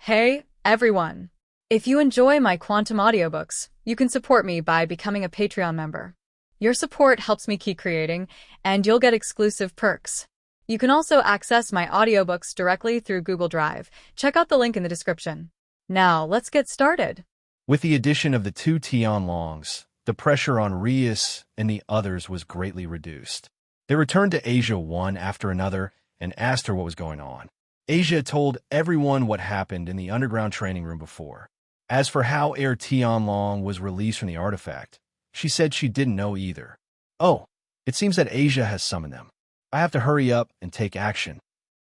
Hey, everyone! If you enjoy my quantum audiobooks, you can support me by becoming a Patreon member. Your support helps me keep creating, and you'll get exclusive perks. You can also access my audiobooks directly through Google Drive. Check out the link in the description. Now, let's get started. With the addition of the two Tianlongs, the pressure on Rias and the others was greatly reduced. They returned to Asia one after another and asked her what was going on. Asia told everyone what happened in the underground training room before. As for how Heir Tianlong was released from the artifact, she said she didn't know either. Oh, it seems that Asia has summoned them. I have to hurry up and take action.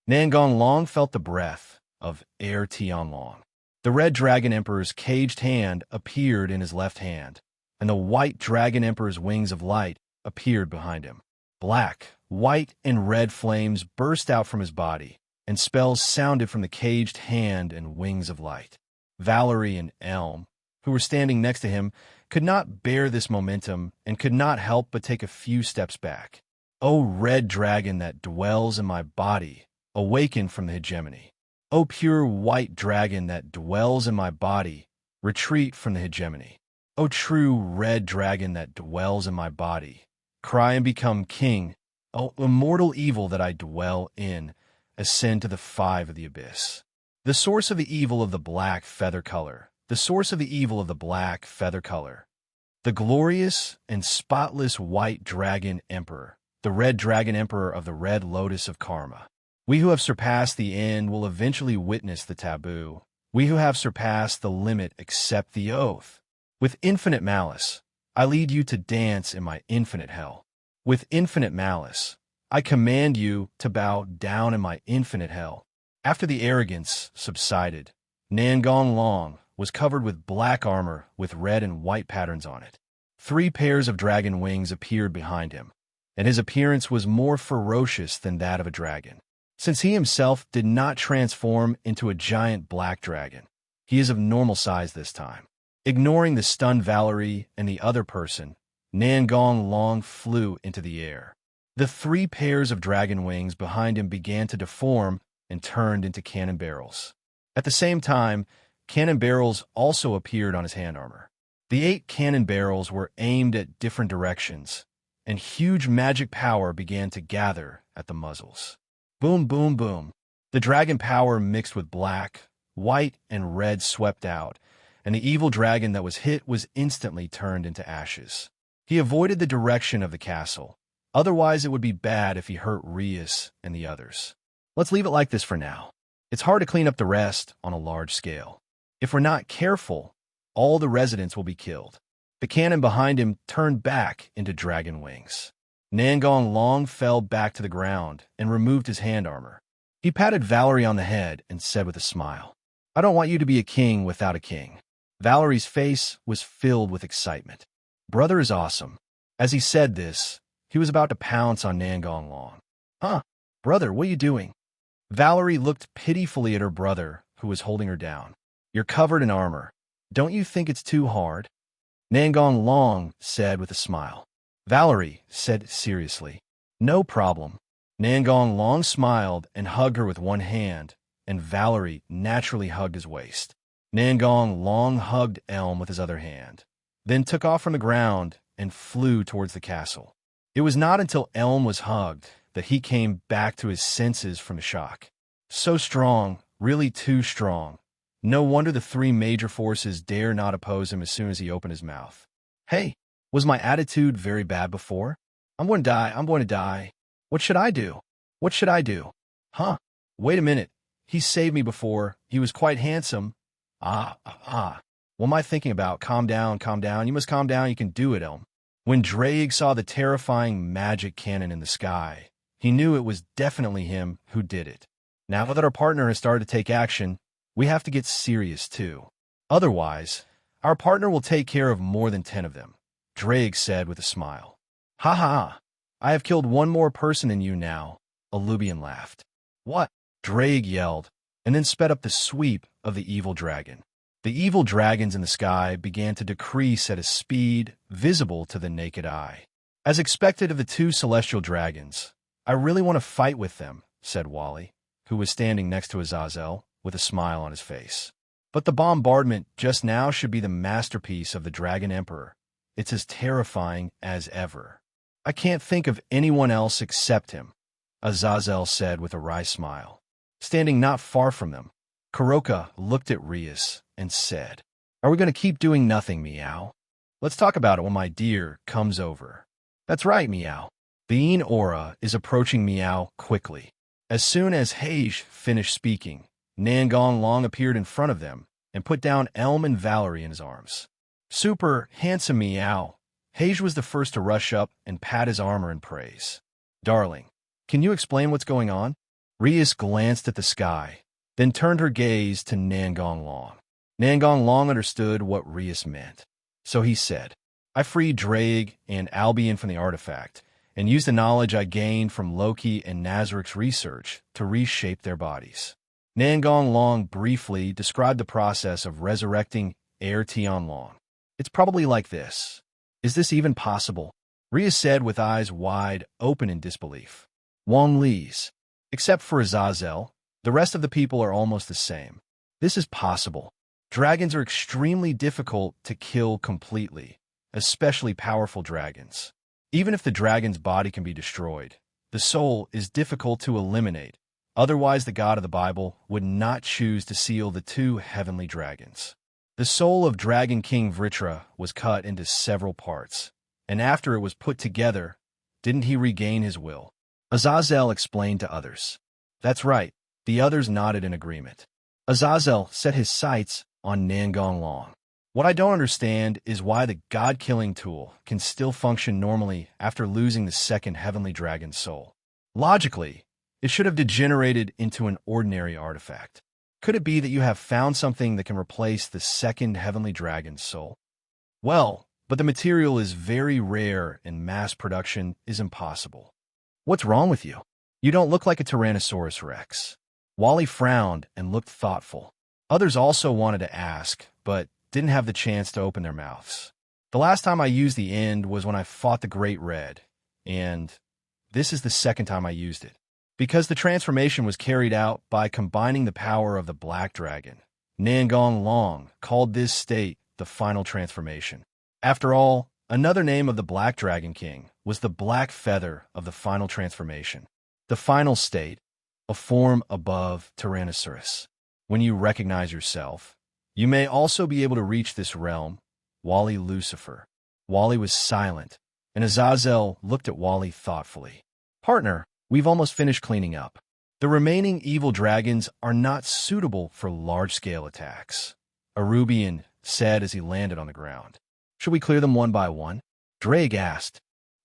Nangong Long felt the breath of Heir Tianlong. The Red Dragon Emperor's caged hand appeared in his left hand, and the White Dragon Emperor's wings of light appeared behind him. Black, white, and red flames burst out from his body, and spells sounded from the caged hand and wings of light. Valerie and Elm, who were standing next to him, could not bear this momentum and could not help but take a few steps back. O red dragon that dwells in my body, awaken from the hegemony. O pure white dragon that dwells in my body, retreat from the hegemony. O true red dragon that dwells in my body, cry and become king. O immortal evil that I dwell in, ascend to the five of the abyss. The source of the evil of the black feather color, the source of the evil of the black feather color. The glorious and spotless white dragon emperor, the red dragon emperor of the red lotus of karma. We who have surpassed the end will eventually witness the taboo. We who have surpassed the limit accept the oath. With infinite malice, I lead you to dance in my infinite hell. With infinite malice, I command you to bow down in my infinite hell. After the arrogance subsided, Nangong Long was covered with black armor with red and white patterns on it. 3 pairs of dragon wings appeared behind him, and his appearance was more ferocious than that of a dragon. Since he himself did not transform into a giant black dragon, he is of normal size this time. Ignoring the stunned Valerie and the other person, Nangong Long flew into the air. The 3 pairs of dragon wings behind him began to deform and turned into cannon barrels. At the same time, cannon barrels also appeared on his hand armor. The 8 cannon barrels were aimed at different directions, and huge magic power began to gather at the muzzles. Boom, boom, boom. The dragon power mixed with black, white, and red swept out, and the evil dragon that was hit was instantly turned into ashes. He avoided the direction of the castle. Otherwise, it would be bad if he hurt Rias and the others. Let's leave it like this for now. It's hard to clean up the rest on a large scale. If we're not careful, all the residents will be killed. The cannon behind him turned back into dragon wings. Nangong Long fell back to the ground and removed his hand armor. He patted Valerie on the head and said with a smile, I don't want you to be a king without a king. Valerie's face was filled with excitement. Brother is awesome. As he said this, he was about to pounce on Nangong Long. Huh? Brother, what are you doing? Valerie looked pitifully at her brother, who was holding her down. You're covered in armor. Don't you think it's too hard? Nangong Long said with a smile. Valerie said seriously, no problem. Nangong Long smiled and hugged her with one hand, and Valerie naturally hugged his waist. Nangong Long hugged Elm with his other hand, then took off from the ground and flew towards the castle. It was not until Elm was hugged that he came back to his senses from the shock. So strong, really too strong. No wonder the 3 major forces dare not oppose him as soon as he opened his mouth. Hey, was my attitude very bad before? I'm going to die. What should I do? What should I do? Huh? Wait a minute. He saved me before. He was quite handsome. What am I thinking about? Calm down. You must calm down. You can do it, Elm. When Drake saw the terrifying magic cannon in the sky, he knew it was definitely him who did it. Now that our partner has started to take action, we have to get serious too. Otherwise, our partner will take care of more than 10 of them, Drake said with a smile. Ha ha, I have killed one more person than you now, Alubian laughed. What? Drake yelled, and then sped up the sweep of the evil dragon. The evil dragons in the sky began to decrease at a speed visible to the naked eye. As expected of the 2 celestial dragons, I really want to fight with them, said Wally, who was standing next to Azazel. with a smile on his face. But the bombardment just now should be the masterpiece of the Dragon Emperor. It's as terrifying as ever. I can't think of anyone else except him, Azazel said with a wry smile. Standing not far from them, Kuroka looked at Rias and said, "Are we going to keep doing nothing, Meow? Let's talk about it when my dear comes over." "That's right, Meow." The Yin aura is approaching Meow quickly. As soon as Hage finished speaking, Nangong Long appeared in front of them and put down Elm and Valerie in his arms. "Super handsome Meow." Hage was the first to rush up and pat his armor in praise. "Darling, can you explain what's going on?" Rias glanced at the sky, then turned her gaze to Nangong Long. Nangong Long understood what Rias meant. So he said, "I freed Drake and Albion from the artifact, and used the knowledge I gained from Loki and Nazarik's research to reshape their bodies." Nangong Long briefly described the process of resurrecting Heir Tianlong. "It's probably like this. Is this even possible?" Rias said with eyes wide open in disbelief. Wang Li's. "Except for Azazel, the rest of the people are almost the same. This is possible. Dragons are extremely difficult to kill completely, especially powerful dragons. Even if the dragon's body can be destroyed, the soul is difficult to eliminate. Otherwise, the God of the Bible would not choose to seal the two heavenly dragons. The soul of Dragon King Vritra was cut into several parts, and after it was put together, didn't he regain his will?" Azazel explained to others. "That's right." The others nodded in agreement. Azazel set his sights on Nangong Long. "What I don't understand is why the god-killing tool can still function normally after losing the second heavenly dragon's soul. Logically, it should have degenerated into an ordinary artifact. Could it be that you have found something that can replace the second heavenly dragon's soul?" "Well, but the material is very rare and mass production is impossible." "What's wrong with you? You don't look like a Tyrannosaurus Rex." Wally frowned and looked thoughtful. Others also wanted to ask, but didn't have the chance to open their mouths. "The last time I used the end was when I fought the Great Red, and this is the second time I used it. Because the transformation was carried out by combining the power of the Black Dragon. Nangong Long called this state the final transformation. After all, another name of the Black Dragon King was the Black Feather of the final transformation. The final state, a form above Tyrannosaurus. When you recognize yourself, you may also be able to reach this realm." Wally Lucifer. Wally was silent, and Azazel looked at Wally thoughtfully. "Partner, we've almost finished cleaning up. The remaining evil dragons are not suitable for large-scale attacks," Arubian said as he landed on the ground. "Should we clear them one by one?" Drake asked.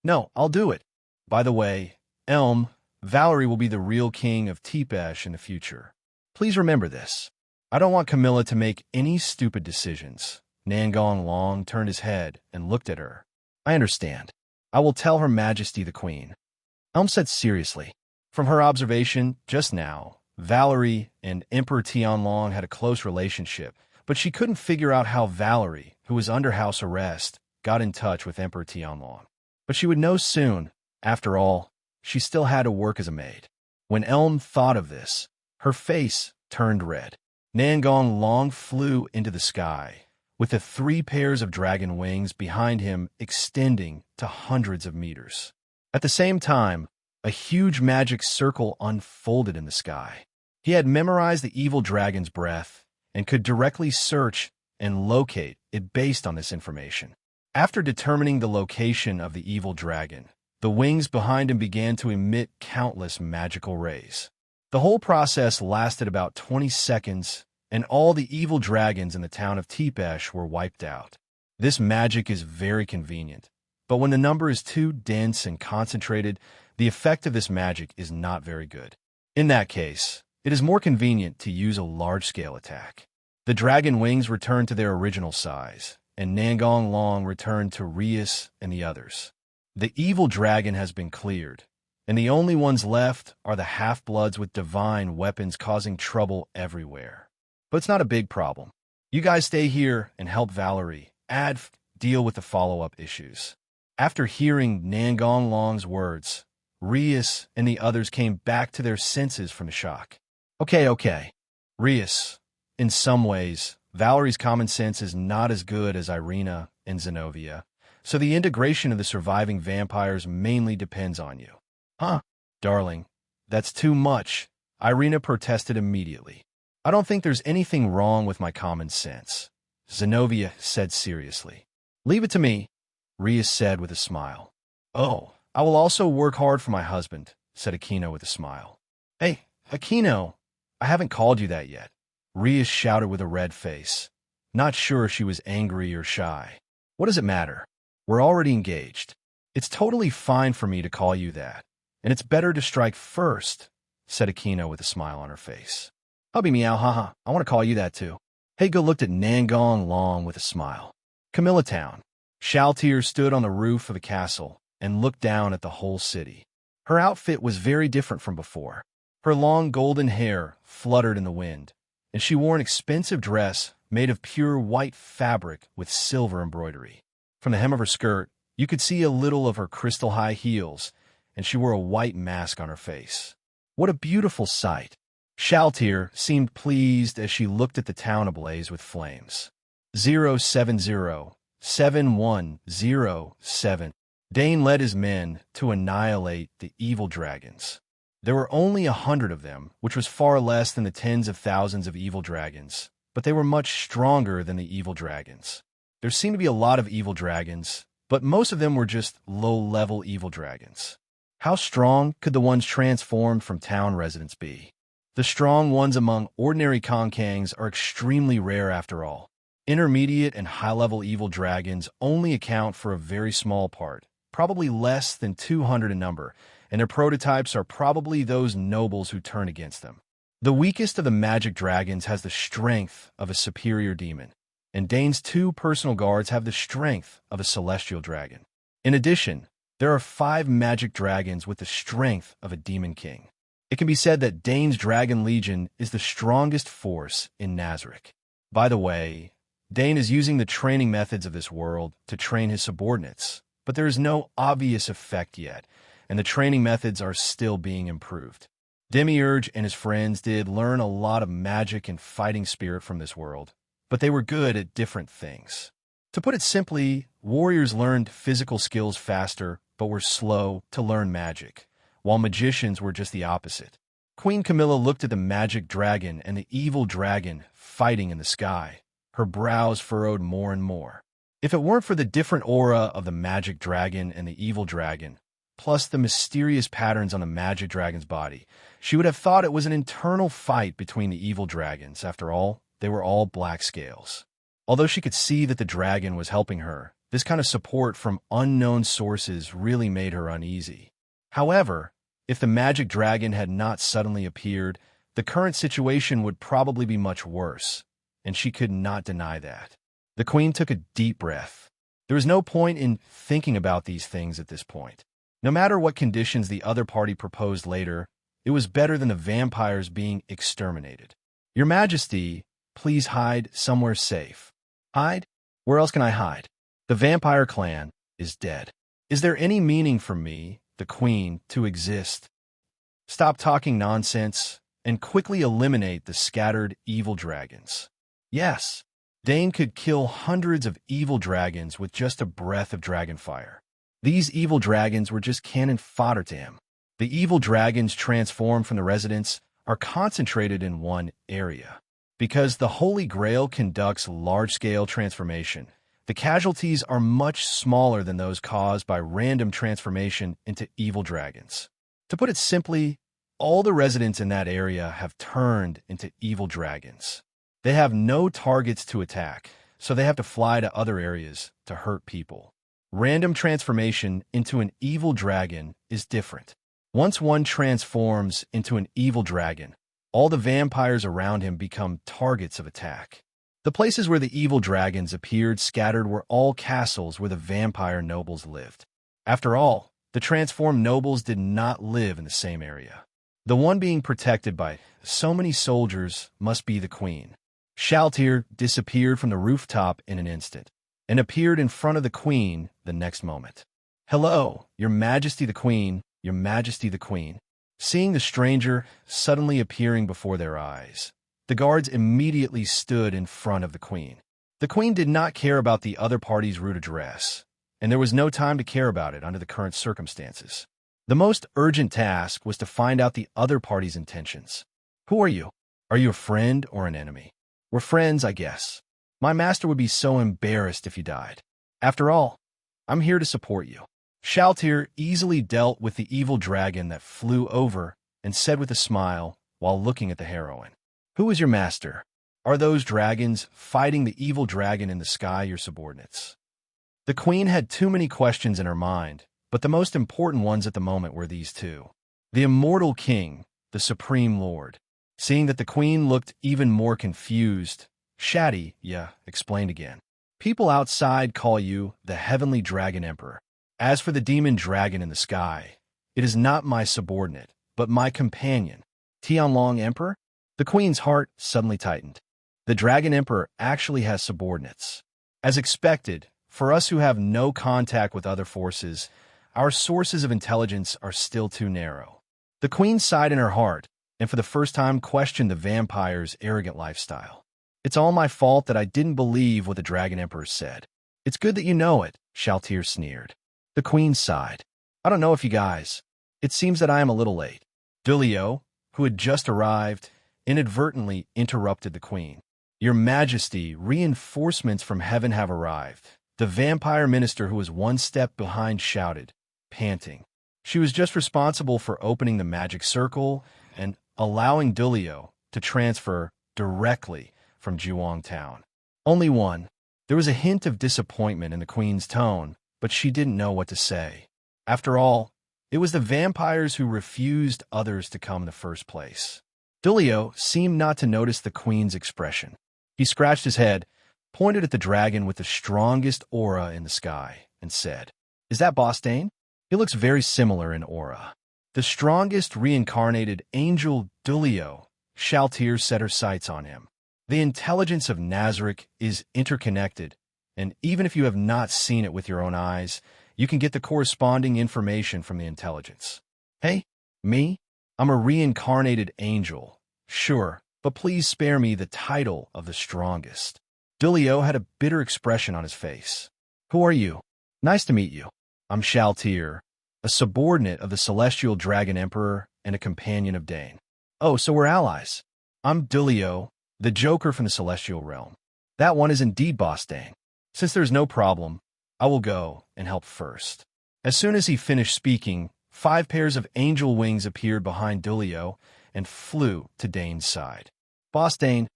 "No, I'll do it. By the way, Elm, Valerie will be the real king of Tepesh in the future. Please remember this. I don't want Camilla to make any stupid decisions." Nangong Long turned his head and looked at her. "I understand. I will tell Her Majesty the Queen." Elm said seriously. From her observation just now, Valerie and Emperor Tianlong had a close relationship, but she couldn't figure out how Valerie, who was under house arrest, got in touch with Emperor Tianlong. But she would know soon. After all, she still had to work as a maid. When Elm thought of this, her face turned red. Nangong Long flew into the sky, with the 3 pairs of dragon wings behind him extending to hundreds of meters. At the same time, a huge magic circle unfolded in the sky. He had memorized the evil dragon's breath and could directly search and locate it based on this information. After determining the location of the evil dragon, the wings behind him began to emit countless magical rays. The whole process lasted about 20 seconds, and all the evil dragons in the town of Tepesh were wiped out. This magic is very convenient, but when the number is too dense and concentrated, the effect of this magic is not very good. In that case, it is more convenient to use a large-scale attack. The dragon wings returned to their original size, and Nangong Long returned to Rias and the others. The evil dragon has been cleared, and the only ones left are the half-bloods with divine weapons causing trouble everywhere. But it's not a big problem. You guys stay here and help Valerie, deal with the follow-up issues. After hearing Nangong Long's words, Rias and the others came back to their senses from the shock. Okay. Rias, in some ways, Valerie's common sense is not as good as Irina and Zenobia, so the integration of the surviving vampires mainly depends on you. Huh? Darling, that's too much, Irina protested immediately. I don't think there's anything wrong with my common sense, Zenobia said seriously. Leave it to me, Rias said with a smile. Oh, I will also work hard for my husband, said Aquino with a smile. Hey, Aquino, I haven't called you that yet, Rias shouted with a red face, not sure if she was angry or shy. What does it matter? We're already engaged. It's totally fine for me to call you that, and it's better to strike first, said Aquino with a smile on her face. Hubby meow, haha, I want to call you that too. Hago looked at Nangong Long with a smile. Camilla Town. Shaltir stood on the roof of the castle and looked down at the whole city. Her outfit was very different from before. Her long golden hair fluttered in the wind, and she wore an expensive dress made of pure white fabric with silver embroidery. From the hem of her skirt, you could see a little of her crystal-high heels, and she wore a white mask on her face. What a beautiful sight! Shaltir seemed pleased as she looked at the town ablaze with flames. 070-7107. Dane led his men to annihilate the evil dragons. There were only 100 of them, which was far less than the tens of thousands of evil dragons, but they were much stronger than the evil dragons. There seemed to be a lot of evil dragons, but most of them were just low-level evil dragons. How strong could the ones transformed from town residents be? The strong ones among ordinary Konkangs are extremely rare after all. Intermediate and high-level evil dragons only account for a very small part, probably less than 200 in number, and their prototypes are probably those nobles who turn against them. The weakest of the magic dragons has the strength of a superior demon, and Dane's 2 personal guards have the strength of a celestial dragon. In addition, there are 5 magic dragons with the strength of a demon king. It can be said that Dane's Dragon Legion is the strongest force in Nazarick. By the way, Dane is using the training methods of this world to train his subordinates, but there is no obvious effect yet, and the training methods are still being improved. Demiurge and his friends did learn a lot of magic and fighting spirit from this world, but they were good at different things. To put it simply, warriors learned physical skills faster, but were slow to learn magic, while magicians were just the opposite. Queen Camilla looked at the magic dragon and the evil dragon fighting in the sky. Her brows furrowed more and more. If it weren't for the different aura of the magic dragon and the evil dragon, plus the mysterious patterns on the magic dragon's body, she would have thought it was an internal fight between the evil dragons. After all, they were all black scales. Although she could see that the dragon was helping her, this kind of support from unknown sources really made her uneasy. However, if the magic dragon had not suddenly appeared, the current situation would probably be much worse, and she could not deny that. The queen took a deep breath. There was no point in thinking about these things at this point. No matter what conditions the other party proposed later, it was better than the vampires being exterminated. Your Majesty, please hide somewhere safe. Hide? Where else can I hide? The vampire clan is dead. Is there any meaning for me, the queen, to exist? Stop talking nonsense and quickly eliminate the scattered evil dragons. Yes, Dane could kill hundreds of evil dragons with just a breath of dragon fire. These evil dragons were just cannon fodder to him. The evil dragons transformed from the residents are concentrated in one area. Because the Holy Grail conducts large-scale transformation, the casualties are much smaller than those caused by random transformation into evil dragons. To put it simply, all the residents in that area have turned into evil dragons. They have no targets to attack, so they have to fly to other areas to hurt people. Random transformation into an evil dragon is different. Once one transforms into an evil dragon, all the vampires around him become targets of attack. The places where the evil dragons appeared scattered were all castles where the vampire nobles lived. After all, the transformed nobles did not live in the same area. The one being protected by so many soldiers must be the queen. Shaltir disappeared from the rooftop in an instant, and appeared in front of the queen the next moment. Hello, Your Majesty the Queen, Your Majesty the Queen. Seeing the stranger suddenly appearing before their eyes, The guards immediately stood in front of the queen. The queen did not care about the other party's rude address, and there was no time to care about it under the current circumstances. The most urgent task was to find out the other party's intentions. Who are you? Are you a friend or an enemy? We're friends, I guess. My master would be so embarrassed if you died. After all, I'm here to support you. Shaltir easily dealt with the evil dragon that flew over and said with a smile while looking at the heroine, "Who is your master? Are those dragons fighting the evil dragon in the sky your subordinates?" The queen had too many questions in her mind, but the most important ones at the moment were these two. The immortal king, the supreme lord. Seeing that the queen looked even more confused, Shadi, explained again. People outside call you the heavenly dragon emperor. As for the demon dragon in the sky, it is not my subordinate, but my companion. Tianlong Emperor? The queen's heart suddenly tightened. The dragon emperor actually has subordinates. As expected, for us who have no contact with other forces, our sources of intelligence are still too narrow. The queen sighed in her heart, and for the first time questioned the vampire's arrogant lifestyle. It's all my fault that I didn't believe what the dragon emperor said. It's good that you know it, Shaltir sneered. The queen sighed. I don't know if you guys. It seems that I am a little late. Dulio, who had just arrived, inadvertently interrupted the queen. Your Majesty, reinforcements from heaven have arrived. The vampire minister, who was one step behind, shouted, panting. She was just responsible for opening the magic circle and allowing Dulio to transfer directly from Juong Town. Only one. There was a hint of disappointment in the queen's tone, but she didn't know what to say. After all, it was the vampires who refused others to come in the first place. Dulio seemed not to notice the queen's expression. He scratched his head, pointed at the dragon with the strongest aura in the sky, and said, "Is that Bostane? He looks very similar in aura." The strongest reincarnated angel, Dulio. Shaltir set her sights on him. The intelligence of Nazarick is interconnected, and even if you have not seen it with your own eyes, you can get the corresponding information from the intelligence. Hey, me? I'm a reincarnated angel. Sure, but please spare me the title of the strongest. Dulio had a bitter expression on his face. Who are you? Nice to meet you. I'm Shaltir, a subordinate of the Celestial Dragon Emperor and a companion of Dane. Oh, so we're allies. I'm Dulio, the Joker from the Celestial Realm. That one is indeed Bostane. Since there's no problem, I will go and help first. As soon as he finished speaking, 5 pairs of angel wings appeared behind Dulio and flew to Dane's side. Bostane,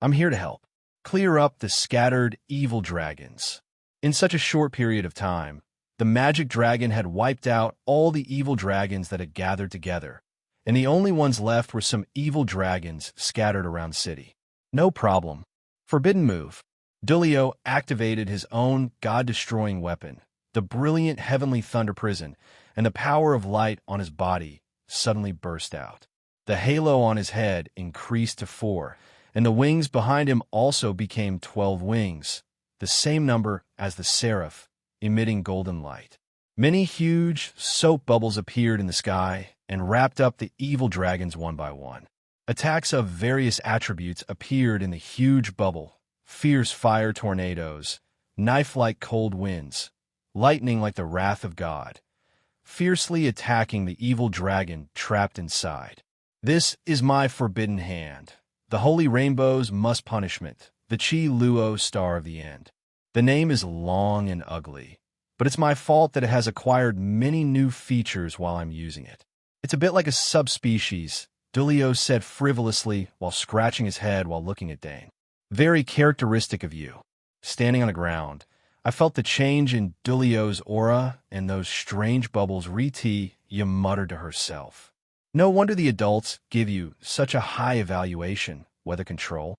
I'm here to help. Clear up the scattered evil dragons. In such a short period of time, the magic dragon had wiped out all the evil dragons that had gathered together, and the only ones left were some evil dragons scattered around the city. No problem. Forbidden move. Dulio activated his own god-destroying weapon, the brilliant heavenly thunder prison, and the power of light on his body suddenly burst out. The halo on his head increased to 4, and the wings behind him also became 12 wings, the same number as the seraph, emitting golden light. Many huge soap bubbles appeared in the sky and wrapped up the evil dragons one by one. Attacks of various attributes appeared in the huge bubble. Fierce fire tornadoes, knife-like cold winds, lightning like the wrath of God, fiercely attacking the evil dragon trapped inside. This is my forbidden hand. The holy rainbow's must punishment, the Chi Luo star of the end. The name is long and ugly, but it's my fault that it has acquired many new features while I'm using it. It's a bit like a subspecies, Dulio said frivolously while scratching his head while looking at Dane. Very characteristic of you. Standing on the ground, I felt the change in Dulio's aura and those strange bubbles. Riti, you muttered to herself. No wonder the adults give you such a high evaluation, weather control.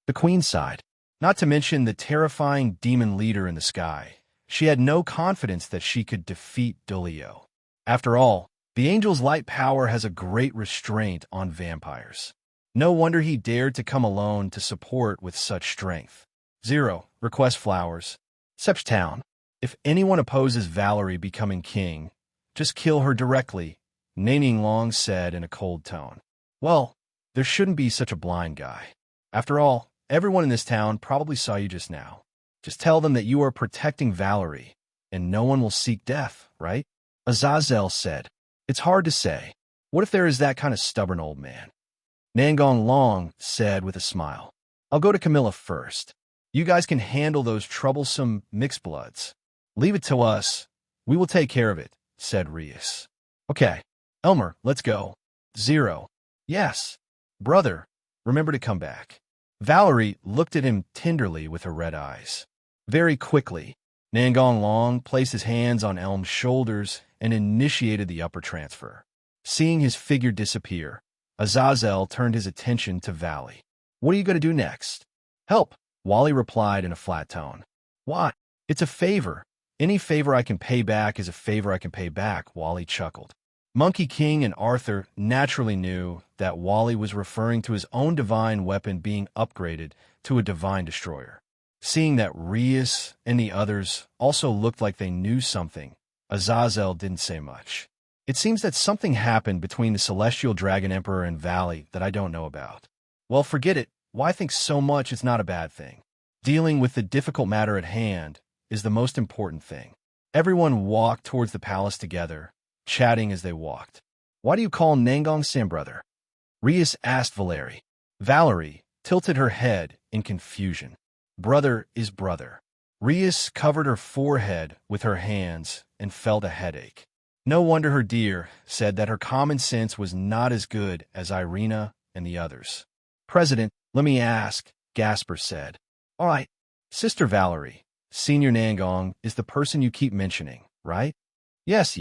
The queen sighed. Not to mention the terrifying demon leader in the sky. She had no confidence that she could defeat Dulio. After all, the angel's light power has a great restraint on vampires. No wonder he dared to come alone to support with such strength. 0. Request flowers. Sepch Town. If anyone opposes Valerie becoming king, just kill her directly, Naning Long said in a cold tone. Well, there shouldn't be such a blind guy. After all, everyone in this town probably saw you just now. Just tell them that you are protecting Valerie, and no one will seek death, right? Azazel said. It's hard to say. What if there is that kind of stubborn old man? Nangong Long said with a smile. I'll go to Camilla first. You guys can handle those troublesome mixed bloods. Leave it to us. We will take care of it, said Reus. Okay, Elmer, let's go. Zero. Yes. Brother, remember to come back. Valerie looked at him tenderly with her red eyes. Very quickly, Nangong Long placed his hands on Elm's shoulders and initiated the upper transfer. Seeing his figure disappear, Azazel turned his attention to Valley. What are you going to do next? Help, Wally replied in a flat tone. What? It's a favor. Any favor I can pay back is a favor I can pay back, Wally chuckled. Monkey King and Arthur naturally knew that Wally was referring to his own divine weapon being upgraded to a divine destroyer. Seeing that Reus and the others also looked like they knew something, Azazel didn't say much. It seems that something happened between the Celestial Dragon Emperor and Valley that I don't know about. Well, forget it. Why think so much is not a bad thing? Dealing with the difficult matter at hand is the most important thing. Everyone walked towards the palace together, chatting as they walked. Why do you call Nangong Sam brother? Reus asked Valerie. Valerie tilted her head in confusion. Brother is brother. Reus covered her forehead with her hands and felt a headache. No wonder her dear said that her common sense was not as good as Irina and the others. President, let me ask, Gasper said. All right, Sister Valerie, Senior Nangong is the person you keep mentioning, right? Yes.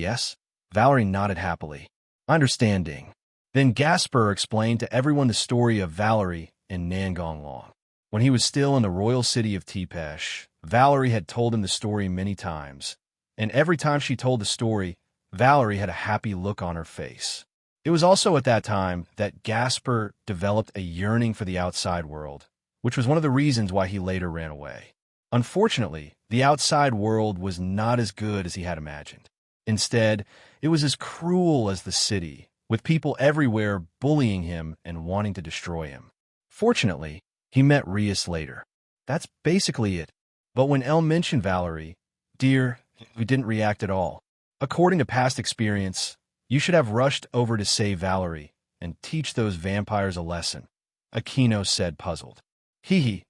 Valerie nodded happily. Understanding. Then Gasper explained to everyone the story of Valerie and Nangong Long. When he was still in the royal city of Tepesh, Valerie had told him the story many times, and every time she told the story, Valerie had a happy look on her face. It was also at that time that Gasper developed a yearning for the outside world, which was one of the reasons why he later ran away. Unfortunately, the outside world was not as good as he had imagined. Instead, it was as cruel as the city, with people everywhere bullying him and wanting to destroy him. Fortunately, he met Reus later. That's basically it. But when El mentioned Valerie, dear, we didn't react at all. According to past experience, you should have rushed over to save Valerie and teach those vampires a lesson, Aquino said, puzzled. Hee,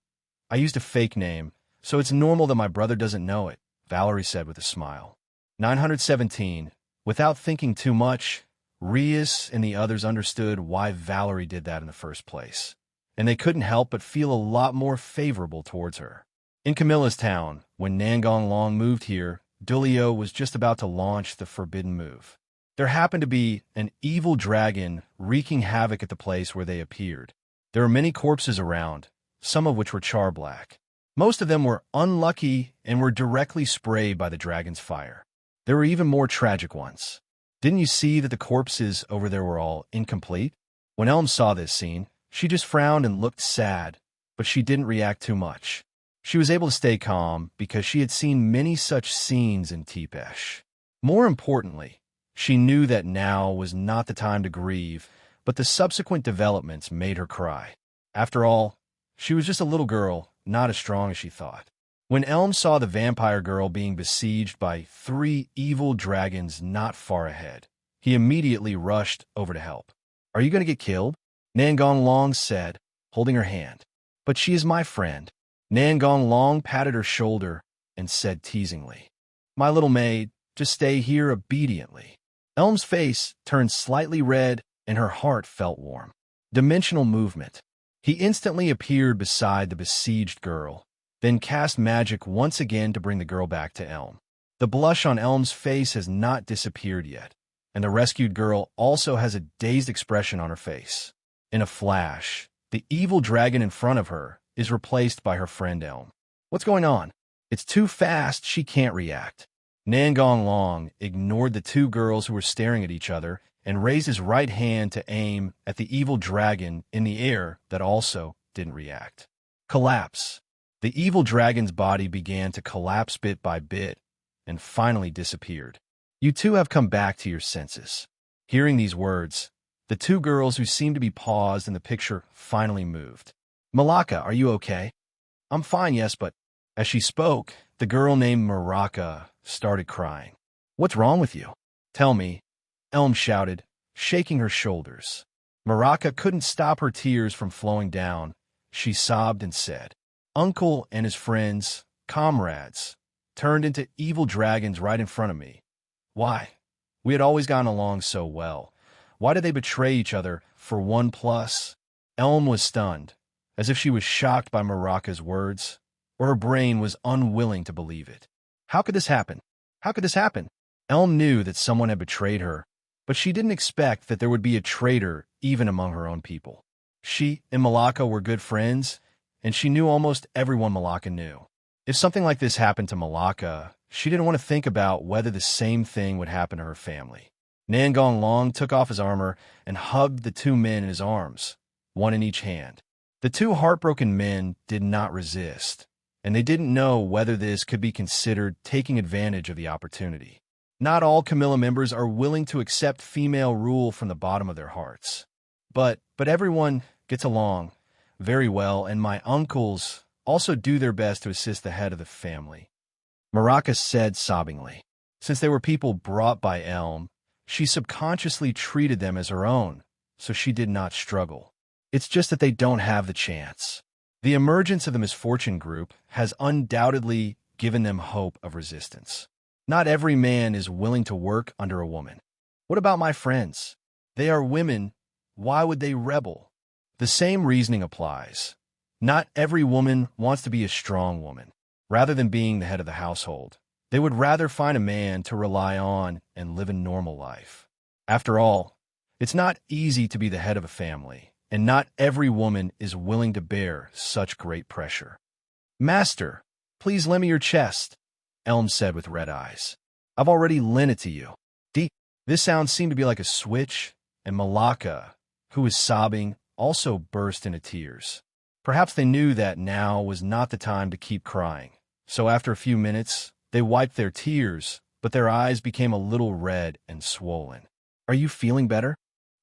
I used a fake name, so it's normal that my brother doesn't know it, Valerie said with a smile. 917. Without thinking too much, Reus and the others understood why Valerie did that in the first place, and they couldn't help but feel a lot more favorable towards her. In Camilla's town, when Nangong Long moved here, Dulio was just about to launch the forbidden move. There happened to be an evil dragon wreaking havoc at the place where they appeared. There were many corpses around, some of which were char-black. Most of them were unlucky and were directly sprayed by the dragon's fire. There were even more tragic ones. Didn't you see that the corpses over there were all incomplete? When Elm saw this scene, she just frowned and looked sad, but she didn't react too much. She was able to stay calm because she had seen many such scenes in Tepesh. More importantly, she knew that now was not the time to grieve, but the subsequent developments made her cry. After all, she was just a little girl, not as strong as she thought. When Elm saw the vampire girl being besieged by 3 evil dragons not far ahead, he immediately rushed over to help. Are you going to get killed? Nangong Long said, holding her hand. But she is my friend. Nangong Long patted her shoulder and said teasingly, My little maid, just stay here obediently. Elm's face turned slightly red and her heart felt warm. Dimensional movement. He instantly appeared beside the besieged girl, then cast magic once again to bring the girl back to Elm. The blush on Elm's face has not disappeared yet, and the rescued girl also has a dazed expression on her face. In a flash, the evil dragon in front of her is replaced by her friend Elm. What's going on? It's too fast, she can't react. Nangong Long ignored the 2 girls who were staring at each other and raised his right hand to aim at the evil dragon in the air that also didn't react. Collapse. The evil dragon's body began to collapse bit by bit and finally disappeared. You 2 have come back to your senses. Hearing these words, the 2 girls who seemed to be paused in the picture finally moved. Malaka, are you okay? I'm fine, yes, but as she spoke, the girl named Maraka started crying. What's wrong with you? Tell me, Elm shouted, shaking her shoulders. Maraka couldn't stop her tears from flowing down. She sobbed and said, Uncle and his friends, comrades, turned into evil dragons right in front of me. Why? We had always gotten along so well. Why did they betray each other for 1+? Elm was stunned, as if she was shocked by Maraka's words, or her brain was unwilling to believe it. How could this happen? How could this happen? Elm knew that someone had betrayed her, but she didn't expect that there would be a traitor even among her own people. She and Malaka were good friends, and she knew almost everyone Malaka knew. If something like this happened to Malaka, she didn't want to think about whether the same thing would happen to her family. Nangong Long took off his armor and hugged the two men in his arms, one in each hand. The two heartbroken men did not resist, and they didn't know whether this could be considered taking advantage of the opportunity. Not all Camilla members are willing to accept female rule from the bottom of their hearts. But everyone gets along very well, and my uncles also do their best to assist the head of the family. Maraka said sobbingly. Since they were people brought by Elm, she subconsciously treated them as her own, so she did not struggle. It's just that they don't have the chance. The emergence of the Misfortune Group has undoubtedly given them hope of resistance. Not every man is willing to work under a woman. What about my friends? They are women. Why would they rebel? The same reasoning applies. Not every woman wants to be a strong woman. Rather than being the head of the household, they would rather find a man to rely on and live a normal life. After all, it's not easy to be the head of a family, and not every woman is willing to bear such great pressure. Master, please lend me your chest, Elm said with red eyes. I've already lent it to you. This sound seemed to be like a switch, and Malaka, who was sobbing, also burst into tears. Perhaps they knew that now was not the time to keep crying. So after a few minutes, they wiped their tears, but their eyes became a little red and swollen. Are you feeling better?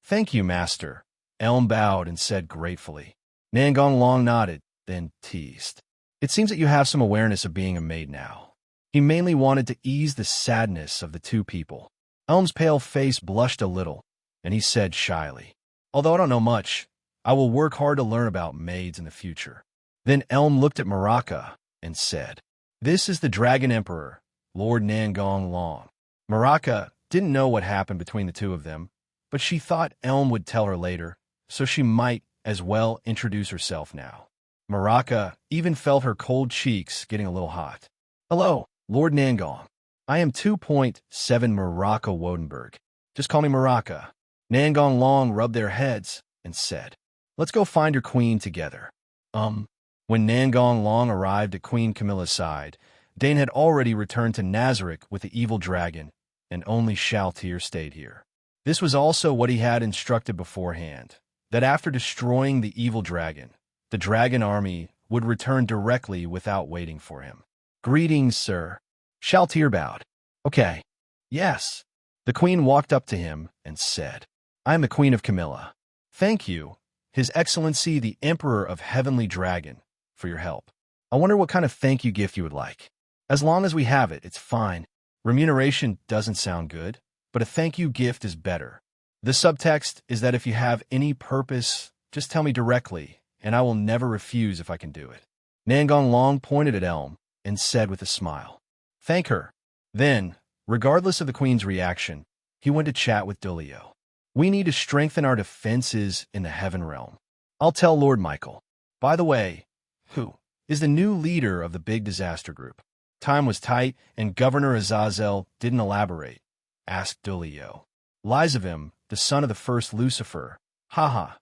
Thank you, Master. Elm bowed and said gratefully. Nangong Long nodded, then teased. It seems that you have some awareness of being a maid now. He mainly wanted to ease the sadness of the two people. Elm's pale face blushed a little, and he said shyly, Although I don't know much, I will work hard to learn about maids in the future. Then Elm looked at Maraka and said, This is the Dragon Emperor, Lord Nangong Long. Maraka didn't know what happened between the two of them, but she thought Elm would tell her later, so she might as well introduce herself now. Maraka even felt her cold cheeks getting a little hot. Hello, Lord Nangong. I am 2.7 Maraka Wodenberg. Just call me Maraka. Nangong Long rubbed their heads and said, Let's go find your queen together. When Nangong Long arrived at Queen Camilla's side, Dane had already returned to Nazarick with the evil dragon, and only Shaltir stayed here. This was also what he had instructed beforehand, that after destroying the evil dragon, the dragon army would return directly without waiting for him. Greetings, sir. Shaltir bowed. Okay. Yes. The queen walked up to him and said, I am the Queen of Camilla. Thank you, His Excellency the Emperor of Heavenly Dragon, for your help. I wonder what kind of thank you gift you would like. As long as we have it, it's fine. Remuneration doesn't sound good, but a thank you gift is better. The subtext is that if you have any purpose, just tell me directly, and I will never refuse if I can do it. Nangong Long pointed at Elm and said with a smile, Thank her. Then, regardless of the queen's reaction, he went to chat with Dulio. We need to strengthen our defenses in the Heaven Realm. I'll tell Lord Michael. By the way, who is the new leader of the big disaster group? Time was tight, and Governor Azazel didn't elaborate, asked Dulio. Lyzavim, the son of the first Lucifer. Haha.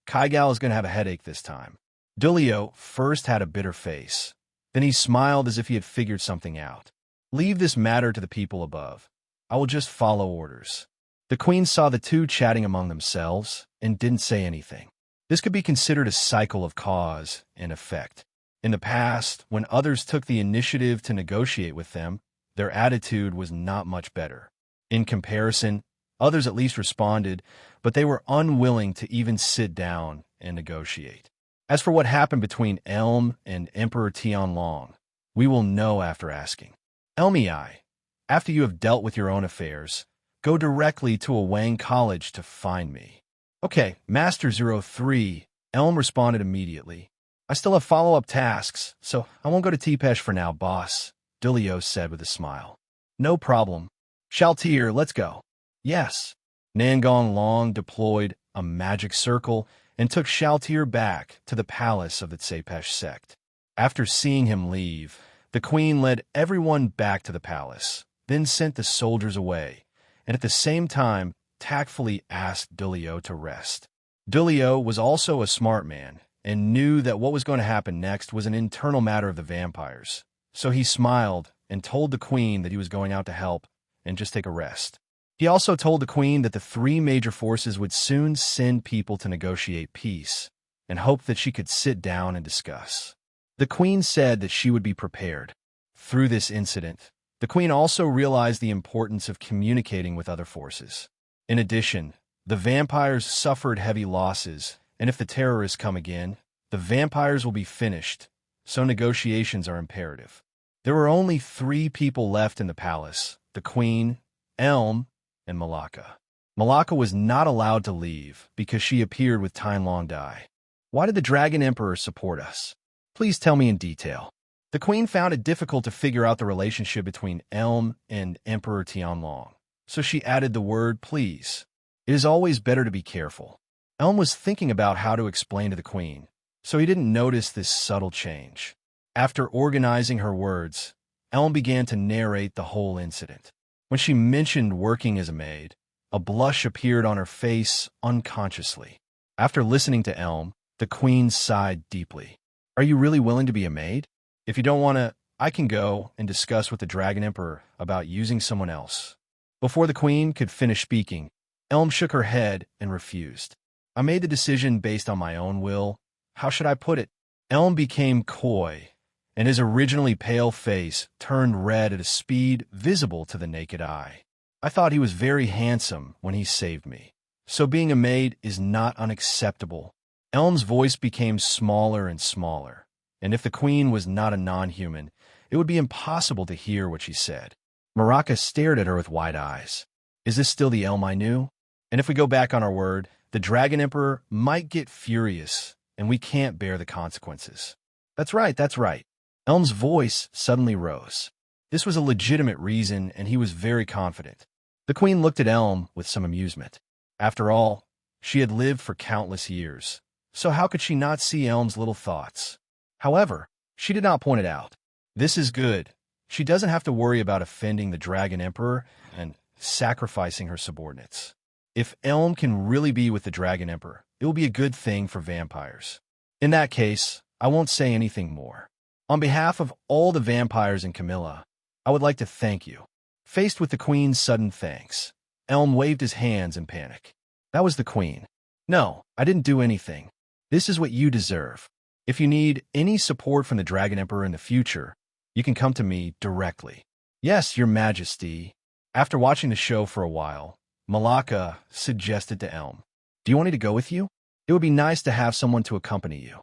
Kaigal is going to have a headache this time. Dulio first had a bitter face. Then he smiled as if he had figured something out. Leave this matter to the people above. I will just follow orders. The queen saw the two chatting among themselves and didn't say anything. This could be considered a cycle of cause and effect. In the past, when others took the initiative to negotiate with them, their attitude was not much better. In comparison, others at least responded, but they were unwilling to even sit down and negotiate. As for what happened between Elm and Emperor Tianlong, we will know after asking. Elmi, after you have dealt with your own affairs, go directly to a Wang college to find me. Okay, Master 03, Elm responded immediately. I still have follow-up tasks, so I won't go to Tepesh for now, boss, Dulio said with a smile. No problem. Shaltir, let's go. Yes. Nangong Long deployed a magic circle and took Shaltir back to the palace of the Tsepesh sect. After seeing him leave, the queen led everyone back to the palace, then sent the soldiers away, and at the same time tactfully asked Dulio to rest. Dulio was also a smart man and knew that what was going to happen next was an internal matter of the vampires, so he smiled and told the queen that he was going out to help and just take a rest. He also told the queen that the three major forces would soon send people to negotiate peace and hoped that she could sit down and discuss. The queen said that she would be prepared. Through this incident, the queen also realized the importance of communicating with other forces. In addition, the vampires suffered heavy losses, and if the terrorists come again, the vampires will be finished, so negotiations are imperative. There were only 3 people left in the palace: the queen, Elm, and Malaka. Malaka was not allowed to leave because she appeared with Tianlong Dai. Why did the Dragon Emperor support us? Please tell me in detail. The queen found it difficult to figure out the relationship between Elm and Emperor Tianlong, so she added the word please. It is always better to be careful. Elm was thinking about how to explain to the queen, so he didn't notice this subtle change. After organizing her words, Elm began to narrate the whole incident. When she mentioned working as a maid, a blush appeared on her face unconsciously. After listening to Elm, the queen sighed deeply. Are you really willing to be a maid? If you don't want to, I can go and discuss with the Dragon Emperor about using someone else. Before the queen could finish speaking, Elm shook her head and refused. I made the decision based on my own will. How should I put it? Elm became coy, and his originally pale face turned red at a speed visible to the naked eye. I thought he was very handsome when he saved me, so being a maid is not unacceptable. Elm's voice became smaller and smaller, and if the queen was not a non-human, it would be impossible to hear what she said. Maraka stared at her with wide eyes. Is this still the Elm I knew? And if we go back on our word, the Dragon Emperor might get furious, and we can't bear the consequences. That's right, that's right. Elm's voice suddenly rose. This was a legitimate reason, and he was very confident. The queen looked at Elm with some amusement. After all, she had lived for countless years, so how could she not see Elm's little thoughts? However, she did not point it out. This is good. She doesn't have to worry about offending the Dragon Emperor and sacrificing her subordinates. If Elm can really be with the Dragon Emperor, it will be a good thing for vampires. In that case, I won't say anything more. On behalf of all the vampires in Camilla, I would like to thank you. Faced with the queen's sudden thanks, Elm waved his hands in panic. That was the queen. No, I didn't do anything. This is what you deserve. If you need any support from the Dragon Emperor in the future, you can come to me directly. Yes, Your Majesty. After watching the show for a while, Malaka suggested to Elm, do you want me to go with you? It would be nice to have someone to accompany you.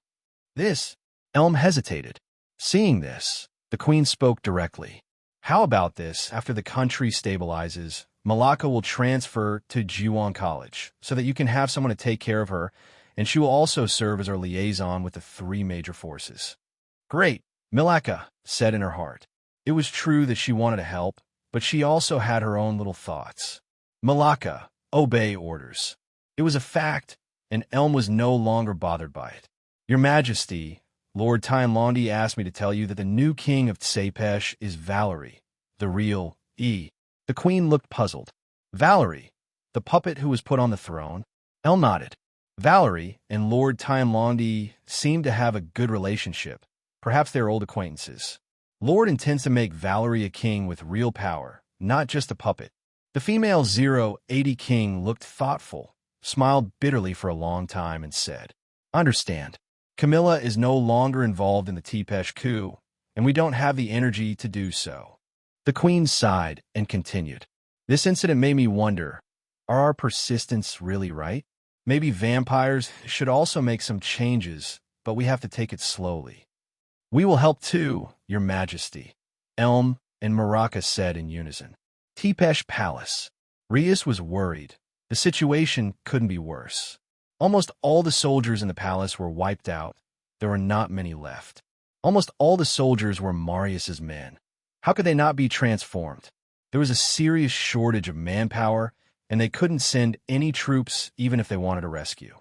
Elm hesitated. Seeing this, the queen spoke directly. How about this? After the country stabilizes, Malaka will transfer to Jiwon College so that you can have someone to take care of her, and she will also serve as our liaison with the 3 major forces. Great, Malaka said in her heart. It was true that she wanted to help, but she also had her own little thoughts. Malaka, obey orders. It was a fact, and Elm was no longer bothered by it. Your Majesty, Lord Tianlondi asked me to tell you that the new king of Tsepesh is Valerie, the real E. The queen looked puzzled. Valerie, the puppet who was put on the throne? Elm nodded. Valerie and Lord Tianlondi seemed to have a good relationship. Perhaps they are old acquaintances. Lord intends to make Valerie a king with real power, not just a puppet. The female 080 king looked thoughtful, smiled bitterly for a long time, and said, Understand. Camilla is no longer involved in the Tepesh coup, and we don't have the energy to do so. The queen sighed and continued. This incident made me wonder, are our persistence really right? Maybe vampires should also make some changes, but we have to take it slowly. We will help too, Your Majesty, Elm and Maraca said in unison. Tepesh Palace. Rias was worried. The situation couldn't be worse. Almost all the soldiers in the palace were wiped out. There were not many left. Almost all the soldiers were Marius's men. How could they not be transformed? There was a serious shortage of manpower, and they couldn't send any troops even if they wanted a rescue.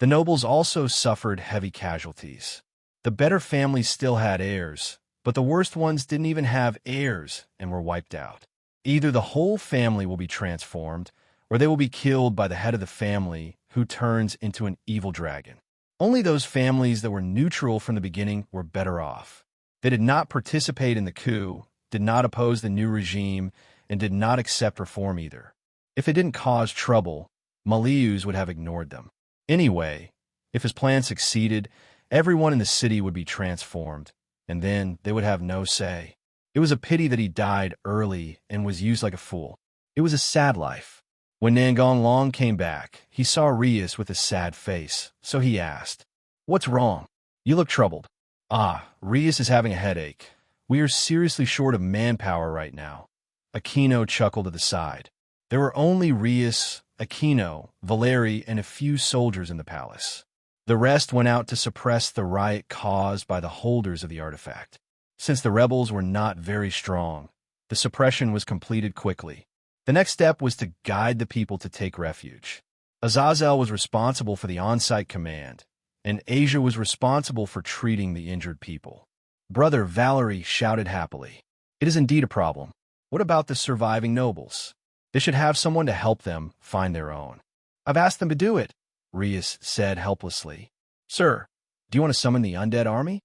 The nobles also suffered heavy casualties. The better families still had heirs, but the worst ones didn't even have heirs and were wiped out. Either the whole family will be transformed, or they will be killed by the head of the family, who turns into an evil dragon. Only those families that were neutral from the beginning were better off. They did not participate in the coup, did not oppose the new regime, and did not accept reform either. If it didn't cause trouble, Malius would have ignored them. Anyway, if his plan succeeded, everyone in the city would be transformed, and then they would have no say. It was a pity that he died early and was used like a fool. It was a sad life. When Nangon Long came back, he saw Rias with a sad face, so he asked, "What's wrong? You look troubled." "Ah, Rias is having a headache. We are seriously short of manpower right now." Aquino chuckled to the side. There were only Rias, Aquino, Valeri, and a few soldiers in the palace. The rest went out to suppress the riot caused by the holders of the artifact. Since the rebels were not very strong, the suppression was completed quickly. The next step was to guide the people to take refuge. Azazel was responsible for the on-site command, and Asia was responsible for treating the injured people. Brother Valerie shouted happily. "It is indeed a problem. What about the surviving nobles? They should have someone to help them find their own." "I've asked them to do it," Rias said helplessly. "Sir, do you want to summon the undead army?"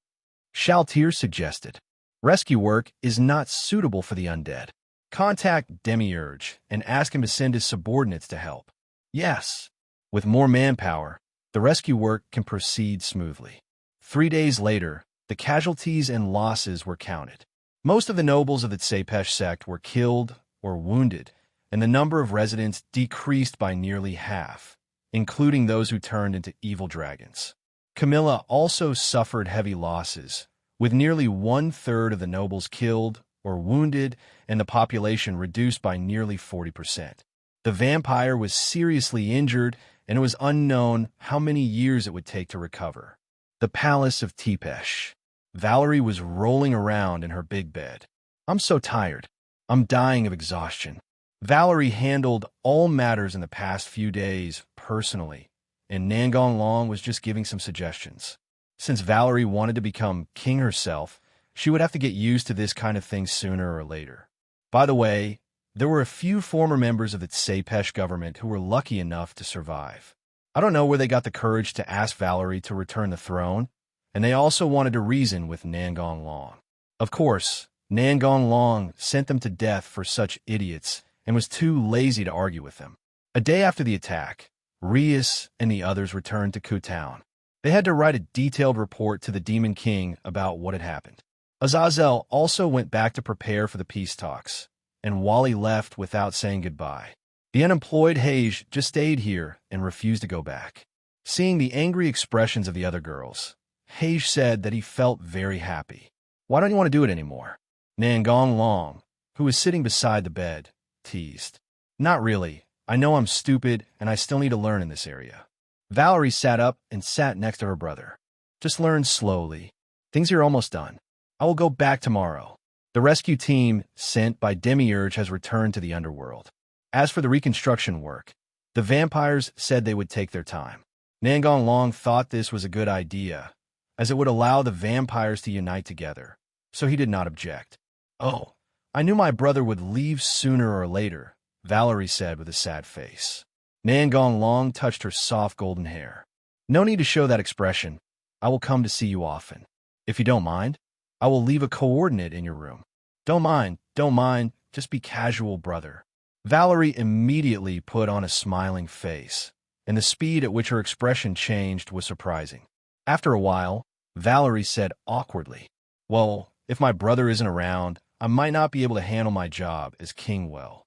Shaltir suggested. "Rescue work is not suitable for the undead. Contact Demiurge and ask him to send his subordinates to help." "Yes." With more manpower, the rescue work can proceed smoothly. 3 days later, the casualties and losses were counted. Most of the nobles of the Tsepesh sect were killed or wounded, and the number of residents decreased by nearly half, including those who turned into evil dragons. Camilla also suffered heavy losses, with nearly 1/3 of the nobles killed or wounded and the population reduced by nearly 40%. The vampire was seriously injured, and it was unknown how many years it would take to recover. The Palace of Tepesh. Valerie was rolling around in her big bed. "I'm so tired. I'm dying of exhaustion." Valerie handled all matters in the past few days personally, and Nangon Long was just giving some suggestions. Since Valerie wanted to become king herself, she would have to get used to this kind of thing sooner or later. By the way, there were a few former members of the Tsepesh government who were lucky enough to survive. I don't know where they got the courage to ask Valerie to return the throne, and they also wanted to reason with Nangon Long. Of course, Nangon Long sent them to death for such idiots and was too lazy to argue with them. A day after the attack, Rias and the others returned to Ku Town. They had to write a detailed report to the Demon King about what had happened. Azazel also went back to prepare for the peace talks, and Wally left without saying goodbye. The unemployed Hage just stayed here and refused to go back. Seeing the angry expressions of the other girls, Hage said that he felt very happy. "Why don't you want to do it anymore?" Nangon Long, who was sitting beside the bed, teased. "Not really. I know I'm stupid, and I still need to learn in this area." Valerie sat up and sat next to her brother. "Just learn slowly. Things are almost done. I will go back tomorrow." The rescue team sent by Demiurge has returned to the underworld. As for the reconstruction work, the vampires said they would take their time. Nangon Long thought this was a good idea, as it would allow the vampires to unite together, so he did not object. "Oh, I knew my brother would leave sooner or later," Valerie said with a sad face. Nangon Long touched her soft golden hair. "No need to show that expression. I will come to see you often. If you don't mind, I will leave a coordinate in your room." Don't mind, just be casual, brother." Valerie immediately put on a smiling face, and the speed at which her expression changed was surprising. After a while, Valerie said awkwardly, "Well, if my brother isn't around, I might not be able to handle my job as king well.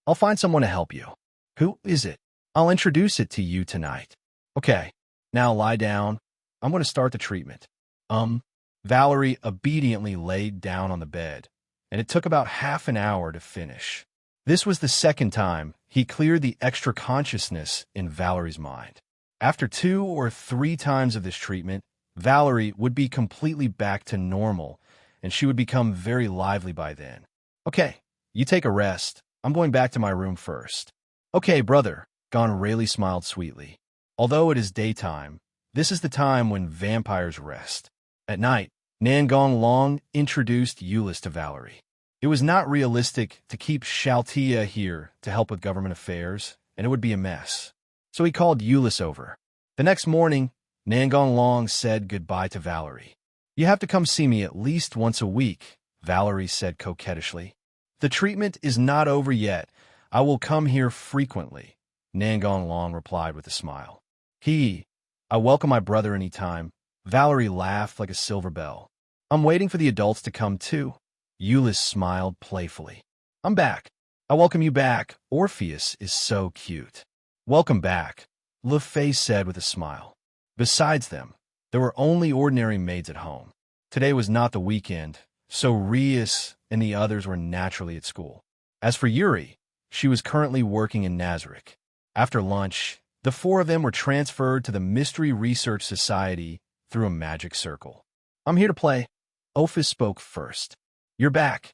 I'll find someone to help you." "Who is it?" "I'll introduce it to you tonight." "Okay, now lie down. I'm going to start the treatment. Valerie obediently laid down on the bed, and it took about half an hour to finish. This was the second time he cleared the extra consciousness in Valerie's mind. After 2 or 3 times of this treatment, Valerie would be completely back to normal, and she would become very lively by then. Okay, you take a rest. I'm going back to my room first. Okay, brother, Gon Rayleigh smiled sweetly. Although it is daytime, this is the time when vampires rest. At night, Nangong Long introduced Euless to Valerie. It was not realistic to keep Shaltia here to help with government affairs, and it would be a mess. So he called Euless over. The next morning, Nangong Long said goodbye to Valerie. You have to come see me at least once a week, Valerie said coquettishly. The treatment is not over yet. I will come here frequently, Nangong Long replied with a smile. I welcome my brother any time. Valerie laughed like a silver bell. I'm waiting for the adults to come too. Euless smiled playfully. I'm back. I welcome you back. Orpheus is so cute. Welcome back, Le Fay said with a smile. Besides them, there were only ordinary maids at home. Today was not the weekend, so Rias and the others were naturally at school. As for Yuri, she was currently working in Nazareth. After lunch, the 4 of them were transferred to the Mystery Research Society through a magic circle. I'm here to play. Ophis spoke first. You're back.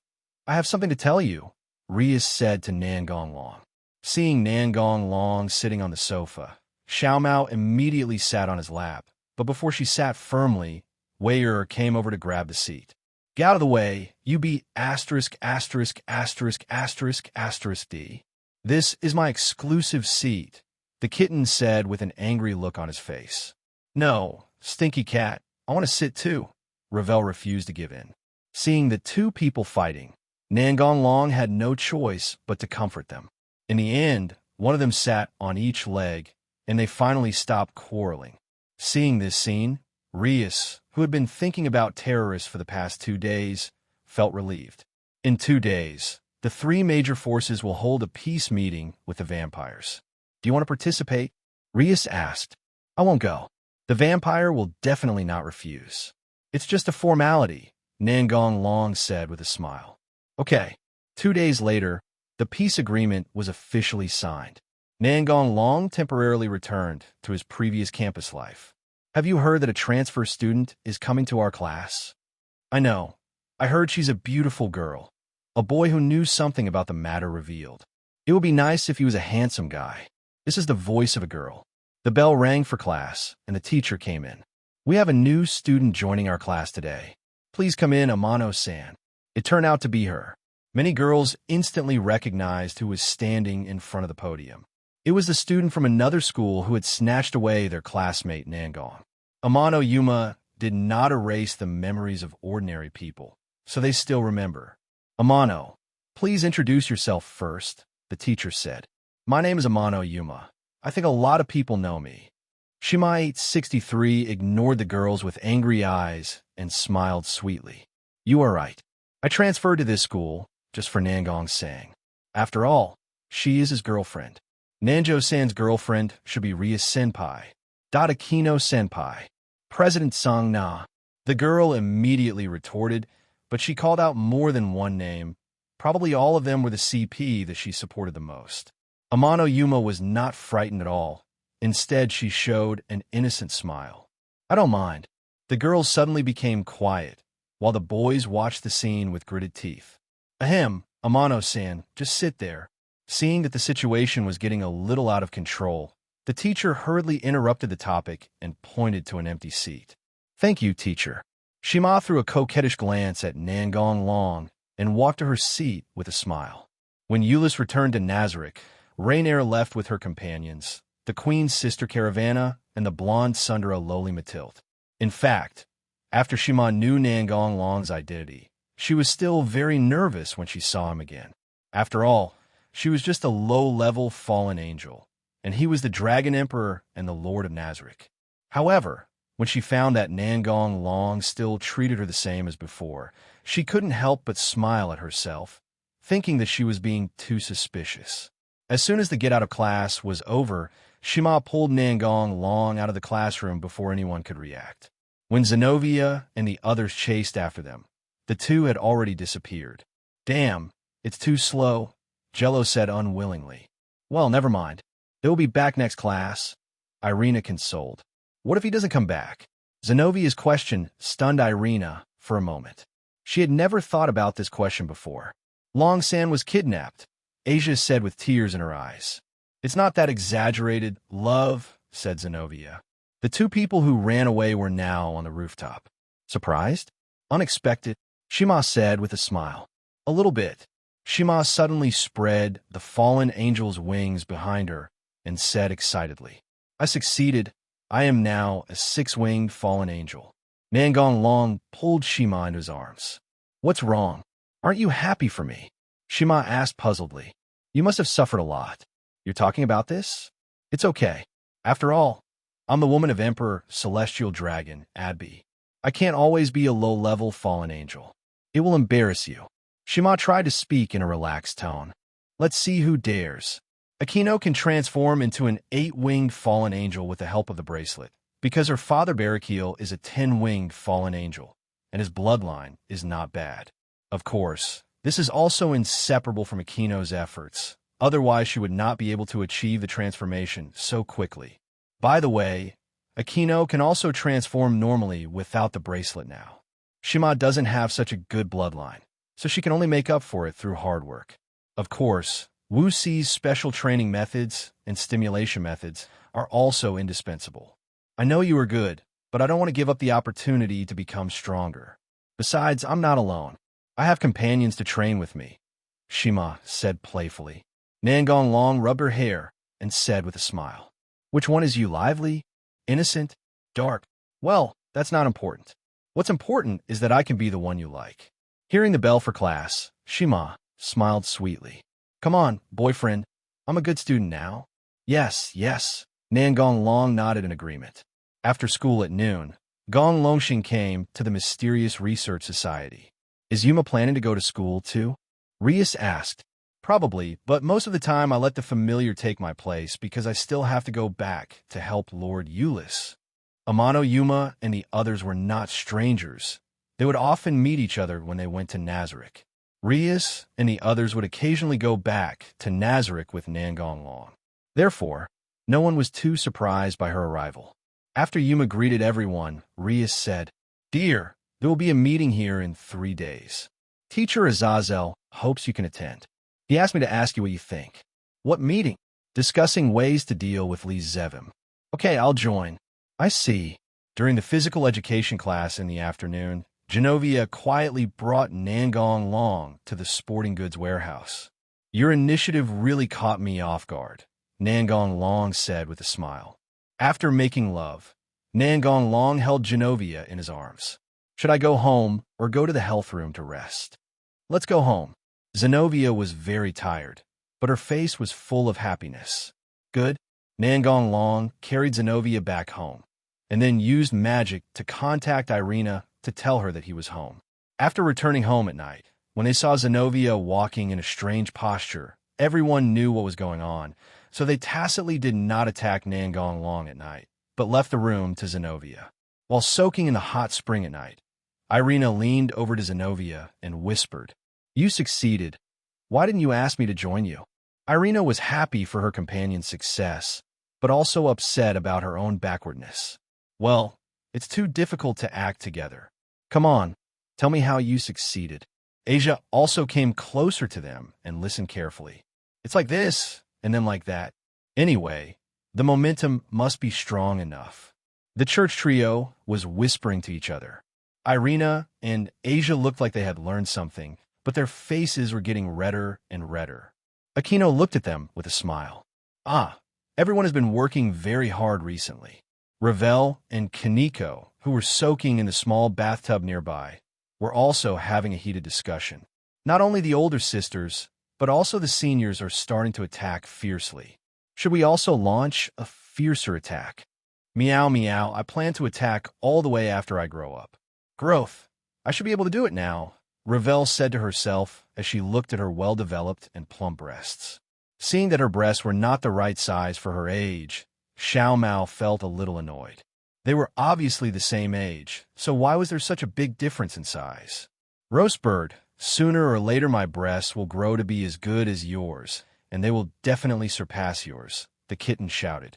I have something to tell you, Rias said to Nangong Long. Seeing Nangong Long sitting on the sofa, Xiao Mao immediately sat on his lap, but before she sat firmly, Wei came over to grab the seat. Get out of the way, you be *************** D. This is my exclusive seat, the kitten said with an angry look on his face. No, stinky cat, I want to sit too. Ravel refused to give in. Seeing the 2 people fighting, Nangong Long had no choice but to comfort them. In the end, one of them sat on each leg, and they finally stopped quarreling. Seeing this scene, Rias, who had been thinking about terrorists for the past 2 days, felt relieved. In 2 days, the 3 major forces will hold a peace meeting with the vampires. Do you want to participate? Rias asked. I won't go. The vampire will definitely not refuse. It's just a formality, Nangong Long said with a smile. Okay. 2 days later, the peace agreement was officially signed. Nangong Long temporarily returned to his previous campus life. Have you heard that a transfer student is coming to our class? I know. I heard she's a beautiful girl. A boy who knew something about the matter revealed. It would be nice if he was a handsome guy. This is the voice of a girl. The bell rang for class, and the teacher came in. We have a new student joining our class today. Please come in, Amano-san. It turned out to be her. Many girls instantly recognized who was standing in front of the podium. It was the student from another school who had snatched away their classmate Nangong. Amano Yuma did not erase the memories of ordinary people, so they still remember. Amano, please introduce yourself first, the teacher said. My name is Amano Yuma. I think a lot of people know me. Shimai 63 ignored the girls with angry eyes and smiled sweetly. You are right. I transferred to this school just for Nangong Sang. After all, she is his girlfriend. Nanjo-san's girlfriend should be Ria Senpai. Dodakino Senpai. President Song Na. The girl immediately retorted, but she called out more than one name. Probably all of them were the CP that she supported the most. Amano Yuma was not frightened at all. Instead, she showed an innocent smile. I don't mind. The girls suddenly became quiet, while the boys watched the scene with gritted teeth. Ahem, Amano-san, just sit there. Seeing that the situation was getting a little out of control, the teacher hurriedly interrupted the topic and pointed to an empty seat. Thank you, teacher. Shima threw a coquettish glance at Nangong Long and walked to her seat with a smile. When Euless returned to Nazareth, Rainier left with her companions, the Queen's sister Caravana and the blonde Sundara Loli Matilde. In fact, after Shima knew Nangong Long's identity, she was still very nervous when she saw him again. After all, she was just a low-level fallen angel, and he was the Dragon Emperor and the Lord of Nazareth. However, when she found that Nangong Long still treated her the same as before, she couldn't help but smile at herself, thinking that she was being too suspicious. As soon as the get-out of class was over, Shima pulled Nangong Long out of the classroom before anyone could react. When Zenobia and the others chased after them, the two had already disappeared. Damn, it's too slow, Jello said unwillingly. Well, never mind. They will be back next class, Irina consoled. What if he doesn't come back? Zenovia's question stunned Irina for a moment. She had never thought about this question before. Long San was kidnapped, Asia said with tears in her eyes. It's not that exaggerated, love, said Zenobia. The two people who ran away were now on the rooftop. Surprised? Unexpected? Shima said with a smile. A little bit. Shima suddenly spread the fallen angel's wings behind her and said excitedly, I succeeded. I am now a six-winged fallen angel. Nangong Long pulled Shima into his arms. What's wrong? Aren't you happy for me? Shima asked puzzledly. You must have suffered a lot. You're talking about this? It's okay. After all, I'm the woman of Emperor Celestial Dragon, Adby. I can't always be a low-level fallen angel. It will embarrass you. Shima tried to speak in a relaxed tone. Let's see who dares. Akino can transform into an 8-winged fallen angel with the help of the bracelet, because her father Barakiel is a 10-winged fallen angel, and his bloodline is not bad. Of course, this is also inseparable from Akino's efforts. Otherwise, she would not be able to achieve the transformation so quickly. By the way, Akino can also transform normally without the bracelet now. Shima doesn't have such a good bloodline, so she can only make up for it through hard work. Of course, Wu Si's special training methods and stimulation methods are also indispensable. I know you are good, but I don't want to give up the opportunity to become stronger. Besides, I'm not alone. I have companions to train with me, Shima said playfully. Nangong Long rubbed her hair and said with a smile, Which one is you, lively, innocent, dark? Well, that's not important. What's important is that I can be the one you like. Hearing the bell for class, Shima smiled sweetly. Come on, boyfriend. I'm a good student now. Yes, yes. Nangong Long nodded in agreement. After school at noon, Gong Longxing came to the mysterious research society. Is Yuma planning to go to school too? Rias asked. Probably, but most of the time I let the familiar take my place because I still have to go back to help Lord Eulis. Amano Yuma and the others were not strangers. They would often meet each other when they went to Nazarick. Rias and the others would occasionally go back to Nazarick with Nangong Long. Therefore, no one was too surprised by her arrival. After Yuma greeted everyone, Rias said, Dear, there will be a meeting here in 3 days. Teacher Azazel hopes you can attend. He asked me to ask you what you think. What meeting? Discussing ways to deal with Lee Zevim. Okay, I'll join. I see. During the physical education class in the afternoon, Genovia quietly brought Nangong Long to the sporting goods warehouse. Your initiative really caught me off guard, Nangong Long said with a smile. After making love, Nangong Long held Genovia in his arms. Should I go home or go to the health room to rest? Let's go home. Zenobia was very tired, but her face was full of happiness. Good. Nangong Long carried Zenobia back home, and then used magic to contact Irina to tell her that he was home. After returning home at night, when they saw Zenobia walking in a strange posture, everyone knew what was going on, so they tacitly did not attack Nangong Long at night, but left the room to Zenobia. While soaking in the hot spring at night, Irina leaned over to Zenobia and whispered, You succeeded. Why didn't you ask me to join you? Irina was happy for her companion's success, but also upset about her own backwardness. Well, it's too difficult to act together. Come on, tell me how you succeeded. Asia also came closer to them and listened carefully. It's like this, and then like that. Anyway, the momentum must be strong enough. The church trio was whispering to each other. Irina and Asia looked like they had learned something, but their faces were getting redder and redder. Akino looked at them with a smile. Everyone has been working very hard recently. Ravel and Kaneko, who were soaking in the small bathtub nearby, were also having a heated discussion. Not only the older sisters, but also the seniors are starting to attack fiercely. Should we also launch a fiercer attack? Meow meow, I plan to attack all the way after I grow up. Growth. I should be able to do it now, Ravel said to herself as she looked at her well-developed and plump breasts. Seeing that her breasts were not the right size for her age, Xiao Mao felt a little annoyed. They were obviously the same age, so why was there such a big difference in size? Roast bird, sooner or later my breasts will grow to be as good as yours, and they will definitely surpass yours, the kitten shouted.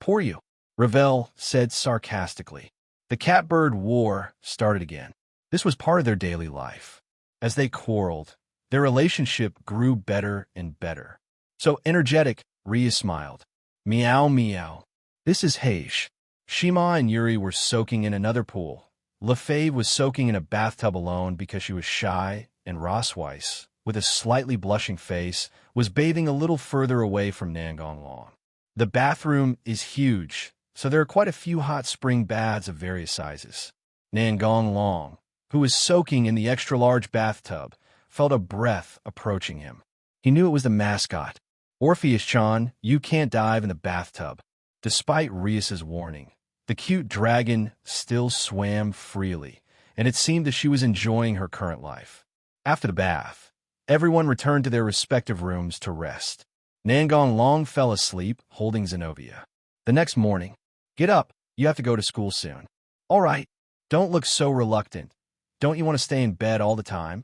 Poor you, Ravel said sarcastically. The catbird war started again. This was part of their daily life. As they quarreled, their relationship grew better and better. So energetic, Rhea smiled. Meow meow. This is Heish. Shima and Yuri were soaking in another pool. Lefebvre was soaking in a bathtub alone because she was shy, and Rossweiss, with a slightly blushing face, was bathing a little further away from Nangong Long. The bathroom is huge, so there are quite a few hot spring baths of various sizes. Nangong Long, who was soaking in the extra-large bathtub, felt a breath approaching him. He knew it was the mascot. Orpheus-chan, you can't dive in the bathtub. Despite Rias's warning, the cute dragon still swam freely, and it seemed that she was enjoying her current life. After the bath, everyone returned to their respective rooms to rest. Nangong Long fell asleep, holding Zenobia. The next morning, get up, you have to go to school soon. All right, don't look so reluctant. Don't you want to stay in bed all the time?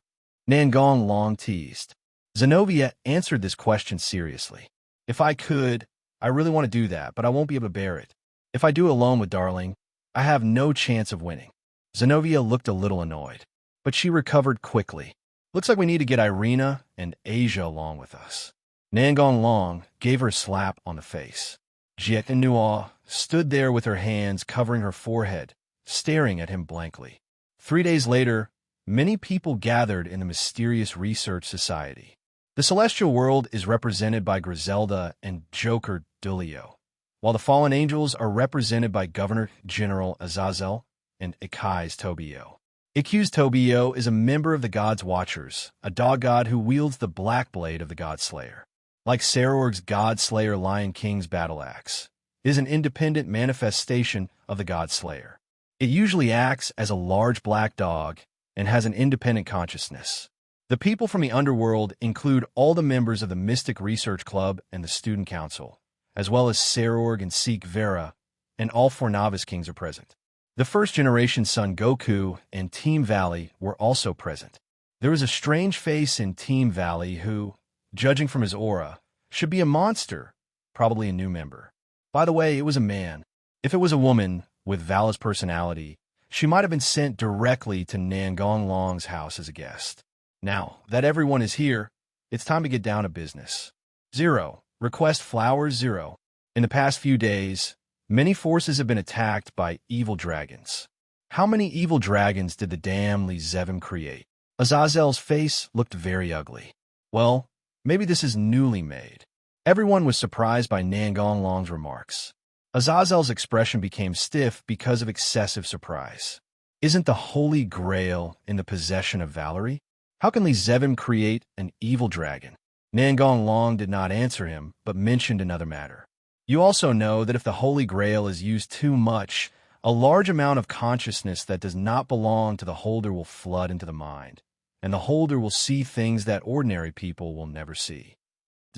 Nangong Long teased. Zenobia answered this question seriously. If I could, I really want to do that, but I won't be able to bear it. If I do it alone with Darling, I have no chance of winning. Zenobia looked a little annoyed, but she recovered quickly. Looks like we need to get Irina and Asia along with us. Nangong Long gave her a slap on the face. Jiet Nua stood there with her hands covering her forehead, staring at him blankly. 3 days later, many people gathered in the mysterious research society. The celestial world is represented by Griselda and Joker Dulio, while the fallen angels are represented by Governor General Azazel and Ikai's Tobio. Ikkyu's Tobio is a member of the God's Watchers, a dog god who wields the black blade of the God Slayer. Like Sarorg's God Slayer Lion King's battle axe, it is an independent manifestation of the God Slayer. It usually acts as a large black dog and has an independent consciousness. The people from the underworld include all the members of the Mystic Research Club and the Student Council, as well as Sarorg and Seek Vera, and all 4 novice kings are present. The first-generation Son Goku and Team Valley were also present. There was a strange face in Team Valley who, judging from his aura, should be a monster, probably a new member. By the way, it was a man. If it was a woman with Vala's personality, she might have been sent directly to Nangong Long's house as a guest. Now that everyone is here, it's time to get down to business. 0. Request flowers 0. In the past few days, many forces have been attacked by evil dragons. How many evil dragons did the damn Li Zevim create? Azazel's face looked very ugly. Well, maybe this is newly made. Everyone was surprised by Nangong Long's remarks. Azazel's expression became stiff because of excessive surprise. Isn't the Holy Grail in the possession of Valerie? How can Li Zevim create an evil dragon? Nangong Long did not answer him, but mentioned another matter. You also know that if the Holy Grail is used too much, a large amount of consciousness that does not belong to the holder will flood into the mind, and the holder will see things that ordinary people will never see.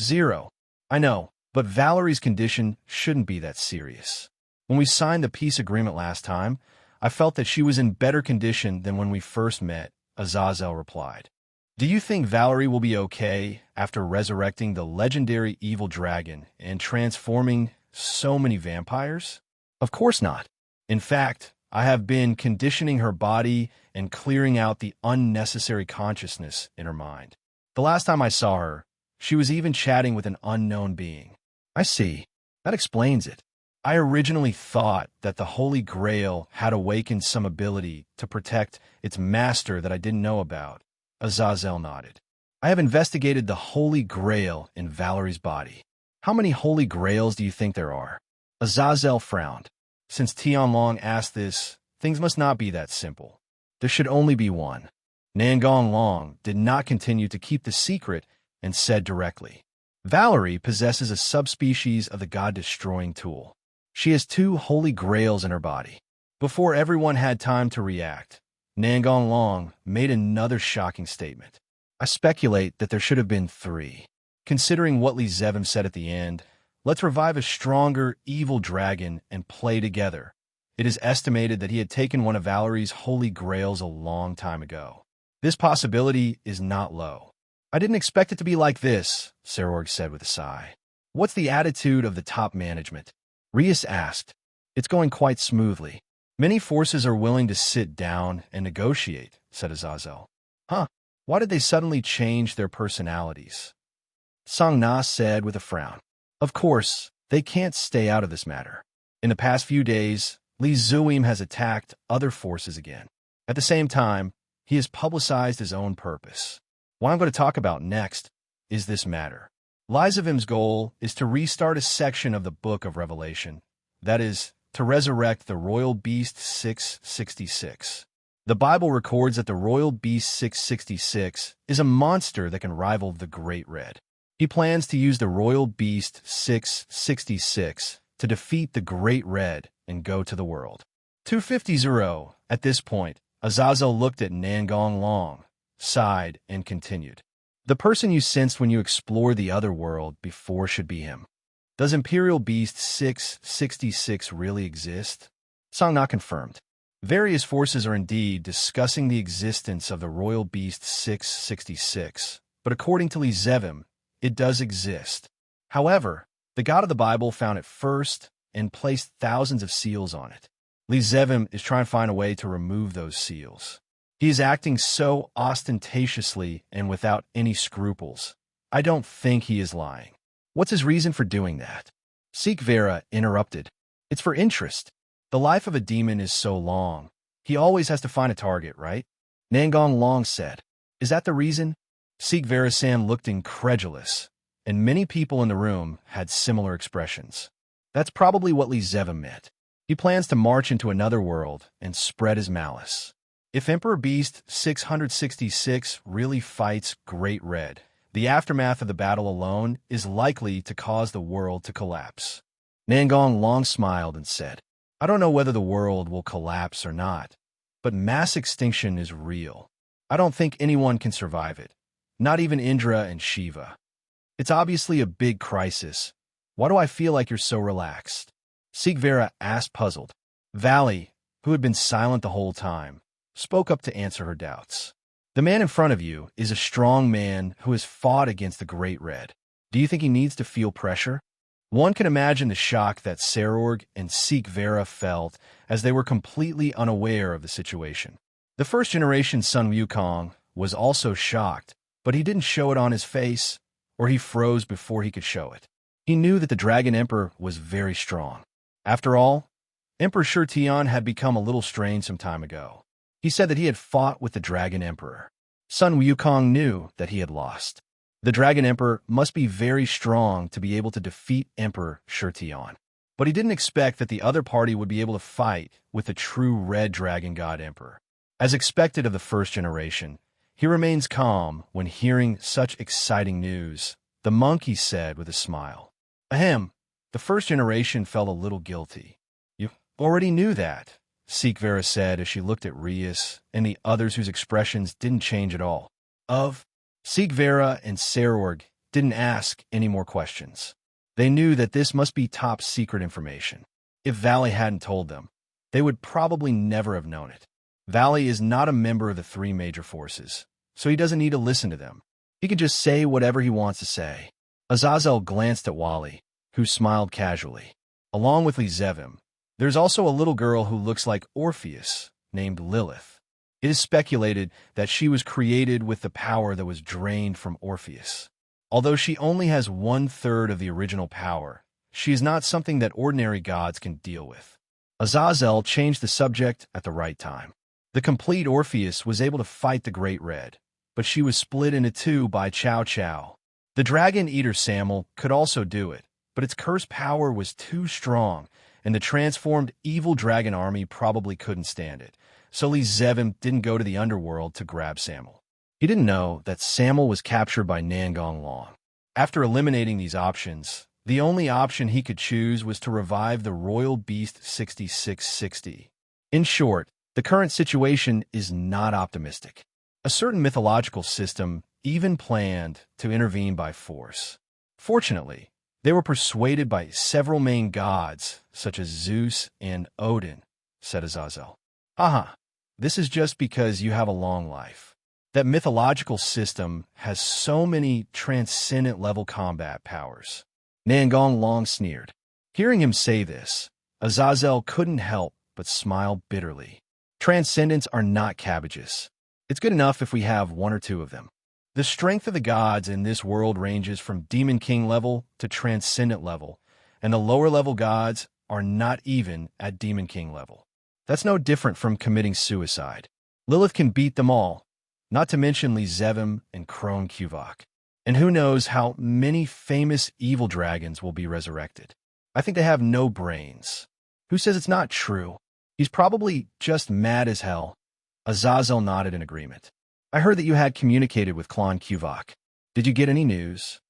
0. I know, but Valerie's condition shouldn't be that serious. When we signed the peace agreement last time, I felt that she was in better condition than when we first met, Azazel replied. Do you think Valerie will be okay after resurrecting the legendary evil dragon and transforming so many vampires? Of course not. In fact, I have been conditioning her body and clearing out the unnecessary consciousness in her mind. The last time I saw her, she was even chatting with an unknown being. I see. That explains it. I originally thought that the Holy Grail had awakened some ability to protect its master that I didn't know about. Azazel nodded. I have investigated the Holy Grail in Valerie's body. How many Holy Grails do you think there are? Azazel frowned. Since Tianlong asked this, things must not be that simple. There should only be one. Nangong Long did not continue to keep the secret and said directly, Valerie possesses a subspecies of the God-destroying tool. She has 2 Holy Grails in her body. Before everyone had time to react, Nangong Long made another shocking statement. I speculate that there should have been 3. Considering what Li Zevim said at the end, Let's revive a stronger, evil dragon and play together. It is estimated that he had taken one of Valerie's holy grails a long time ago. This possibility is not low. I didn't expect it to be like this, Sarorg said with a sigh. What's the attitude of the top management? Rias asked. It's going quite smoothly. Many forces are willing to sit down and negotiate, said Azazel. Huh? Why did they suddenly change their personalities? Song-Na said with a frown. Of course, they can't stay out of this matter. In the past few days, Li Zuim has attacked other forces again. At the same time, he has publicized his own purpose. What I'm going to talk about next is this matter. Li Zivim's goal is to restart a section of the Book of Revelation, that is, to resurrect the Royal Beast 666. The Bible records that the Royal Beast 666 is a monster that can rival the Great Red. He plans to use the Royal Beast 666 to defeat the Great Red and go to the world. 250. At this point, Azazel looked at Nangong Long, sighed, and continued. The person you sensed when you explored the other world before should be him. Does Imperial Beast 666 really exist? Song-Na confirmed. Various forces are indeed discussing the existence of the Royal Beast 666, but according to Li Zevim, it does exist. However, the God of the Bible found it first and placed thousands of seals on it. Li Zevim is trying to find a way to remove those seals. He is acting so ostentatiously and without any scruples. I don't think he is lying. What's his reason for doing that? Sikh Vera interrupted. It's for interest. The life of a demon is so long. He always has to find a target, right? Nangong Long said. Is that the reason? Sikh Vera Sam looked incredulous, and many people in the room had similar expressions. That's probably what Li Zevim meant. He plans to march into another world and spread his malice. If Emperor Beast 666 really fights Great Red, the aftermath of the battle alone is likely to cause the world to collapse. Nangong Long smiled and said, I don't know whether the world will collapse or not, but mass extinction is real. I don't think anyone can survive it, not even Indra and Shiva. It's obviously a big crisis. Why do I feel like you're so relaxed? Sikh Vera asked, puzzled. Valley, who had been silent the whole time, spoke up to answer her doubts. The man in front of you is a strong man who has fought against the Great Red. Do you think he needs to feel pressure? One can imagine the shock that Sarorg and Sikh Vera felt as they were completely unaware of the situation. The first-generation Sun Wukong was also shocked, but he didn't show it on his face, or he froze before he could show it. He knew that the Dragon Emperor was very strong. After all, Emperor Shurtian had become a little strange some time ago. He said that he had fought with the Dragon Emperor. Sun Wukong knew that he had lost. The Dragon Emperor must be very strong to be able to defeat Emperor Shurtian. But he didn't expect that the other party would be able to fight with the true Red Dragon God Emperor. As expected of the first generation, he remains calm when hearing such exciting news, the monkey said with a smile. Ahem, the first generation felt a little guilty. You already knew that, Sikh Vera said as she looked at Rias and the others whose expressions didn't change at all. Sikh Vera and Sarorg didn't ask any more questions. They knew that this must be top secret information. If Valley hadn't told them, they would probably never have known it. Valley is not a member of the three major forces, so he doesn't need to listen to them. He can just say whatever he wants to say. Azazel glanced at Wally, who smiled casually. Along with Li Zevim, there's also a little girl who looks like Orpheus, named Lilith. It is speculated that she was created with the power that was drained from Orpheus. Although she only has 1/3 of the original power, she is not something that ordinary gods can deal with. Azazel changed the subject at the right time. The complete Orpheus was able to fight the Great Red, but she was split into two by Chow Chow. The Dragon Eater Samel could also do it, but its curse power was too strong, and the transformed evil dragon army probably couldn't stand it. So Li Zevim didn't go to the underworld to grab Samel. He didn't know that Samel was captured by Nangong Long. After eliminating these options, the only option he could choose was to revive the Royal Beast 6660. In short, the current situation is not optimistic. A certain mythological system even planned to intervene by force. Fortunately, They were persuaded by several main gods, such as Zeus and Odin, said Azazel. Haha, this is just because you have a long life. That mythological system has so many transcendent level combat powers. Nangong Long sneered. Hearing him say this, Azazel couldn't help but smile bitterly. Transcendents are not cabbages. It's good enough if we have one or two of them. The strength of the gods in this world ranges from Demon King level to Transcendent level, and the lower level gods are not even at Demon King level. That's no different from committing suicide. Lilith can beat them all, not to mention Lizevim and Krone Kuvok. And who knows how many famous evil dragons will be resurrected. I think they have no brains. Who says it's not true? He's probably just mad as hell. Azazel nodded in agreement. I heard that you had communicated with Klon Kuvok. Did you get any news?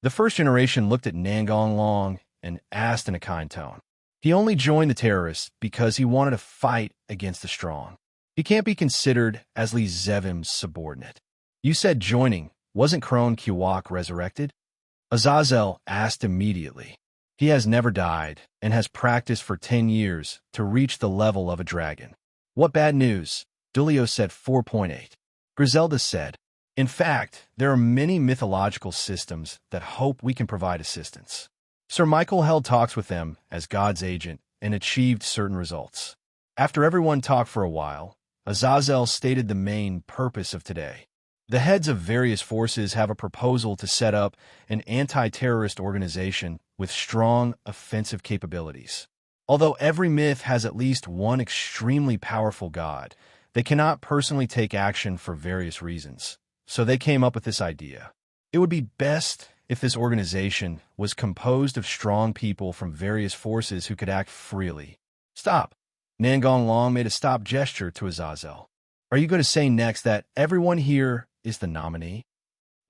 The first generation looked at Nangong Long and asked in a kind tone. He only joined the terrorists because he wanted to fight against the strong. He can't be considered as Lizevim's subordinate. You said joining. Wasn't Krone Kuvok resurrected? Azazel asked immediately. He has never died and has practiced for 10 years to reach the level of a dragon. What bad news? Dulio said 4.8. Griselda said, in fact, there are many mythological systems that hope we can provide assistance. Sir Michael held talks with them as God's agent and achieved certain results. After everyone talked for a while, Azazel stated the main purpose of today. The heads of various forces have a proposal to set up an anti-terrorist organization with strong offensive capabilities. Although every myth has at least one extremely powerful god, they cannot personally take action for various reasons. So they came up with this idea. It would be best if this organization was composed of strong people from various forces who could act freely. Stop. Nangong Long made a stop gesture to Azazel. Are you going to say next that everyone here is the nominee?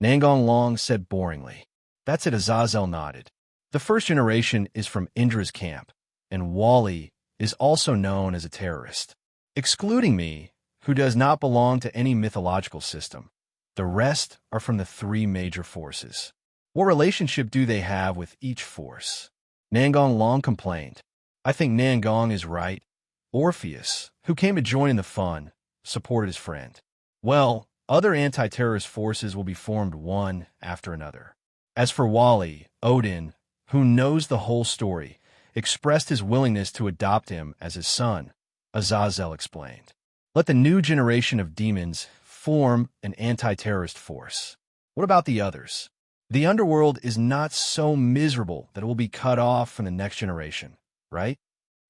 Nangong Long said boringly. That's it. Azazel nodded. The first generation is from Indra's camp, and Wally is also known as a terrorist. Excluding me, who does not belong to any mythological system. The rest are from the three major forces. What relationship do they have with each force? Nangong Long complained. I think Nangong is right. Orpheus, who came to join in the fun, supported his friend. Well, other anti-terrorist forces will be formed one after another. As for Wally, Odin, who knows the whole story, expressed his willingness to adopt him as his son, Azazel explained. Let the new generation of demons form an anti-terrorist force. What about the others? The underworld is not so miserable that it will be cut off from the next generation, right?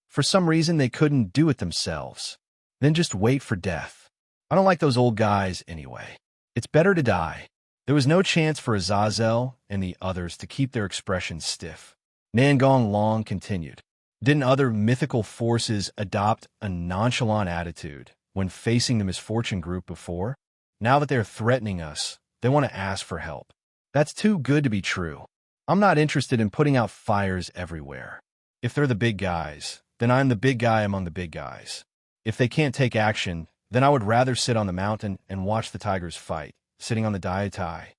For some reason, they couldn't do it themselves. Then just wait for death. I don't like those old guys anyway. It's better to die. There was no chance for Azazel and the others to keep their expressions stiff. Nangong Long continued. Didn't other mythical forces adopt a nonchalant attitude when facing the misfortune group before? Now that they're threatening us, they want to ask for help. That's too good to be true. I'm not interested in putting out fires everywhere. If they're the big guys, then I'm the big guy among the big guys. If they can't take action, then I would rather sit on the mountain and watch the tigers fight, sitting on the Daitai.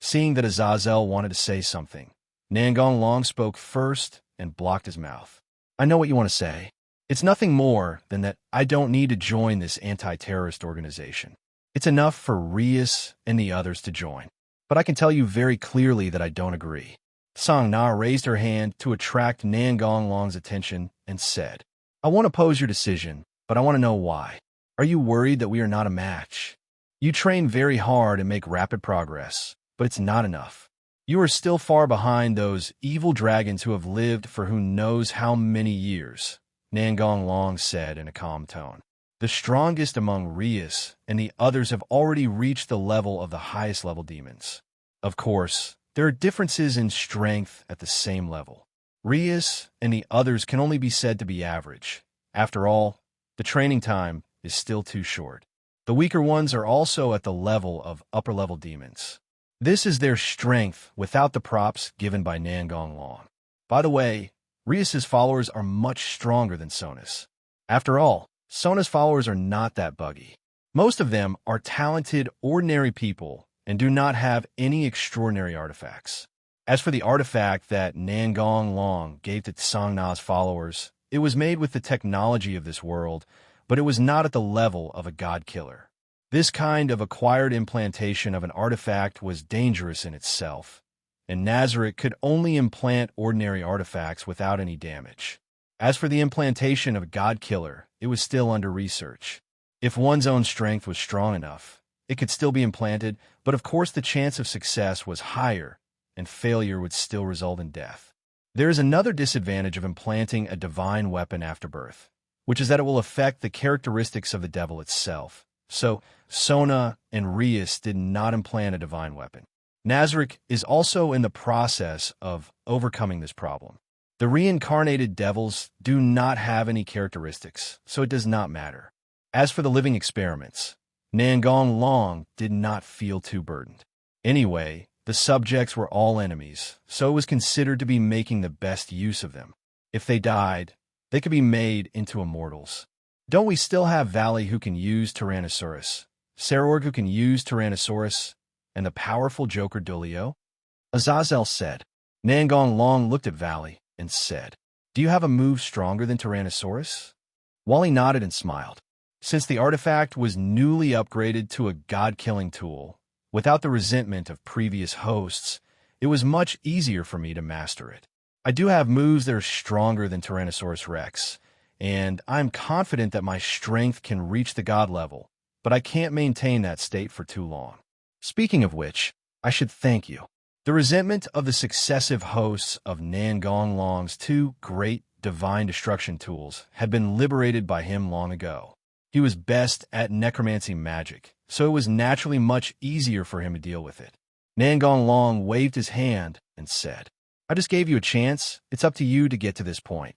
Seeing that Azazel wanted to say something, Nangong Long spoke first and blocked his mouth. I know what you want to say. It's nothing more than that I don't need to join this anti-terrorist organization. It's enough for Rias and the others to join. But I can tell you very clearly that I don't agree. Song Na raised her hand to attract Nangong Long's attention and said, I want to oppose your decision, but I want to know why. Are you worried that we are not a match? You train very hard and make rapid progress, but it's not enough. You are still far behind those evil dragons who have lived for who knows how many years, Nangong Long said in a calm tone. The strongest among Rias and the others have already reached the level of the highest level demons. Of course, there are differences in strength at the same level. Rias and the others can only be said to be average. After all, the training time is still too short. The weaker ones are also at the level of upper-level demons. This is their strength without the props given by Nangong Long. By the way, Rias's followers are much stronger than Sona's. After all, Sona's followers are not that buggy. Most of them are talented, ordinary people and do not have any extraordinary artifacts. As for the artifact that Nangong Long gave to Tsangna's followers, it was made with the technology of this world, but it was not at the level of a god killer. This kind of acquired implantation of an artifact was dangerous in itself, and Nazarick could only implant ordinary artifacts without any damage. As for the implantation of a god killer, it was still under research. If one's own strength was strong enough, it could still be implanted, but of course the chance of success was higher, and failure would still result in death. There is another disadvantage of implanting a divine weapon after birth, which is that it will affect the characteristics of the devil itself. So, Sona and Rias did not implant a divine weapon. Nazarick is also in the process of overcoming this problem. The reincarnated devils do not have any characteristics, so it does not matter. As for the living experiments, Nangong Long did not feel too burdened. Anyway, the subjects were all enemies, so it was considered to be making the best use of them. If they died, they could be made into immortals. Don't we still have Valley who can use Tyrannosaurus, Sarorg who can use Tyrannosaurus, and the powerful Joker Dulio? Azazel said. Nangong Long looked at Valley and said, "Do you have a move stronger than Tyrannosaurus?" Wally nodded and smiled. Since the artifact was newly upgraded to a god-killing tool, without the resentment of previous hosts, it was much easier for me to master it. I do have moves that are stronger than Tyrannosaurus Rex, and I'm confident that my strength can reach the god level, but I can't maintain that state for too long. Speaking of which, I should thank you. The resentment of the successive hosts of Nangong Long's two great divine destruction tools had been liberated by him long ago. He was best at necromancy magic, so it was naturally much easier for him to deal with it. Nangong Long waved his hand and said, "I just gave you a chance. It's up to you to get to this point."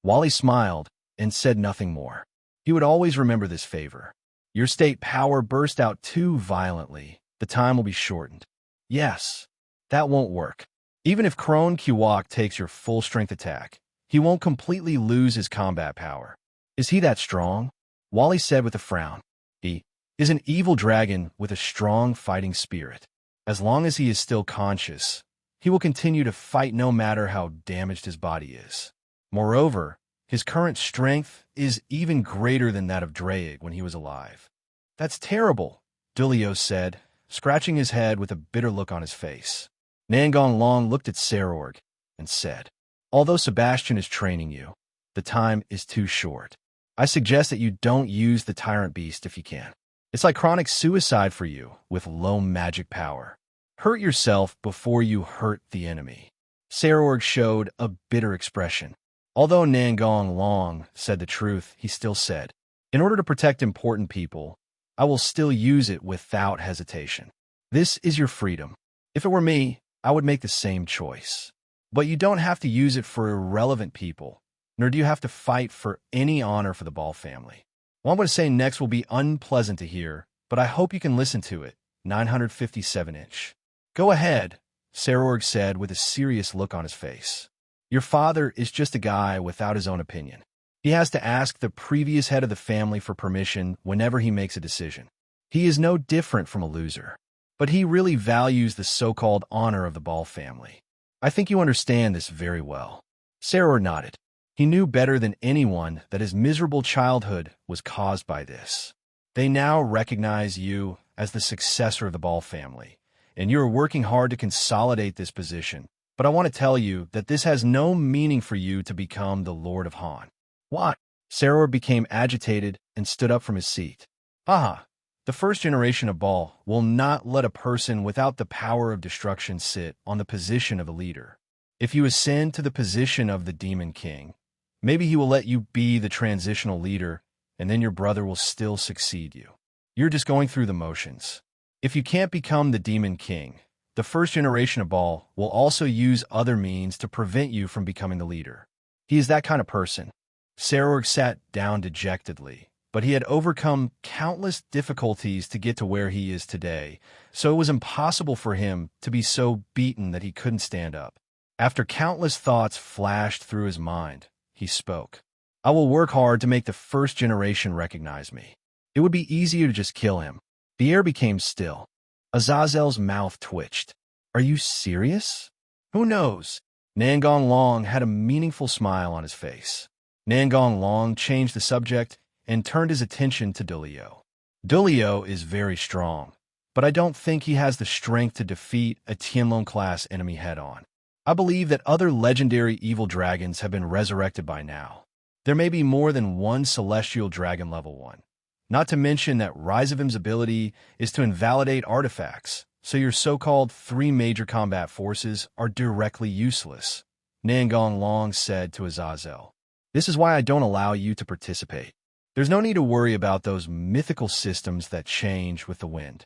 Wally smiled and said nothing more. He would always remember this favor. Your state power burst out too violently. The time will be shortened. Yes, that won't work. Even if Krone Kiwok takes your full strength attack, he won't completely lose his combat power. Is he that strong? Wally said with a frown. He is an evil dragon with a strong fighting spirit. As long as he is still conscious, he will continue to fight no matter how damaged his body is. Moreover, his current strength is even greater than that of Draig when he was alive. That's terrible, Dulio said, scratching his head with a bitter look on his face. Nangong Long looked at Sarorg and said, "Although Sebastian is training you, the time is too short. I suggest that you don't use the Tyrant Beast if you can. It's like chronic suicide for you with low magic power. Hurt yourself before you hurt the enemy." Sarorg showed a bitter expression. Although Nangong Long said the truth, he still said, "In order to protect important people, I will still use it without hesitation. This is your freedom. If it were me, I would make the same choice. But you don't have to use it for irrelevant people, nor do you have to fight for any honor for the Ball family." What I'm going to say next will be unpleasant to hear, but I hope you can listen to it. 957-inch. Go ahead, Sarorg said with a serious look on his face. Your father is just a guy without his own opinion. He has to ask the previous head of the family for permission whenever he makes a decision. He is no different from a loser, but he really values the so-called honor of the Ball family. I think you understand this very well. Sarorg nodded. He knew better than anyone that his miserable childhood was caused by this. They now recognize you as the successor of the Ball family, and you are working hard to consolidate this position. But I want to tell you that this has no meaning for you to become the Lord of Han. What? Sarorg became agitated and stood up from his seat. Aha! The first generation of Ball will not let a person without the power of destruction sit on the position of a leader. If you ascend to the position of the Demon King, maybe he will let you be the transitional leader, and then your brother will still succeed you. You're just going through the motions. If you can't become the Demon King, the first generation of Ball will also use other means to prevent you from becoming the leader. He is that kind of person. Sarorg sat down dejectedly, but he had overcome countless difficulties to get to where he is today, so it was impossible for him to be so beaten that he couldn't stand up. After countless thoughts flashed through his mind, he spoke. I will work hard to make the first generation recognize me. It would be easier to just kill him. The air became still. Azazel's mouth twitched. Are you serious? Who knows? Nangong Long had a meaningful smile on his face. Nangong Long changed the subject and turned his attention to Dulio. Dulio is very strong, but I don't think he has the strength to defeat a Tianlong-class enemy head-on. I believe that other legendary evil dragons have been resurrected by now. There may be more than one celestial dragon level 1. Not to mention that Rise of Him's ability is to invalidate artifacts, so your so-called 3 major combat forces are directly useless, Nangong Long said to Azazel. This is why I don't allow you to participate. There's no need to worry about those mythical systems that change with the wind.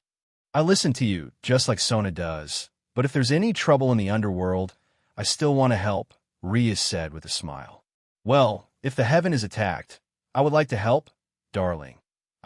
I listen to you, just like Sona does, but if there's any trouble in the underworld, I still want to help, Rias said with a smile. Well, if the heaven is attacked, I would like to help, darling,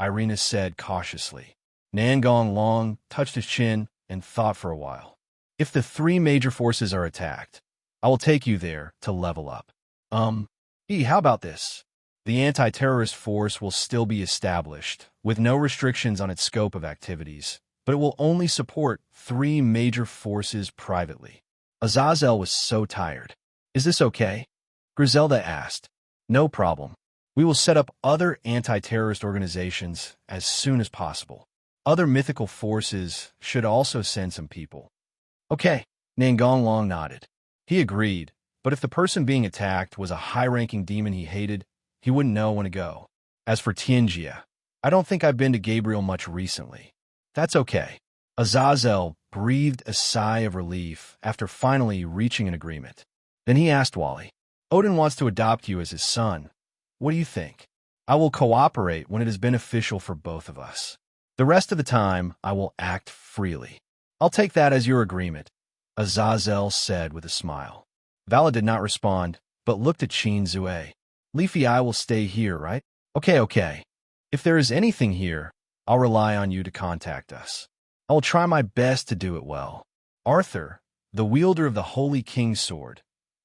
Irina said cautiously. Nangong Long touched his chin and thought for a while. If the 3 major forces are attacked, I will take you there to level up. How about this? The anti-terrorist force will still be established, with no restrictions on its scope of activities, but it will only support 3 major forces privately. Azazel was so tired. Is this okay? Griselda asked. No problem. We will set up other anti-terrorist organizations as soon as possible. Other mythical forces should also send some people. Okay, Nangong Long nodded. He agreed, but if the person being attacked was a high-ranking demon he hated, he wouldn't know when to go. As for Tianjia, I don't think I've been to Gabriel much recently. That's okay. Azazel breathed a sigh of relief after finally reaching an agreement. Then he asked Wally, Odin wants to adopt you as his son. What do you think? I will cooperate when it is beneficial for both of us. The rest of the time, I will act freely. I'll take that as your agreement, Azazel said with a smile. Vala did not respond, but looked at Qin Zue. Leafy Eye will stay here, right? Okay. If there is anything here, I'll rely on you to contact us. I will try my best to do it well. Arthur, the wielder of the Holy King's sword,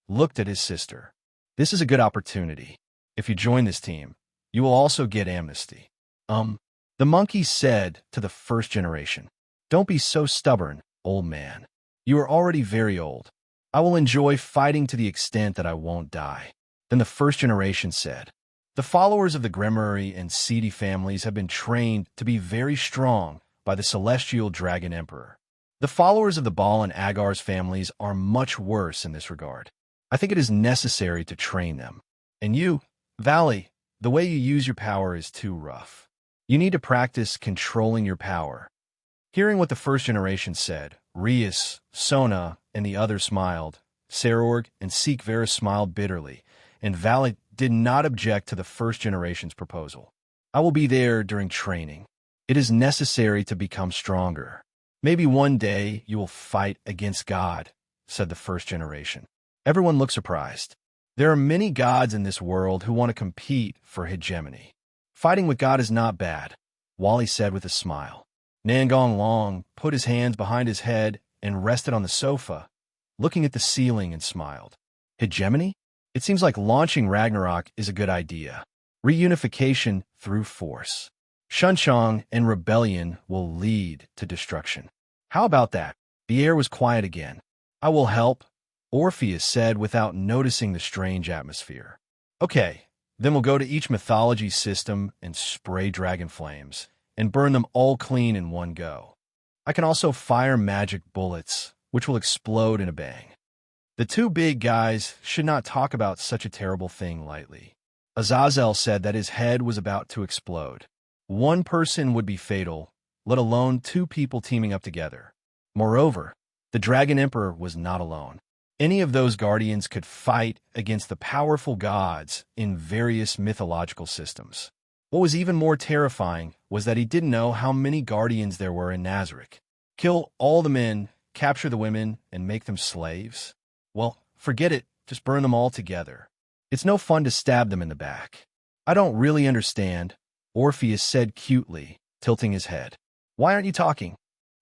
looked at his sister. This is a good opportunity. If you join this team, you will also get amnesty. The monkey said to the first generation, Don't be so stubborn, old man. You are already very old. I will enjoy fighting to the extent that I won't die. Then the first generation said, The followers of the Grimoire and Seedy families have been trained to be very strong by the Celestial Dragon Emperor. The followers of the Baal and Agar's families are much worse in this regard. I think it is necessary to train them. And you, Valley, the way you use your power is too rough. You need to practice controlling your power. Hearing what the first generation said, Rias, Sona, and the others smiled. Sarorg and Seekvera smiled bitterly, and Valley did not object to the first generation's proposal. I will be there during training. It is necessary to become stronger. Maybe one day you will fight against God, said the first generation. Everyone looked surprised. There are many gods in this world who want to compete for hegemony. Fighting with God is not bad, Wally said with a smile. Nangong Long put his hands behind his head and rested on the sofa, looking at the ceiling and smiled. Hegemony? It seems like launching Ragnarok is a good idea. Reunification through force. Shunchong and rebellion will lead to destruction. How about that? The air was quiet again. I will help, Orpheus said without noticing the strange atmosphere. Okay, then we'll go to each mythology system and spray dragon flames and burn them all clean in one go. I can also fire magic bullets, which will explode in a bang. The 2 big guys should not talk about such a terrible thing lightly. Azazel said that his head was about to explode. 1 person would be fatal, let alone 2 people teaming up together. Moreover, the Dragon Emperor was not alone. Any of those guardians could fight against the powerful gods in various mythological systems. What was even more terrifying was that he didn't know how many guardians there were in Nazareth. Kill all the men, capture the women, and make them slaves? Well, forget it, just burn them all together. It's no fun to stab them in the back. I don't really understand, Orpheus said cutely, tilting his head. Why aren't you talking?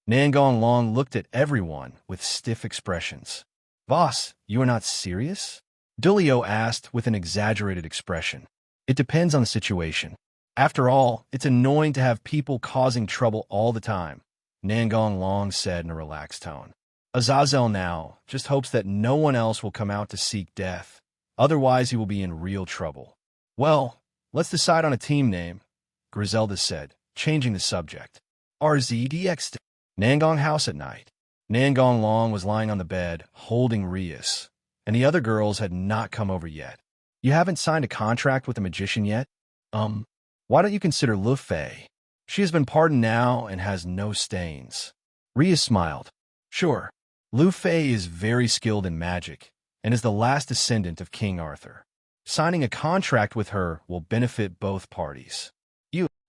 Nangong Long looked at everyone with stiff expressions. Boss, you are not serious? Dulio asked with an exaggerated expression. It depends on the situation. After all, it's annoying to have people causing trouble all the time, Nangong Long said in a relaxed tone. Azazel now just hopes that no one else will come out to seek death. Otherwise, he will be in real trouble. Well, let's decide on a team name, Griselda said, changing the subject. DxD. Nangong house at night. Nangong Long was lying on the bed, holding Rias, and the other girls had not come over yet. You haven't signed a contract with the magician yet? Why don't you consider Lu Fei? She has been pardoned now and has no stains. Rias smiled. Sure. Lu Fei is very skilled in magic and is the last descendant of King Arthur. Signing a contract with her will benefit both parties.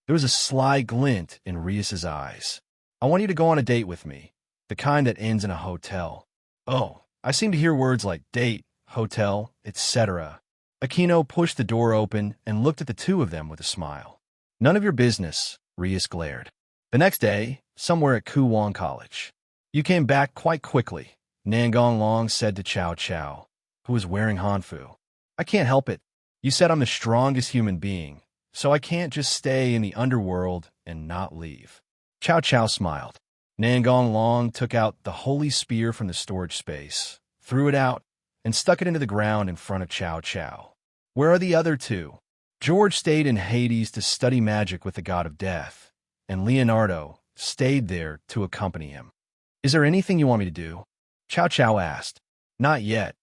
There was a sly glint in Rias's eyes. I want you to go on a date with me, the kind that ends in a hotel. Oh, I seem to hear words like date, hotel, etc. Aquino pushed the door open and looked at the two of them with a smile. None of your business, Rias glared. The next day, somewhere at Kuwang College. You came back quite quickly, Nangong Long said to Chow Chow, who was wearing Hanfu. I can't help it. You said I'm the strongest human being, so I can't just stay in the underworld and not leave. Chow Chow smiled. Nangong Long took out the holy spear from the storage space, threw it out, and stuck it into the ground in front of Chow Chow. Where are the other two? George stayed in Hades to study magic with the god of death, and Leonardo stayed there to accompany him. Is there anything you want me to do? Chow Chow asked. Not yet,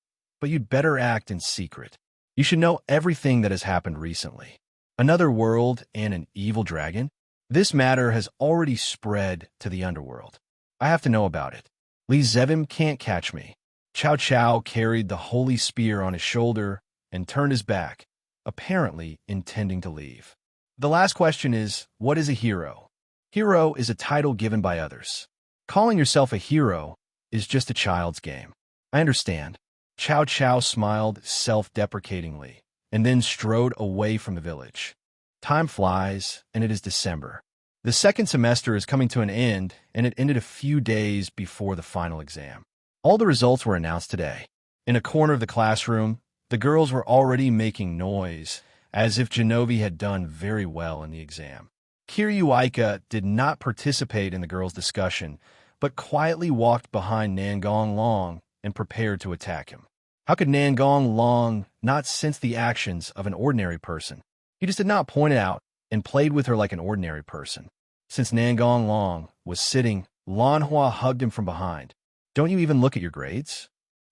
but you'd better act in secret. You should know everything that has happened recently. Another world and an evil dragon? This matter has already spread to the underworld. I have to know about it. Li Zevim can't catch me. Chow Chow carried the holy spear on his shoulder and turned his back, apparently intending to leave. The last question is, what is a hero? Hero is a title given by others. Calling yourself a hero is just a child's game. I understand. Chow Chow smiled self-deprecatingly and then strode away from the village. Time flies, and it is December. The second semester is coming to an end, and it ended a few days before the final exam. All the results were announced today. In a corner of the classroom, the girls were already making noise, as if Genovi had done very well in the exam. Kiryu Aika did not participate in the girls' discussion, but quietly walked behind Nangong Long and prepared to attack him. How could Nangong Long not sense the actions of an ordinary person? He just did not point it out and played with her like an ordinary person. Since Nangong Long was sitting, Lan Hua hugged him from behind. Don't you even look at your grades?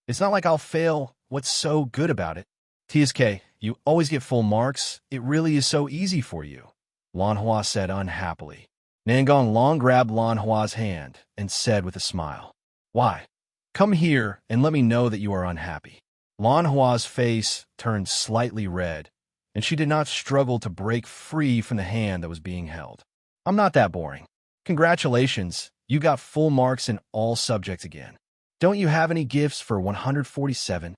It's not like I'll fail. What's so good about it? TSK, you always get full marks. It really is so easy for you, Lan Hua said unhappily. Nangong Long grabbed Lan Hua's hand and said with a smile, Why? Come here and let me know that you are unhappy. Lan Hua's face turned slightly red, and she did not struggle to break free from the hand that was being held. I'm not that boring. Congratulations, you got full marks in all subjects again. Don't you have any gifts for 147?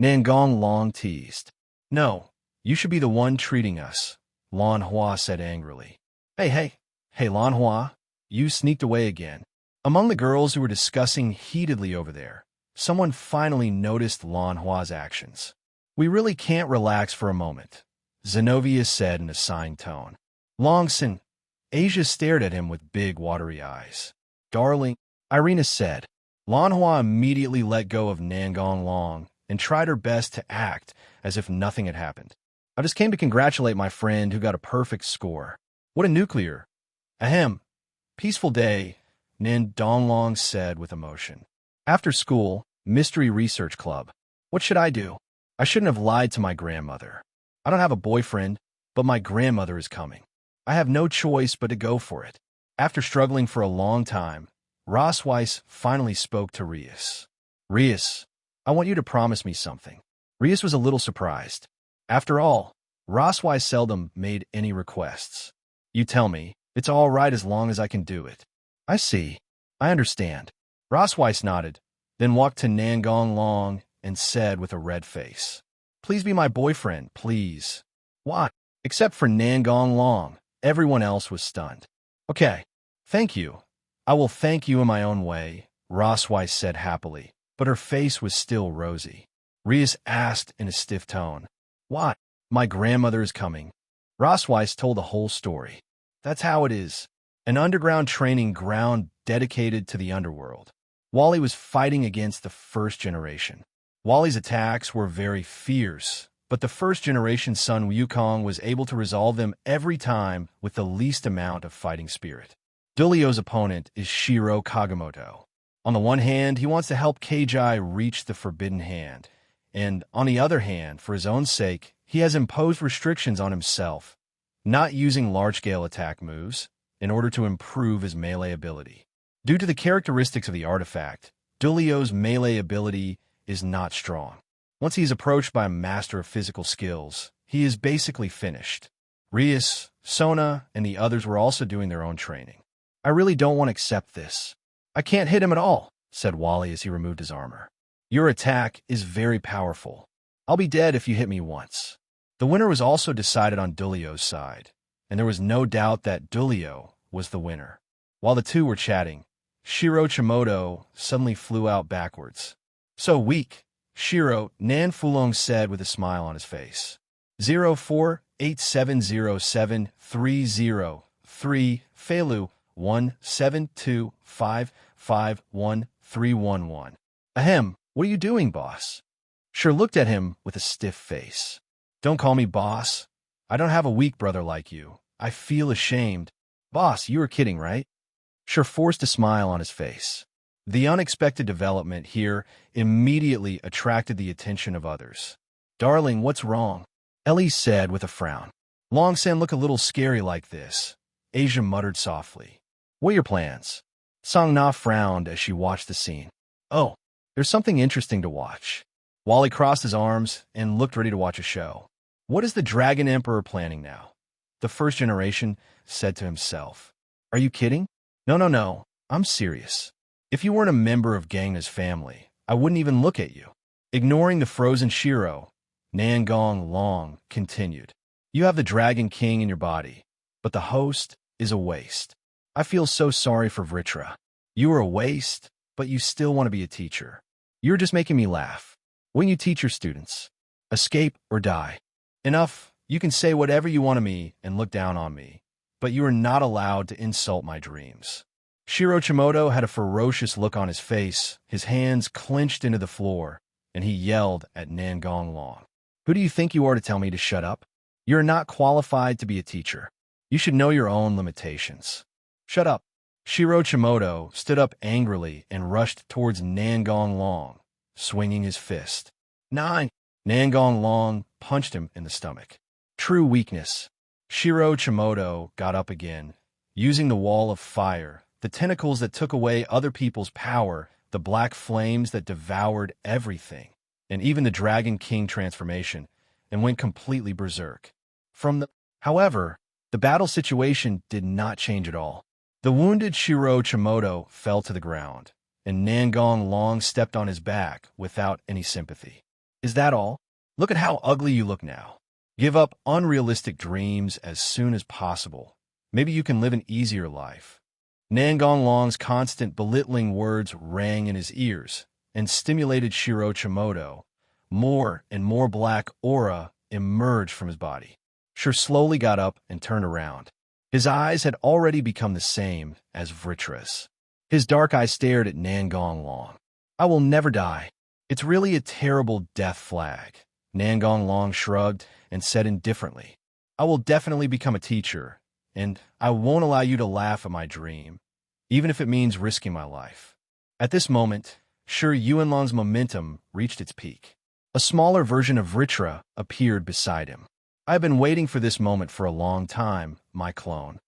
Nangong Long teased. No, you should be the one treating us, Lan Hua said angrily. Hey, Lan Hua, you sneaked away again. Among the girls who were discussing heatedly over there, someone finally noticed Lan Hua's actions. We really can't relax for a moment, Zenobia said in a sighing tone. Longson, Asia stared at him with big watery eyes. Darling, Irina said. Lan Hua immediately let go of Nangong Long and tried her best to act as if nothing had happened. I just came to congratulate my friend who got a perfect score. What a nuclear. Ahem. Peaceful day, Nin Donglong said with emotion. After school, Mystery Research Club. What should I do? I shouldn't have lied to my grandmother. I don't have a boyfriend, but my grandmother is coming. I have no choice but to go for it. After struggling for a long time, Rossweiss finally spoke to Rias. Rias, I want you to promise me something. Rias was a little surprised. After all, Rossweiss seldom made any requests. You tell me, it's all right as long as I can do it. I see. I understand. Rossweiss nodded, then walked to Nangong Long and said with a red face, Please be my boyfriend, please. Why? Except for Nangong Long, everyone else was stunned. Okay, thank you. I will thank you in my own way, Rossweiss said happily, but her face was still rosy. Rias asked in a stiff tone, Why? My grandmother is coming. Rossweiss told the whole story. That's how it is. An underground training ground dedicated to the underworld. Wally was fighting against the first generation. Wally's attacks were very fierce, but the first-generation Sun Wukong was able to resolve them every time with the least amount of fighting spirit. Dulio's opponent is Shiro Kagamoto. On the one hand, he wants to help Keiji reach the Forbidden Hand, and on the other hand, for his own sake, he has imposed restrictions on himself, not using large-scale attack moves in order to improve his melee ability. Due to the characteristics of the artifact, Dulio's melee ability is not strong. Once he is approached by a master of physical skills, he is basically finished. Rias, Sona, and the others were also doing their own training. I really don't want to accept this. I can't hit him at all, said Wally as he removed his armor. Your attack is very powerful. I'll be dead if you hit me once. The winner was also decided on Dulio's side, and there was no doubt that Dulio was the winner. While the two were chatting, Shiro Chimoto suddenly flew out backwards. So weak, Shiro, Nan Fulong said with a smile on his face. 04870730 Feilu 172551311. Ahem, what are you doing, boss? Sure looked at him with a stiff face. Don't call me boss. I don't have a weak brother like you. I feel ashamed. Boss, you were kidding, right? Sure forced a smile on his face. The unexpected development here immediately attracted the attention of others. Darling, what's wrong? Ellie said with a frown. Longsan look a little scary like this. Asia muttered softly. What are your plans? Song Na frowned as she watched the scene. Oh, there's something interesting to watch. Wally crossed his arms and looked ready to watch a show. What is the Dragon Emperor planning now? The first generation said to himself. Are you kidding? No. I'm serious. If you weren't a member of Gangna's family, I wouldn't even look at you. Ignoring the frozen Shiro, Nangong Long continued. You have the Dragon King in your body, but the host is a waste. I feel so sorry for Vritra. You are a waste, but you still want to be a teacher. You're just making me laugh. When you teach your students, escape or die. Enough, you can say whatever you want to me and look down on me, but you are not allowed to insult my dreams. Shiro Chimoto had a ferocious look on his face, his hands clenched into the floor, and he yelled at Nangong Long. Who do you think you are to tell me to shut up? You're not qualified to be a teacher. You should know your own limitations. Shut up. Shiro Chimoto stood up angrily and rushed towards Nangong Long, swinging his fist. 9. Nangong Long punched him in the stomach. True weakness. Shiro Chimoto got up again, using the wall of fire, the tentacles that took away other people's power, the black flames that devoured everything, and even the Dragon King transformation, and went completely berserk. However, the battle situation did not change at all. The wounded Shiro Chimoto fell to the ground, and Nangong Long stepped on his back without any sympathy. Is that all? Look at how ugly you look now. Give up unrealistic dreams as soon as possible. Maybe you can live an easier life. Nangong Long's constant belittling words rang in his ears and stimulated Shiro Chimoto. More and more black aura emerged from his body. Shiro slowly got up and turned around. His eyes had already become the same as Vritra's. His dark eyes stared at Nangong Long. I will never die. It's really a terrible death flag. Nangong Long shrugged and said indifferently, I will definitely become a teacher, and I won't allow you to laugh at my dream, even if it means risking my life. At this moment, Sure Yuanlong's momentum reached its peak. A smaller version of Vritra appeared beside him. I've been waiting for this moment for a long time, my clone.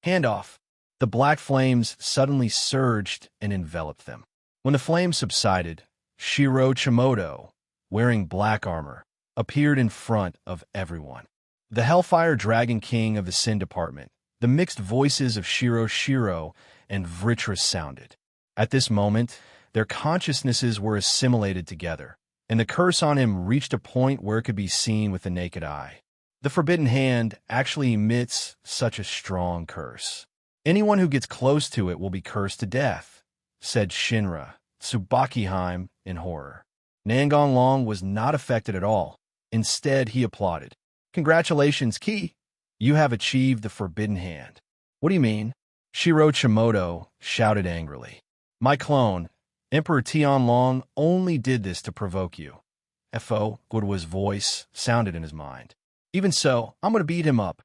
Hand off. The black flames suddenly surged and enveloped them. When the flames subsided, Shiro Chimoto, wearing black armor, appeared in front of everyone. The Hellfire Dragon King of the Sin Department, the mixed voices of Shiro and Vritra sounded. At this moment, their consciousnesses were assimilated together, and the curse on him reached a point where it could be seen with the naked eye. The Forbidden Hand actually emits such a strong curse. Anyone who gets close to it will be cursed to death, said Shinra Tsubakiheim in horror. Nangong Long was not affected at all. Instead, he applauded. Congratulations, Ki! You have achieved the Forbidden Hand. What do you mean? Shiro Chimoto shouted angrily. My clone, Emperor Tianlong only did this to provoke you. Fo, Guodua's voice sounded in his mind. Even so, I'm going to beat him up.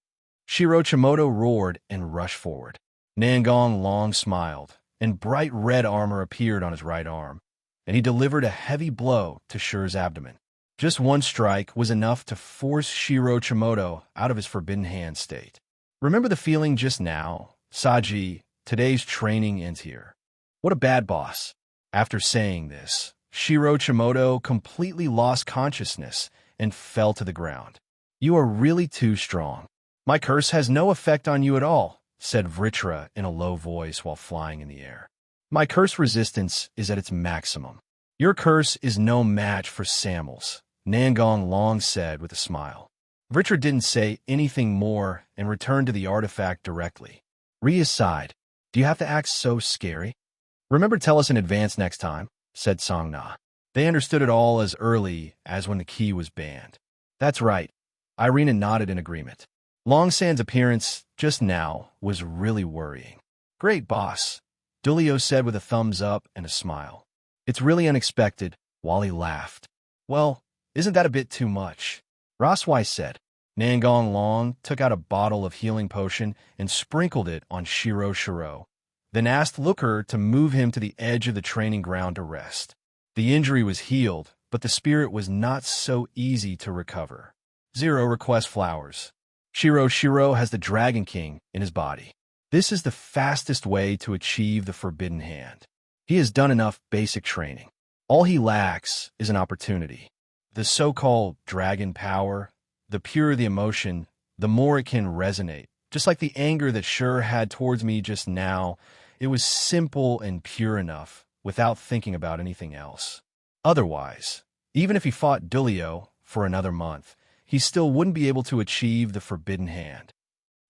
Shirochimoto roared and rushed forward. Nangong Long smiled, and bright red armor appeared on his right arm, and he delivered a heavy blow to Shi's abdomen. Just one strike was enough to force Shirochimoto out of his forbidden hand state. Remember the feeling just now? Saji, today's training ends here. What a bad boss. After saying this, Shirochimoto completely lost consciousness and fell to the ground. You are really too strong. My curse has no effect on you at all, said Vritra in a low voice while flying in the air. My curse resistance is at its maximum. Your curse is no match for Samuel's, Nangong Long said with a smile. Vritra didn't say anything more and returned to the artifact directly. Rhea sighed. Do you have to act so scary? Remember to tell us in advance next time, said Songna. They understood it all as early as when the key was banned. That's right. Irina nodded in agreement. Longsand's appearance just now was really worrying. Great, boss, Dulio said with a thumbs up and a smile. It's really unexpected, Wally laughed. Well, isn't that a bit too much? Roswai said. Nangong Long took out a bottle of healing potion and sprinkled it on Shiro, then asked Looker to move him to the edge of the training ground to rest. The injury was healed, but the spirit was not so easy to recover. Zero requests flowers. Shiro has the Dragon King in his body. This is the fastest way to achieve the Forbidden Hand. He has done enough basic training. All he lacks is an opportunity. The so-called dragon power, the purer the emotion, the more it can resonate. Just like the anger that Shur had towards me just now, it was simple and pure enough without thinking about anything else. Otherwise, even if he fought Dulio for another month, he still wouldn't be able to achieve the Forbidden Hand.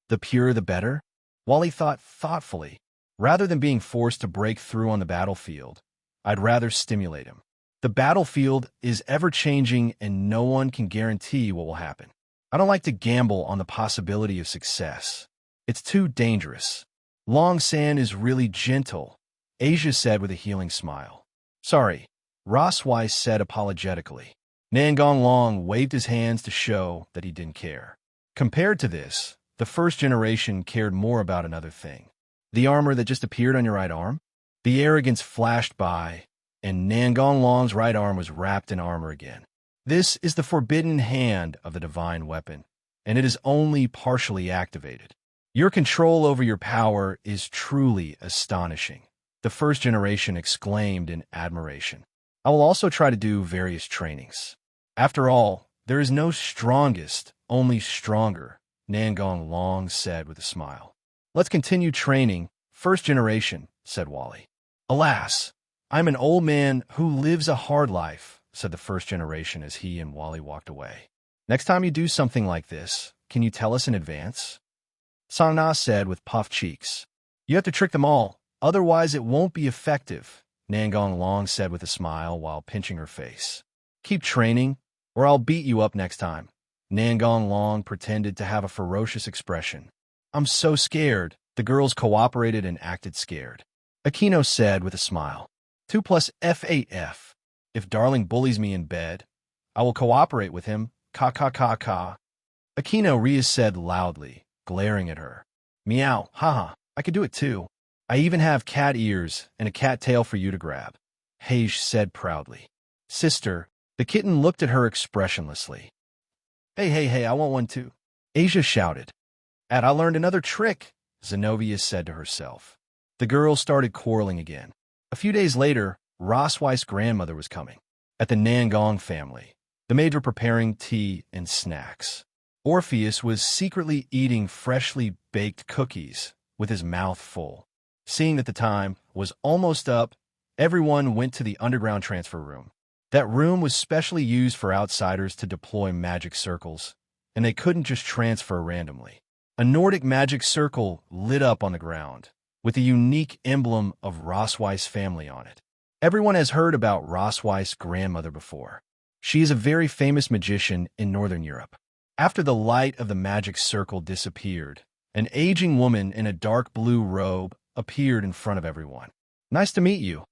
The purer the better? Wally thought thoughtfully. Rather than being forced to break through on the battlefield, I'd rather stimulate him. The battlefield is ever-changing and no one can guarantee what will happen. I don't like to gamble on the possibility of success. It's too dangerous. Longsand is really gentle, Asia said with a healing smile. Sorry, Roswai said apologetically. Nangong Long waved his hands to show that he didn't care. Compared to this, the first generation cared more about another thing. The armor that just appeared on your right arm? The arrogance flashed by, and Nangong Long's right arm was wrapped in armor again. This is the forbidden hand of the divine weapon, and it is only partially activated. Your control over your power is truly astonishing, the first generation exclaimed in admiration. I will also try to do various trainings. After all, there is no strongest, only stronger, Nangong Long said with a smile. Let's continue training, first generation, said Wally. Alas, I'm an old man who lives a hard life, said the first generation as he and Wally walked away. Next time you do something like this, can you tell us in advance? Sana said with puffed cheeks. You have to trick them all, otherwise it won't be effective, Nangong Long said with a smile while pinching her face. Keep training, or I'll beat you up next time. Nangong Long pretended to have a ferocious expression. I'm so scared. The girls cooperated and acted scared. Aquino said with a smile. 2 plus F8F. If Darling bullies me in bed, I will cooperate with him. Ka ka ka ka. Aquino Rhea said loudly, glaring at her. Meow, haha, I could do it too. I even have cat ears and a cat tail for you to grab. Hage said proudly. Sister, the kitten looked at her expressionlessly. Hey, I want one too. Asia shouted. And I learned another trick, Zenobia said to herself. The girls started quarreling again. A few days later, Roswei's grandmother was coming. At the Nangong family, the maids were preparing tea and snacks. Orpheus was secretly eating freshly baked cookies with his mouth full. Seeing that the time was almost up, everyone went to the underground transfer room. That room was specially used for outsiders to deploy magic circles, and they couldn't just transfer randomly. A Nordic magic circle lit up on the ground, with a unique emblem of Roswei's family on it. Everyone has heard about Roswei's grandmother before. She is a very famous magician in Northern Europe. After the light of the magic circle disappeared, an aging woman in a dark blue robe appeared in front of everyone. Nice to meet you.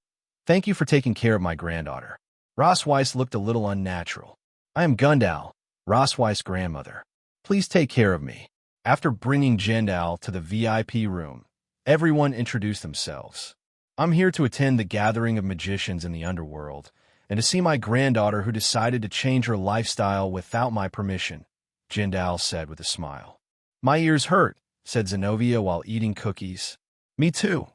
Thank you for taking care of my granddaughter. Rosweiss looked a little unnatural. I am Gundal, Rosweiss' grandmother. Please take care of me. After bringing Jendal to the VIP room, everyone introduced themselves. I'm here to attend the gathering of magicians in the underworld, and to see my granddaughter who decided to change her lifestyle without my permission, Jendal said with a smile. My ears hurt, said Zenobia while eating cookies. Me too,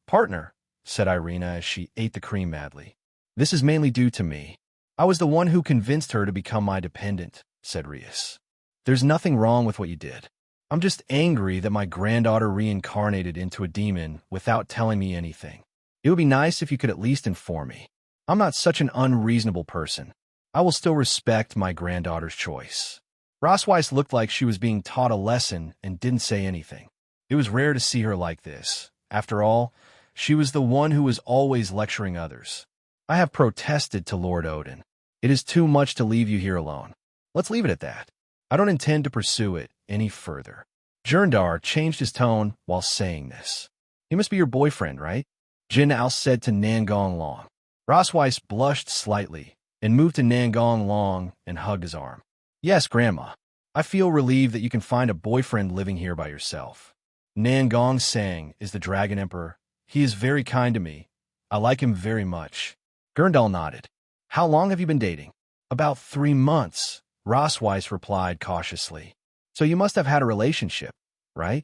partner, said Irina as she ate the cream madly. This is mainly due to me. I was the one who convinced her to become my dependent, said Rias. There's nothing wrong with what you did. I'm just angry that my granddaughter reincarnated into a demon without telling me anything. It would be nice if you could at least inform me. I'm not such an unreasonable person. I will still respect my granddaughter's choice. Rosweiss looked like she was being taught a lesson and didn't say anything. It was rare to see her like this. After all, she was the one who was always lecturing others. I have protested to Lord Odin. It is too much to leave you here alone. Let's leave it at that. I don't intend to pursue it any further. Jerndar changed his tone while saying this. He must be your boyfriend, right? Jin Al said to Nangong Long. Rosweiss blushed slightly and moved to Nangong Long and hugged his arm. Yes, Grandma. I feel relieved that you can find a boyfriend living here by yourself. Nangong Sang is the Dragon Emperor. He is very kind to me. I like him very much. Gurndal nodded. How long have you been dating? About 3 months, Rosweiss replied cautiously. So you must have had a relationship, right?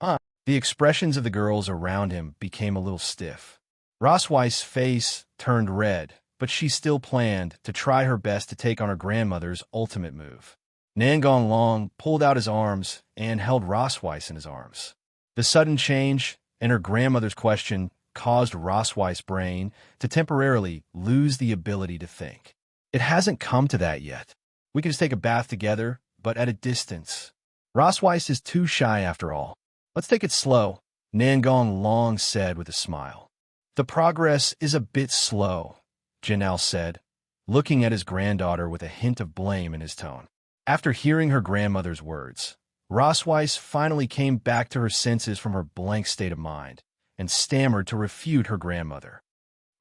The expressions of the girls around him became a little stiff. Rosweiss' face turned red, but she still planned to try her best to take on her grandmother's ultimate move. Nangong Long pulled out his arms and held Rosweiss in his arms. The sudden change in her grandmother's question caused Rosweiss' brain to temporarily lose the ability to think. It hasn't come to that yet. We can just take a bath together, but at a distance. Rosweiss is too shy after all. Let's take it slow, Nangong Long said with a smile. The progress is a bit slow, Janelle said, looking at his granddaughter with a hint of blame in his tone. After hearing her grandmother's words, Rosweiss finally came back to her senses from her blank state of mind and stammered to refute her grandmother.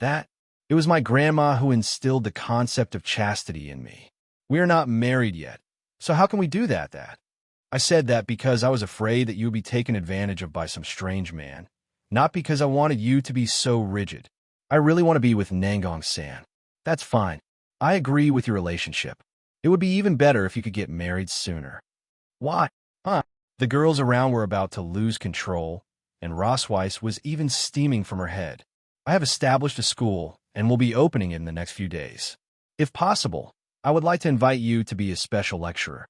It was my grandma who instilled the concept of chastity in me. We are not married yet, so how can we do that? I said that because I was afraid that you would be taken advantage of by some strange man, not because I wanted you to be so rigid. I really want to be with Nangong San. That's fine. I agree with your relationship. It would be even better if you could get married sooner. Why? The girls around were about to lose control, and Rosweiss was even steaming from her head. I have established a school and will be opening it in the next few days. If possible, I would like to invite you to be a special lecturer.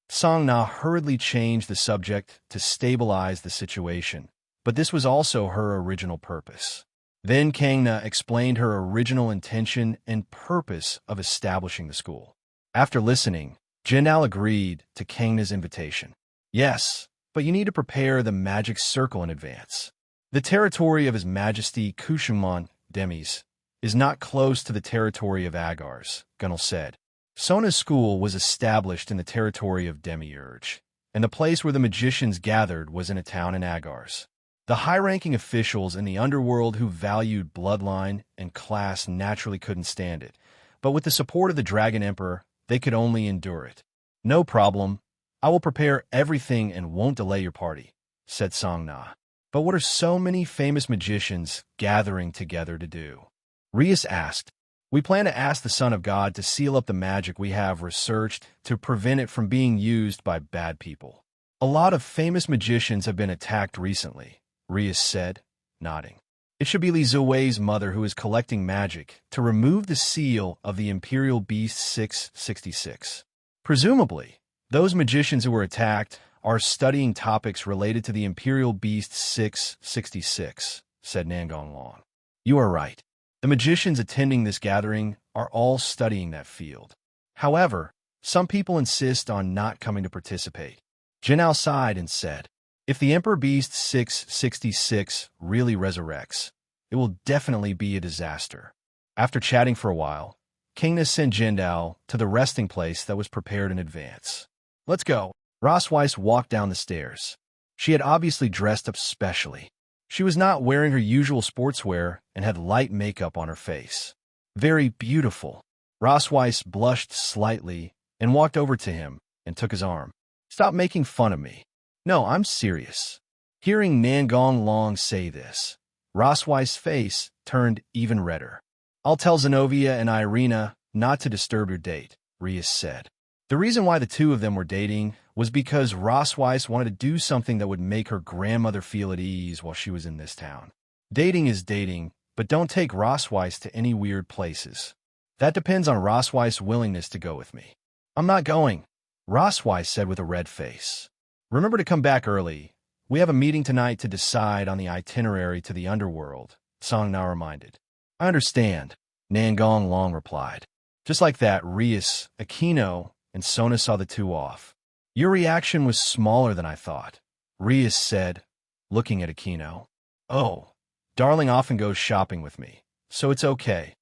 Song Na hurriedly changed the subject to stabilize the situation, but this was also her original purpose. Then Kang Na explained her original intention and purpose of establishing the school. After listening, Jindal agreed to Kang Na's invitation. Yes, but you need to prepare the magic circle in advance. The territory of His Majesty Kushumon Demis is not close to the territory of Agars, Gunnel said. Sona's school was established in the territory of Demiurge, and the place where the magicians gathered was in a town in Agars. The high-ranking officials in the underworld who valued bloodline and class naturally couldn't stand it, but with the support of the Dragon Emperor, they could only endure it. No problem. I will prepare everything and won't delay your party, said Song Na. But what are so many famous magicians gathering together to do? Rias asked. We plan to ask the Son of God to seal up the magic we have researched to prevent it from being used by bad people. A lot of famous magicians have been attacked recently, Rias said, nodding. It should be Li Ziwei's mother who is collecting magic to remove the seal of the Imperial Beast 666. Presumably, those magicians who were attacked are studying topics related to the Imperial Beast 666, said Nangong Long. You are right. The magicians attending this gathering are all studying that field. However, some people insist on not coming to participate. Jinao sighed and said, if the Emperor Beast 666 really resurrects, it will definitely be a disaster. After chatting for a while, Kingna sent Jindal to the resting place that was prepared in advance. Let's go. Rosweiss walked down the stairs. She had obviously dressed up specially. She was not wearing her usual sportswear and had light makeup on her face. Very beautiful. Rossweiss blushed slightly and walked over to him and took his arm. Stop making fun of me. No, I'm serious. Hearing Nangong Long say this, Rossweiss' face turned even redder. I'll tell Zenobia and Irina not to disturb your date, Rias said. The reason why the two of them were dating was because Rossweiss wanted to do something that would make her grandmother feel at ease while she was in this town. Dating is dating, but don't take Rossweiss to any weird places. That depends on Rossweiss' willingness to go with me. I'm not going, Rossweiss said with a red face. Remember to come back early. We have a meeting tonight to decide on the itinerary to the underworld, Song now reminded. I understand, Nangong Long replied. Just like that, Rias, Aquino, and Sona saw the two off. Your reaction was smaller than I thought, Rias said, looking at Aquino. Oh, darling often goes shopping with me, so it's okay,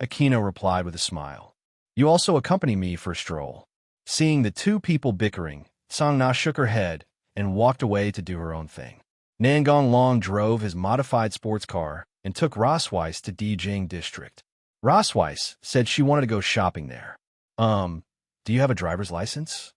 Aquino replied with a smile. You also accompany me for a stroll. Seeing the two people bickering, Song Na shook her head and walked away to do her own thing. Nangong Long drove his modified sports car and took Rossweiss to Dijing District. Rossweiss said she wanted to go shopping there. Do you have a driver's license?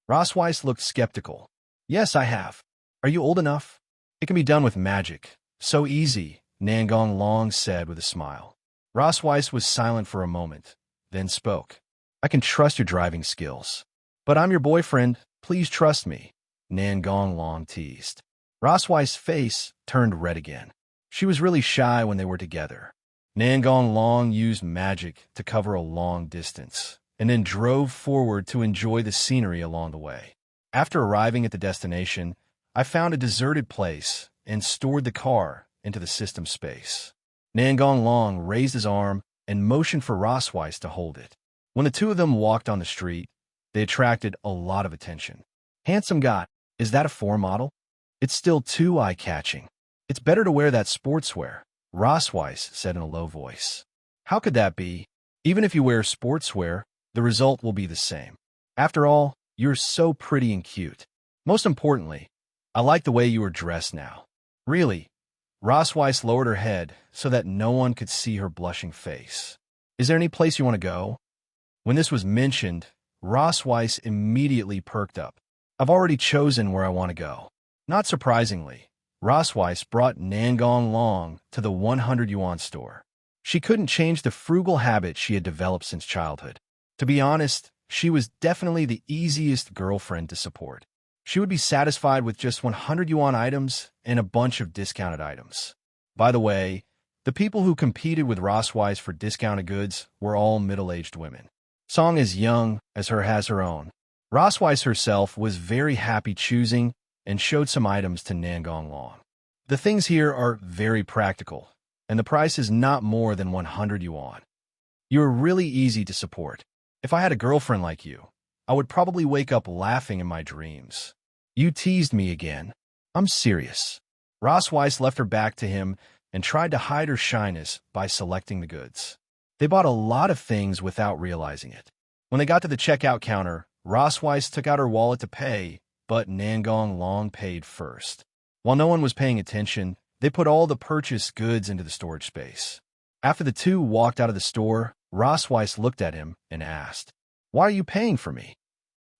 Rossweiss looked skeptical. Yes, I have. Are you old enough? It can be done with magic. So easy, Nangong Long said with a smile. Rossweiss was silent for a moment, then spoke. I can trust your driving skills. But I'm your boyfriend. Please trust me, Nangong Long teased. Rossweiss' face turned red again. She was really shy when they were together. Nangong Long used magic to cover a long distance, and then drove forward to enjoy the scenery along the way. After arriving at the destination, I found a deserted place and stored the car into the system space. Nangong Long raised his arm and motioned for Rossweiss to hold it. When the two of them walked on the street, they attracted a lot of attention. Handsome guy, is that a 4 model? It's still too eye-catching. It's better to wear that sportswear, Rossweiss said in a low voice. How could that be? Even if you wear sportswear, the result will be the same. After all, you're so pretty and cute. Most importantly, I like the way you are dressed now. Really? Rossweiss lowered her head so that no one could see her blushing face. Is there any place you want to go? When this was mentioned, Rossweiss immediately perked up. I've already chosen where I want to go. Not surprisingly, Rossweiss brought Nangong Long to the 100 yuan store. She couldn't change the frugal habit she had developed since childhood. To be honest, she was definitely the easiest girlfriend to support. She would be satisfied with just 100 yuan items and a bunch of discounted items. By the way, the people who competed with Rossweiss for discounted goods were all middle-aged women. Song as young as her has her own. Rossweiss herself was very happy choosing and showed some items to Nangong Long. The things here are very practical, and the price is not more than 100 yuan. You're really easy to support. If I had a girlfriend like you, I would probably wake up laughing in my dreams. You teased me again. I'm serious. Rossweiss left her back to him and tried to hide her shyness by selecting the goods. They bought a lot of things without realizing it. When they got to the checkout counter, Rossweiss took out her wallet to pay, but Nangong Long paid first. While no one was paying attention, they put all the purchased goods into the storage space. After the two walked out of the store, Rossweiss looked at him and asked, "Why are you paying for me?"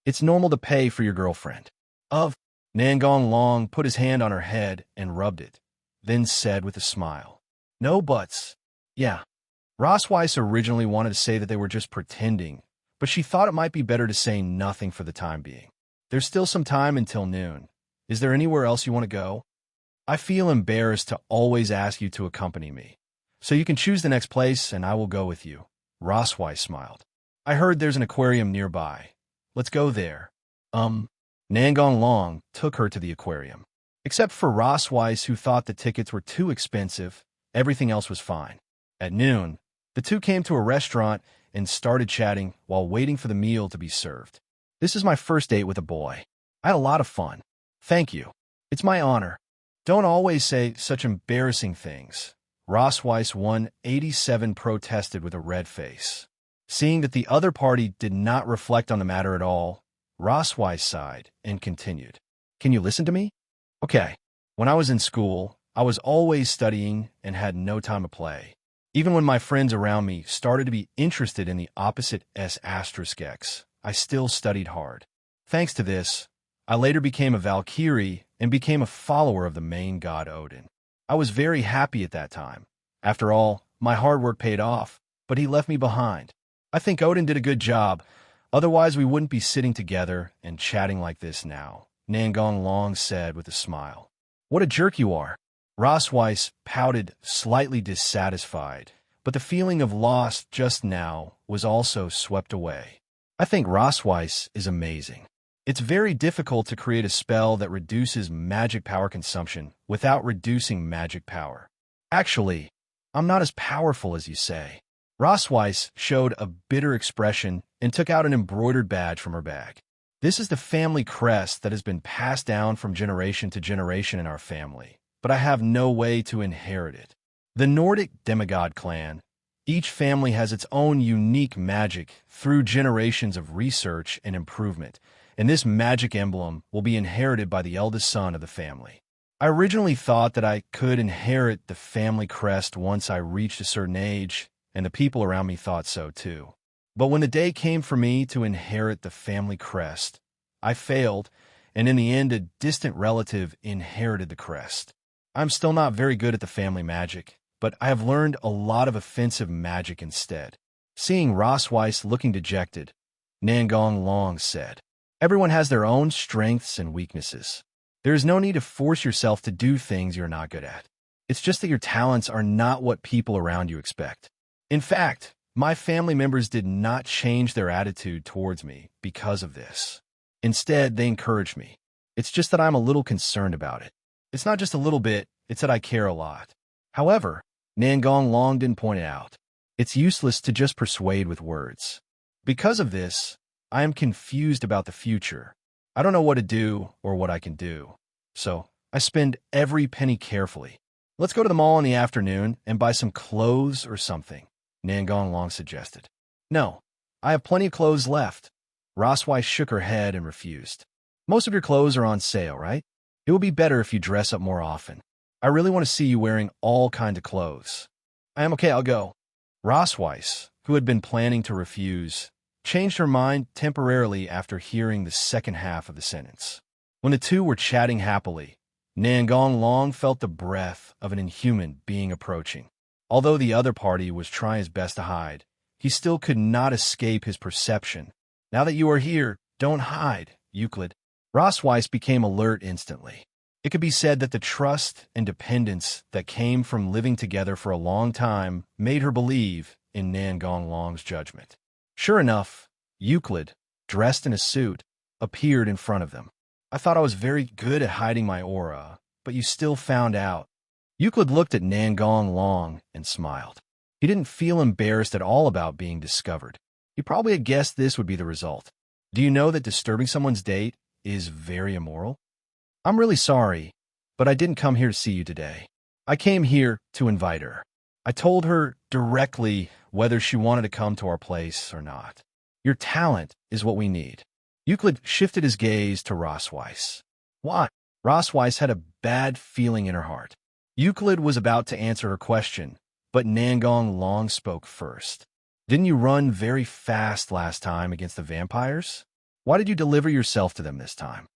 "It's normal to pay for your girlfriend." Nangong Long put his hand on her head and rubbed it, then said with a smile, "No buts." Yeah. Rossweiss originally wanted to say that they were just pretending, but she thought it might be better to say nothing for the time being. There's still some time until noon. Is there anywhere else you want to go? I feel embarrassed to always ask you to accompany me, so you can choose the next place and I will go with you. Rossweiss smiled. I heard there's an aquarium nearby. Let's go there. Nangong Long took her to the aquarium. Except for Rossweiss, who thought the tickets were too expensive, everything else was fine. At noon, the two came to a restaurant and started chatting while waiting for the meal to be served. This is my first date with a boy. I had a lot of fun. Thank you. It's my honor. Don't always say such embarrassing things. Rossweiss 187 protested with a red face. Seeing that the other party did not reflect on the matter at all, Rossweiss sighed and continued. Can you listen to me? Okay. When I was in school, I was always studying and had no time to play. Even when my friends around me started to be interested in the opposite S asterisk X, I still studied hard. Thanks to this, I later became a Valkyrie and became a follower of the main god Odin. I was very happy at that time. After all, my hard work paid off, but he left me behind. I think Odin did a good job, otherwise we wouldn't be sitting together and chatting like this now, Nangong Long said with a smile. What a jerk you are. Rosweiss pouted, slightly dissatisfied, but the feeling of loss just now was also swept away. I think Rosweiss is amazing. It's very difficult to create a spell that reduces magic power consumption without reducing magic power. Actually, I'm not as powerful as you say. Rosweiss showed a bitter expression and took out an embroidered badge from her bag. This is the family crest that has been passed down from generation to generation in our family, but I have no way to inherit it. The Nordic demigod clan, each family has its own unique magic through generations of research and improvement, and this magic emblem will be inherited by the eldest son of the family. I originally thought that I could inherit the family crest once I reached a certain age, and the people around me thought so too. But when the day came for me to inherit the family crest, I failed, and in the end a distant relative inherited the crest. I'm still not very good at the family magic, but I have learned a lot of offensive magic instead. Seeing Rosweiss looking dejected, Nangong Long said, "Everyone has their own strengths and weaknesses. There is no need to force yourself to do things you're not good at. It's just that your talents are not what people around you expect. In fact, my family members did not change their attitude towards me because of this. Instead, they encouraged me. It's just that I'm a little concerned about it. It's not just a little bit, it's that I care a lot." However, Nangong Long didn't point it out. It's useless to just persuade with words. Because of this, I am confused about the future. I don't know what to do or what I can do. So, I spend every penny carefully. Let's go to the mall in the afternoon and buy some clothes or something, Nangong Long suggested. No, I have plenty of clothes left. Rosweiss shook her head and refused. Most of your clothes are on sale, right? It will be better if you dress up more often. I really want to see you wearing all kinds of clothes. I am okay, I'll go. Rosweiss, who had been planning to refuse, changed her mind temporarily after hearing the second half of the sentence. When the two were chatting happily, Nangong Long felt the breath of an inhuman being approaching. Although the other party was trying his best to hide, he still could not escape his perception. Now that you are here, don't hide, Euclid. Rosweiss became alert instantly. It could be said that the trust and dependence that came from living together for a long time made her believe in Nangong Long's judgment. Sure enough, Euclid, dressed in a suit, appeared in front of them. I thought I was very good at hiding my aura, but you still found out. Euclid looked at Nangong Long and smiled. He didn't feel embarrassed at all about being discovered. He probably had guessed this would be the result. Do you know that disturbing someone's date is very immoral? I'm really sorry, but I didn't come here to see you today. I came here to invite her. I told her directly whether she wanted to come to our place or not. Your talent is what we need. Euclid shifted his gaze to Rosweiss. Why? Rosweiss had a bad feeling in her heart. Euclid was about to answer her question, but Nangong Long spoke first. Didn't you run very fast last time against the vampires? Why did you deliver yourself to them this time?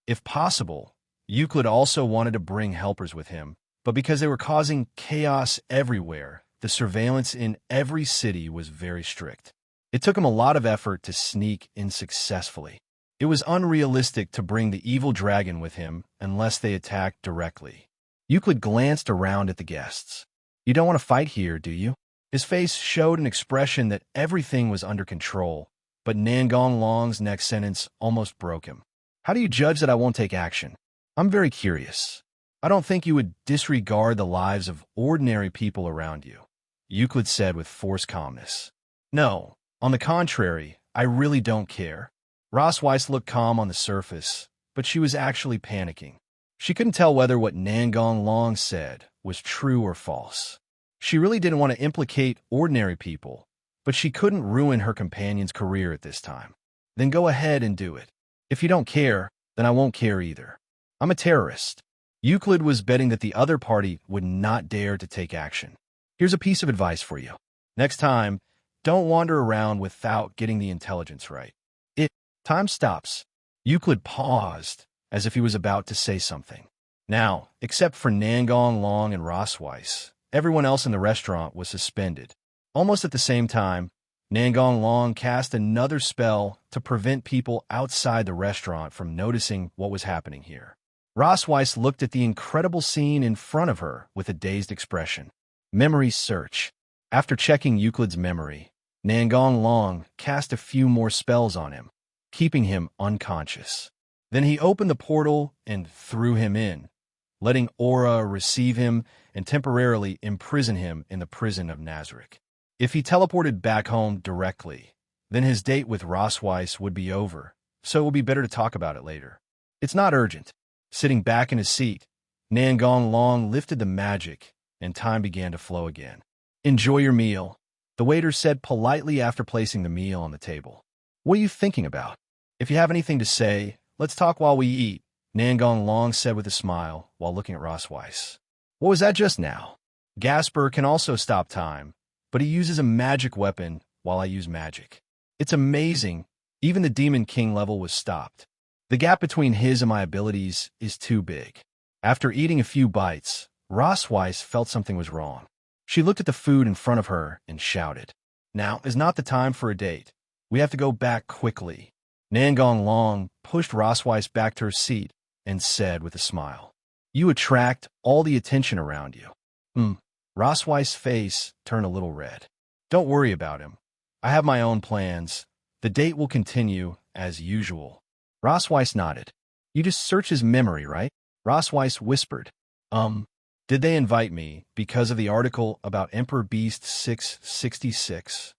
If possible, Euclid also wanted to bring helpers with him, but because they were causing chaos everywhere, the surveillance in every city was very strict. It took him a lot of effort to sneak in successfully. It was unrealistic to bring the evil dragon with him unless they attacked directly. Euclid glanced around at the guests. You don't want to fight here, do you? His face showed an expression that everything was under control, but Nangong Long's next sentence almost broke him. How do you judge that I won't take action? I'm very curious. I don't think you would disregard the lives of ordinary people around you, Euclid said with forced calmness. No, on the contrary, I really don't care. Rosweiss looked calm on the surface, but she was actually panicking. She couldn't tell whether what Nangong Long said was true or false. She really didn't want to implicate ordinary people, but she couldn't ruin her companion's career at this time. Then go ahead and do it. If you don't care, then I won't care either. I'm a terrorist. Euclid was betting that the other party would not dare to take action. Here's a piece of advice for you. Next time, don't wander around without getting the intelligence right. Time stops. Euclid paused, as if he was about to say something. Now, except for Nangong Long and Rossweiss, everyone else in the restaurant was suspended. Almost at the same time, Nangong Long cast another spell to prevent people outside the restaurant from noticing what was happening here. Rossweiss looked at the incredible scene in front of her with a dazed expression. Memory search. After checking Euclid's memory, Nangong Long cast a few more spells on him, keeping him unconscious. Then he opened the portal and threw him in, letting Aura receive him and temporarily imprison him in the prison of Nazarick. If he teleported back home directly, then his date with Rossweiss would be over, so it would be better to talk about it later. It's not urgent. Sitting back in his seat, Nangong Long lifted the magic, and time began to flow again. Enjoy your meal, the waiter said politely after placing the meal on the table. What are you thinking about? If you have anything to say, let's talk while we eat, Nangong Long said with a smile while looking at Rossweiss. What was that just now? Gasper can also stop time, but he uses a magic weapon while I use magic. It's amazing, even the Demon King level was stopped. The gap between his and my abilities is too big. After eating a few bites, Rossweiss felt something was wrong. She looked at the food in front of her and shouted, "Now is not the time for a date. We have to go back quickly." Nangong Long pushed Rossweiss back to her seat and said with a smile, "You attract all the attention around you." Rossweiss' face turned a little red. "Don't worry about him. I have my own plans. The date will continue as usual." Rossweiss nodded. "You just search his memory, right?" Rossweiss whispered. Did they invite me because of the article about Emperor Beast 666?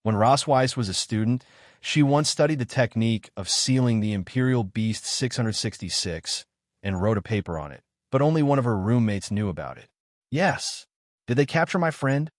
When Rossweiss was a student, she once studied the technique of sealing the Imperial Beast 666 and wrote a paper on it, but only one of her roommates knew about it. Yes. Did they capture my friend?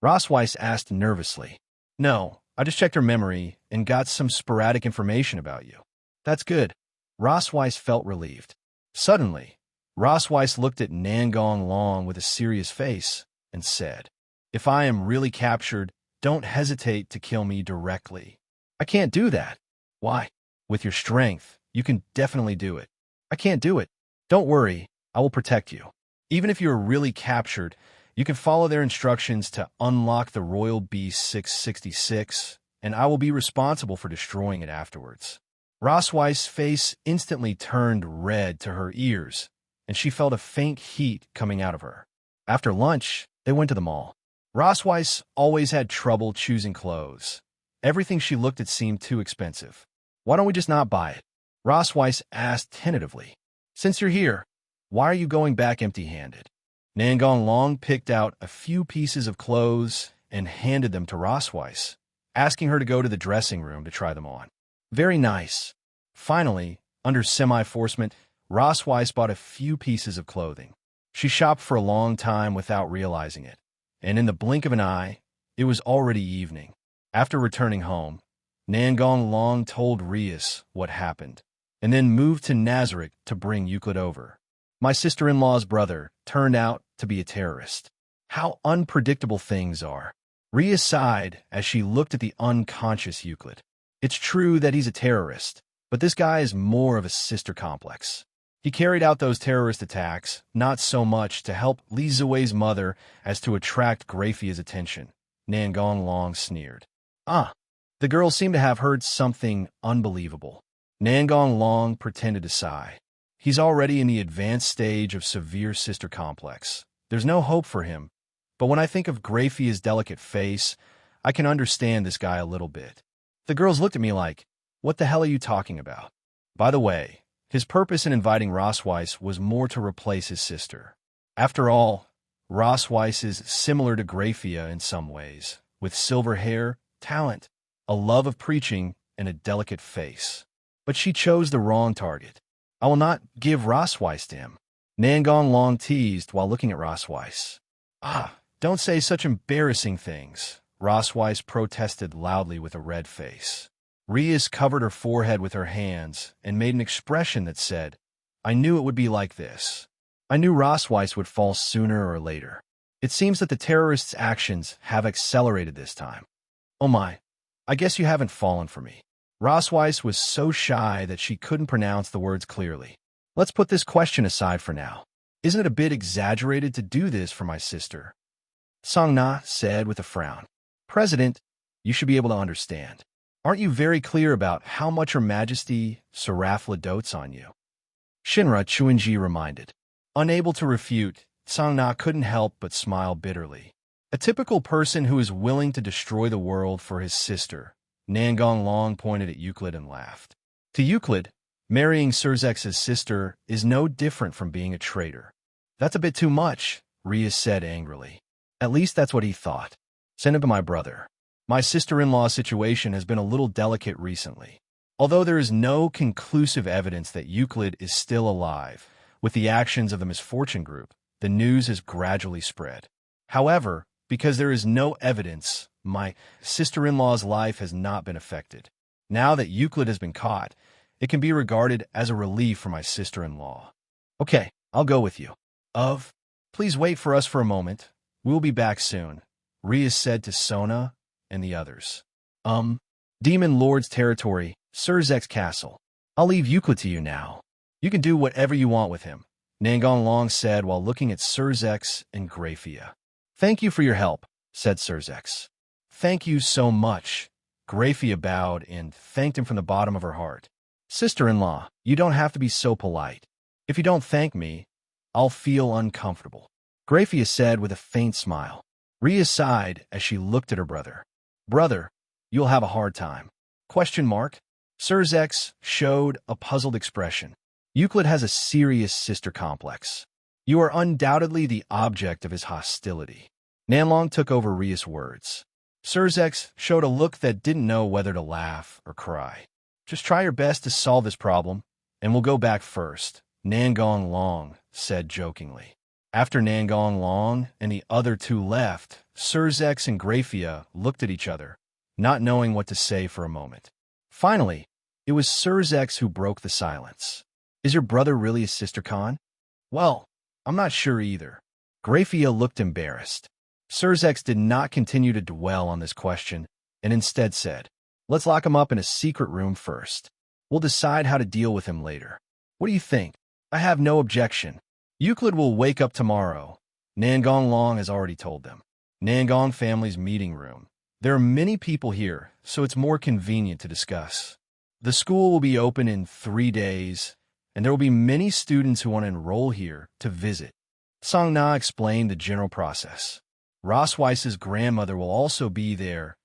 Rossweiss asked nervously. No, I just checked her memory and got some sporadic information about you. That's good. Rossweiss felt relieved. Suddenly, Rossweiss looked at Nangong Long with a serious face and said, "If I am really captured, don't hesitate to kill me directly." I can't do that. Why? With your strength, you can definitely do it. I can't do it. Don't worry, I will protect you. Even if you are really captured, you can follow their instructions to unlock the Royal Beast 666, and I will be responsible for destroying it afterwards. Rossweiss' face instantly turned red to her ears, and she felt a faint heat coming out of her. After lunch, they went to the mall. Rossweiss always had trouble choosing clothes. Everything she looked at seemed too expensive. Why don't we just not buy it? Rossweiss asked tentatively. Since you're here, why are you going back empty-handed? Nangong Long picked out a few pieces of clothes and handed them to Rossweiss, asking her to go to the dressing room to try them on. Very nice. Finally, under semi-forcement, Rossweiss bought a few pieces of clothing. She shopped for a long time without realizing it, and in the blink of an eye, it was already evening. After returning home, Nangong Long told Rias what happened, and then moved to Nazarick to bring Euclid over. My sister-in-law's brother turned out to be a terrorist. How unpredictable things are. Rias sighed as she looked at the unconscious Euclid. It's true that he's a terrorist, but this guy is more of a sister complex. He carried out those terrorist attacks not so much to help Li Ziwei's mother as to attract Graphia's attention, Nangong Long sneered. The girl seemed to have heard something unbelievable. Nangong Long pretended to sigh. He's already in the advanced stage of severe sister complex. There's no hope for him, but when I think of Graphia's delicate face, I can understand this guy a little bit. The girls looked at me like, what the hell are you talking about? By the way, his purpose in inviting Rossweiss was more to replace his sister. After all, Rossweiss is similar to Graphia in some ways, with silver hair, talent, a love of preaching, and a delicate face. But she chose the wrong target. I will not give Rossweiss to him. Nangong Long teased while looking at Rossweiss. Don't say such embarrassing things, Rossweiss protested loudly with a red face. Rias covered her forehead with her hands and made an expression that said, I knew it would be like this. I knew Rosweiss would fall sooner or later. It seems that the terrorists' actions have accelerated this time. Oh my, I guess you haven't fallen for me. Rosweiss was so shy that she couldn't pronounce the words clearly. Let's put this question aside for now. Isn't it a bit exaggerated to do this for my sister? Song-na said with a frown. President, you should be able to understand. Aren't you very clear about how much Her Majesty Serafla dotes on you? Shinra Chuanji reminded. Unable to refute, Song-na couldn't help but smile bitterly. A typical person who is willing to destroy the world for his sister. Nangong Long pointed at Euclid and laughed. To Euclid, marrying Surzex's sister is no different from being a traitor. That's a bit too much, Rhea said angrily. At least that's what he thought. Send him to my brother. My sister-in-law situation has been a little delicate recently. Although there is no conclusive evidence that Euclid is still alive, with the actions of the Misfortune Group, the news has gradually spread. However, because there is no evidence, my sister-in-law's life has not been affected. Now that Euclid has been caught, it can be regarded as a relief for my sister-in-law. Okay, I'll go with you. Please wait for us for a moment. We'll be back soon, Rhea said to Sona and the others. Demon Lord's territory, Surzex Castle. I'll leave Euclid to you now. You can do whatever you want with him, Nangong Long said while looking at Surzex and Grafia. Thank you for your help, said Surzex. Thank you so much. Grafia bowed and thanked him from the bottom of her heart. Sister-in-law, you don't have to be so polite. If you don't thank me, I'll feel uncomfortable, Grafia said with a faint smile. Rhea sighed as she looked at her brother. Brother, you'll have a hard time. ? Surzex showed a puzzled expression. Euclid has a serious sister complex. You are undoubtedly the object of his hostility. Nanlong took over Rhea's words. Surzex showed a look that didn't know whether to laugh or cry. Just try your best to solve this problem, and we'll go back first, Nangong Long said jokingly. After Nangong Long and the other two left, Surzex and Grafia looked at each other, not knowing what to say for a moment. Finally, it was Surzex who broke the silence. Is your brother really a sister con? Well, I'm not sure either. Grafia looked embarrassed. Surzex did not continue to dwell on this question, and instead said, let's lock him up in a secret room first. We'll decide how to deal with him later. What do you think? I have no objection. Euclid will wake up tomorrow. Nangong Long has already told them. Nangong family's meeting room. There are many people here, so it's more convenient to discuss. The school will be open in 3 days, and there will be many students who want to enroll here to visit. Song-na explained the general process. Rosweiss's grandmother will also be there.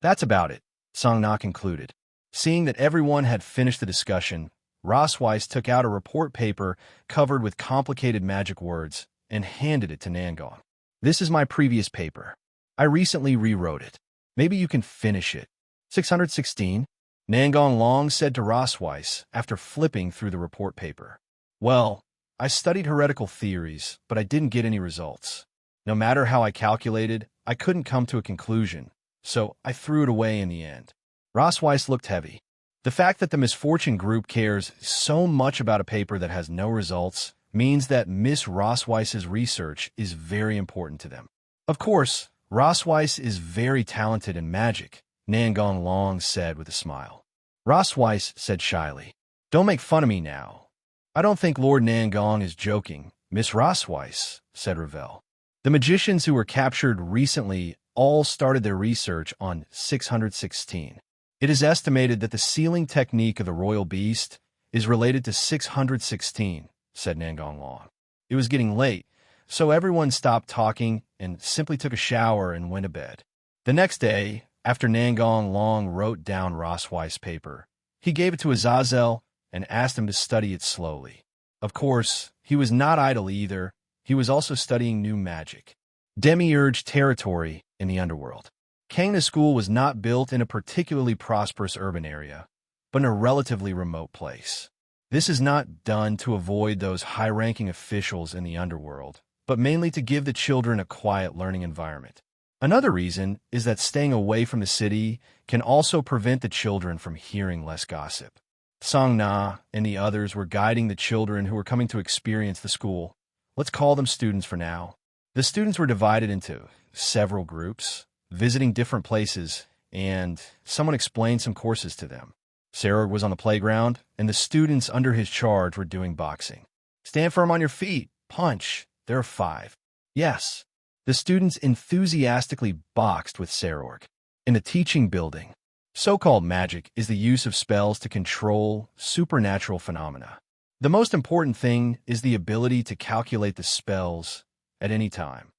That's about it, Song-na concluded. Seeing that everyone had finished the discussion, Rosweiss took out a report paper covered with complicated magic words and handed it to Nangong. This is my previous paper. I recently rewrote it. Maybe you can finish it. 616? Nangong Long said to Rosweiss after flipping through the report paper. Well, I studied heretical theories, but I didn't get any results. No matter how I calculated, I couldn't come to a conclusion, so I threw it away in the end. Rosweiss looked heavy. The fact that the Misfortune Group cares so much about a paper that has no results means that Miss Rosweiss's research is very important to them. Of course, Rosweiss is very talented in magic, Nangong Long said with a smile. Rosweiss said shyly, don't make fun of me now. I don't think Lord Nangong is joking, Miss Rosweiss, said Ravel. The magicians who were captured recently all started their research on 616. It is estimated that the sealing technique of the royal beast is related to 616, said Nangong Long. It was getting late, so everyone stopped talking and simply took a shower and went to bed. The next day, after Nangong Long wrote down Rosweiss's paper, he gave it to Azazel and asked him to study it slowly. Of course, he was not idle either. He was also studying new magic. Demiurge territory in the underworld. Kangna's school was not built in a particularly prosperous urban area, but in a relatively remote place. This is not done to avoid those high-ranking officials in the underworld, but mainly to give the children a quiet learning environment. Another reason is that staying away from the city can also prevent the children from hearing less gossip. Song-na and the others were guiding the children who were coming to experience the school, Let's call them students for now. The students were divided into several groups, visiting different places, and someone explained some courses to them. Sarah was on the playground, and the students under his charge were doing boxing. Stand firm on your feet. Punch. There are 5. Yes. The students enthusiastically boxed with Sarorg. In the teaching building, so-called magic is the use of spells to control supernatural phenomena. The most important thing is the ability to calculate the spells at any time.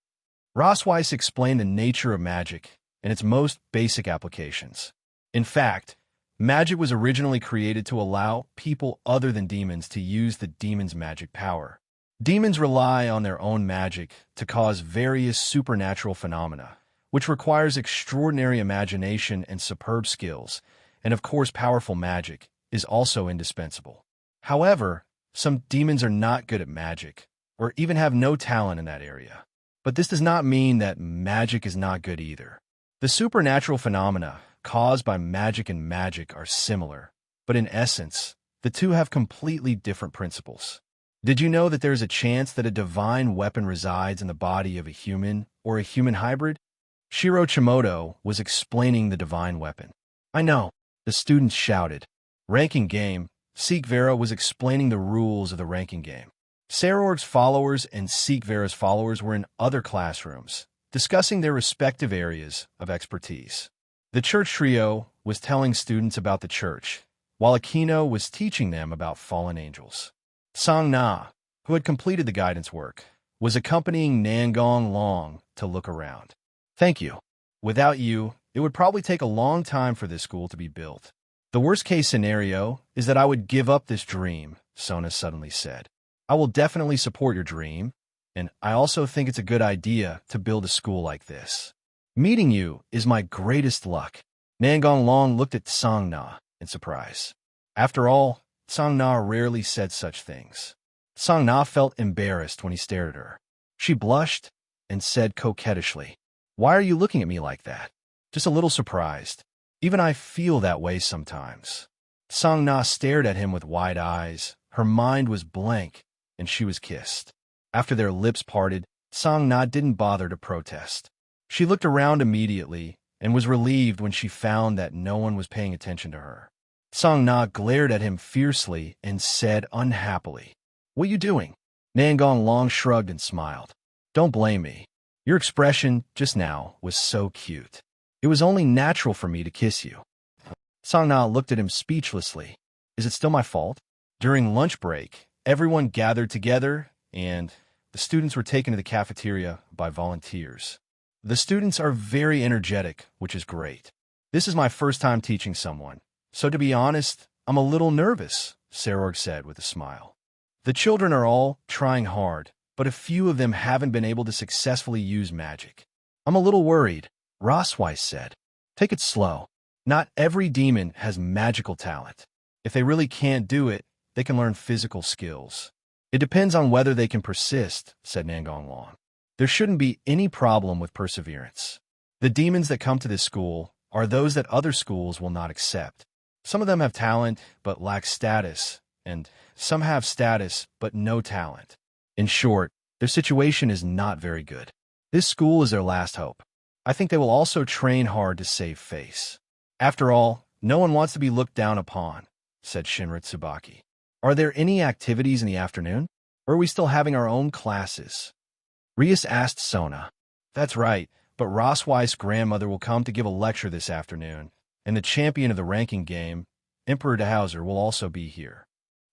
Rossweiss explained the nature of magic and its most basic applications. In fact, magic was originally created to allow people other than demons to use the demon's magic power. Demons rely on their own magic to cause various supernatural phenomena, which requires extraordinary imagination and superb skills, and of course powerful magic is also indispensable. However, some demons are not good at magic, or even have no talent in that area. But this does not mean that magic is not good either. The supernatural phenomena caused by magic and magic are similar, but in essence, the two have completely different principles. Did you know that there is a chance that a divine weapon resides in the body of a human or a human hybrid? Shiro Chimoto was explaining the divine weapon. I know, the students shouted. Ranking game, Seek Vera was explaining the rules of the ranking game. Sarorg's followers and Seek Vera's followers were in other classrooms, discussing their respective areas of expertise. The church trio was telling students about the church, while Akino was teaching them about fallen angels. Sang Na, who had completed the guidance work, was accompanying Nangong Long to look around. Thank you. Without you, it would probably take a long time for this school to be built. The worst-case scenario is that I would give up this dream, Sona suddenly said. I will definitely support your dream, and I also think it's a good idea to build a school like this. Meeting you is my greatest luck. Nangong Long looked at Sang Na in surprise. After all, Sang Na rarely said such things. Sang Na felt embarrassed when he stared at her. She blushed and said coquettishly, "Why are you looking at me like that?" Just a little surprised. Even I feel that way sometimes. Sang Na stared at him with wide eyes. Her mind was blank, and she was kissed. After their lips parted, Sang Na didn't bother to protest. She looked around immediately and was relieved when she found that no one was paying attention to her. Sang Na glared at him fiercely and said unhappily, "What are you doing?" Nangong Long shrugged and smiled. "Don't blame me. Your expression just now was so cute. It was only natural for me to kiss you." Sang Na looked at him speechlessly. "Is it still my fault?" During lunch break, everyone gathered together, and the students were taken to the cafeteria by volunteers. The students are very energetic, which is great. This is my first time teaching someone, so to be honest, I'm a little nervous, Sarorg said with a smile. The children are all trying hard, but a few of them haven't been able to successfully use magic. I'm a little worried, Rossweiss said. Take it slow. Not every demon has magical talent. If they really can't do it, they can learn physical skills. It depends on whether they can persist, said Nangong Long. There shouldn't be any problem with perseverance. The demons that come to this school are those that other schools will not accept. Some of them have talent but lack status, and some have status but no talent. In short, their situation is not very good. This school is their last hope. I think they will also train hard to save face. After all, no one wants to be looked down upon, said Shinra Tsubaki. Are there any activities in the afternoon? Or are we still having our own classes? Rias asked Sona. That's right, but Rossweiss' grandmother will come to give a lecture this afternoon, and the champion of the ranking game, Emperor Dehauser, will also be here.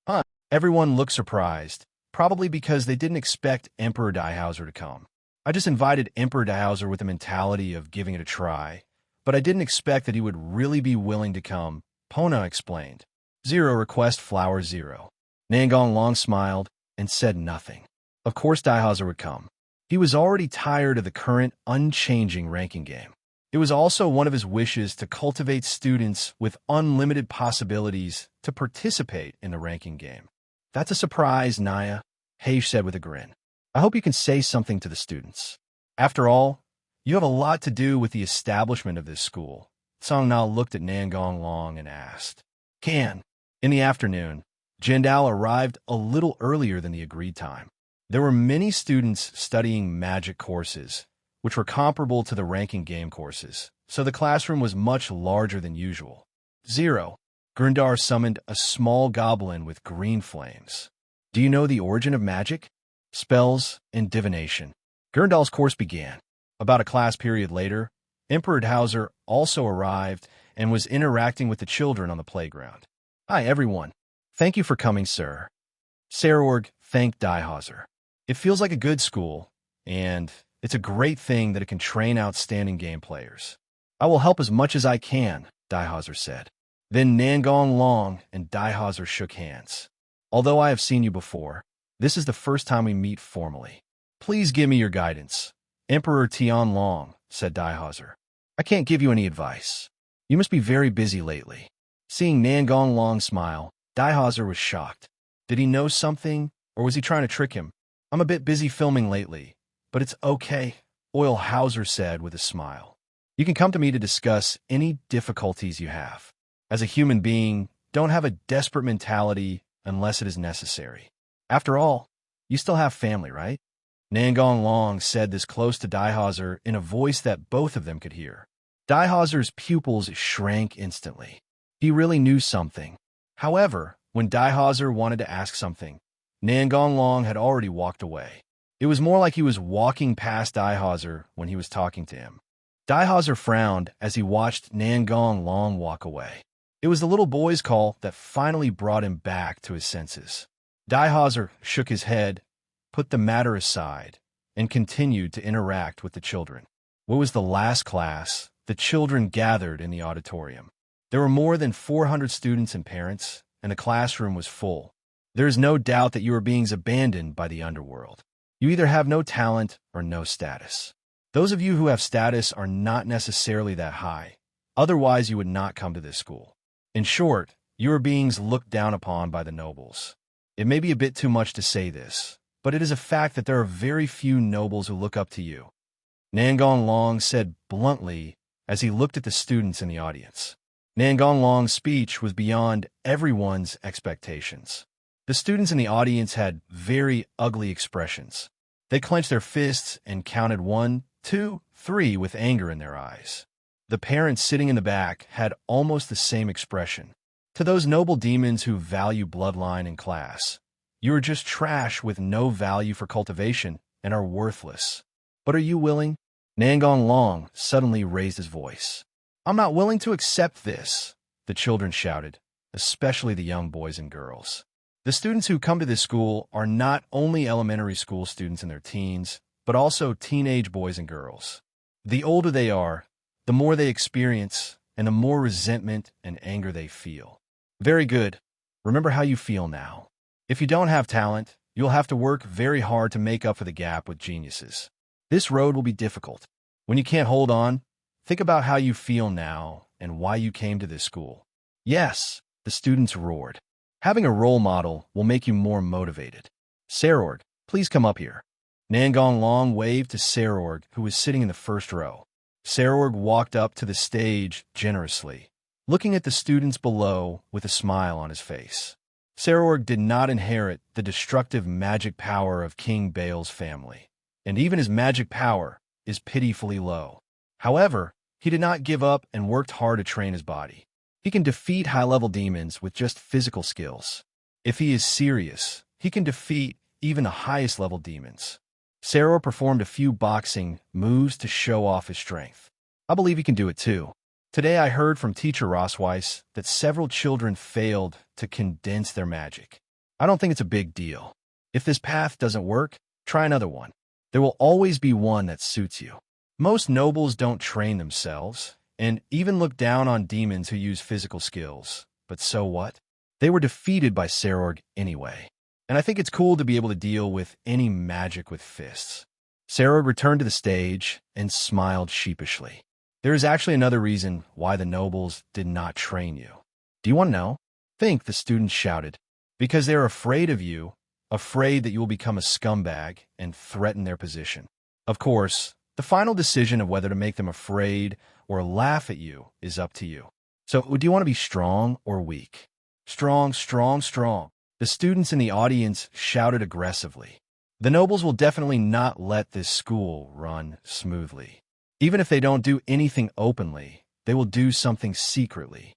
Huh? Everyone looked surprised, probably because they didn't expect Emperor Dehauser to come. I just invited Emperor Dehauser with the mentality of giving it a try, but I didn't expect that he would really be willing to come, Pona explained. 0 request flower 0. Nangong Long smiled and said nothing. Of course Dehauser would come. He was already tired of the current, unchanging ranking game. It was also one of his wishes to cultivate students with unlimited possibilities to participate in the ranking game. That's a surprise, Naya, Heish said with a grin. I hope you can say something to the students. After all, you have a lot to do with the establishment of this school. Sang Na looked at Nangong Long and asked. Can. In the afternoon, Jindal arrived a little earlier than the agreed time. There were many students studying magic courses, which were comparable to the ranking game courses, so the classroom was much larger than usual. 0. Grundar summoned a small goblin with green flames. Do you know the origin of magic? Spells and divination. Grundal's course began. About a class period later, Emperor Hauser also arrived and was interacting with the children on the playground. Hi, everyone. Thank you for coming, sir. Sarorg thanked Diehauser. It feels like a good school, and it's a great thing that it can train outstanding game players. I will help as much as I can, Diehauser said. Then Nangong Long and Diehauser shook hands. Although I have seen you before, this is the first time we meet formally. Please give me your guidance. Emperor Tian Long, said Diehauser. I can't give you any advice. You must be very busy lately. Seeing Nangong Long smile, Diehauser was shocked. Did he know something, or was he trying to trick him? I'm a bit busy filming lately, but it's okay, Oil Hauser said with a smile. You can come to me to discuss any difficulties you have. As a human being, don't have a desperate mentality unless it is necessary. After all, you still have family, right? Nangong Long said this close to Diehauser in a voice that both of them could hear. Diehauser's pupils shrank instantly. He really knew something. However, when Diehauser wanted to ask something, Nangong Long had already walked away. It was more like he was walking past Diehauser when he was talking to him. Diehauser frowned as he watched Nangong Long walk away. It was the little boy's call that finally brought him back to his senses. Diehauser shook his head, put the matter aside, and continued to interact with the children. What was the last class? The children gathered in the auditorium. There were more than 400 students and parents, and the classroom was full. There is no doubt that you are being abandoned by the underworld. You either have no talent or no status. Those of you who have status are not necessarily that high. Otherwise, you would not come to this school. In short, you are being looked down upon by the nobles. It may be a bit too much to say this, but it is a fact that there are very few nobles who look up to you. Nangong Long said bluntly as he looked at the students in the audience. Nangong Long's speech was beyond everyone's expectations. The students in the audience had very ugly expressions. They clenched their fists and counted 1, 2, 3 with anger in their eyes. The parents sitting in the back had almost the same expression. To those noble demons who value bloodline and class, you are just trash with no value for cultivation and are worthless. But are you willing? Nangong Long suddenly raised his voice. I'm not willing to accept this, the children shouted, especially the young boys and girls. The students who come to this school are not only elementary school students in their teens, but also teenage boys and girls. The older they are, the more they experience, and the more resentment and anger they feel. Very good. Remember how you feel now. If you don't have talent, you'll have to work very hard to make up for the gap with geniuses. This road will be difficult. When you can't hold on, think about how you feel now and why you came to this school. Yes, the students roared. Having a role model will make you more motivated. Sarorg, please come up here. Nangong Long waved to Sarorg, who was sitting in the first row. Sarorg walked up to the stage generously, looking at the students below with a smile on his face. Sarorg did not inherit the destructive magic power of King Baal's family, and even his magic power is pitifully low. However, he did not give up and worked hard to train his body. He can defeat high-level demons with just physical skills. If he is serious, he can defeat even the highest-level demons. Saror performed a few boxing moves to show off his strength. I believe he can do it too. Today I heard from Teacher Rosweiss that several children failed to condense their magic. I don't think it's a big deal. If this path doesn't work, try another one. There will always be one that suits you. Most nobles don't train themselves, and even look down on demons who use physical skills. But so what? They were defeated by Sarorg anyway. And I think it's cool to be able to deal with any magic with fists. Sarorg returned to the stage and smiled sheepishly. There is actually another reason why the nobles did not train you. Do you want to know? Think, the students shouted. Because they're afraid of you, afraid that you will become a scumbag and threaten their position. Of course, the final decision of whether to make them afraid or laugh at you is up to you. So, do you want to be strong or weak? Strong, strong, strong. The students in the audience shouted aggressively. The nobles will definitely not let this school run smoothly. Even if they don't do anything openly, they will do something secretly.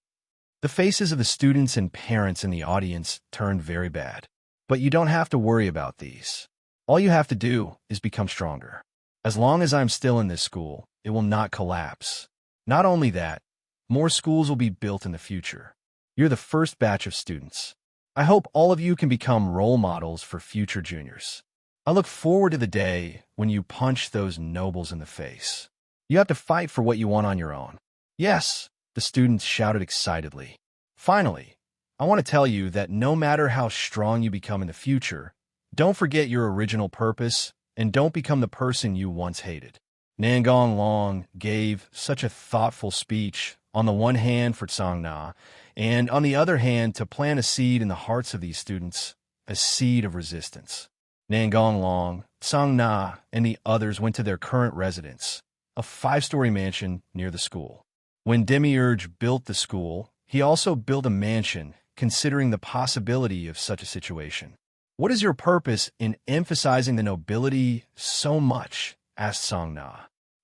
The faces of the students and parents in the audience turned very bad. But you don't have to worry about these. All you have to do is become stronger. As long as I'm still in this school, it will not collapse. Not only that, more schools will be built in the future. You're the first batch of students. I hope all of you can become role models for future juniors. I look forward to the day when you punch those nobles in the face. You have to fight for what you want on your own. Yes, the students shouted excitedly. Finally, I want to tell you that no matter how strong you become in the future, don't forget your original purpose and don't become the person you once hated. Nangong Long gave such a thoughtful speech, on the one hand for Tsang Na, and on the other hand to plant a seed in the hearts of these students, a seed of resistance. Nangong Long, Tsang Na, and the others went to their current residence, a 5-story mansion near the school. When Demiurge built the school, he also built a mansion, considering the possibility of such a situation. What is your purpose in emphasizing the nobility so much? Asked Tsang Na.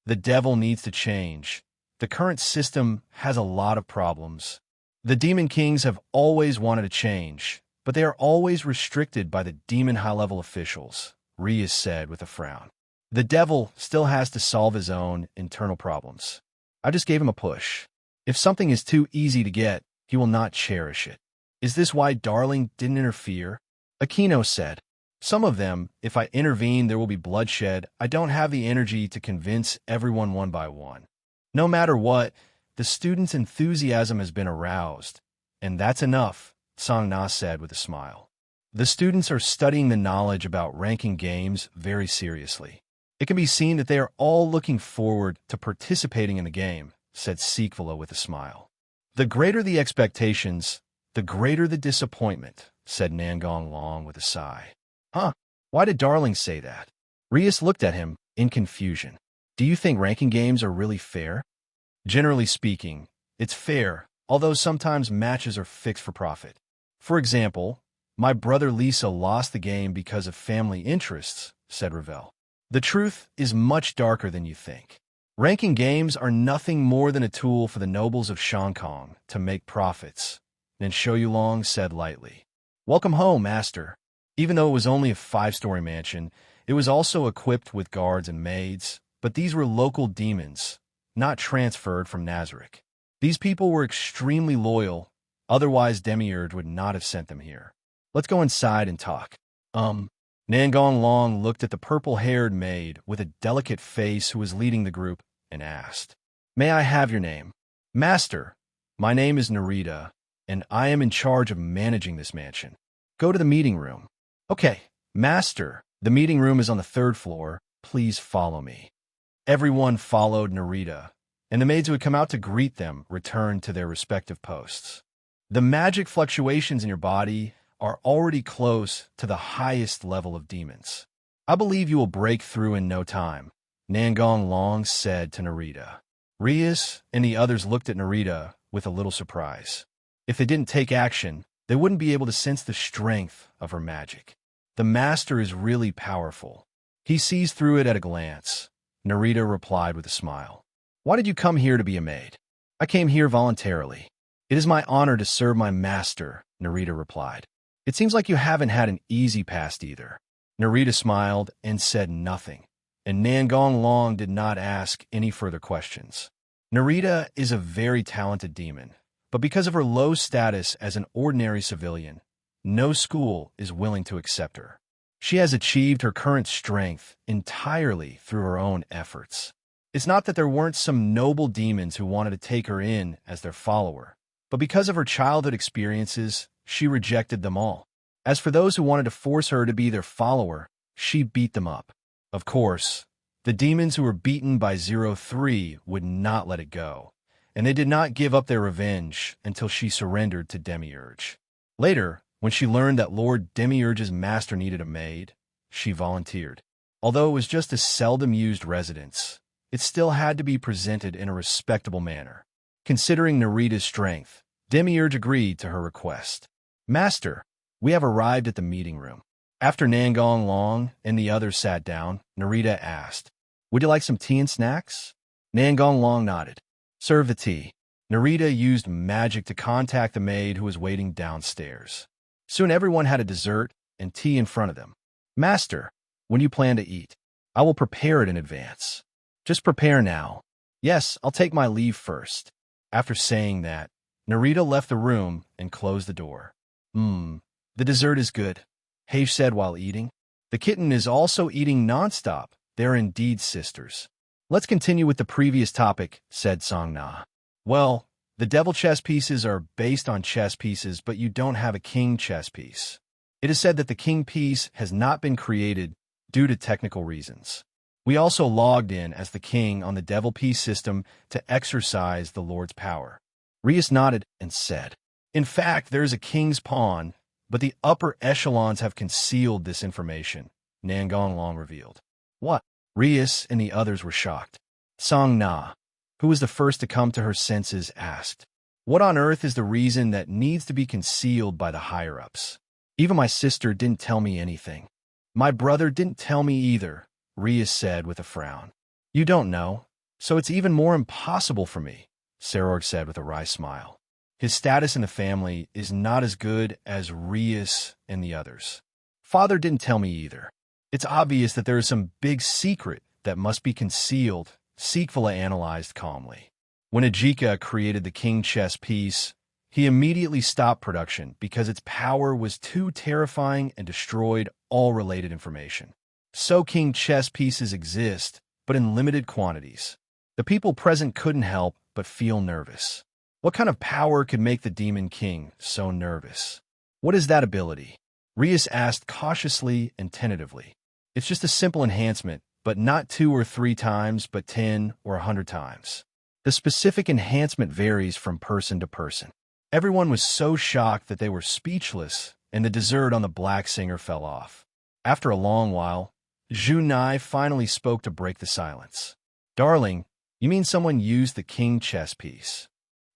The devil needs to change. The current system has a lot of problems. The demon kings have always wanted to change, but they are always restricted by the demon high-level officials, Rias said with a frown. The devil still has to solve his own internal problems. I just gave him a push. If something is too easy to get, he will not cherish it. Is this why Darling didn't interfere? Aquino said. Some of them, if I intervene, there will be bloodshed. I don't have the energy to convince everyone one by one. No matter what, the students' enthusiasm has been aroused. And that's enough, Tsang Na said with a smile. The students are studying the knowledge about ranking games very seriously. It can be seen that they are all looking forward to participating in the game, said Seekvala with a smile. The greater the expectations, the greater the disappointment, said Nangong Long with a sigh. Huh? Why did Darling say that? Rias looked at him in confusion. Do you think ranking games are really fair? Generally speaking, it's fair, although sometimes matches are fixed for profit. For example, my brother Lisa lost the game because of family interests, said Ravel. The truth is much darker than you think. Ranking games are nothing more than a tool for the nobles of Shangkong to make profits, Nen Shoyulong said lightly. Welcome home, master. Even though it was only a 5-story mansion, it was also equipped with guards and maids, but these were local demons, not transferred from Nazarick. These people were extremely loyal, otherwise Demiurge would not have sent them here. Let's go inside and talk. Nangong Long looked at the purple-haired maid with a delicate face who was leading the group and asked, May I have your name? Master, my name is Narita, and I am in charge of managing this mansion. Go to the meeting room. Okay, master, the meeting room is on the 3rd floor. Please follow me. Everyone followed Narita, and the maids who had come out to greet them returned to their respective posts. The magic fluctuations in your body are already close to the highest level of demons. I believe you will break through in no time, Nangong Long said to Narita. Rias and the others looked at Narita with a little surprise. If they didn't take action, they wouldn't be able to sense the strength of her magic. The master is really powerful. He sees through it at a glance, Narita replied with a smile. Why did you come here to be a maid? I came here voluntarily. It is my honor to serve my master, Narita replied. It seems like you haven't had an easy past either. Narita smiled and said nothing, and Nangong Long did not ask any further questions. Narita is a very talented demon, but because of her low status as an ordinary civilian, no school is willing to accept her. She has achieved her current strength entirely through her own efforts. It's not that there weren't some noble demons who wanted to take her in as their follower, but because of her childhood experiences, she rejected them all. As for those who wanted to force her to be their follower, she beat them up. Of course, the demons who were beaten by 03 would not let it go, and they did not give up their revenge until she surrendered to Demiurge. Later, when she learned that Lord Demiurge's master needed a maid, she volunteered. Although it was just a seldom-used residence, it still had to be presented in a respectable manner. Considering Narita's strength, Demiurge agreed to her request. Master, we have arrived at the meeting room. After Nangong Long and the others sat down, Narita asked, "Would you like some tea and snacks?" Nangong Long nodded. "Serve the tea." Narita used magic to contact the maid who was waiting downstairs. Soon everyone had a dessert and tea in front of them. "Master, when do you plan to eat? I will prepare it in advance." "Just prepare now." "Yes, I'll take my leave first." After saying that, Narita left the room and closed the door. The dessert is good," Hage said while eating. "The kitten is also eating nonstop. They're indeed sisters." "Let's continue with the previous topic," said Song Na. "Well, the devil chess pieces are based on chess pieces, but you don't have a king chess piece. It is said that the king piece has not been created due to technical reasons. We also logged in as the king on the devil piece system to exercise the Lord's power." Rias nodded and said, "In fact, there is a king's pawn, but the upper echelons have concealed this information," Nangong Long revealed. "What?" Rias and the others were shocked. Song Na, who was the first to come to her senses, asked, "What on earth is the reason that needs to be concealed by the higher-ups? Even my sister didn't tell me anything." "My brother didn't tell me either," Rias said with a frown. "You don't know, so it's even more impossible for me," Sarorg said with a wry smile. His status in the family is not as good as Rias and the others. "Father didn't tell me either. It's obvious that there is some big secret that must be concealed," Seekvala analyzed calmly. When Ajika created the king chess piece, he immediately stopped production because its power was too terrifying and destroyed all related information. So king chess pieces exist, but in limited quantities. The people present couldn't help but feel nervous. What kind of power could make the Demon King so nervous? "What is that ability?" Rias asked cautiously and tentatively. "It's just a simple enhancement, but not 2 or 3 times, but 10 or 100 times. The specific enhancement varies from person to person." Everyone was so shocked that they were speechless, and the dessert on the black singer fell off. After a long while, Zhu Nai finally spoke to break the silence. "Darling, you mean someone used the king chess piece?"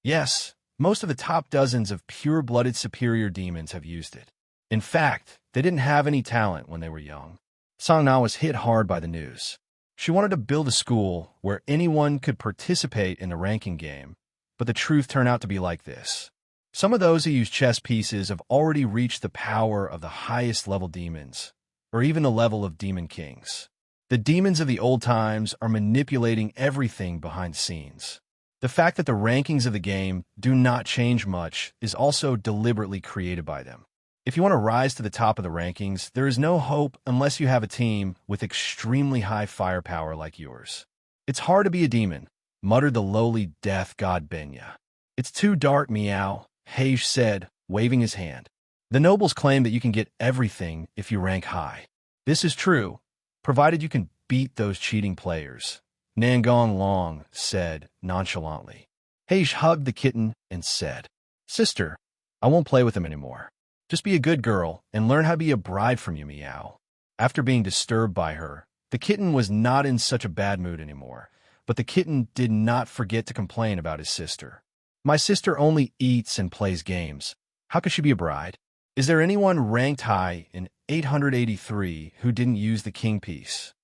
"Yes, most of the top dozens of pure-blooded superior demons have used it. In fact, they didn't have any talent when they were young." Song Na was hit hard by the news. She wanted to build a school where anyone could participate in the ranking game, but the truth turned out to be like this. Some of those who use chess pieces have already reached the power of the highest level demons, or even the level of demon kings. The demons of the old times are manipulating everything behind the scenes. The fact that the rankings of the game do not change much is also deliberately created by them. If you want to rise to the top of the rankings, there is no hope unless you have a team with extremely high firepower like yours. "It's hard to be a demon," muttered the lowly death god Benya. "It's too dark, meow," Hage said, waving his hand. "The nobles claim that you can get everything if you rank high. This is true, provided you can beat those cheating players," Nangong Long said nonchalantly. Hage hugged the kitten and said, "Sister, I won't play with him anymore. Just be a good girl and learn how to be a bride from you, meow." After being disturbed by her, the kitten was not in such a bad mood anymore, but the kitten did not forget to complain about his sister. "My sister only eats and plays games. How could she be a bride? Is there anyone ranked high in 883 who didn't use the king piece?"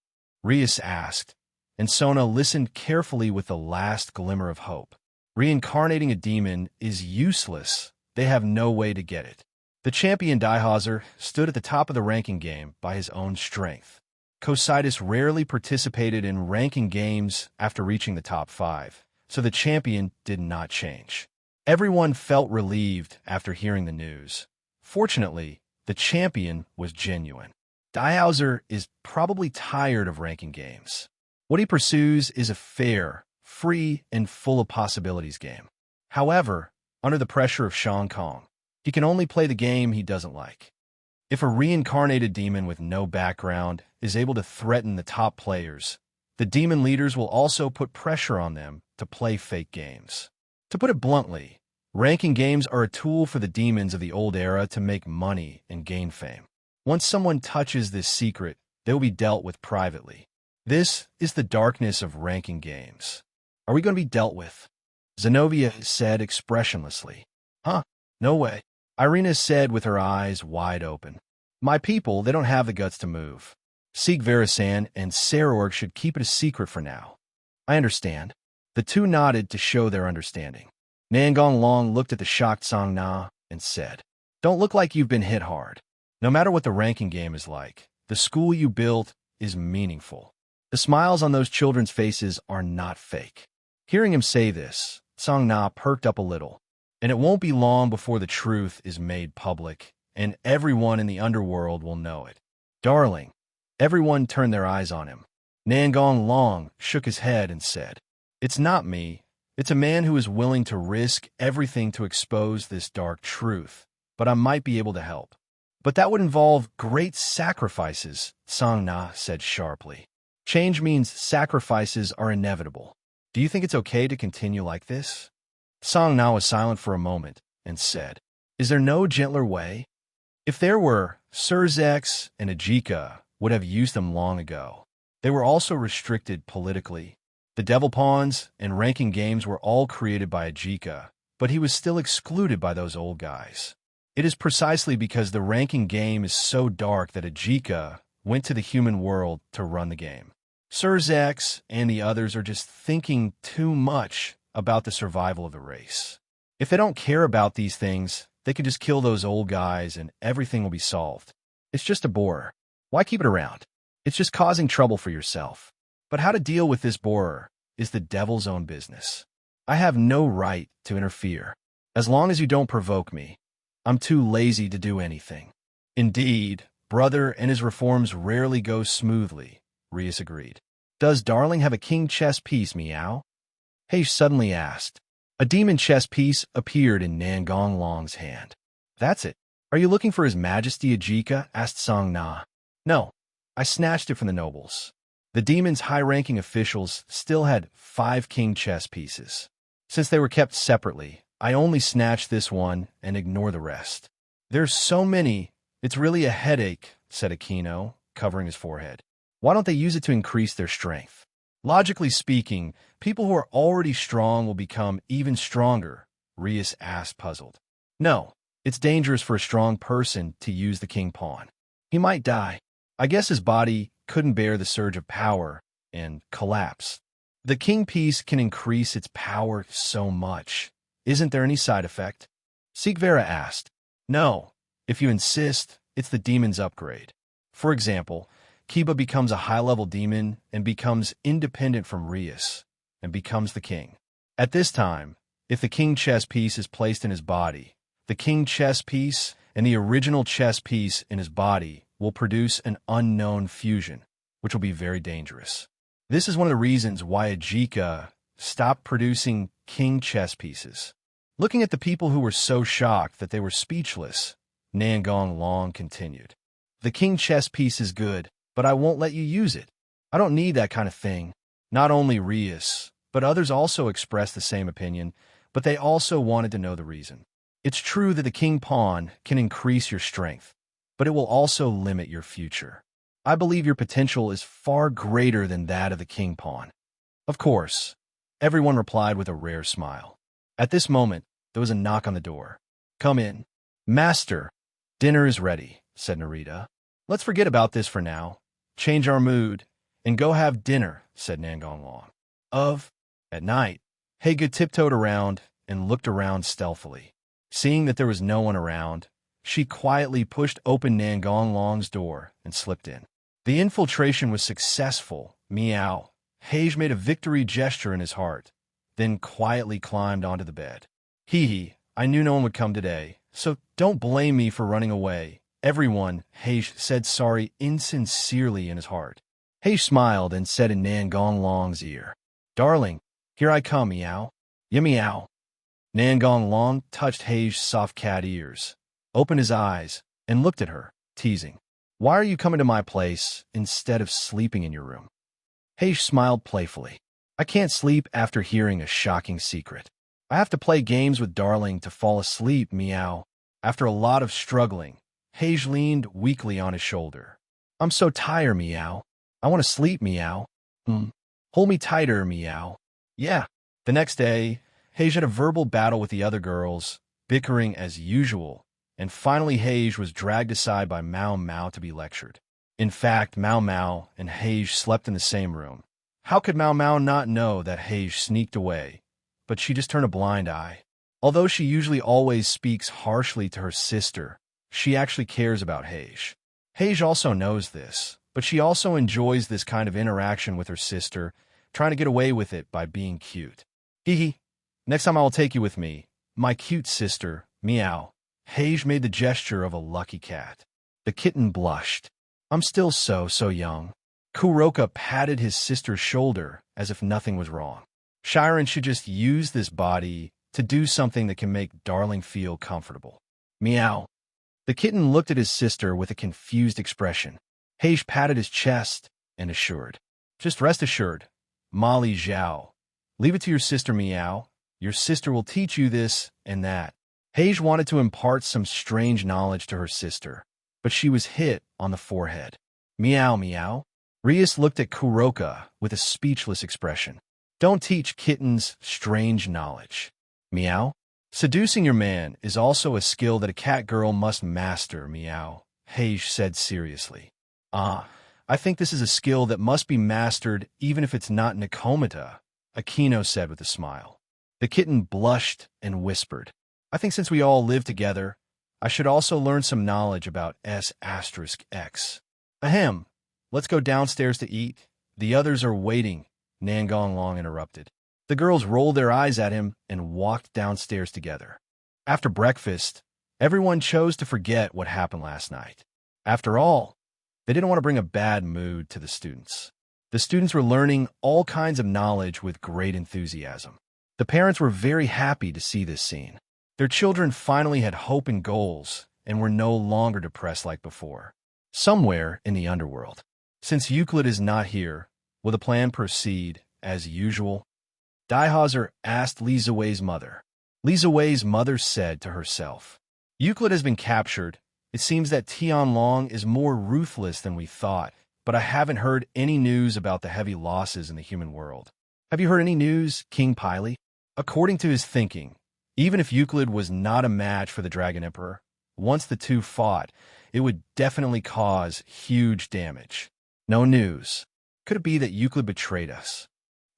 Rias asked, and Sona listened carefully with the last glimmer of hope. Reincarnating a demon is useless. They have no way to get it. The champion Daihauser stood at the top of the ranking game by his own strength. Cositus rarely participated in ranking games after reaching the top 5, so the champion did not change. Everyone felt relieved after hearing the news. Fortunately, the champion was genuine. Daihauser is probably tired of ranking games. What he pursues is a fair, free, and full of possibilities game. However, under the pressure of Shang Kong, he can only play the game he doesn't like. If a reincarnated demon with no background is able to threaten the top players, the demon leaders will also put pressure on them to play fake games. To put it bluntly, ranking games are a tool for the demons of the old era to make money and gain fame. Once someone touches this secret, they will be dealt with privately. This is the darkness of ranking games. "Are we going to be dealt with?" Zenobia said expressionlessly. "Huh? No way," Irina said with her eyes wide open. My people, they don't have the guts to move. Seek Verasan and Sarorg should keep it a secret for now. I understand. The two nodded to show their understanding. Nangong Long looked at the shocked Song Na and said, "Don't look like you've been hit hard. No matter what the ranking game is like, the school you built is meaningful. The smiles on those children's faces are not fake." Hearing him say this, Song Na perked up a little. "And it won't be long before the truth is made public, and everyone in the underworld will know it." "Darling." Everyone turned their eyes on him. Nangong Long shook his head and said, "It's not me. It's a man who is willing to risk everything to expose this dark truth, but I might be able to help." "But that would involve great sacrifices," Song Na said sharply. "Change means sacrifices are inevitable. Do you think it's okay to continue like this?" Song Na was silent for a moment and said, "Is there no gentler way?" "If there were, Surzex and Ajika would have used them long ago. They were also restricted politically. The Devil Pawns and ranking games were all created by Ajika, but he was still excluded by those old guys. It is precisely because the ranking game is so dark that Ajika went to the human world to run the game. Surzex and the others are just thinking too much about the survival of the race. If they don't care about these things, they can just kill those old guys and everything will be solved. It's just a borer. Why keep it around? It's just causing trouble for yourself. But how to deal with this borer is the devil's own business. I have no right to interfere. As long as you don't provoke me, I'm too lazy to do anything." "Indeed, brother and his reforms rarely go smoothly," Rias agreed. "Does Darling have a king chess piece, meow?" Heish suddenly asked. A demon chess piece appeared in Nangong Long's hand. "That's it. Are you looking for His Majesty Ajika?" asked Song Na. "No, I snatched it from the nobles." The demon's high-ranking officials still had 5 king chess pieces. Since they were kept separately, I only snatched this one and ignore the rest. "There's so many, it's really a headache," said Aquino, covering his forehead. "Why don't they use it to increase their strength?" "Logically speaking, people who are already strong will become even stronger," Rias asked, puzzled. "No, it's dangerous for a strong person to use the king pawn. He might die. I guess his body couldn't bear the surge of power and collapse. The king piece can increase its power so much. Isn't there any side effect?" Sigvera asked. "No. If you insist, it's the demon's upgrade. For example, Kiba becomes a high-level demon and becomes independent from Rias, and becomes the king. At this time, if the king chess piece is placed in his body, the king chess piece and the original chess piece in his body will produce an unknown fusion, which will be very dangerous. This is one of the reasons why Ajika stopped producing king chess pieces." Looking at the people who were so shocked that they were speechless, Nangong Long continued. "The king chess piece is good, but I won't let you use it. I don't need that kind of thing." Not only Rias, but others also expressed the same opinion, but they also wanted to know the reason. "It's true that the king pawn can increase your strength, but it will also limit your future. I believe your potential is far greater than that of the king pawn." "Of course," everyone replied with a rare smile. At this moment, there was a knock on the door. "Come in." "Master, dinner is ready," said Narita. "Let's forget about this for now, change our mood, and go have dinner," said Nangong Long. At night, Haga tiptoed around and looked around stealthily. Seeing that there was no one around, she quietly pushed open Nangong Long's door and slipped in. The infiltration was successful. Meow. Hage made a victory gesture in his heart, then quietly climbed onto the bed. "Hee, I knew no one would come today, so don't blame me for running away. Everyone," Hage said sorry insincerely in his heart. Hage smiled and said in Nangong Long's ear, "Darling, here I come, meow. Yeah, meow." Nangong Long touched Hage's soft cat ears, opened his eyes, and looked at her, teasing. "Why are you coming to my place instead of sleeping in your room?" Hage smiled playfully. "I can't sleep after hearing a shocking secret. I have to play games with Darling to fall asleep, meow." After a lot of struggling, Hage leaned weakly on his shoulder. "I'm so tired, meow. I want to sleep, meow." Hold me tighter, meow." "Yeah." The next day, Hage had a verbal battle with the other girls, bickering as usual, and finally Hage was dragged aside by Mao Mao to be lectured. In fact, Mao Mao and Hage slept in the same room. How could Mao Mao not know that Hage sneaked away? But she just turned a blind eye. Although she usually always speaks harshly to her sister, she actually cares about Hage. Hage also knows this, but she also enjoys this kind of interaction with her sister, trying to get away with it by being cute. Hee hee. Next time I will take you with me, my cute sister, meow. Hage made the gesture of a lucky cat. The kitten blushed. I'm still so young. Kuroka patted his sister's shoulder as if nothing was wrong. Shiren should just use this body to do something that can make Darling feel comfortable. Meow. The kitten looked at his sister with a confused expression. Hage patted his chest and assured. Just rest assured, Molly Zhao. Leave it to your sister, meow. Your sister will teach you this and that. Hage wanted to impart some strange knowledge to her sister, but she was hit on the forehead. Meow, meow. Rias looked at Kuroka with a speechless expression. Don't teach kittens strange knowledge. Meow. Seducing your man is also a skill that a cat girl must master, meow, Hage said seriously. I think this is a skill that must be mastered even if it's not Nikomata, Akino said with a smile. The kitten blushed and whispered. I think since we all live together, I should also learn some knowledge about S*X. Ahem. Let's go downstairs to eat. The others are waiting, Nangong Long interrupted. The girls rolled their eyes at him and walked downstairs together. After breakfast, everyone chose to forget what happened last night. After all, they didn't want to bring a bad mood to the students. The students were learning all kinds of knowledge with great enthusiasm. The parents were very happy to see this scene. Their children finally had hope and goals and were no longer depressed like before. Somewhere in the underworld. Since Euclid is not here, will the plan proceed as usual? Daihauser asked Li Ziwei's mother. Li Ziwei's mother said to herself, Euclid has been captured. It seems that Tianlong is more ruthless than we thought, but I haven't heard any news about the heavy losses in the human world. Have you heard any news, King Pili? According to his thinking, even if Euclid was not a match for the Dragon Emperor, once the two fought, it would definitely cause huge damage. No news. Could it be that Euclid betrayed us?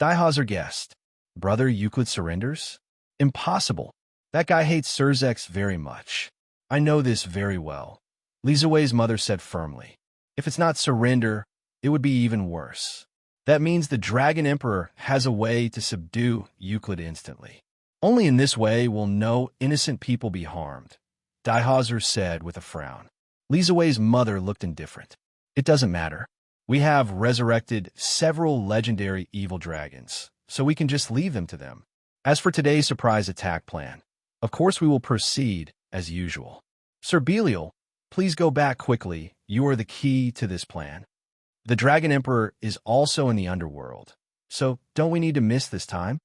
Daihauser guessed. Brother Euclid surrenders? Impossible. That guy hates Surzex very much. I know this very well. Li Ziwei's mother said firmly. If it's not surrender, it would be even worse. That means the Dragon Emperor has a way to subdue Euclid instantly. Only in this way will no innocent people be harmed, Daihauser said with a frown. Li Ziwei's mother looked indifferent. It doesn't matter. We have resurrected several legendary evil dragons, so we can just leave them to them. As for today's surprise attack plan, of course we will proceed as usual. Sir Belial, please go back quickly. You are the key to this plan. The Dragon Emperor is also in the underworld, so don't we need to miss this time?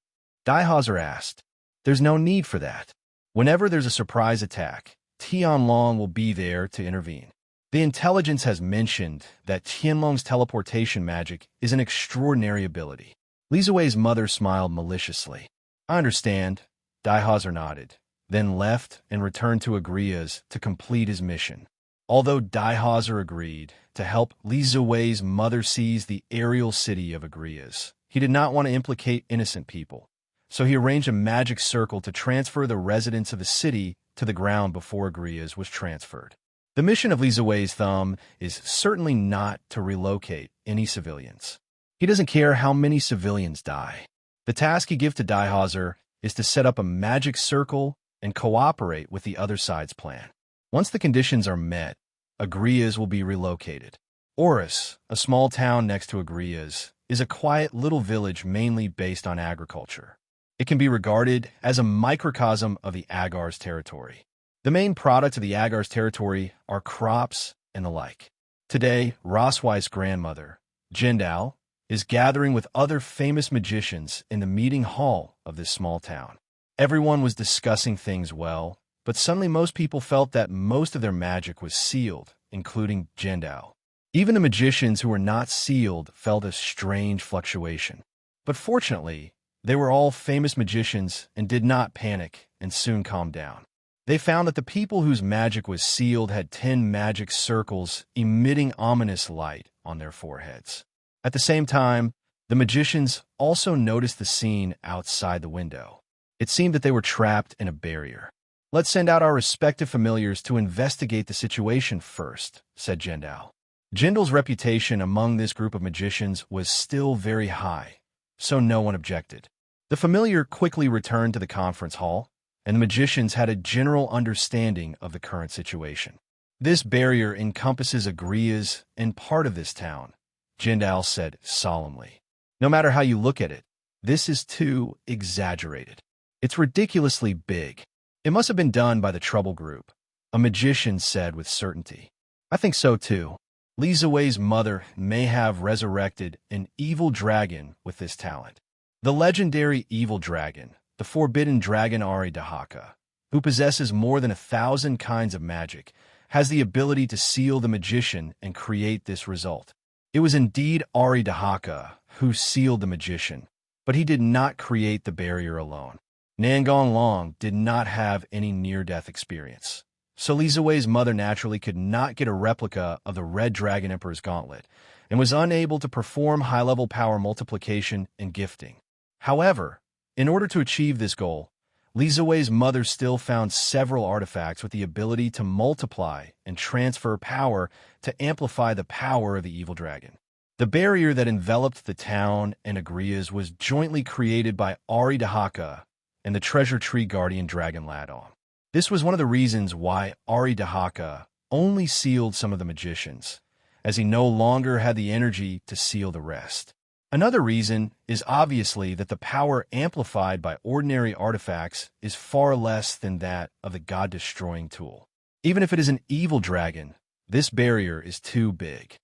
Daihauser asked. There's no need for that. Whenever there's a surprise attack, Tianlong will be there to intervene. The intelligence has mentioned that Tianlong's teleportation magic is an extraordinary ability. Li Ziwei's mother smiled maliciously. I understand. Daihauser nodded, then left and returned to Agrias to complete his mission. Although Daihauser agreed to help Li Ziwei's mother seize the aerial city of Agrias, he did not want to implicate innocent people, so he arranged a magic circle to transfer the residents of the city to the ground before Agrias was transferred. The mission of Li Ziwei's thumb is certainly not to relocate any civilians. He doesn't care how many civilians die. The task he gives to Daihauser is to set up a magic circle and cooperate with the other side's plan. Once the conditions are met, Agrias will be relocated. Oris, a small town next to Agrias, is a quiet little village mainly based on agriculture. It can be regarded as a microcosm of the Agar's territory. The main products of the Agar's territory are crops and the like. Today, Roswei's grandmother, Jindal, is gathering with other famous magicians in the meeting hall of this small town. Everyone was discussing things well, but suddenly most people felt that most of their magic was sealed, including Jindal. Even the magicians who were not sealed felt a strange fluctuation. But fortunately, they were all famous magicians and did not panic and soon calmed down. They found that the people whose magic was sealed had 10 magic circles emitting ominous light on their foreheads. At the same time, the magicians also noticed the scene outside the window. It seemed that they were trapped in a barrier. "Let's send out our respective familiars to investigate the situation first," said Jindal. Jindal's reputation among this group of magicians was still very high, so no one objected. The familiar quickly returned to the conference hall, and the magicians had a general understanding of the current situation. "This barrier encompasses Agrias and part of this town," Jindal said solemnly. "No matter how you look at it, this is too exaggerated. It's ridiculously big. It must have been done by the Trouble Group," a magician said with certainty. "I think so too. Li Ziwei's mother may have resurrected an evil dragon with this talent. The legendary evil dragon, the forbidden dragon Ari Dahaka, who possesses more than 1,000 kinds of magic, has the ability to seal the magician and create this result. It was indeed Ari Dahaka who sealed the magician, but he did not create the barrier alone. Nangong Long did not have any near-death experience, so Li Ziwei's mother naturally could not get a replica of the Red Dragon Emperor's gauntlet and was unable to perform high-level power multiplication and gifting. However, in order to achieve this goal, Li Ziwei's mother still found several artifacts with the ability to multiply and transfer power to amplify the power of the evil dragon. The barrier that enveloped the town and Agrias was jointly created by Ari Dahaka and the Treasure Tree Guardian Dragon Ladon. This was one of the reasons why Ari Dahaka only sealed some of the magicians, as he no longer had the energy to seal the rest. Another reason is obviously that the power amplified by ordinary artifacts is far less than that of the god-destroying tool. Even if it is an evil dragon, this barrier is too big.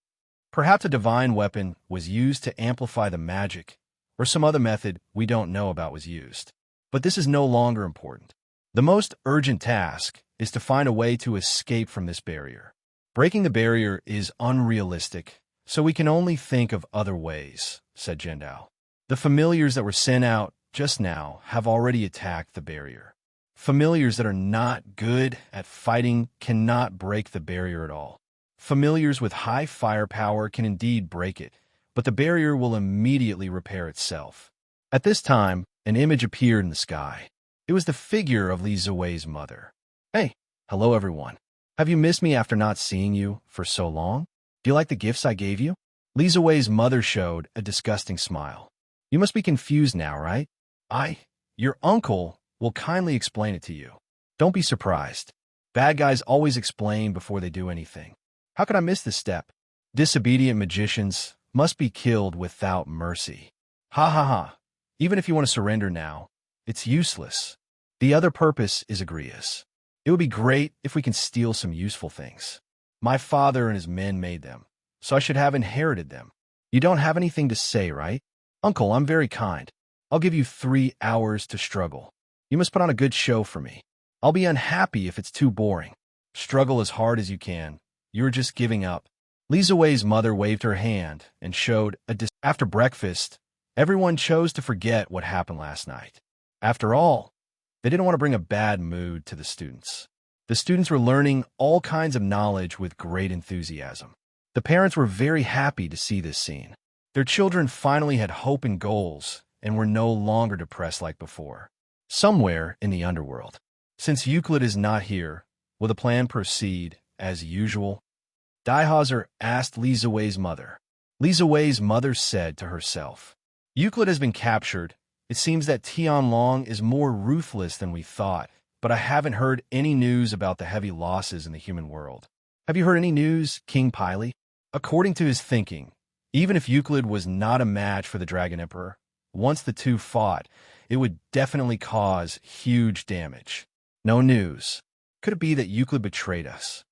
Perhaps a divine weapon was used to amplify the magic, or some other method we don't know about was used. But this is no longer important. The most urgent task is to find a way to escape from this barrier. Breaking the barrier is unrealistic, so we can only think of other ways, said Jindal. The familiars that were sent out just now have already attacked the barrier. Familiars that are not good at fighting cannot break the barrier at all. Familiars with high firepower can indeed break it, but the barrier will immediately repair itself. At this time, an image appeared in the sky. It was the figure of Li Ziwei's mother. "Hey, hello everyone. Have you missed me after not seeing you for so long? Do you like the gifts I gave you?" Li Ziwei's mother showed a disgusting smile. "You must be confused now, right? Your uncle, will kindly explain it to you. Don't be surprised. Bad guys always explain before they do anything. How could I miss this step? Disobedient magicians must be killed without mercy. Ha ha ha. Even if you want to surrender now, it's useless. The other purpose is egregious. It would be great if we can steal some useful things. My father and his men made them, so I should have inherited them. You don't have anything to say, right? Uncle, I'm very kind. I'll give you 3 hours to struggle. You must put on a good show for me. I'll be unhappy if it's too boring. Struggle as hard as you can. You're just giving up." Li Ziwei's mother waved her hand and showed After breakfast, everyone chose to forget what happened last night. After all, they didn't want to bring a bad mood to the students. The students were learning all kinds of knowledge with great enthusiasm. The parents were very happy to see this scene. Their children finally had hope and goals and were no longer depressed like before. Somewhere in the underworld. Since Euclid is not here, will the plan proceed as usual? Daihauser asked Li Ziwei's mother. Li Ziwei's mother said to herself, "Euclid has been captured. It seems that Tianlong is more ruthless than we thought, but I haven't heard any news about the heavy losses in the human world. Have you heard any news, King Pily?" According to his thinking, even if Euclid was not a match for the Dragon Emperor, once the two fought, it would definitely cause huge damage. No news. Could it be that Euclid betrayed us?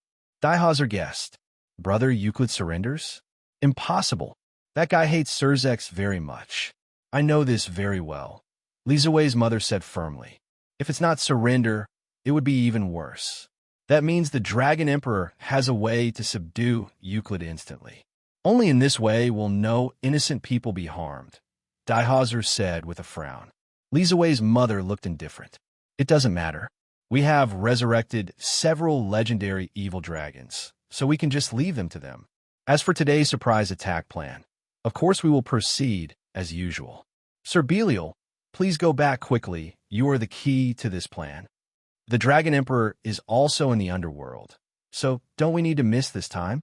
Daihauser guessed. Brother Euclid surrenders? Impossible. That guy hates Surzex very much. I know this very well, Li Ziwei's mother said firmly. If it's not surrender, it would be even worse. That means the Dragon Emperor has a way to subdue Euclid instantly. Only in this way will no innocent people be harmed, Daihauser said with a frown. Li Ziwei's mother looked indifferent. It doesn't matter. We have resurrected several legendary evil dragons, so we can just leave them to them. As for today's surprise attack plan, of course we will proceed as usual. Sir Belial, please go back quickly. You are the key to this plan. The Dragon Emperor is also in the underworld, so don't we need to miss this time?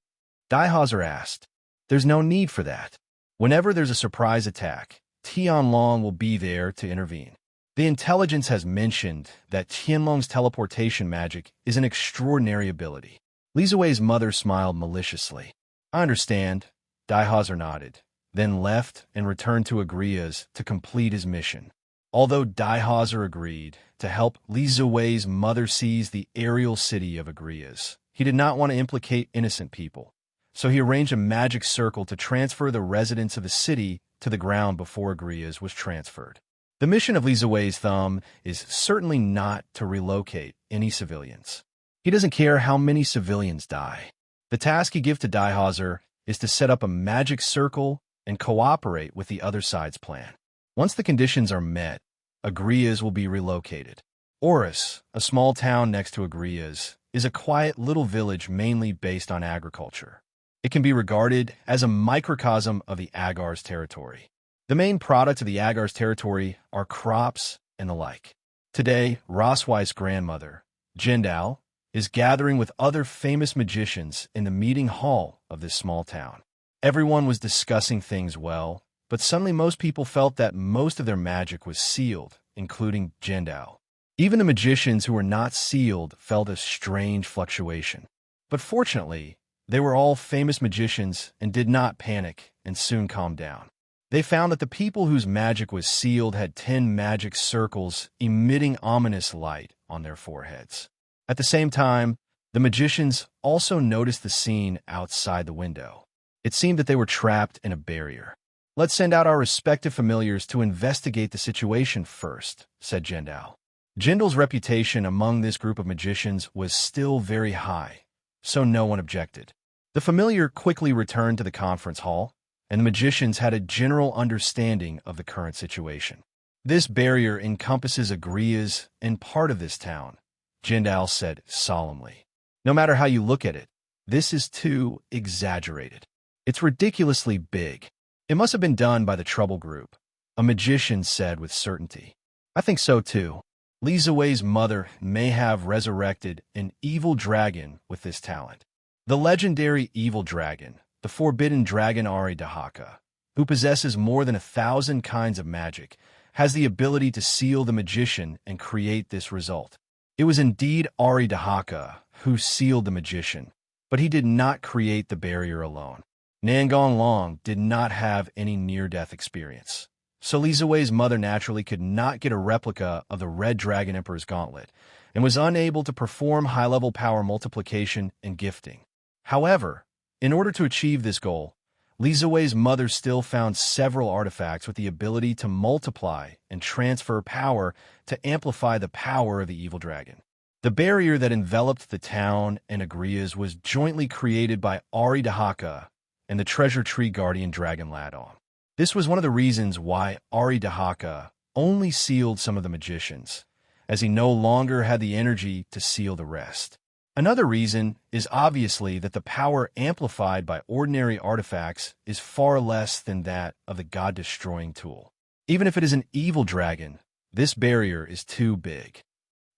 Daihauser asked. There's no need for that. Whenever there's a surprise attack, Tianlong will be there to intervene. The intelligence has mentioned that Tianlong's teleportation magic is an extraordinary ability. Li Ziwei's mother smiled maliciously. I understand. Daihauser nodded, then left and returned to Agrias to complete his mission. Although Daihauser agreed to help Li Ziwei's mother seize the aerial city of Agrias, he did not want to implicate innocent people, so he arranged a magic circle to transfer the residents of the city to the ground before Agrias was transferred. The mission of Li Ziwei's thumb is certainly not to relocate any civilians. He doesn't care how many civilians die. The task he gives to Daihauser is to set up a magic circle and cooperate with the other side's plan. Once the conditions are met, Agrias will be relocated. Oris, a small town next to Agrias, is a quiet little village mainly based on agriculture. It can be regarded as a microcosm of the Agar's territory. The main products of the Agar's territory are crops and the like. Today, Roswei's grandmother, Jindal, is gathering with other famous magicians in the meeting hall of this small town. Everyone was discussing things well, but suddenly most people felt that most of their magic was sealed, including Jindal. Even the magicians who were not sealed felt a strange fluctuation. But fortunately, they were all famous magicians and did not panic and soon calmed down. They found that the people whose magic was sealed had 10 magic circles emitting ominous light on their foreheads. At the same time, the magicians also noticed the scene outside the window. It seemed that they were trapped in a barrier. Let's send out our respective familiars to investigate the situation first, said Jindal. Jindal's reputation among this group of magicians was still very high, so no one objected. The familiar quickly returned to the conference hall, and the magicians had a general understanding of the current situation. This barrier encompasses Agrias and part of this town, Jindal said solemnly. No matter how you look at it, this is too exaggerated. It's ridiculously big. It must have been done by the Trouble Group, a magician said with certainty. I think so too. Li Ziwei's mother may have resurrected an evil dragon with this talent. The legendary evil dragon, the forbidden dragon Ari Dahaka, who possesses more than 1,000 kinds of magic, has the ability to seal the magician and create this result. It was indeed Ari Dahaka who sealed the magician, but he did not create the barrier alone. Nangong Long did not have any near-death experience, so Li Ziwei's mother naturally could not get a replica of the Red Dragon Emperor's gauntlet and was unable to perform high-level power multiplication and gifting. However, in order to achieve this goal, Li Ziwei's mother still found several artifacts with the ability to multiply and transfer power to amplify the power of the evil dragon. The barrier that enveloped the town and Agrias was jointly created by Ari Dahaka and the Treasure Tree Guardian Dragon Ladon. This was one of the reasons why Ari Dahaka only sealed some of the magicians, as he no longer had the energy to seal the rest. Another reason is obviously that the power amplified by ordinary artifacts is far less than that of the god-destroying tool. Even if it is an evil dragon, this barrier is too big.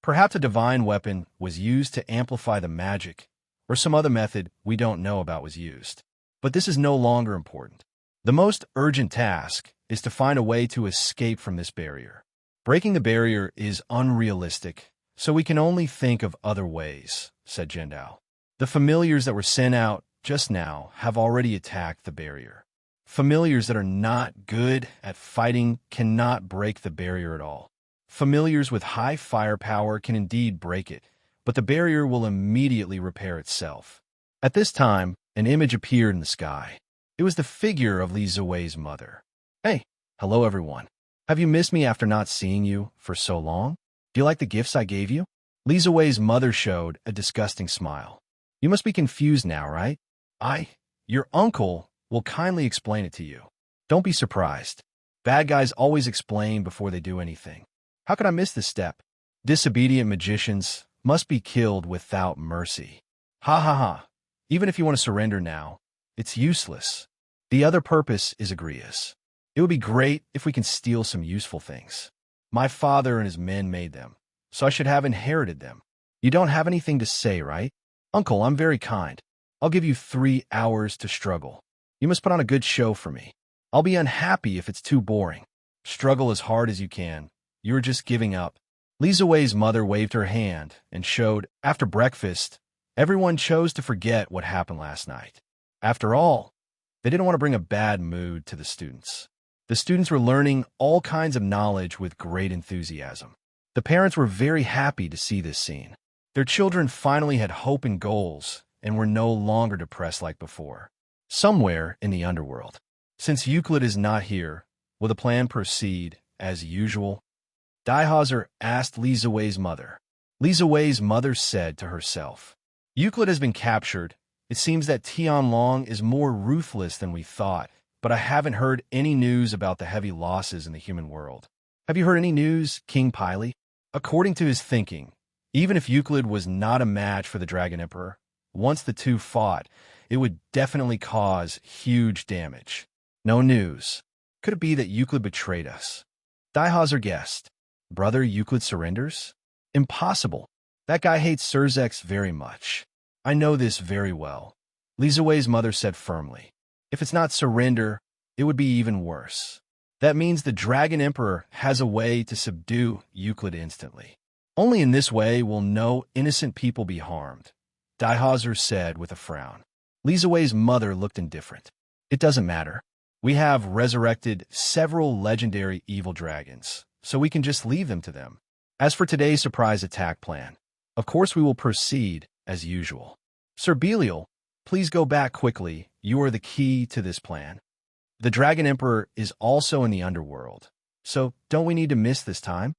Perhaps a divine weapon was used to amplify the magic, or some other method we don't know about was used. But this is no longer important. The most urgent task is to find a way to escape from this barrier. Breaking the barrier is unrealistic, so we can only think of other ways, said Jindal. The familiars that were sent out just now have already attacked the barrier. Familiars that are not good at fighting cannot break the barrier at all. Familiars with high firepower can indeed break it, but the barrier will immediately repair itself. At this time, an image appeared in the sky. It was the figure of Li Ziwei's mother. Hey, hello everyone. Have you missed me after not seeing you for so long? Do you like the gifts I gave you? Li Ziwei's mother showed a disgusting smile. You must be confused now, right? Your uncle, will kindly explain it to you. Don't be surprised. Bad guys always explain before they do anything. How could I miss this step? Disobedient magicians must be killed without mercy. Ha ha ha. Even if you want to surrender now, it's useless. The other purpose is egregious. It would be great if we can steal some useful things. My father and his men made them, so I should have inherited them. You don't have anything to say, right? Uncle, I'm very kind. I'll give you 3 hours to struggle. You must put on a good show for me. I'll be unhappy if it's too boring. Struggle as hard as you can. You're just giving up. Lisa Wei's mother waved her hand and showed, after breakfast, everyone chose to forget what happened last night. After all, they didn't want to bring a bad mood to the students. The students were learning all kinds of knowledge with great enthusiasm. The parents were very happy to see this scene. Their children finally had hope and goals and were no longer depressed like before. Somewhere in the underworld. Since Euclid is not here, will the plan proceed as usual? Daihazer asked Lisa Wei's mother. Lisa Wei's mother said to herself, Euclid has been captured. It seems that Tianlong is more ruthless than we thought, but I haven't heard any news about the heavy losses in the human world. Have you heard any news, King Pili? According to his thinking, even if Euclid was not a match for the Dragon Emperor, once the two fought, it would definitely cause huge damage. No news. Could it be that Euclid betrayed us? Daihazer guessed. Brother Euclid surrenders? Impossible. That guy hates Surzex very much. I know this very well. Lisa Wei's mother said firmly. If it's not surrender, it would be even worse. That means the Dragon Emperor has a way to subdue Euclid instantly. Only in this way will no innocent people be harmed, Daihazer said with a frown. Lisa Wei's mother looked indifferent. It doesn't matter. We have resurrected several legendary evil dragons, so we can just leave them to them. As for today's surprise attack plan, of course we will proceed as usual. Sir Belial, please go back quickly. You are the key to this plan. The Dragon Emperor is also in the underworld, so don't we need to miss this time?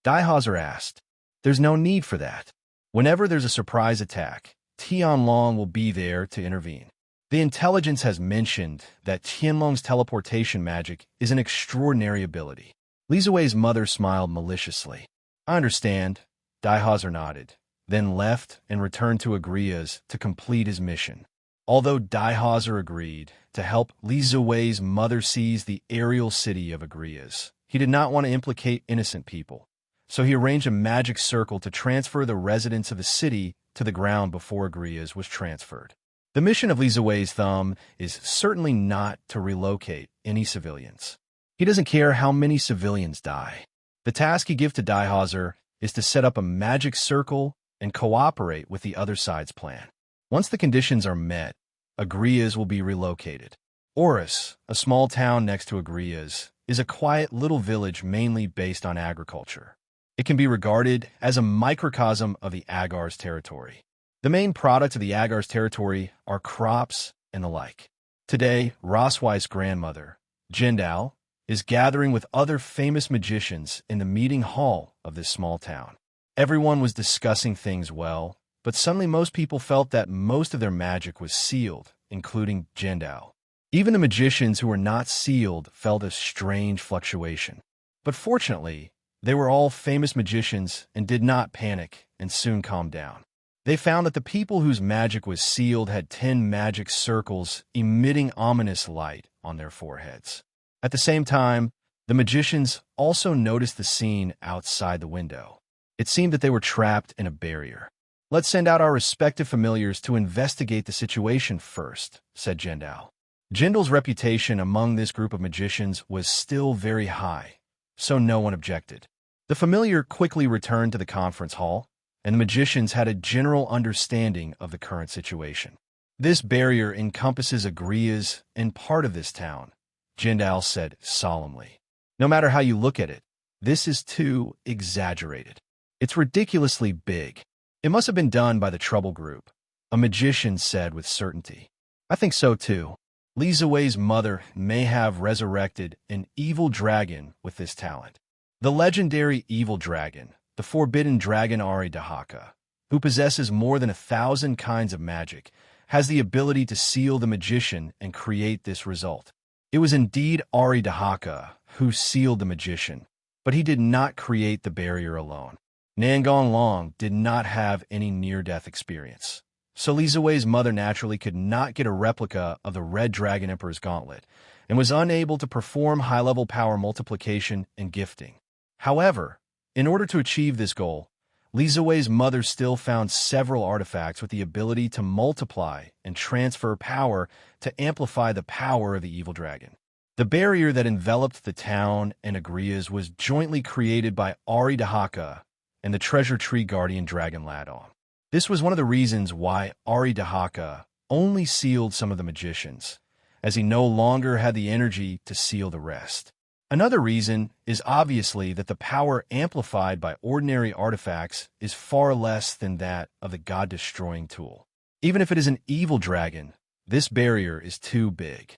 Daihazer asked. There's no need for that. Whenever there's a surprise attack, Tianlong will be there to intervene. The intelligence has mentioned that Tianlong's teleportation magic is an extraordinary ability. Lisa Wei's mother smiled maliciously. I understand. Daihazer nodded, then left and returned to Agrias to complete his mission. Although Daihazer agreed to help Lisa Wei's mother seize the aerial city of Agrias, he did not want to implicate innocent people, so he arranged a magic circle to transfer the residents of the city to the ground before Agrias was transferred. The mission of Lisa Wei's thumb is certainly not to relocate any civilians. He doesn't care how many civilians die. The task he gives to Daihazer is to set up a magic circle and cooperate with the other side's plan. Once the conditions are met, Agrias will be relocated. Oris, a small town next to Agrias, is a quiet little village mainly based on agriculture. It can be regarded as a microcosm of the Agar's territory. The main products of the Agar's territory are crops and the like. Today, Roswei's grandmother, Jindal, is gathering with other famous magicians in the meeting hall of this small town. Everyone was discussing things well, but suddenly most people felt that most of their magic was sealed, including Jindal. Even the magicians who were not sealed felt a strange fluctuation. But fortunately, they were all famous magicians and did not panic and soon calmed down. They found that the people whose magic was sealed had 10 magic circles emitting ominous light on their foreheads. At the same time, the magicians also noticed the scene outside the window. It seemed that they were trapped in a barrier. Let's send out our respective familiars to investigate the situation first, said Jindal. Jindal's reputation among this group of magicians was still very high, so no one objected. The familiar quickly returned to the conference hall, and the magicians had a general understanding of the current situation. This barrier encompasses Agrias and part of this town, Jindal said solemnly. No matter how you look at it, this is too exaggerated. It's ridiculously big. It must have been done by the Trouble Group, a magician said with certainty. I think so too. Lisa Wei's mother may have resurrected an evil dragon with this talent. The legendary evil dragon, the forbidden dragon Ari Dahaka, who possesses more than 1,000 kinds of magic, has the ability to seal the magician and create this result. It was indeed Ari Dahaka who sealed the magician, but he did not create the barrier alone. Nangong Long did not have any near-death experience, so Li Ziwei's mother naturally could not get a replica of the Red Dragon Emperor's gauntlet and was unable to perform high-level power multiplication and gifting. However, in order to achieve this goal, Li Ziwei's mother still found several artifacts with the ability to multiply and transfer power to amplify the power of the evil dragon. The barrier that enveloped the town and Agrias was jointly created by Ari Dahaka and the Treasure Tree Guardian Dragon Ladon. This was one of the reasons why Ari Dahaka only sealed some of the magicians, as he no longer had the energy to seal the rest. Another reason is obviously that the power amplified by ordinary artifacts is far less than that of the god-destroying tool. Even if it is an evil dragon, this barrier is too big.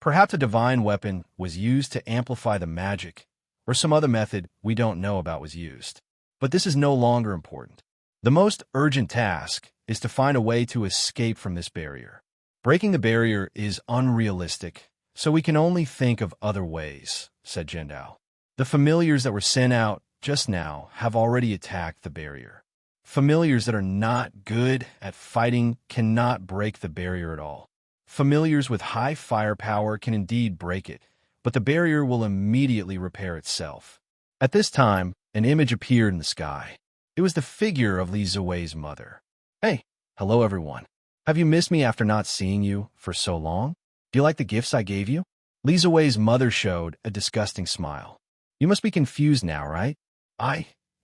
Perhaps a divine weapon was used to amplify the magic, or some other method we don't know about was used. But this is no longer important. The most urgent task is to find a way to escape from this barrier. Breaking the barrier is unrealistic, so we can only think of other ways, said Jindao. The familiars that were sent out just now have already attacked the barrier. Familiars that are not good at fighting cannot break the barrier at all. Familiars with high firepower can indeed break it, but the barrier will immediately repair itself. At this time, an image appeared in the sky. It was the figure of Li Ziwei's mother. Hey, hello everyone. Have you missed me after not seeing you for so long? Do you like the gifts I gave you? Li Ziwei's mother showed a disgusting smile. You must be confused now, right?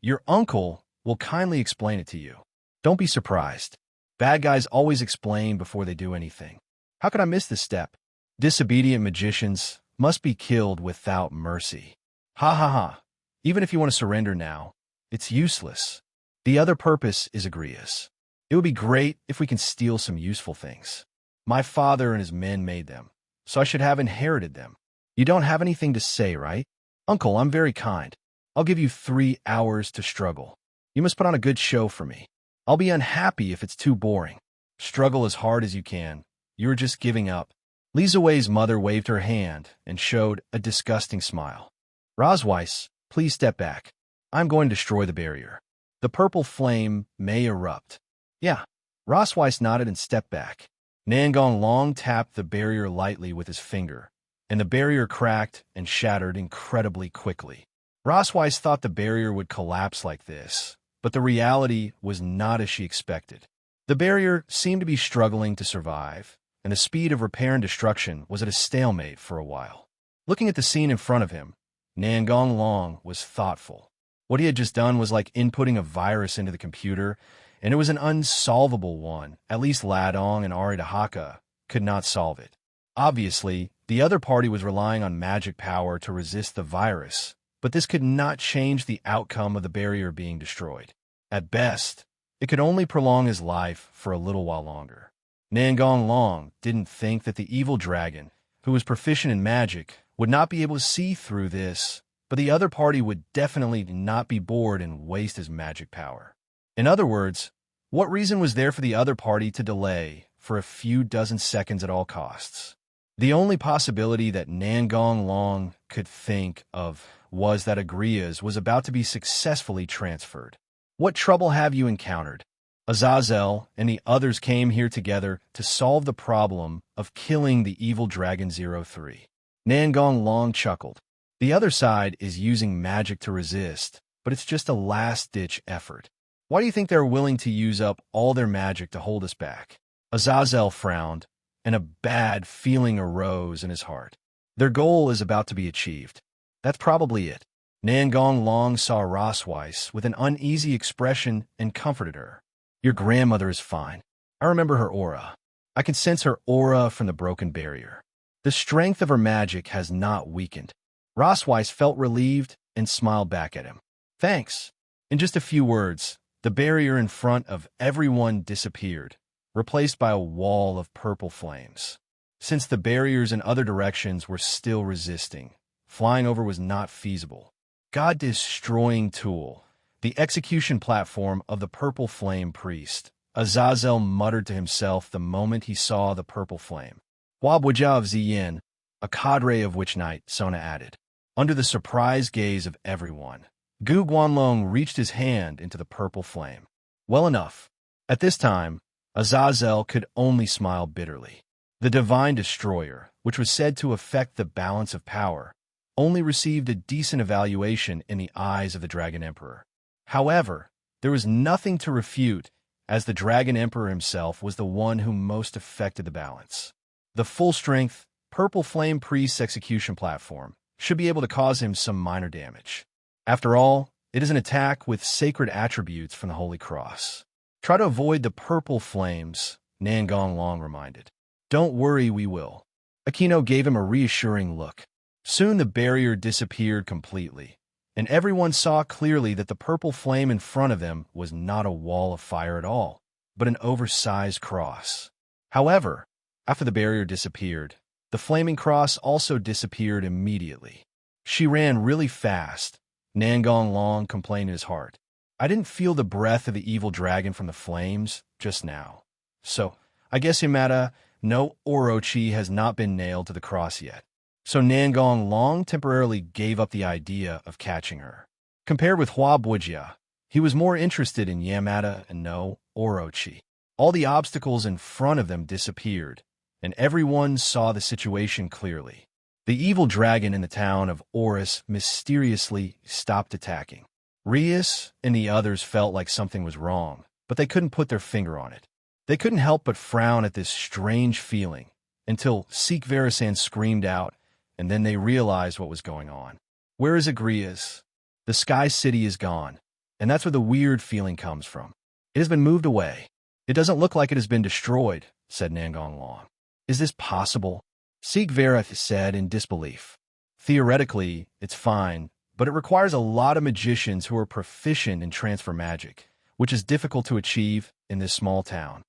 Your uncle, will kindly explain it to you. Don't be surprised. Bad guys always explain before they do anything. How could I miss this step? Disobedient magicians must be killed without mercy. Ha ha ha. Even if you want to surrender now, it's useless. The other purpose is Agrias. It would be great if we can steal some useful things. My father and his men made them, so I should have inherited them. You don't have anything to say, right? Uncle, I'm very kind. I'll give you 3 hours to struggle. You must put on a good show for me. I'll be unhappy if it's too boring. Struggle as hard as you can. You're just giving up. Li Ziwei's mother waved her hand and showed a disgusting smile. Rosweiss, please step back. I'm going to destroy the barrier. The purple flame may erupt. Yeah. Rosweiss nodded and stepped back. Nangong Long tapped the barrier lightly with his finger, and the barrier cracked and shattered incredibly quickly. Rosweiss thought the barrier would collapse like this, but the reality was not as she expected. The barrier seemed to be struggling to survive, and the speed of repair and destruction was at a stalemate for a while. Looking at the scene in front of him, Nangong Long was thoughtful. What he had just done was like inputting a virus into the computer, and it was an unsolvable one. At least Ladong and Ari Dahaka could not solve it. Obviously, the other party was relying on magic power to resist the virus, but this could not change the outcome of the barrier being destroyed. At best, it could only prolong his life for a little while longer. Nangong Long didn't think that the evil dragon, who was proficient in magic, would not be able to see through this, but the other party would definitely not be bored and waste his magic power. In other words, what reason was there for the other party to delay for a few dozen seconds at all costs? The only possibility that Nangong Long could think of was that Agrias was about to be successfully transferred. What trouble have you encountered? Azazel and the others came here together to solve the problem of killing the evil Dragon 03. Nangong Long chuckled. The other side is using magic to resist, but it's just a last-ditch effort. Why do you think they're willing to use up all their magic to hold us back? Azazel frowned, and a bad feeling arose in his heart. Their goal is about to be achieved. That's probably it. Nangong Long saw Rosweiss with an uneasy expression and comforted her. Your grandmother is fine. I remember her aura. I can sense her aura from the broken barrier. The strength of her magic has not weakened. Rosweiss felt relieved and smiled back at him. Thanks. In just a few words, the barrier in front of everyone disappeared, replaced by a wall of purple flames. Since the barriers in other directions were still resisting, flying over was not feasible. God-destroying tool, the execution platform of the purple flame priest. Azazel muttered to himself the moment he saw the purple flame. Wabwaja of Ziyin, a cadre of Witch Knight, Sona added. Under the surprised gaze of everyone, Gu Guanlong reached his hand into the purple flame. Well enough. At this time, Azazel could only smile bitterly. The Divine Destroyer, which was said to affect the balance of power, only received a decent evaluation in the eyes of the Dragon Emperor. However, there was nothing to refute, as the Dragon Emperor himself was the one who most affected the balance. The full-strength, Purple Flame Priest's execution platform should be able to cause him some minor damage. After all, it is an attack with sacred attributes from the Holy Cross. Try to avoid the purple flames, Nangong Long reminded. Don't worry, we will. Aquino gave him a reassuring look. Soon the barrier disappeared completely, and everyone saw clearly that the purple flame in front of them was not a wall of fire at all, but an oversized cross. However, after the barrier disappeared, the flaming cross also disappeared immediately. She ran really fast, Nangong Long complained in his heart. I didn't feel the breath of the evil dragon from the flames just now. So, I guess Yamada no Orochi has not been nailed to the cross yet. So Nangong Long temporarily gave up the idea of catching her. Compared with Hua Buijia, he was more interested in Yamada and no Orochi. All the obstacles in front of them disappeared, and everyone saw the situation clearly. The evil dragon in the town of Oris mysteriously stopped attacking. Rias and the others felt like something was wrong, but they couldn't put their finger on it. They couldn't help but frown at this strange feeling, until Seek Verisan screamed out, and then they realized what was going on. Where is Agrias? The Sky City is gone, and that's where the weird feeling comes from. It has been moved away. It doesn't look like it has been destroyed, said Nangong Long. Is this possible? Seek Vera said in disbelief. Theoretically, it's fine, but it requires a lot of magicians who are proficient in transfer magic, which is difficult to achieve in this small town.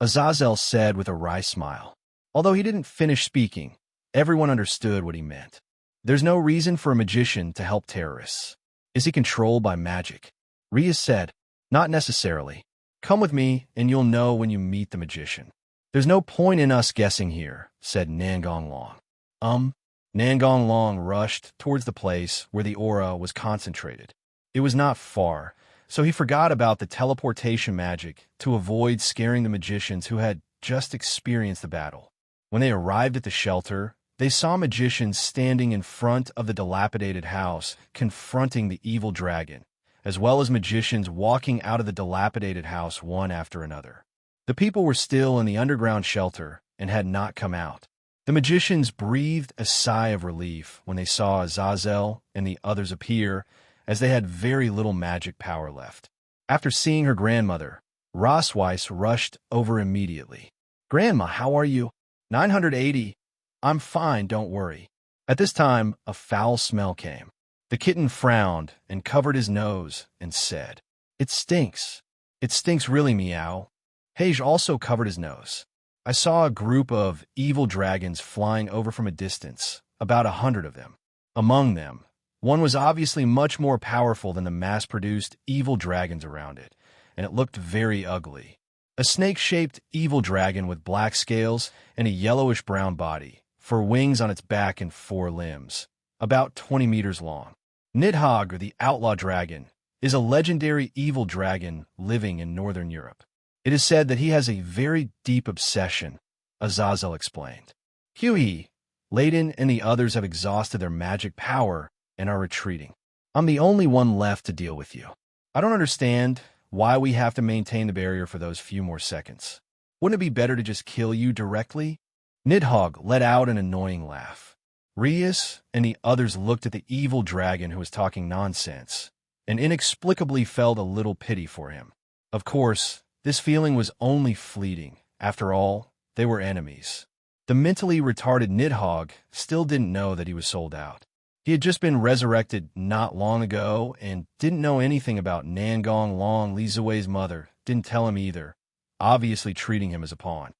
Azazel said with a wry smile. Although he didn't finish speaking, everyone understood what he meant. There's no reason for a magician to help terrorists. Is he controlled by magic? Rias said, not necessarily. Come with me, and you'll know when you meet the magician. There's no point in us guessing here, said Nangong Long. Nangong Long rushed towards the place where the aura was concentrated. It was not far, so he forgot about the teleportation magic to avoid scaring the magicians who had just experienced the battle. When they arrived at the shelter, they saw magicians standing in front of the dilapidated house, confronting the evil dragon, as well as magicians walking out of the dilapidated house one after another. The people were still in the underground shelter and had not come out. The magicians breathed a sigh of relief when they saw Azazel and the others appear, as they had very little magic power left. After seeing her grandmother, Rosweiss rushed over immediately. Grandma, how are you? 980. I'm fine, don't worry. At this time, a foul smell came. The kitten frowned and covered his nose and said, It stinks. It stinks really, meow. Hage also covered his nose. I saw a group of evil dragons flying over from a distance, about 100 of them. Among them, one was obviously much more powerful than the mass-produced evil dragons around it, and it looked very ugly. A snake-shaped evil dragon with black scales and a yellowish-brown body, 4 wings on its back and 4 limbs, about 20 meters long. Nidhogg, or the outlaw dragon, is a legendary evil dragon living in northern Europe. It is said that he has a very deep obsession, Azazel explained. Huey, Layden and the others have exhausted their magic power and are retreating. I'm the only one left to deal with you. I don't understand why we have to maintain the barrier for those few more seconds. Wouldn't it be better to just kill you directly? Nidhogg let out an annoying laugh. Rias and the others looked at the evil dragon who was talking nonsense, and inexplicably felt a little pity for him. Of course, this feeling was only fleeting. After all, they were enemies. The mentally retarded Nidhogg still didn't know that he was sold out. He had just been resurrected not long ago and didn't know anything about Nangong Long. Lizue's mother didn't tell him either, obviously treating him as a pawn.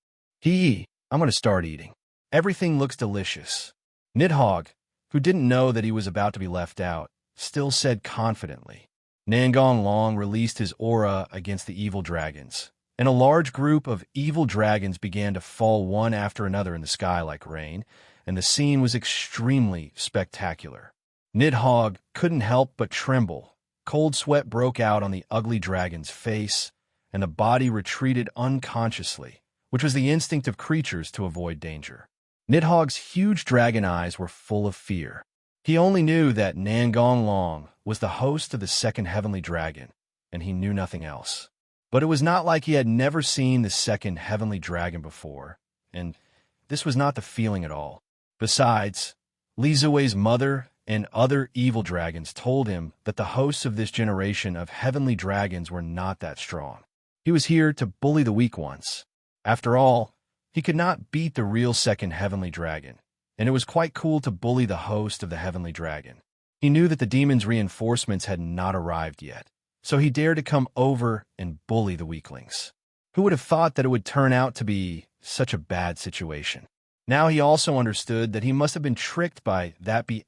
I'm going to start eating. Everything looks delicious. Nidhogg, who didn't know that he was about to be left out, still said confidently. Nangong Long released his aura against the evil dragons, and a large group of evil dragons began to fall one after another in the sky like rain, and the scene was extremely spectacular. Nidhogg couldn't help but tremble Cold sweat broke out on the ugly dragon's face, and the body retreated unconsciously, which was the instinct of creatures to avoid danger. Nidhogg's huge dragon eyes were full of fear. He only knew that Nangong Long was the host of the second heavenly dragon, and he knew nothing else. But it was not like he had never seen the second heavenly dragon before, and this was not the feeling at all. Besides, Li Zui's mother and other evil dragons told him that the hosts of this generation of heavenly dragons were not that strong. He was here to bully the weak ones. After all, he could not beat the real second heavenly dragon, and it was quite cool to bully the host of the heavenly dragon. He knew that the demon's reinforcements had not arrived yet, so he dared to come over and bully the weaklings. Who would have thought that it would turn out to be such a bad situation? Now he also understood that he must have been tricked by that be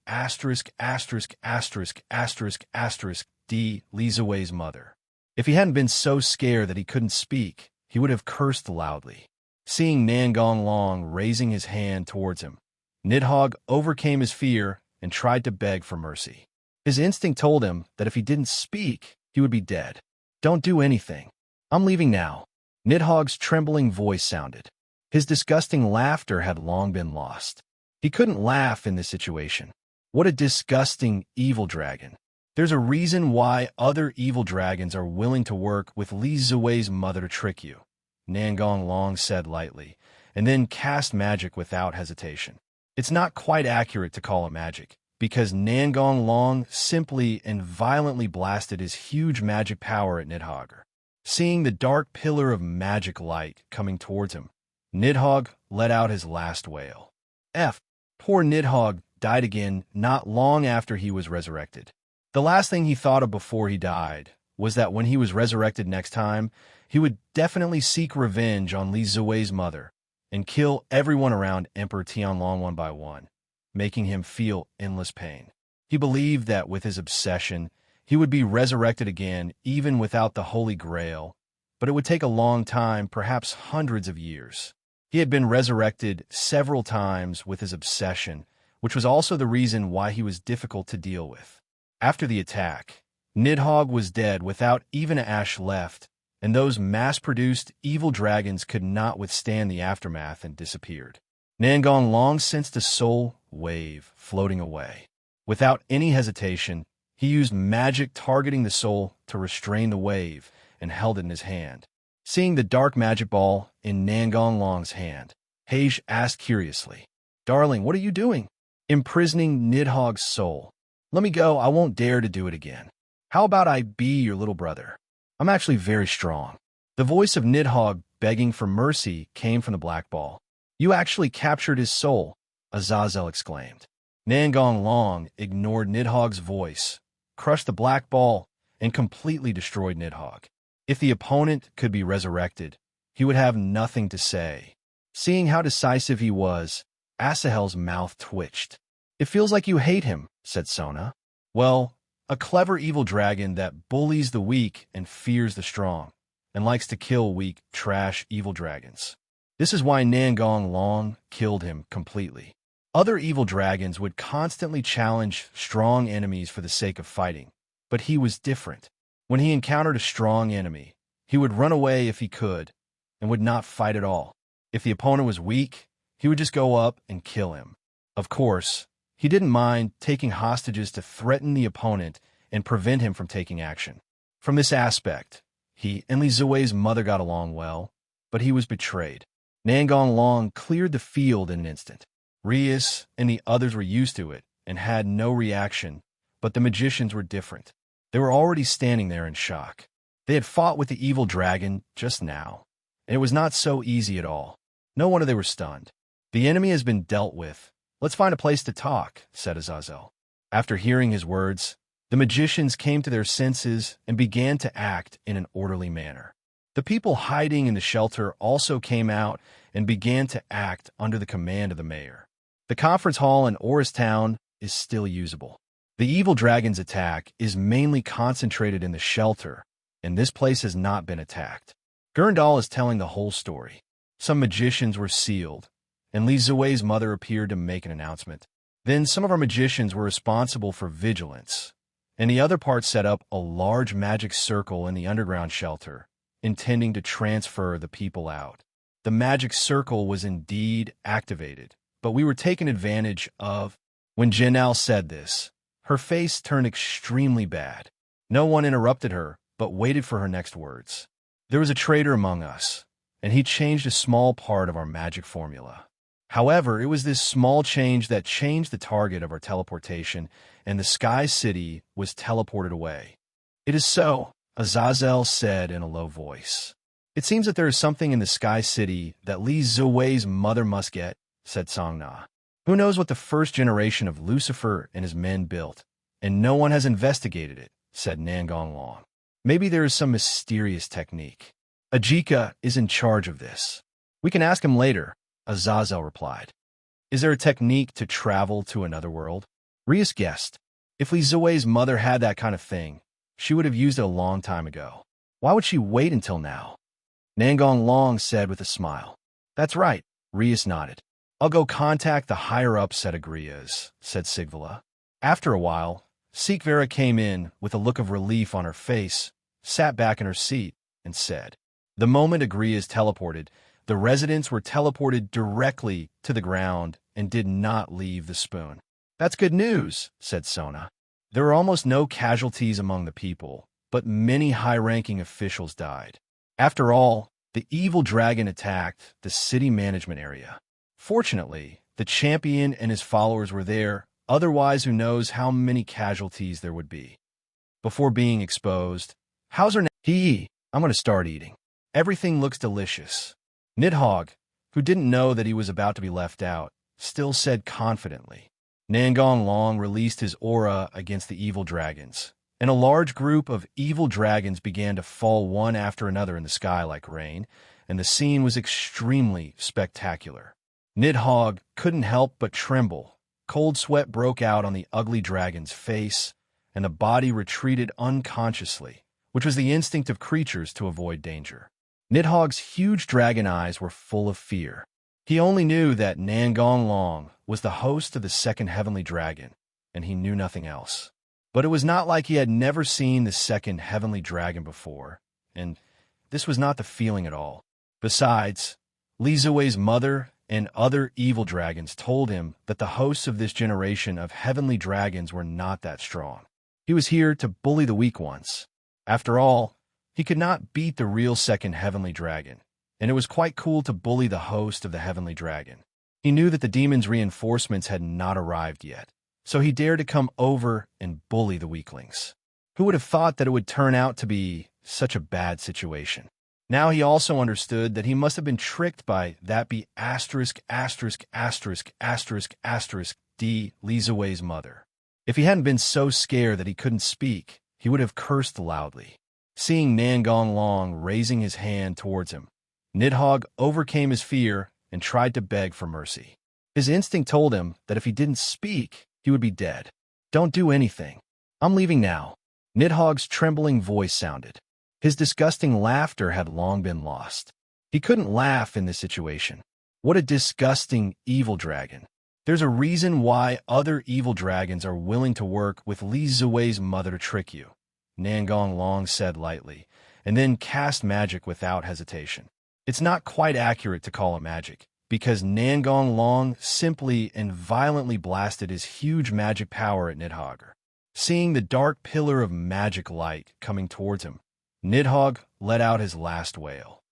D. Li Zui's mother. If he hadn't been so scared that he couldn't speak, he would have cursed loudly. Seeing Nangong Long raising his hand towards him, Nidhogg overcame his fear and tried to beg for mercy. His instinct told him that if he didn't speak, he would be dead. "Don't do anything. I'm leaving now." Nidhogg's trembling voice sounded. His disgusting laughter had long been lost. He couldn't laugh in this situation. What a disgusting evil dragon. There's a reason why other evil dragons are willing to work with Li Zui's mother to trick you, Nangong Long said lightly, and then cast magic without hesitation. It's not quite accurate to call it magic, because Nangong Long simply and violently blasted his huge magic power at Nidhogg. Seeing the dark pillar of magic light coming towards him, Nidhogg let out his last wail. Poor Nidhogg died again not long after he was resurrected. The last thing he thought of before he died was that when he was resurrected next time, he would definitely seek revenge on Li Zui's mother and kill everyone around Emperor Tianlong one by one, making him feel endless pain. He believed that with his obsession, he would be resurrected again even without the Holy Grail, but it would take a long time, perhaps hundreds of years. He had been resurrected several times with his obsession, which was also the reason why he was difficult to deal with. After the attack, Nidhogg was dead without even an ash left, and those mass-produced evil dragons could not withstand the aftermath and disappeared. Nangong Long sensed a soul wave floating away. Without any hesitation, he used magic targeting the soul to restrain the wave and held it in his hand. Seeing the dark magic ball in Nangong Long's hand, Hage asked curiously, "Darling, what are you doing?" "Imprisoning Nidhogg's soul. Let me go, I won't dare to do it again. How about I be your little brother? I'm actually very strong." The voice of Nidhogg begging for mercy came from the black ball. "You actually captured his soul," Azazel exclaimed. Nangong Long ignored Nidhogg's voice, crushed the black ball, and completely destroyed Nidhogg. If the opponent could be resurrected, he would have nothing to say. Seeing how decisive he was, Asahel's mouth twitched. "It feels like you hate him," said Sona. "Well, a clever evil dragon that bullies the weak and fears the strong, and likes to kill weak, trash evil dragons. This is why Nangong Long killed him completely. Other evil dragons would constantly challenge strong enemies for the sake of fighting, but he was different. When he encountered a strong enemy, he would run away if he could, and would not fight at all. If the opponent was weak, he would just go up and kill him. Of course, he didn't mind taking hostages to threaten the opponent and prevent him from taking action. From this aspect, he and Li Zui's mother got along well, but he was betrayed. Nangong Long cleared the field in an instant. Rias and the others were used to it and had no reaction, but the magicians were different. They were already standing there in shock. They had fought with the evil dragon just now, and it was not so easy at all. No wonder they were stunned. "The enemy has been dealt with. Let's find a place to talk," said Azazel. After hearing his words, the magicians came to their senses and began to act in an orderly manner. The people hiding in the shelter also came out and began to act under the command of the mayor. The conference hall in Oristown is still usable. The evil dragon's attack is mainly concentrated in the shelter, and this place has not been attacked. Gurndal is telling the whole story. Some magicians were sealed, and Li Zui's mother appeared to make an announcement. Then some of our magicians were responsible for vigilance, and the other part set up a large magic circle in the underground shelter, intending to transfer the people out. The magic circle was indeed activated, but we were taken advantage of. When Janelle said this, her face turned extremely bad. No one interrupted her, but waited for her next words. There was a traitor among us, and he changed a small part of our magic formula. However, it was this small change that changed the target of our teleportation, and the Sky City was teleported away. It is so, Azazel said in a low voice. It seems that there is something in the Sky City that Li Ziwei's mother must get, said Songna. Who knows what the first generation of Lucifer and his men built, and no one has investigated it, said Nangong Long. Maybe there is some mysterious technique. Ajika is in charge of this. We can ask him later, Azazel replied. Is there a technique to travel to another world? Rias guessed. If Li Ziwei's mother had that kind of thing, she would have used it a long time ago. Why would she wait until now? Nangong Long said with a smile. That's right, Rias nodded. I'll go contact the higher-ups, said Agrias, said Sigvala. After a while, Sikvera came in with a look of relief on her face, sat back in her seat, and said, the moment Agrias teleported, the residents were teleported directly to the ground and did not leave the spoon. That's good news, said Sona. There were almost no casualties among the people, but many high-ranking officials died. After all, the evil dragon attacked the city management area. Fortunately, the champion and his followers were there, otherwise who knows how many casualties there would be. Before being exposed, how's her name? I'm going to start eating. Everything looks delicious. Nidhogg, who didn't know that he was about to be left out, still said confidently. Nangong Long released his aura against the evil dragons, and a large group of evil dragons began to fall one after another in the sky like rain, and the scene was extremely spectacular. Nidhogg couldn't help but tremble. Cold sweat broke out on the ugly dragon's face, and the body retreated unconsciously, which was the instinct of creatures to avoid danger. Nidhogg's huge dragon eyes were full of fear. He only knew that Nangong Long was the host of the second heavenly dragon, and he knew nothing else. But it was not like he had never seen the second heavenly dragon before, and this was not the feeling at all. Besides, Li Ziwei's mother and other evil dragons told him that the hosts of this generation of heavenly dragons were not that strong. He was here to bully the weak ones. After all, he could not beat the real second heavenly dragon, and it was quite cool to bully the host of the heavenly dragon. He knew that the demon's reinforcements had not arrived yet, so he dared to come over and bully the weaklings. Who would have thought that it would turn out to be such a bad situation? Now he also understood that he must have been tricked by that be ********** D. Li Ziwei's mother. If he hadn't been so scared that he couldn't speak, he would have cursed loudly. Seeing Nangong Long raising his hand towards him, Nidhogg overcame his fear and tried to beg for mercy. His instinct told him that if he didn't speak, he would be dead. Don't do anything. I'm leaving now. Nidhogg's trembling voice sounded. His disgusting laughter had long been lost. He couldn't laugh in this situation. What a disgusting evil dragon. There's a reason why other evil dragons are willing to work with Li Ziwei's mother to trick you, Nangong Long said lightly, and then cast magic without hesitation. It's not quite accurate to call it magic, because Nangong Long simply and violently blasted his huge magic power at Nidhogg. Seeing the dark pillar of magic light coming towards him, Nidhogg let out his last wail.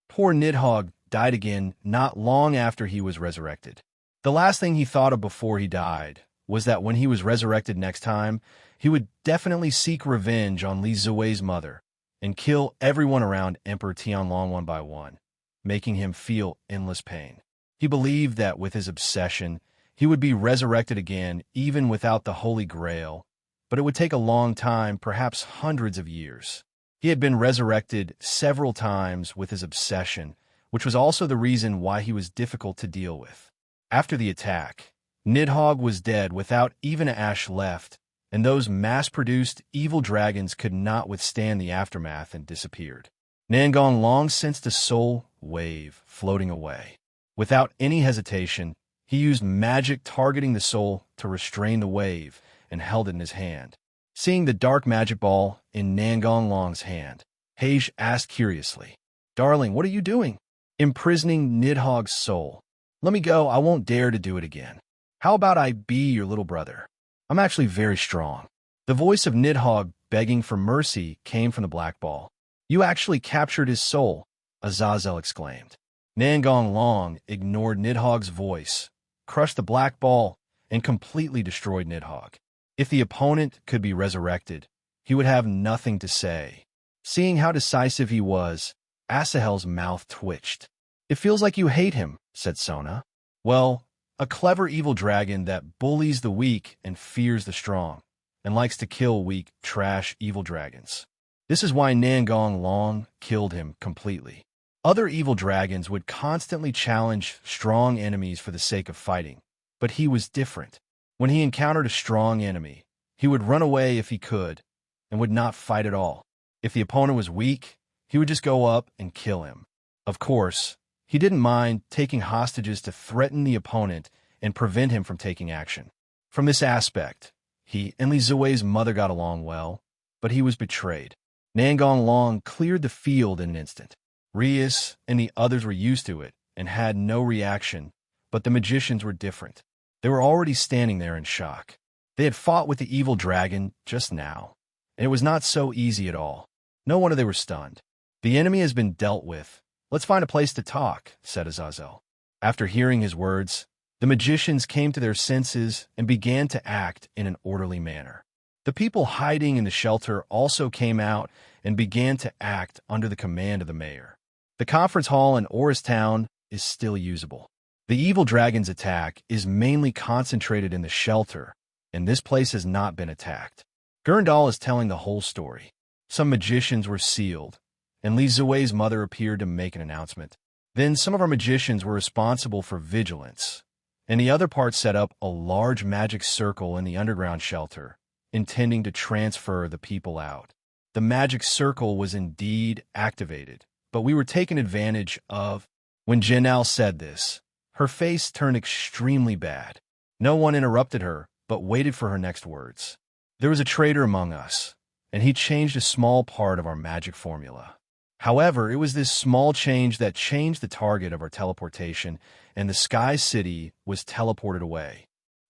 Poor Nidhogg died again not long after he was resurrected. The last thing he thought of before he died was that when he was resurrected next time, he would definitely seek revenge on Li Ziwei's mother and kill everyone around Emperor Tianlong one by one, making him feel endless pain. He believed that with his obsession, he would be resurrected again even without the Holy Grail, but it would take a long time, perhaps hundreds of years. He had been resurrected several times with his obsession, which was also the reason why he was difficult to deal with. After the attack, Nidhogg was dead without even an ash left, and those mass-produced evil dragons could not withstand the aftermath and disappeared. Nangong Long sensed a soul wave floating away. Without any hesitation, he used magic targeting the soul to restrain the wave and held it in his hand. Seeing the dark magic ball in Nangong Long's hand, Hage asked curiously, "Darling, what are you doing?" "Imprisoning Nidhogg's soul. Let me go, I won't dare to do it again. How about I be your little brother? I'm actually very strong." The voice of Nidhogg begging for mercy came from the black ball. "You actually captured his soul," Azazel exclaimed. Nangong Long ignored Nidhogg's voice, crushed the black ball, and completely destroyed Nidhogg. If the opponent could be resurrected, he would have nothing to say. Seeing how decisive he was, Asahel's mouth twitched. "It feels like you hate him," said Sona. "Well, a clever evil dragon that bullies the weak and fears the strong, and likes to kill weak, trash evil dragons. This is why Nangong Long killed him completely. Other evil dragons would constantly challenge strong enemies for the sake of fighting, but he was different. When he encountered a strong enemy, he would run away if he could, and would not fight at all. If the opponent was weak, he would just go up and kill him. Of course, he didn't mind taking hostages to threaten the opponent and prevent him from taking action. From this aspect, he and Li Ziwei's mother got along well, but he was betrayed. Nangong Long cleared the field in an instant. Rias and the others were used to it and had no reaction, but the magicians were different. They were already standing there in shock. They had fought with the evil dragon just now, and it was not so easy at all. No wonder they were stunned. "The enemy has been dealt with. Let's find a place to talk," said Azazel. After hearing his words, the magicians came to their senses and began to act in an orderly manner. The people hiding in the shelter also came out and began to act under the command of the mayor. The conference hall in Oristown is still usable. The evil dragon's attack is mainly concentrated in the shelter, and this place has not been attacked. Gurndal is telling the whole story. Some magicians were sealed, and Li Ziwei's mother appeared to make an announcement. Then some of our magicians were responsible for vigilance, and the other part set up a large magic circle in the underground shelter, intending to transfer the people out. The magic circle was indeed activated, but we were taken advantage of. When Jinal said this, her face turned extremely bad. No one interrupted her, but waited for her next words. "There was a traitor among us, and he changed a small part of our magic formula. However, it was this small change that changed the target of our teleportation, and the Sky City was teleported away."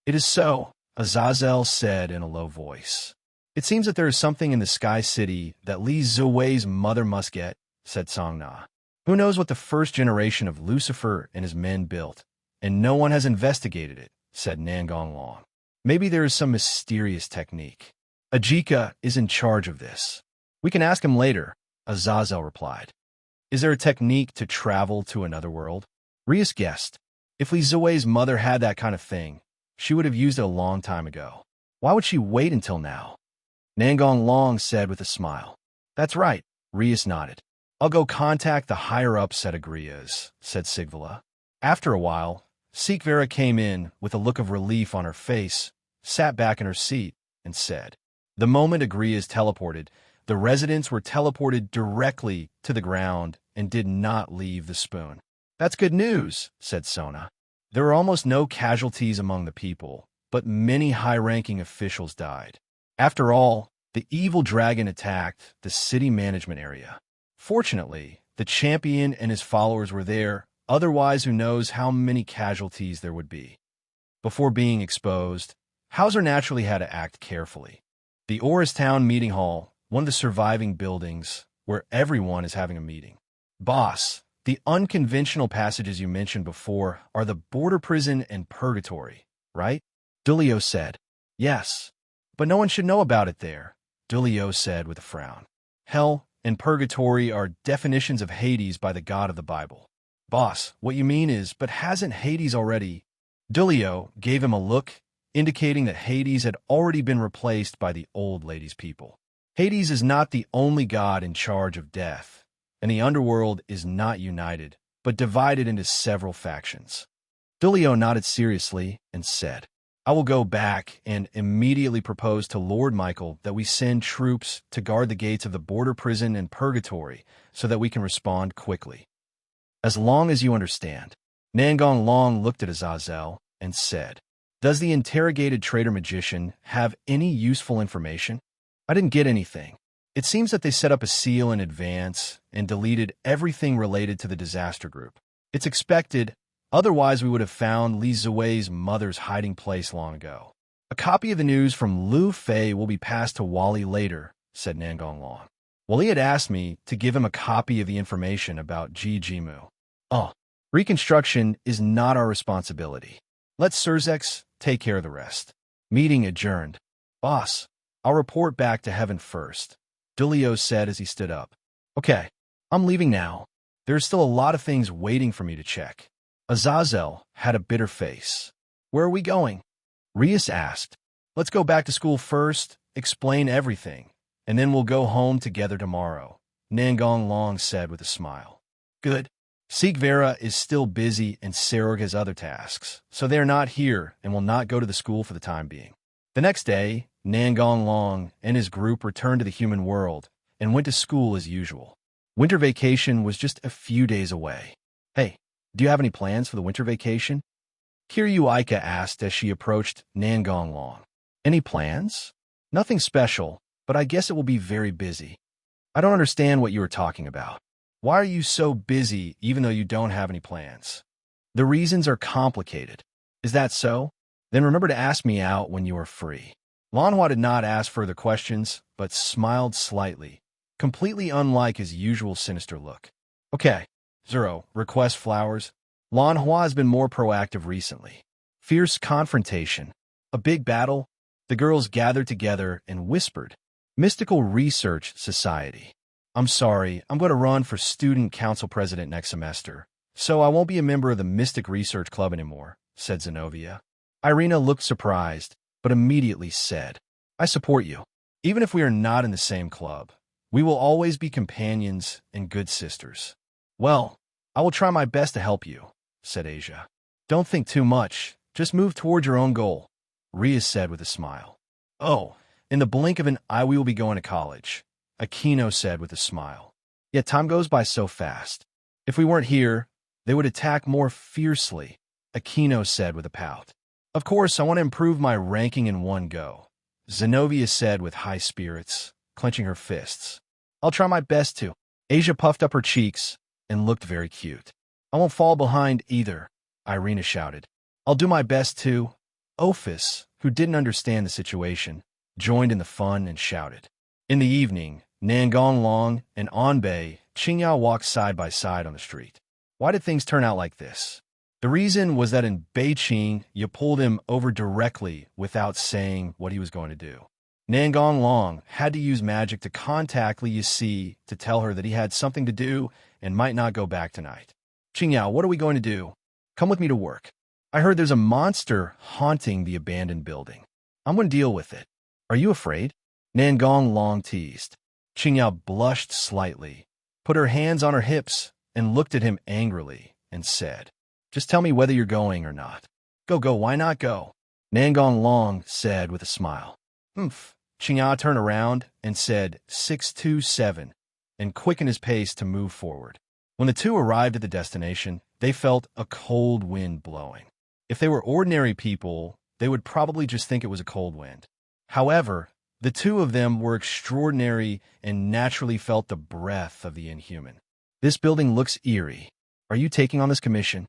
"It is so," Azazel said in a low voice. "It seems that there is something in the Sky City that Li Ziwei's mother must get," said Songna. "Who knows what the first generation of Lucifer and his men built, and no one has investigated it," said Nangong Long. "Maybe there is some mysterious technique. Ajika is in charge of this. We can ask him later," Azazel replied. "Is there a technique to travel to another world?" Rias guessed. If Li Ziwei's mother had that kind of thing, she would have used it a long time ago. Why would she wait until now? Nangong Long said with a smile. "That's right," Rias nodded. "I'll go contact the higher-ups," said Agrias, said Sigvala. After a while, Sikvera came in with a look of relief on her face, sat back in her seat, and said, "The moment Agrias teleported, the residents were teleported directly to the ground and did not leave the spoon." "That's good news," said Sona. "There were almost no casualties among the people, but many high-ranking officials died. After all, the evil dragon attacked the city management area. Fortunately, the champion and his followers were there, otherwise who knows how many casualties there would be." Before being exposed, Hauser naturally had to act carefully. The Oristown Meeting Hall, one of the surviving buildings, where everyone is having a meeting. "Boss, the unconventional passages you mentioned before are the border prison and purgatory, right?" Dulio said. "Yes, but no one should know about it there," Dulio said with a frown. "Hell and purgatory are definitions of Hades by the God of the Bible." "Boss, what you mean is, but hasn't Hades already—" Dulio gave him a look, indicating that Hades had already been replaced by the old lady's people. "Hades is not the only god in charge of death, and the underworld is not united, but divided into several factions." Dulio nodded seriously and said, "I will go back and immediately propose to Lord Michael that we send troops to guard the gates of the border prison and purgatory so that we can respond quickly. As long as you understand." Nangong Long looked at Azazel and said, "Does the interrogated traitor magician have any useful information?" I didn't get anything. It seems that they set up a seal in advance and deleted everything related to the disaster group. It's expected, otherwise we would have found Li Zui's mother's hiding place long ago. A copy of the news from Lu Fei will be passed to Wally later, said Nangong Long. Wally had asked me to give him a copy of the information about Ji Jimu. Oh, reconstruction is not our responsibility. Let Surzex take care of the rest. Meeting adjourned. Boss, I'll report back to heaven first, Dulio said as he stood up. Okay, I'm leaving now. There's still a lot of things waiting for me to check. Azazel had a bitter face. Where are we going? Rias asked. Let's go back to school first, explain everything, and then we'll go home together tomorrow, Nangong Long said with a smile. Good. Sigvera is still busy and Serog has other tasks, so they are not here and will not go to the school for the time being. The next day, Nangong Long and his group returned to the human world and went to school as usual. Winter vacation was just a few days away. Hey, do you have any plans for the winter vacation? Kiryu Aika asked as she approached Nangong Long. Any plans? Nothing special, but I guess it will be very busy. I don't understand what you are talking about. Why are you so busy even though you don't have any plans? The reasons are complicated. Is that so? Then remember to ask me out when you are free. Lanhua did not ask further questions, but smiled slightly, completely unlike his usual sinister look. Okay, Zero, request flowers. Lanhua has been more proactive recently. Fierce confrontation. A big battle. The girls gathered together and whispered. Mystical Research Society. I'm sorry, I'm going to run for student council president next semester, so I won't be a member of the Mystic Research Club anymore, said Zenobia. Irina looked surprised, but immediately said, I support you. Even if we are not in the same club, we will always be companions and good sisters. Well, I will try my best to help you, said Asia. Don't think too much, just move toward your own goal, Rias said with a smile. Oh, in the blink of an eye we will be going to college, Aquino said with a smile. Yet time goes by so fast. If we weren't here, they would attack more fiercely, Aquino said with a pout. Of course, I want to improve my ranking in one go, Zenobia said with high spirits, clenching her fists. I'll try my best to. Asia puffed up her cheeks and looked very cute. I won't fall behind either, Irina shouted. I'll do my best to. Ophis, who didn't understand the situation, joined in the fun and shouted. In the evening, Nangong Long and Anbei Qingyao walked side by side on the street. Why did things turn out like this? The reason was that in Beijing, you pulled him over directly without saying what he was going to do. Nangong Long had to use magic to contact Li Yixi to tell her that he had something to do and might not go back tonight. Qingyao, what are we going to do? Come with me to work. I heard there's a monster haunting the abandoned building. I'm going to deal with it. Are you afraid? Nangong Long teased. Qingyao blushed slightly, put her hands on her hips, and looked at him angrily and said, Just tell me whether you're going or not. Go, why not go? Nangong Long said with a smile. Qingyao turned around and said 627 and quickened his pace to move forward. When the two arrived at the destination, they felt a cold wind blowing. If they were ordinary people, they would probably just think it was a cold wind. However, the two of them were extraordinary and naturally felt the breath of the inhuman. This building looks eerie. Are you taking on this commission?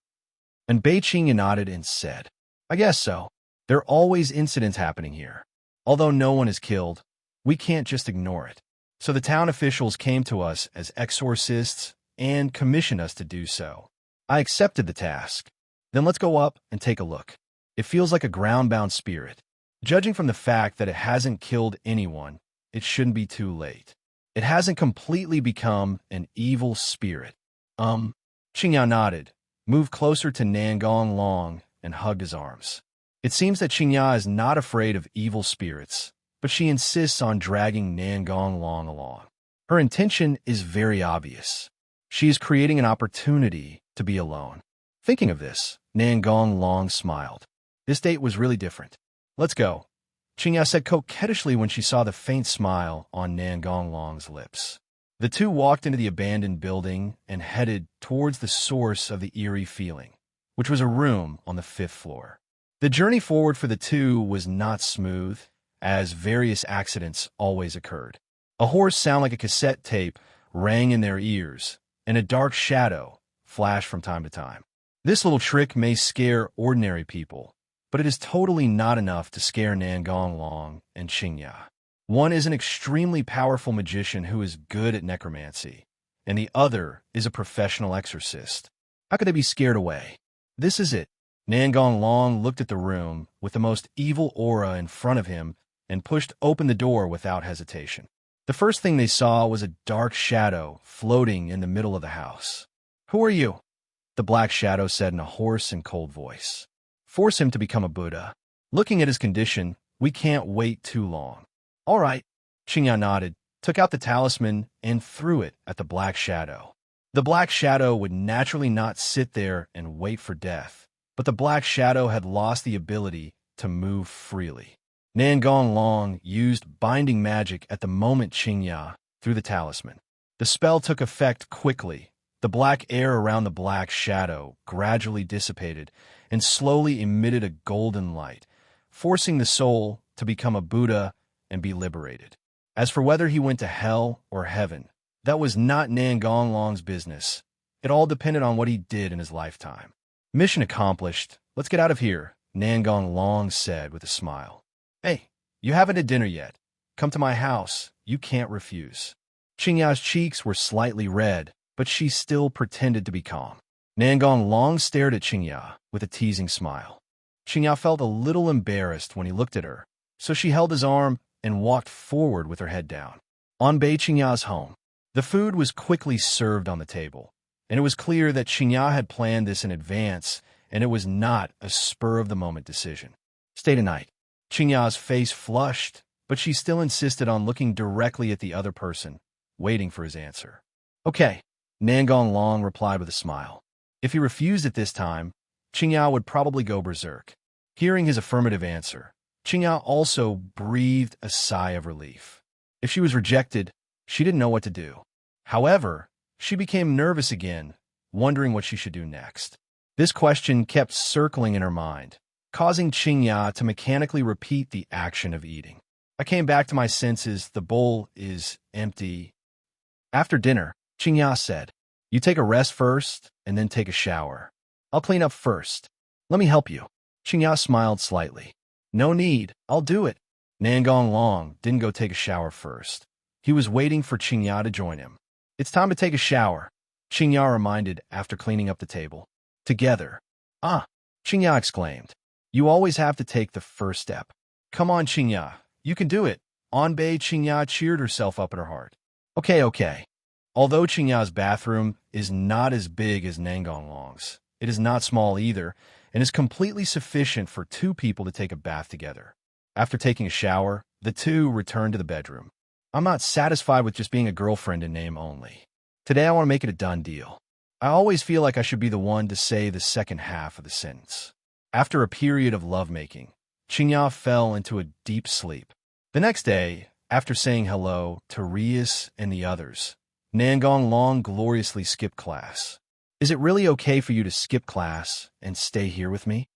And Beijing nodded and said, I guess so. There are always incidents happening here. Although no one is killed, we can't just ignore it. So the town officials came to us as exorcists and commissioned us to do so. I accepted the task. Then let's go up and take a look. It feels like a ground-bound spirit. Judging from the fact that it hasn't killed anyone, it shouldn't be too late. It hasn't completely become an evil spirit. Qingyao nodded, moved closer to Nangong Long, and hugged his arms. It seems that Qingyao is not afraid of evil spirits, but she insists on dragging Nangong Long along. Her intention is very obvious. She is creating an opportunity to be alone. Thinking of this, Nangong Long smiled. This date was really different. Let's go, Qingyao said coquettishly when she saw the faint smile on Nangong Long's lips. The two walked into the abandoned building and headed towards the source of the eerie feeling, which was a room on the 5th floor. The journey forward for the two was not smooth, as various accidents always occurred. A hoarse sound like a cassette tape rang in their ears, and a dark shadow flashed from time to time. This little trick may scare ordinary people, but it is totally not enough to scare Nangong Long and Qingya. One is an extremely powerful magician who is good at necromancy, and the other is a professional exorcist. How could they be scared away? This is it. Nangong Long looked at the room with the most evil aura in front of him and pushed open the door without hesitation. The first thing they saw was a dark shadow floating in the middle of the house. "Who are you?" the black shadow said in a hoarse and cold voice. "Force him to become a Buddha. Looking at his condition, we can't wait too long." "All right." Qingya nodded, took out the talisman, and threw it at the black shadow. The black shadow would naturally not sit there and wait for death, but the black shadow had lost the ability to move freely. Nangong Long used binding magic at the moment Qingya threw the talisman. The spell took effect quickly. The black air around the black shadow gradually dissipated and slowly emitted a golden light, forcing the soul to become a Buddha and be liberated. As for whether he went to hell or heaven, that was not Nangong Long's business. It all depended on what he did in his lifetime. "Mission accomplished. Let's get out of here," Nangong Long said with a smile. "Hey, you haven't had dinner yet. Come to my house. You can't refuse." Qingya's cheeks were slightly red, but she still pretended to be calm. Nangong Long stared at Qingya with a teasing smile. Qingya felt a little embarrassed when he looked at her, so she held his arm and walked forward with her head down. On Bei Qingya's home, the food was quickly served on the table, and it was clear that Qingya had planned this in advance, and it was not a spur-of-the-moment decision. "Stay tonight." Qingya's face flushed, but she still insisted on looking directly at the other person, waiting for his answer. "Okay," Nangong Long replied with a smile. If he refused at this time, Qingya would probably go berserk. Hearing his affirmative answer, Qingya also breathed a sigh of relief. If she was rejected, she didn't know what to do. However, she became nervous again, wondering what she should do next. This question kept circling in her mind, causing Qingya to mechanically repeat the action of eating. "I came back to my senses. The bowl is empty." After dinner, Qingya said, "You take a rest first, and then take a shower. I'll clean up first. Let me help you." Qingya smiled slightly. "No need. I'll do it." Nangong Long didn't go take a shower first. He was waiting for Qingya to join him. "It's time to take a shower," Qingya reminded after cleaning up the table. "Together." "Ah," Qingya exclaimed. "You always have to take the first step." "Come on, Qingya. You can do it." Bei Qingya cheered herself up in her heart. Okay. Although Qingya's bathroom is not as big as Nangong Long's, it is not small either, and is completely sufficient for two people to take a bath together. After taking a shower, the two returned to the bedroom. "I'm not satisfied with just being a girlfriend in name only. Today I want to make it a done deal. I always feel like I should be the one to say the second half of the sentence." After a period of lovemaking, Qingya fell into a deep sleep. The next day, after saying hello to Rias and the others, Nangong Long gloriously skipped class. "Is it really okay for you to skip class and stay here with me?"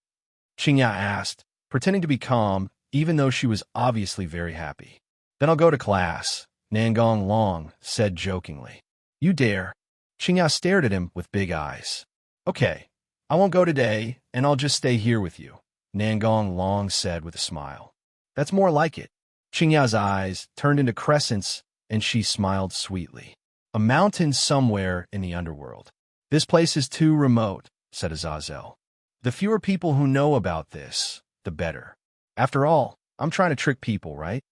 Qingya asked, pretending to be calm, even though she was obviously very happy. "Then I'll go to class," Nangong Long said jokingly. "You dare?" Qingya stared at him with big eyes. "Okay, I won't go today, and I'll just stay here with you," Nangong Long said with a smile. "That's more like it." Qingya's eyes turned into crescents, and she smiled sweetly. "A mountain somewhere in the underworld. This place is too remote," said Azazel. "The fewer people who know about this, the better. After all, I'm trying to trick people, right?"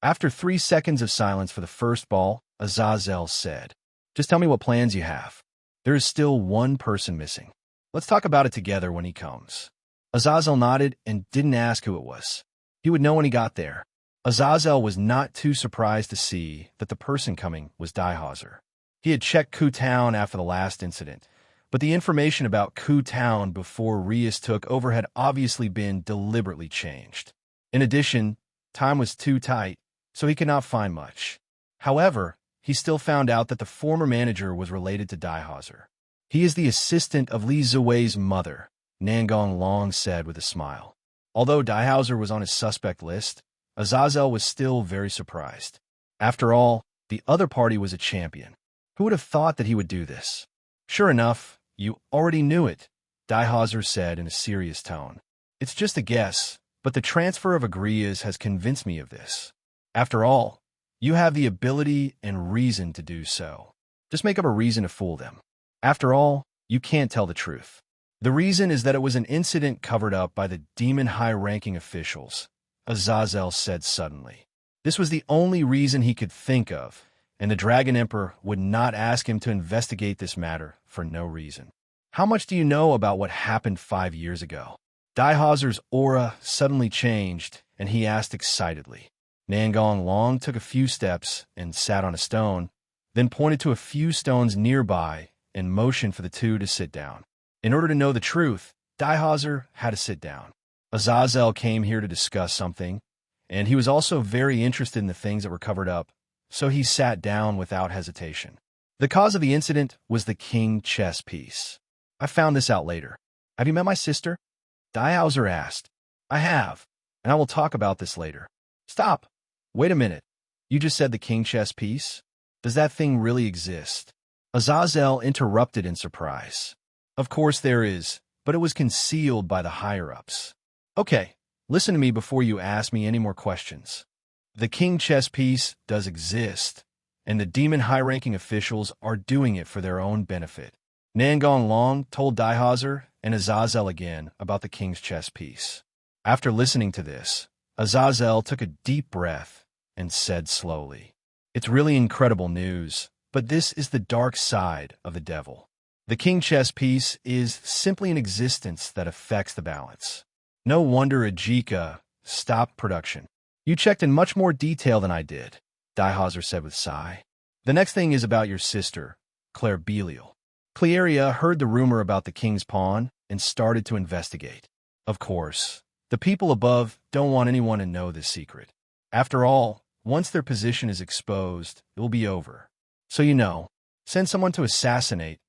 After 3 seconds of silence for the first ball, Azazel said, "Just tell me what plans you have. There is still one person missing. Let's talk about it together when he comes." Azazel nodded and didn't ask who it was. He would know when he got there. Azazel was not too surprised to see that the person coming was Daihauser. He had checked Ku Town after the last incident, but the information about Ku Town before Rias took over had obviously been deliberately changed. In addition, time was too tight, so he could not find much. However, he still found out that the former manager was related to Daihauser. "He is the assistant of Li Ziwei's mother," Nangong Long said with a smile. Although Daihauser was on his suspect list, Azazel was still very surprised. After all, the other party was a champion. Who would have thought that he would do this? Sure enough, you already knew it, Dihauser said in a serious tone. It's just a guess, but the transfer of Agrias has convinced me of this. After all, you have the ability and reason to do so. Just make up a reason to fool them. After all, you can't tell the truth. The reason is that it was an incident covered up by the demon high-ranking officials, Azazel said suddenly. This was the only reason he could think of, and the Dragon Emperor would not ask him to investigate this matter for no reason. How much do you know about what happened 5 years ago? Dihauser's aura suddenly changed, and he asked excitedly. Nangong Long took a few steps and sat on a stone, then pointed to a few stones nearby and motioned for the two to sit down. In order to know the truth, Dihauser had to sit down. Azazel came here to discuss something, and he was also very interested in the things that were covered up, so he sat down without hesitation. The cause of the incident was the king chess piece. I found this out later. Have you met my sister? Dihauser asked. I have, and I will talk about this later. Stop. Wait a minute. You just said the king chess piece? Does that thing really exist? Azazel interrupted in surprise. Of course there is, but it was concealed by the higher-ups. Okay, listen to me before you ask me any more questions. The king chess piece does exist, and the demon high-ranking officials are doing it for their own benefit. Nangong Long told Dihauser and Azazel again about the king's chess piece. After listening to this, Azazel took a deep breath and said slowly, It's really incredible news, but this is the dark side of the devil. The king chess piece is simply an existence that affects the balance. No wonder Ajika stopped production. You checked in much more detail than I did, Dihauser said with a sigh. The next thing is about your sister, Claire Belial. Clearia heard the rumor about the king's pawn and started to investigate. Of course, the people above don't want anyone to know this secret. After all, once their position is exposed, it will be over. So send someone to assassinate,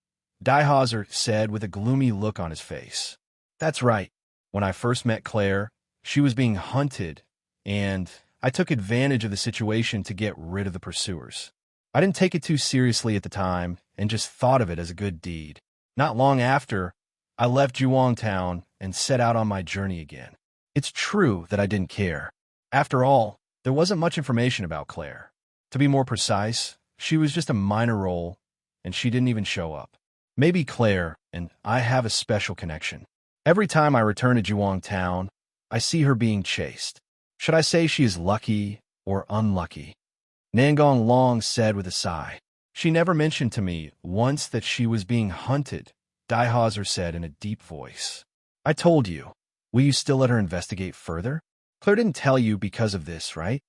Dihauser said with a gloomy look on his face. That's right. When I first met Claire, she was being hunted, and I took advantage of the situation to get rid of the pursuers. I didn't take it too seriously at the time and just thought of it as a good deed. Not long after, I left Juwang Town and set out on my journey again. It's true that I didn't care. After all, there wasn't much information about Claire. To be more precise, she was just a minor role, and she didn't even show up. Maybe Claire and I have a special connection. Every time I return to Juwang Town, I see her being chased. Should I say she is lucky or unlucky? Nangong Long said with a sigh. She never mentioned to me once that she was being hunted, Dihauser said in a deep voice. I told you. Will you still let her investigate further? Claire didn't tell you because of this, right?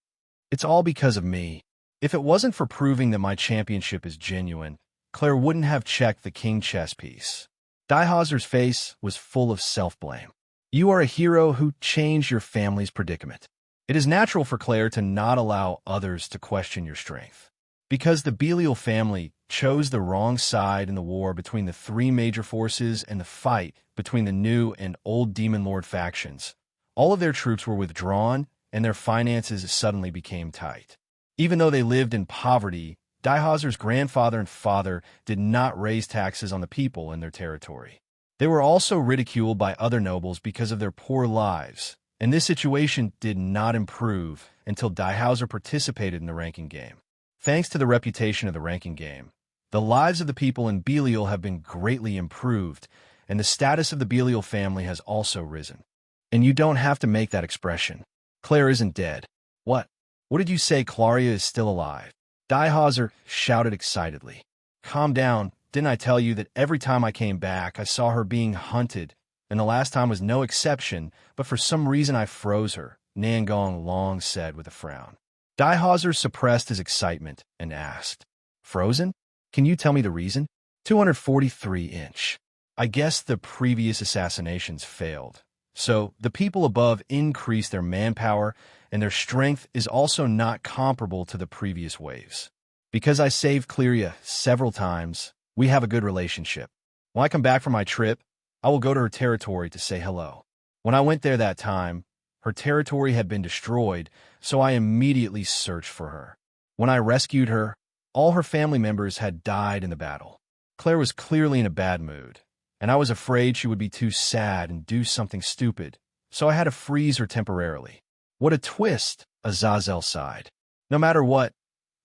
It's all because of me. If it wasn't for proving that my championship is genuine, Claire wouldn't have checked the king chess piece. Dihauser's face was full of self-blame. You are a hero who changed your family's predicament. It is natural for Claire to not allow others to question your strength. Because the Belial family chose the wrong side in the war between the three major forces and the fight between the new and old Demon Lord factions, all of their troops were withdrawn and their finances suddenly became tight. Even though they lived in poverty, Dihauser's grandfather and father did not raise taxes on the people in their territory. They were also ridiculed by other nobles because of their poor lives, and this situation did not improve until Dihauser participated in the ranking game. Thanks to the reputation of the ranking game, the lives of the people in Belial have been greatly improved, and the status of the Belial family has also risen. And you don't have to make that expression. Claire isn't dead. What? What did you say? Claria is still alive? Dihauser shouted excitedly. Calm down. Didn't I tell you that every time I came back, I saw her being hunted, and the last time was no exception, but for some reason I froze her, Nangong Long said with a frown. Dihauser suppressed his excitement and asked, Frozen? Can you tell me the reason? 243-inch. I guess the previous assassinations failed. So the people above increased their manpower, and their strength is also not comparable to the previous waves. Because I saved Cleria several times, we have a good relationship. When I come back from my trip, I will go to her territory to say hello. When I went there that time, Her territory had been destroyed, so I immediately searched for her. When I rescued her, all her family members had died in the battle. Claire was clearly in a bad mood, and I was afraid she would be too sad and do something stupid, so I had to freeze her temporarily. What a twist, Azazel sighed. No matter what,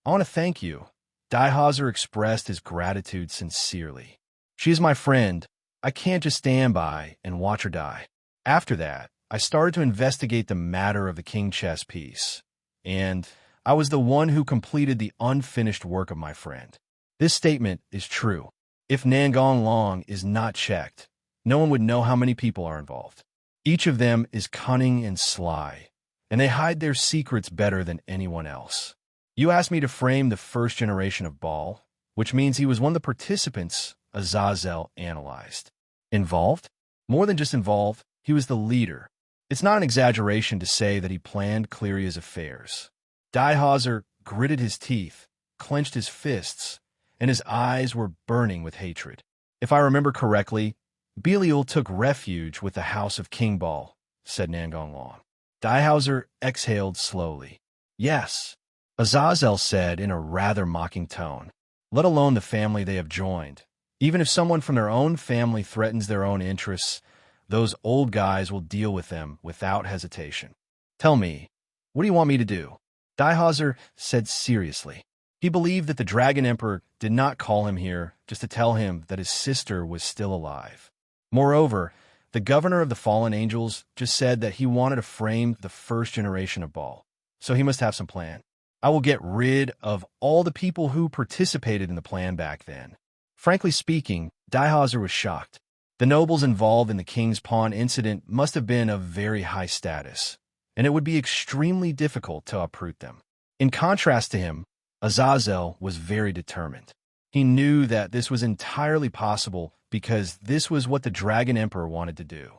I want to thank you. Dihauser expressed his gratitude sincerely. She is my friend. I can't just stand by and watch her die. After that, I started to investigate the matter of the king chess piece, and I was the one who completed the unfinished work of my friend. This statement is true. If Nangong Long is not checked, no one would know how many people are involved. Each of them is cunning and sly, and they hide their secrets better than anyone else. You asked me to frame the first generation of Baal, which means he was one of the participants Azazel analyzed. Involved? More than just involved, he was the leader. It's not an exaggeration to say that he planned Cleria's affairs. Dihauser gritted his teeth, clenched his fists, and his eyes were burning with hatred. If I remember correctly, Belial took refuge with the house of King Baal, said Nangong Long. Dihauser exhaled slowly. Yes, Azazel said in a rather mocking tone, let alone the family they have joined. Even if someone from their own family threatens their own interests, those old guys will deal with them without hesitation. Tell me, what do you want me to do? Dihauser said seriously. He believed that the Dragon Emperor did not call him here just to tell him that his sister was still alive. Moreover, the governor of the Fallen Angels just said that he wanted to frame the first generation of Baal, so he must have some plan. I will get rid of all the people who participated in the plan back then. Frankly speaking, Dihauser was shocked. The nobles involved in the King's Pawn incident must have been of very high status, and it would be extremely difficult to uproot them. In contrast to him, Azazel was very determined. He knew that this was entirely possible because this was what the Dragon Emperor wanted to do.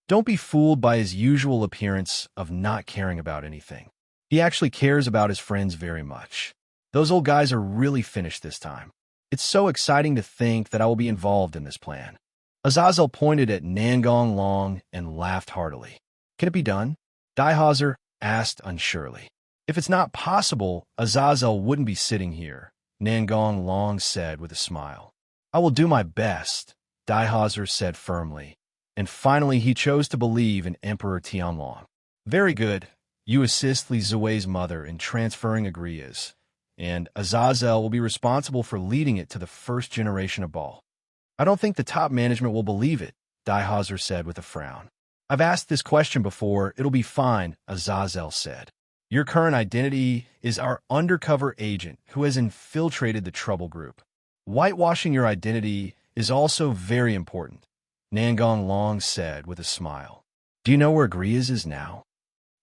Don't be fooled by his usual appearance of not caring about anything. He actually cares about his friends very much. Those old guys are really finished this time. It's so exciting to think that I will be involved in this plan. Azazel pointed at Nangong Long and laughed heartily. Can it be done? Dihauser asked unsurely. If it's not possible, Azazel wouldn't be sitting here, Nangong Long said with a smile. I will do my best, Dihauser said firmly, and finally he chose to believe in Emperor Tianlong. Very good. You assist Li Zui's mother in transferring Agrias, and Azazel will be responsible for leading it to the first generation of Baal. I don't think the top management will believe it, Dihauser said with a frown. I've asked this question before. It'll be fine, Azazel said. Your current identity is our undercover agent who has infiltrated the trouble group. Whitewashing your identity is also very important, Nangong Long said with a smile. Do you know where Agrias is now?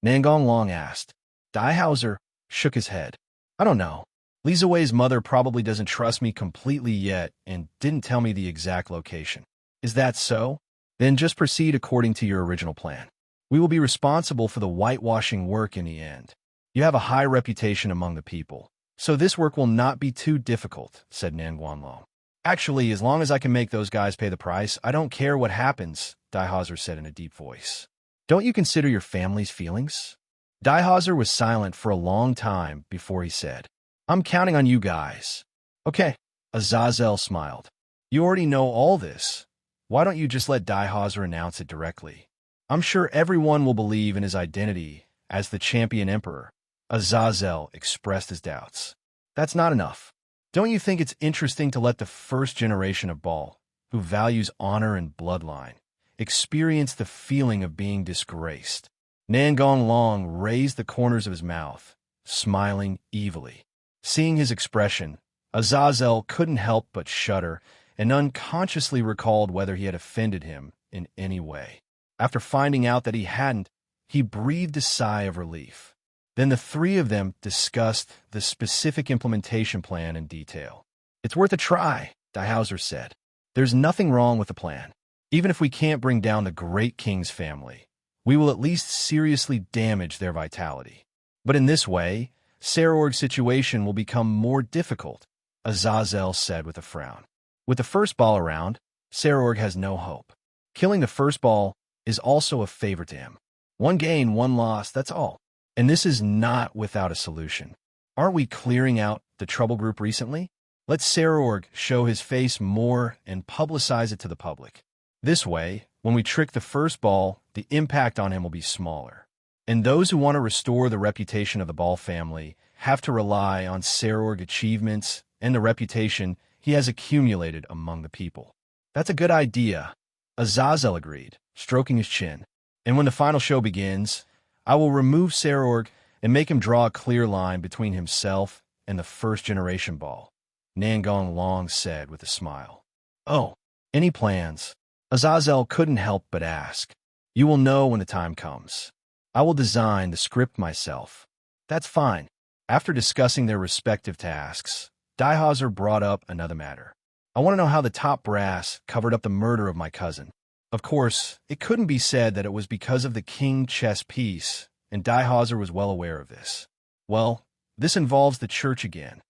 Nangong Long asked. Dihauser shook his head. I don't know. Li Zui's mother probably doesn't trust me completely yet and didn't tell me the exact location. Is that so? Then just proceed according to your original plan. We will be responsible for the whitewashing work in the end. You have a high reputation among the people, so this work will not be too difficult, said Nangong Long. Actually, as long as I can make those guys pay the price, I don't care what happens, Dihauser said in a deep voice. Don't you consider your family's feelings? Dihauser was silent for a long time before he said, I'm counting on you guys. Okay, Azazel smiled. You already know all this. Why don't you just let Dihauser announce it directly? I'm sure everyone will believe in his identity as the champion emperor. Azazel expressed his doubts. That's not enough. Don't you think it's interesting to let the first generation of Baal, who values honor and bloodline, experience the feeling of being disgraced? Nangong Long raised the corners of his mouth, smiling evilly. Seeing his expression, Azazel couldn't help but shudder and unconsciously recalled whether he had offended him in any way. After finding out that he hadn't, he breathed a sigh of relief. Then the three of them discussed the specific implementation plan in detail. It's worth a try, Dihauser said. There's nothing wrong with the plan. Even if we can't bring down the great king's family, we will at least seriously damage their vitality. But in this way, Sarorg's situation will become more difficult, Azazel said with a frown. With the first Baal around, Sarorg has no hope. Killing the first Baal is also a favor to him. One gain, one loss, that's all. And this is not without a solution. Aren't we clearing out the trouble group recently? Let Sarorg show his face more and publicize it to the public. This way, when we trick the first ball, the impact on him will be smaller. And those who want to restore the reputation of the Ball family have to rely on Sarorg achievements and the reputation he has accumulated among the people. That's a good idea, Azazel agreed, stroking his chin. And when the final show begins, I will remove Sarorg and make him draw a clear line between himself and the first-generation Ball, Nangong Long said with a smile. Oh, any plans? Azazel couldn't help but ask. You will know when the time comes. I will design the script myself. That's fine. After discussing their respective tasks, Dihauser brought up another matter. I want to know how the top brass covered up the murder of my cousin. Of course, it couldn't be said that it was because of the king chess piece, and Dihauser was well aware of this. Well, this involves the church again.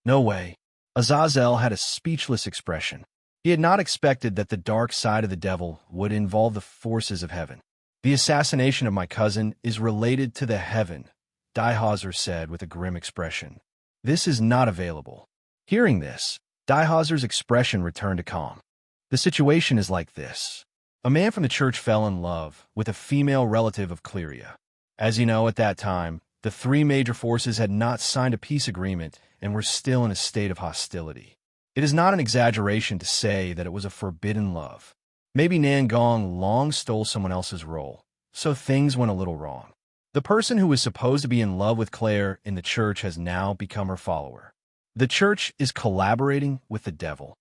No way. Azazel had a speechless expression. He had not expected that the dark side of the devil would involve the forces of heaven. The assassination of my cousin is related to the heaven, Dihauser said with a grim expression. This is not available. Hearing this, Dihauser's expression returned to calm. The situation is like this. A man from the church fell in love with a female relative of Cleria. As you know, at that time, the three major forces had not signed a peace agreement and were still in a state of hostility. It is not an exaggeration to say that it was a forbidden love. Maybe Nangong Long stole someone else's role, so things went a little wrong. The person who was supposed to be in love with Claire in the church has now become her follower. The church is collaborating with the devil.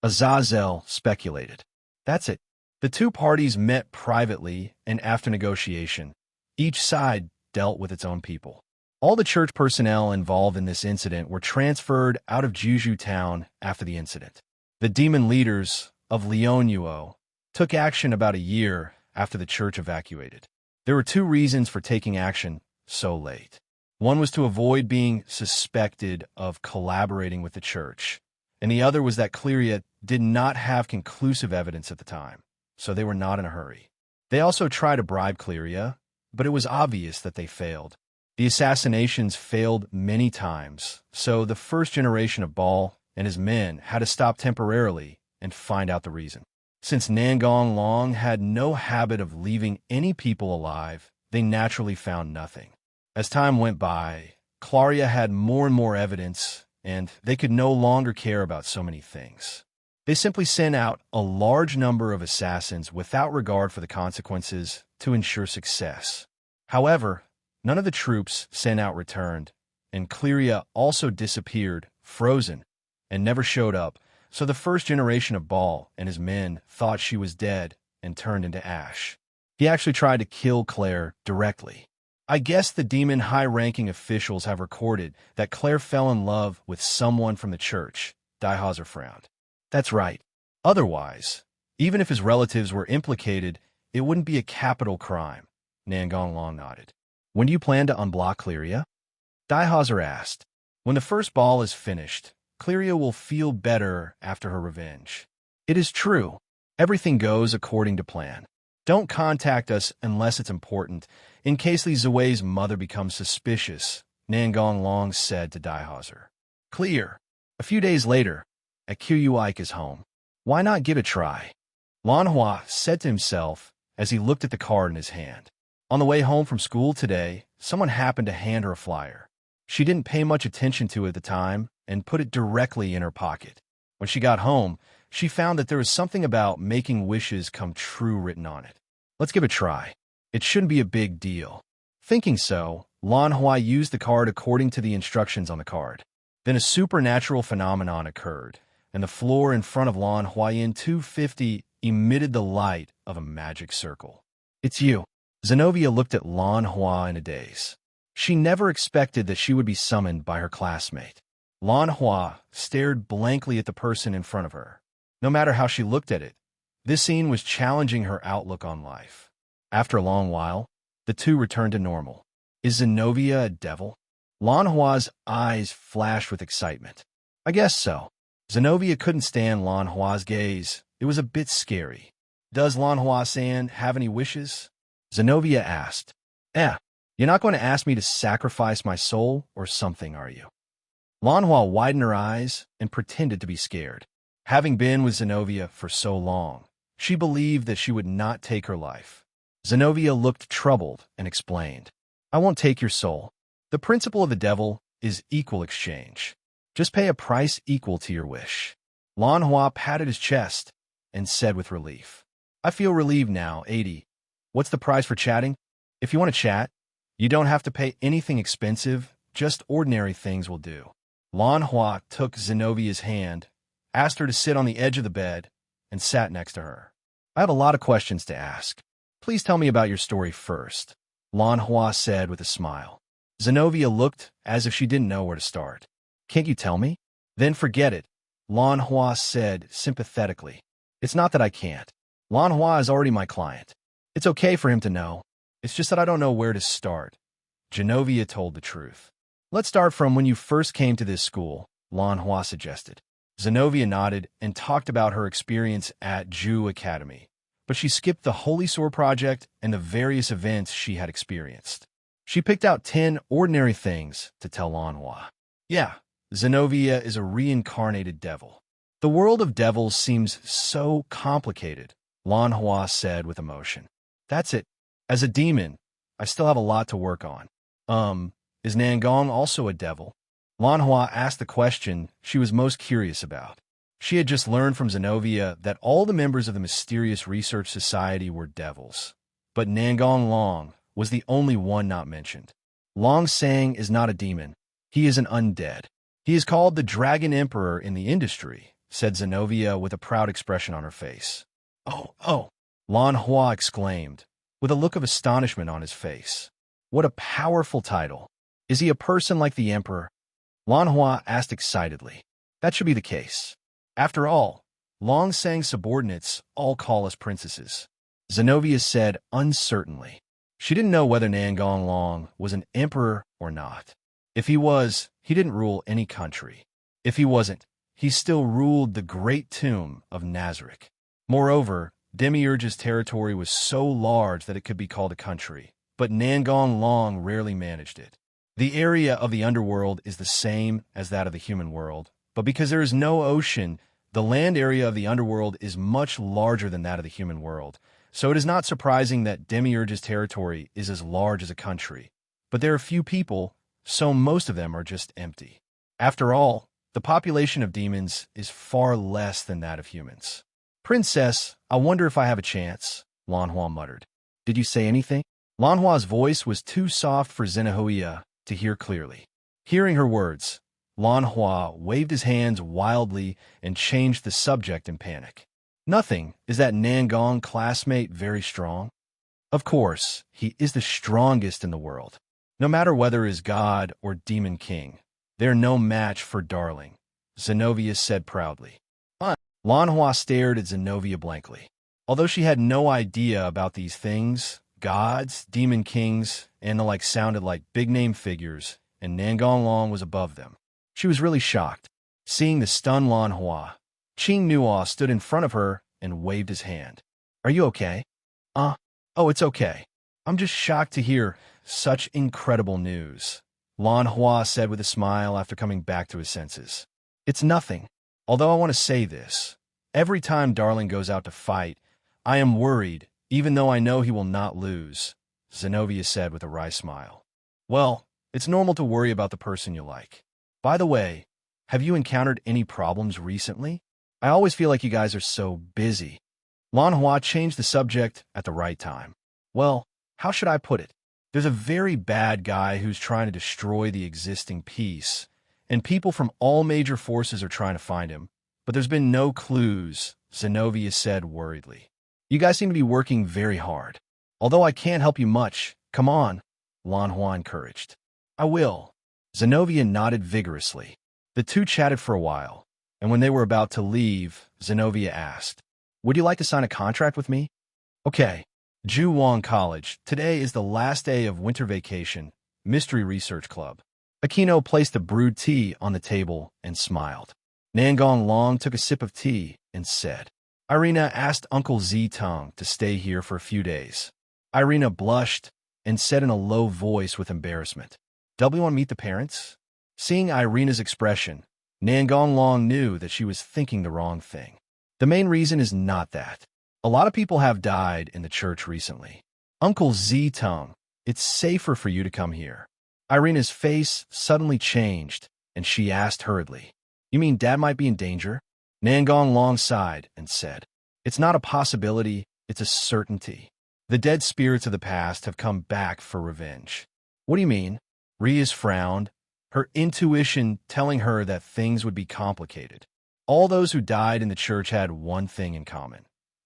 Azazel speculated. That's it. The two parties met privately, and after negotiation, each side dealt with its own people. All the church personnel involved in this incident were transferred out of Juju town after the incident. The demon leaders of Leonuo took action about a year after the church evacuated. There were two reasons for taking action so late. One was to avoid being suspected of collaborating with the church, and the other was that Cleria did not have conclusive evidence at the time, so they were not in a hurry. They also tried to bribe Cleria, but it was obvious that they failed. The assassinations failed many times, so the first generation of Ball and his men had to stop temporarily and find out the reason. Since Nangong Long had no habit of leaving any people alive, they naturally found nothing. As time went by, Claria had more and more evidence, and they could no longer care about so many things. They simply sent out a large number of assassins without regard for the consequences to ensure success. However, none of the troops sent out returned, and Cleria also disappeared, frozen, and never showed up, so the first generation of Ball and his men thought she was dead and turned into ash. He actually tried to kill Claire directly. I guess the demon high-ranking officials have recorded that Claire fell in love with someone from the church, Dihauser frowned. That's right. Otherwise, even if his relatives were implicated, it wouldn't be a capital crime, Nangong Long nodded. When do you plan to unblock Cleria? Dihauser asked. When the first ball is finished, Cleria will feel better after her revenge. It is true. Everything goes according to plan. Don't contact us unless it's important, in case Li Zui's mother becomes suspicious, Nangong Long said to Dihauser. Clear. A few days later, Akue Ike's home. Why not give it a try? Lan Hua said to himself as he looked at the card in his hand. On the way home from school today, someone happened to hand her a flyer. She didn't pay much attention to it at the time and put it directly in her pocket. When she got home, she found that there was something about making wishes come true written on it. Let's give it a try. It shouldn't be a big deal. Thinking so, Lan Hua used the card according to the instructions on the card. Then a supernatural phenomenon occurred, and the floor in front of Lan Huayin 250 emitted the light of a magic circle. It's you. Zenobia looked at Lan Hua in a daze. She never expected that she would be summoned by her classmate. Lan Hua stared blankly at the person in front of her. No matter how she looked at it, this scene was challenging her outlook on life. After a long while, the two returned to normal. Is Zenobia a devil? Lan Hua's eyes flashed with excitement. I guess so. Zenobia couldn't stand Lan Hua's gaze. It was a bit scary. Does Lan Hua-san have any wishes? Zenobia asked. You're not going to ask me to sacrifice my soul or something, are you? Lanhua widened her eyes and pretended to be scared. Having been with Zenobia for so long, she believed that she would not take her life. Zenobia looked troubled and explained, I won't take your soul. The principle of the devil is equal exchange. Just pay a price equal to your wish. Lanhua patted his chest and said with relief, I feel relieved now, 80. What's the price for chatting? If you want to chat, you don't have to pay anything expensive, just ordinary things will do. Lanhua took Zenovia's hand, asked her to sit on the edge of the bed, and sat next to her. I have a lot of questions to ask. Please tell me about your story first, Lanhua said with a smile. Zenobia looked as if she didn't know where to start. Can't you tell me? Then forget it, Lanhua said sympathetically. It's not that I can't. Lanhua is already my client. It's okay for him to know. It's just that I don't know where to start. Genovia told the truth. Let's start from when you first came to this school, Lanhua suggested. Zenobia nodded and talked about her experience at Ju Academy, but she skipped the Holy Sword Project and the various events she had experienced. She picked out 10 ordinary things to tell Lanhua. Yeah, Zenobia is a reincarnated devil. The world of devils seems so complicated, Lanhua said with emotion. That's it. As a demon, I still have a lot to work on. Is Nangong also a devil? Lanhua asked the question she was most curious about. She had just learned from Zenobia that all the members of the mysterious research society were devils, but Nangong Long was the only one not mentioned. Long Sang is not a demon. He is an undead. He is called the Dragon Emperor in the industry, said Zenobia with a proud expression on her face. Oh, Lanhua exclaimed, with a look of astonishment on his face. What a powerful title. Is he a person like the Emperor? Lanhua asked excitedly. That should be the case. After all, Long Sang's subordinates all call us princesses. Zenobia said uncertainly. She didn't know whether Nangong Long was an emperor or not. If he was, he didn't rule any country. If he wasn't, he still ruled the great tomb of Nazarick. Moreover, Demiurge's territory was so large that it could be called a country, but Nangong Long rarely managed it. The area of the underworld is the same as that of the human world, but because there is no ocean, the land area of the underworld is much larger than that of the human world, so it is not surprising that Demiurge's territory is as large as a country. But there are few people, so most of them are just empty. After all, the population of demons is far less than that of humans. Princess, I wonder if I have a chance, Lanhua muttered. Did you say anything? Lanhua's voice was too soft for Zenobia to hear clearly. Hearing her words, Lanhua waved his hands wildly and changed the subject in panic. Nothing. Is that Nangong classmate very strong? Of course, he is the strongest in the world. No matter whether is God or Demon King, they're no match for Darling, Zenobia said proudly. Lanhua stared at Zenobia blankly. Although she had no idea about these things, gods, demon kings, and the like sounded like big-name figures, and Nangong Long was above them. She was really shocked. Seeing the stunned Lanhua, Qing Nuo stood in front of her and waved his hand. Are you okay? Oh, it's okay. I'm just shocked to hear such incredible news, Lanhua said with a smile after coming back to his senses. It's nothing. Although I want to say this, every time Darling goes out to fight, I am worried, even though I know he will not lose, Zenobia said with a wry smile. Well, it's normal to worry about the person you like. By the way, have you encountered any problems recently? I always feel like you guys are so busy. Lanhua changed the subject at the right time. Well, how should I put it? There's a very bad guy who's trying to destroy the existing peace, and people from all major forces are trying to find him, but there's been no clues, Zenobia said worriedly. You guys seem to be working very hard. Although I can't help you much, come on, Lanhua encouraged. I will. Zenobia nodded vigorously. The two chatted for a while, and when they were about to leave, Zenobia asked, Would you like to sign a contract with me? Okay. Ju Wong College, today is the last day of winter vacation, Mystery Research Club. Aquino placed the brewed tea on the table and smiled. Nangong Long took a sip of tea and said, Irina asked Uncle Z Tong to stay here for a few days. Irina blushed and said in a low voice with embarrassment, "Do you want to meet the parents?" Seeing Irina's expression, Nangong Long knew that she was thinking the wrong thing. The main reason is not that. A lot of people have died in the church recently. Uncle Z Tung, it's safer for you to come here. Irina's face suddenly changed, and she asked hurriedly, "You mean Dad might be in danger?" Nangong Long sighed and said, "It's not a possibility, it's a certainty. The dead spirits of the past have come back for revenge." "What do you mean?" Rias frowned, her intuition telling her that things would be complicated. All those who died in the church had one thing in common.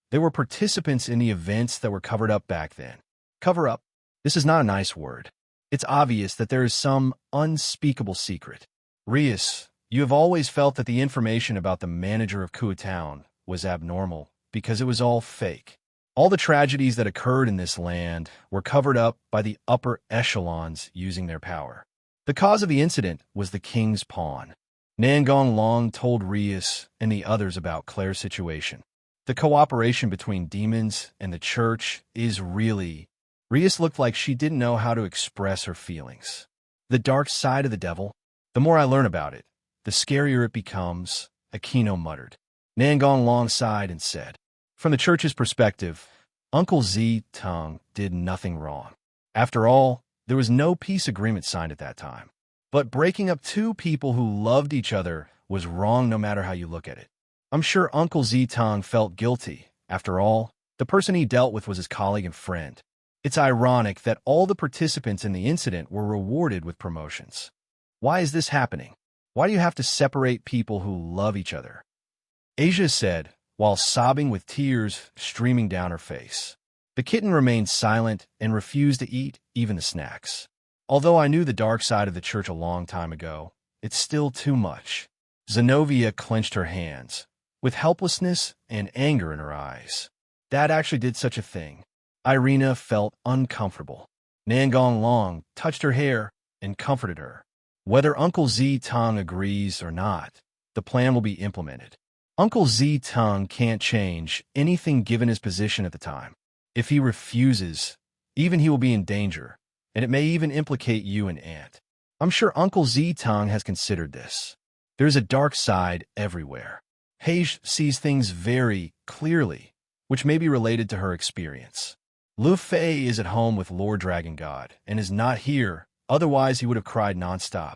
They were participants in the events that were covered up back then. Cover up? This is not a nice word. It's obvious that there is some unspeakable secret. Rias, you have always felt that the information about the manager of Kua Town was abnormal because it was all fake. All the tragedies that occurred in this land were covered up by the upper echelons using their power. The cause of the incident was the king's pawn. Nangong Long told Rias and the others about Claire's situation. The cooperation between demons and the church is really... Rias looked like she didn't know how to express her feelings. The dark side of the devil? The more I learn about it, the scarier it becomes, Aquino muttered. Nangong Long sighed and said, "From the church's perspective, Uncle Z Tung did nothing wrong. After all, there was no peace agreement signed at that time. But breaking up two people who loved each other was wrong no matter how you look at it. I'm sure Uncle Z Tung felt guilty. After all, the person he dealt with was his colleague and friend. It's ironic that all the participants in the incident were rewarded with promotions. Why is this happening? Why do you have to separate people who love each other?" Asia said, while sobbing with tears streaming down her face. The kitten remained silent and refused to eat even the snacks. "Although I knew the dark side of the church a long time ago, it's still too much." Zenobia clenched her hands, with helplessness and anger in her eyes. Dad actually did such a thing. Irina felt uncomfortable. Nangong Long touched her hair and comforted her. "Whether Uncle Z Tung agrees or not, the plan will be implemented. Uncle Z Tung can't change anything given his position at the time. If he refuses, even he will be in danger, and it may even implicate you and Aunt. I'm sure Uncle Z Tung has considered this. There's a dark side everywhere. Hage sees things very clearly, which may be related to her experience. Lu Fei is at home with Lord Dragon God and is not here, otherwise he would have cried nonstop."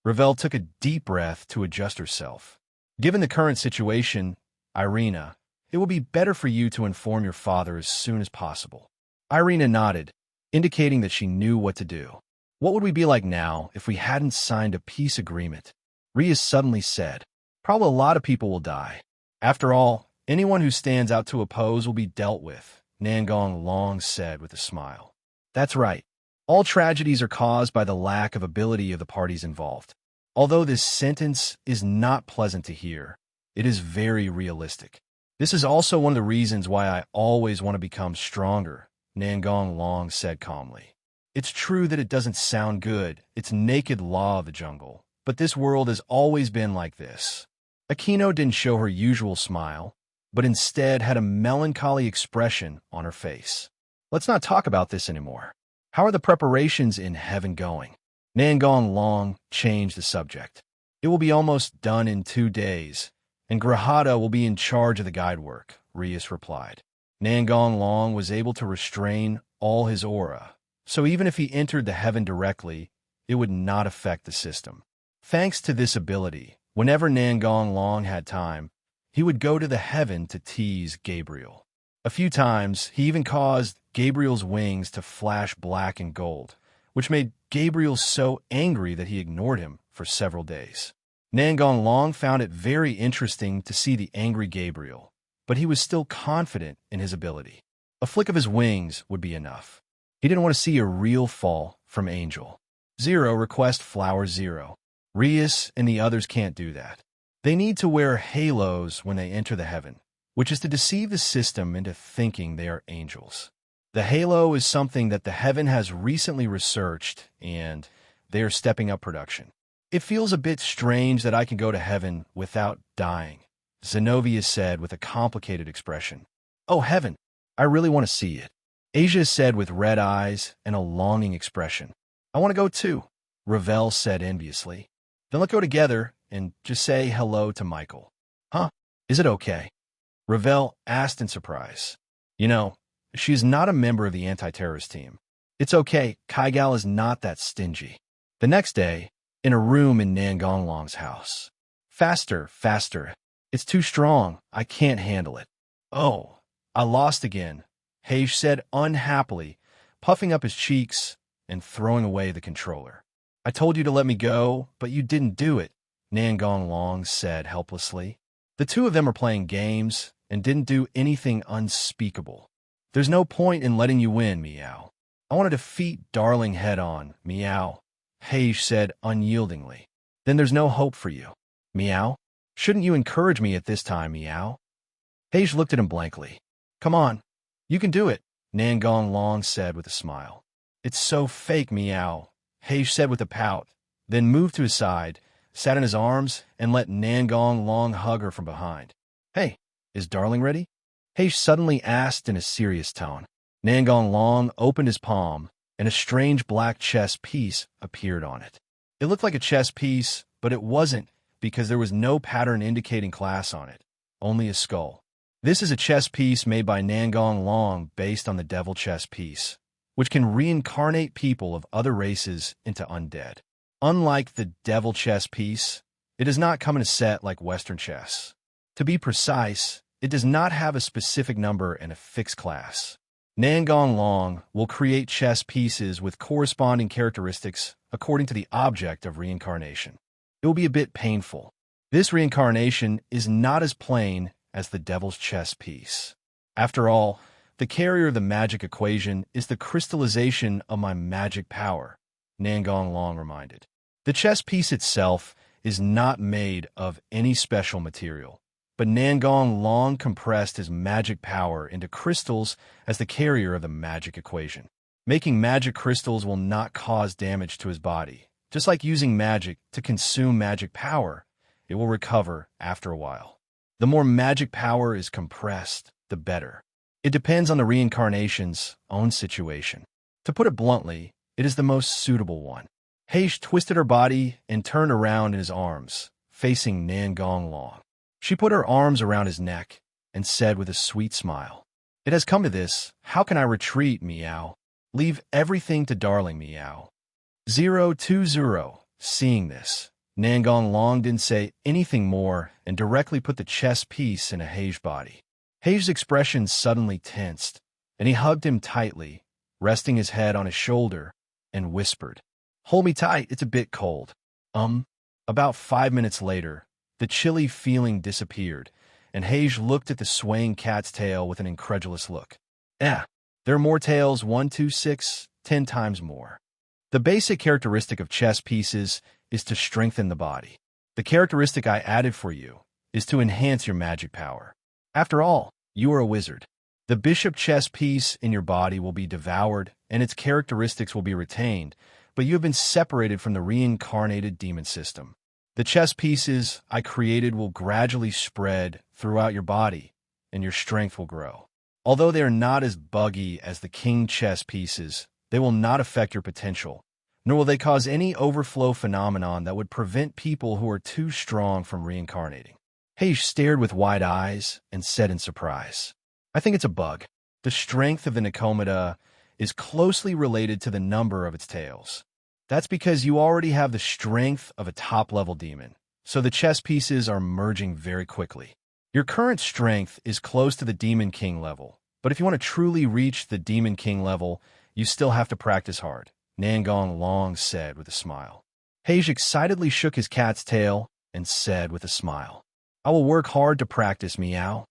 Ravel took a deep breath to adjust herself. "Given the current situation, Irina, it will be better for you to inform your father as soon as possible." Irina nodded, indicating that she knew what to do. "What would we be like now if we hadn't signed a peace agreement?" Rias suddenly said. "Probably a lot of people will die. After all, anyone who stands out to oppose will be dealt with," Nangong Long said with a smile. "That's right. All tragedies are caused by the lack of ability of the parties involved. Although this sentence is not pleasant to hear, it is very realistic. This is also one of the reasons why I always want to become stronger," Nangong Long said calmly. "It's true that it doesn't sound good, it's naked law of the jungle, but this world has always been like this." Aquino didn't show her usual smile, but instead had a melancholy expression on her face. "Let's not talk about this anymore. How are the preparations in heaven going?" Nangong Long changed the subject. "It will be almost done in 2 days, and Grahada will be in charge of the guide work," Rias replied. Nangong Long was able to restrain all his aura, so even if he entered the heaven directly, it would not affect the system. Thanks to this ability, whenever Nangong Long had time, he would go to the heaven to tease Gabriel. A few times, he even caused Gabriel's wings to flash black and gold, which made Gabriel so angry that he ignored him for several days. Nangong Long found it very interesting to see the angry Gabriel, but he was still confident in his ability. A flick of his wings would be enough. He didn't want to see a real fall from Angel. 0 request flower 0. Rias and the others can't do that. They need to wear halos when they enter the heaven, which is to deceive the system into thinking they are angels. The halo is something that the heaven has recently researched, and they are stepping up production. "It feels a bit strange that I can go to heaven without dying," Zenobia said with a complicated expression. "Oh, heaven, I really want to see it." Asia said with red eyes and a longing expression. I want to go too, Ravel said enviously. Then let's go together and just say hello to Michael. Huh? Is it okay? Ravel asked in surprise. You know, she's not a member of the anti-terrorist team. It's okay, Kaigal is not that stingy. The next day, in a room in Nangonglong's house. Faster, faster. It's too strong. I can't handle it. Oh, I lost again, Hage said unhappily, puffing up his cheeks and throwing away the controller. I told you to let me go, but you didn't do it, Nangonglong said helplessly. The two of them are playing games and didn't do anything unspeakable. There's no point in letting you win, Meow. I want to defeat Darling head-on, Meow, Hage said unyieldingly. Then there's no hope for you. Meow? Shouldn't you encourage me at this time, Meow? Hage looked at him blankly. Come on. You can do it, Nangonglong said with a smile. It's so fake, Meow, Hage said with a pout, then moved to his side, sat in his arms, and let Nangonglong hug her from behind. Hey, is Darling ready? Hage suddenly asked in a serious tone. Nangonglong opened his palm, and a strange black chess piece appeared on it. It looked like a chess piece, but it wasn't because there was no pattern indicating class on it, only a skull. This is a chess piece made by Nangonglong based on the devil chess piece, which can reincarnate people of other races into undead. Unlike the devil chess piece, it does not come in a set like Western chess. To be precise, it does not have a specific number and a fixed class. Nangonglong will create chess pieces with corresponding characteristics according to the object of reincarnation. It will be a bit painful. This reincarnation is not as plain as the devil's chess piece. After all, the carrier of the magic equation is the crystallization of my magic power, Nangonglong reminded. The chess piece itself is not made of any special material, but Nangonglong compressed his magic power into crystals as the carrier of the magic equation. Making magic crystals will not cause damage to his body. Just like using magic to consume magic power, it will recover after a while. The more magic power is compressed, the better. It depends on the reincarnation's own situation. To put it bluntly, it is the most suitable one. Hage twisted her body and turned around in his arms, facing Nangonglong. She put her arms around his neck and said with a sweet smile, It has come to this. How can I retreat, Meow? Leave everything to Darling, Meow. 020. Seeing this, Nangonglong didn't say anything more and directly put the chess piece in a Hage body. Hage's expression suddenly tensed, and he hugged him tightly, resting his head on his shoulder, and whispered, Hold me tight, it's a bit cold. About 5 minutes later, the chilly feeling disappeared, and Hage looked at the swaying cat's tail with an incredulous look. There are more tails, 1, 2, 6, 10 times more. The basic characteristic of chess pieces is to strengthen the body. The characteristic I added for you is to enhance your magic power. After all, you are a wizard. The bishop chess piece in your body will be devoured, and its characteristics will be retained, but you have been separated from the reincarnated demon system. The chess pieces I created will gradually spread throughout your body, and your strength will grow. Although they are not as buggy as the king chess pieces, they will not affect your potential, nor will they cause any overflow phenomenon that would prevent people who are too strong from reincarnating. Hage stared with wide eyes and said in surprise, I think it's a bug. The strength of the Nicomida is closely related to the number of its tails. That's because you already have the strength of a top-level demon, so the chess pieces are merging very quickly. Your current strength is close to the Demon King level, but if you want to truly reach the Demon King level, you still have to practice hard, Nangonglong said with a smile. Hage excitedly shook his cat's tail and said with a smile, I will work hard to practice, Meow.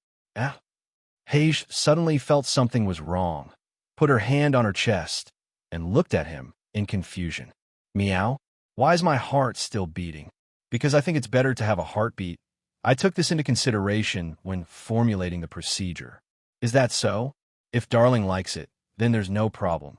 Hage suddenly felt something was wrong, put her hand on her chest, and looked at him in confusion. Meow, why is my heart still beating? Because I think it's better to have a heartbeat. I took this into consideration when formulating the procedure. Is that so? If Darling likes it, then there's no problem.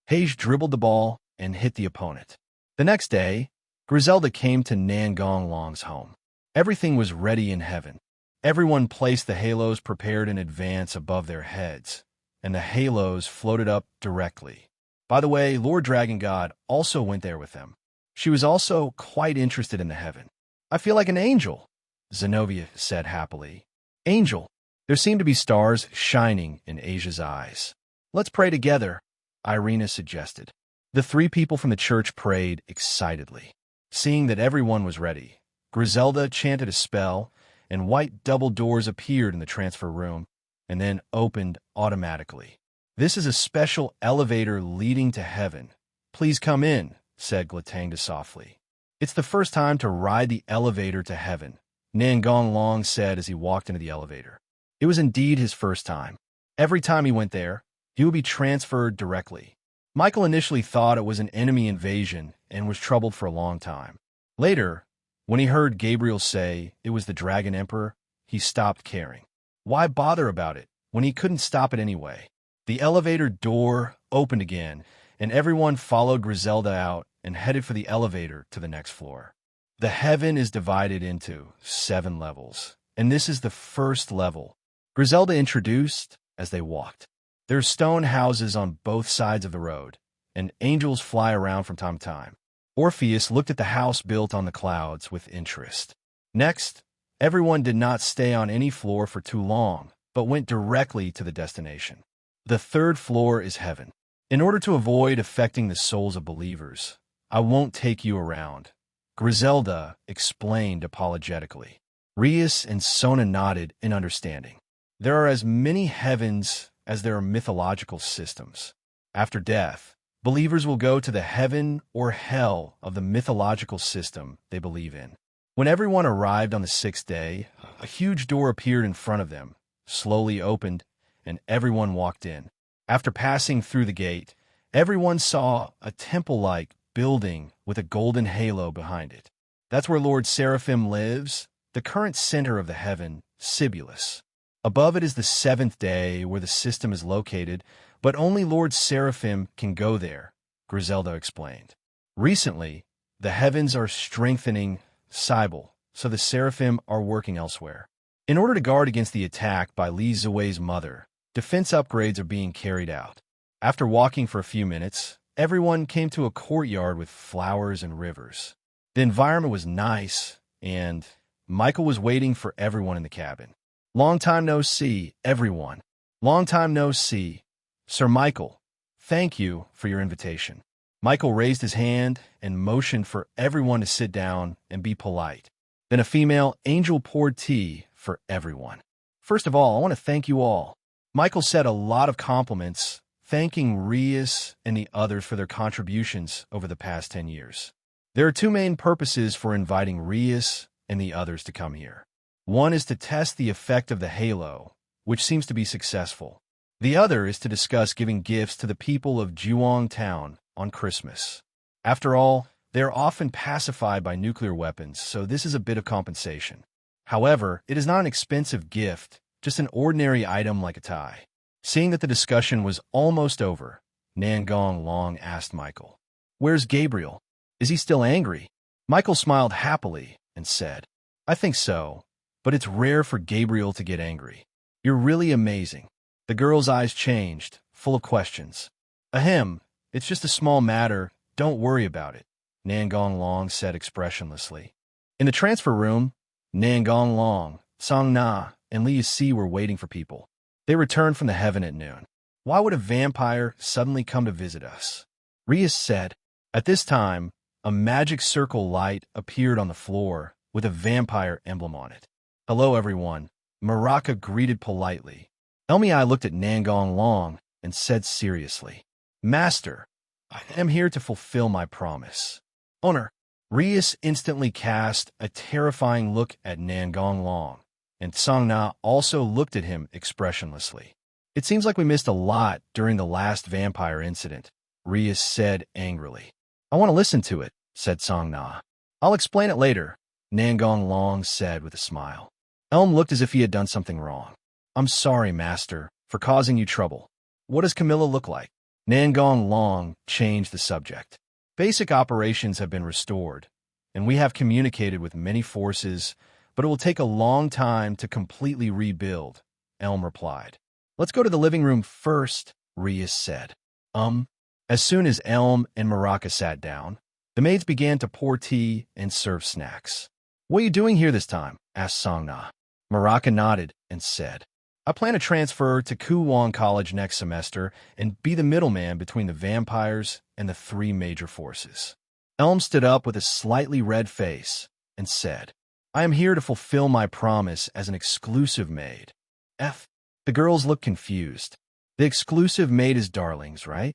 Hage dribbled the ball and hit the opponent. The next day, Griselda came to Nangonglong's home. Everything was ready in heaven. Everyone placed the halos prepared in advance above their heads, and the halos floated up directly. By the way, Lord Dragon God also went there with them. She was also quite interested in the heaven. I feel like an angel, Zenobia said happily. Angel. There seemed to be stars shining in Asia's eyes. Let's pray together, Irina suggested. The three people from the church prayed excitedly. Seeing that everyone was ready, Griselda chanted a spell, and white double doors appeared in the transfer room and then opened automatically. This is a special elevator leading to heaven. Please come in, said Glatangda softly. It's the first time to ride the elevator to heaven, Nangong Long said as he walked into the elevator. It was indeed his first time. Every time he went there, he would be transferred directly. Michael initially thought it was an enemy invasion and was troubled for a long time. Later, when he heard Gabriel say it was the Dragon Emperor, he stopped caring. Why bother about it when he couldn't stop it anyway? The elevator door opened again, and everyone followed Griselda out and headed for the elevator to the next floor. The heaven is divided into 7 levels, and this is the first level, Griselda introduced as they walked. There are stone houses on both sides of the road, and angels fly around from time to time. Orpheus looked at the house built on the clouds with interest. Next, everyone did not stay on any floor for too long, but went directly to the destination. The 3rd floor is heaven. In order to avoid affecting the souls of believers, I won't take you around, Griselda explained apologetically. Rias and Sona nodded in understanding. There are as many heavens as there are mythological systems. After death, believers will go to the heaven or hell of the mythological system they believe in. When everyone arrived on the 6th day, a huge door appeared in front of them, slowly opened, and everyone walked in. After passing through the gate, everyone saw a temple-like building with a golden halo behind it. That's where Lord Seraphim lives, the current center of the heaven, Sibulus. Above it is the 7th day where the system is located, but only Lord Seraphim can go there, Griselda explained. Recently, the heavens are strengthening Cybele, so the Seraphim are working elsewhere. In order to guard against the attack by Li Ziwei's mother, defense upgrades are being carried out. After walking for a few minutes, everyone came to a courtyard with flowers and rivers. The environment was nice, and Michael was waiting for everyone in the cabin. Long time no see, everyone. Long time no see. Sir Michael, thank you for your invitation. Michael raised his hand and motioned for everyone to sit down and be polite. Then a female angel poured tea for everyone. First of all, I want to thank you all. Michael said a lot of compliments, thanking Rias and the others for their contributions over the past 10 years. There are 2 main purposes for inviting Rias and the others to come here. One is to test the effect of the halo, which seems to be successful. The other is to discuss giving gifts to the people of Juong Town on Christmas. After all, they are often pacified by nuclear weapons, so this is a bit of compensation. However, it is not an expensive gift, just an ordinary item like a tie. Seeing that the discussion was almost over, Nangong Long asked Michael, "Where's Gabriel? Is he still angry?" Michael smiled happily and said, "I think so. But it's rare for Gabriel to get angry. You're really amazing." The girl's eyes changed, full of questions. "Ahem, it's just a small matter. Don't worry about it," Nangong Long said expressionlessly. In the transfer room, Nangong Long, Song Na, and Li Si were waiting for people. They returned from the heaven at noon. "Why would a vampire suddenly come to visit us?" Rias said. At this time, a magic circle light appeared on the floor with a vampire emblem on it. "Hello, everyone," Maraka greeted politely. Elmiai looked at Nangong Long and said seriously, "Master, I am here to fulfill my promise." "Owner." Rias instantly cast a terrifying look at Nangong Long, and Song Na also looked at him expressionlessly. "It seems like we missed a lot during the last vampire incident," Rias said angrily. "I want to listen to it," said Song Na. "I'll explain it later," Nangong Long said with a smile. Elm looked as if he had done something wrong. "I'm sorry, Master, for causing you trouble. What does Camilla look like?" Nangong Long changed the subject. "Basic operations have been restored, and we have communicated with many forces, but it will take a long time to completely rebuild," Elm replied. Let's go to the living room first, Rias said. As soon as Elm and Maraka sat down, the maids began to pour tea and serve snacks. What are you doing here this time? Asked Songna. Maraka nodded and said, I plan to transfer to Kuwon College next semester and be the middleman between the vampires and the three major forces. Elm stood up with a slightly red face and said, I am here to fulfill my promise as an exclusive maid. The girls looked confused. The exclusive maid is Darling's, right?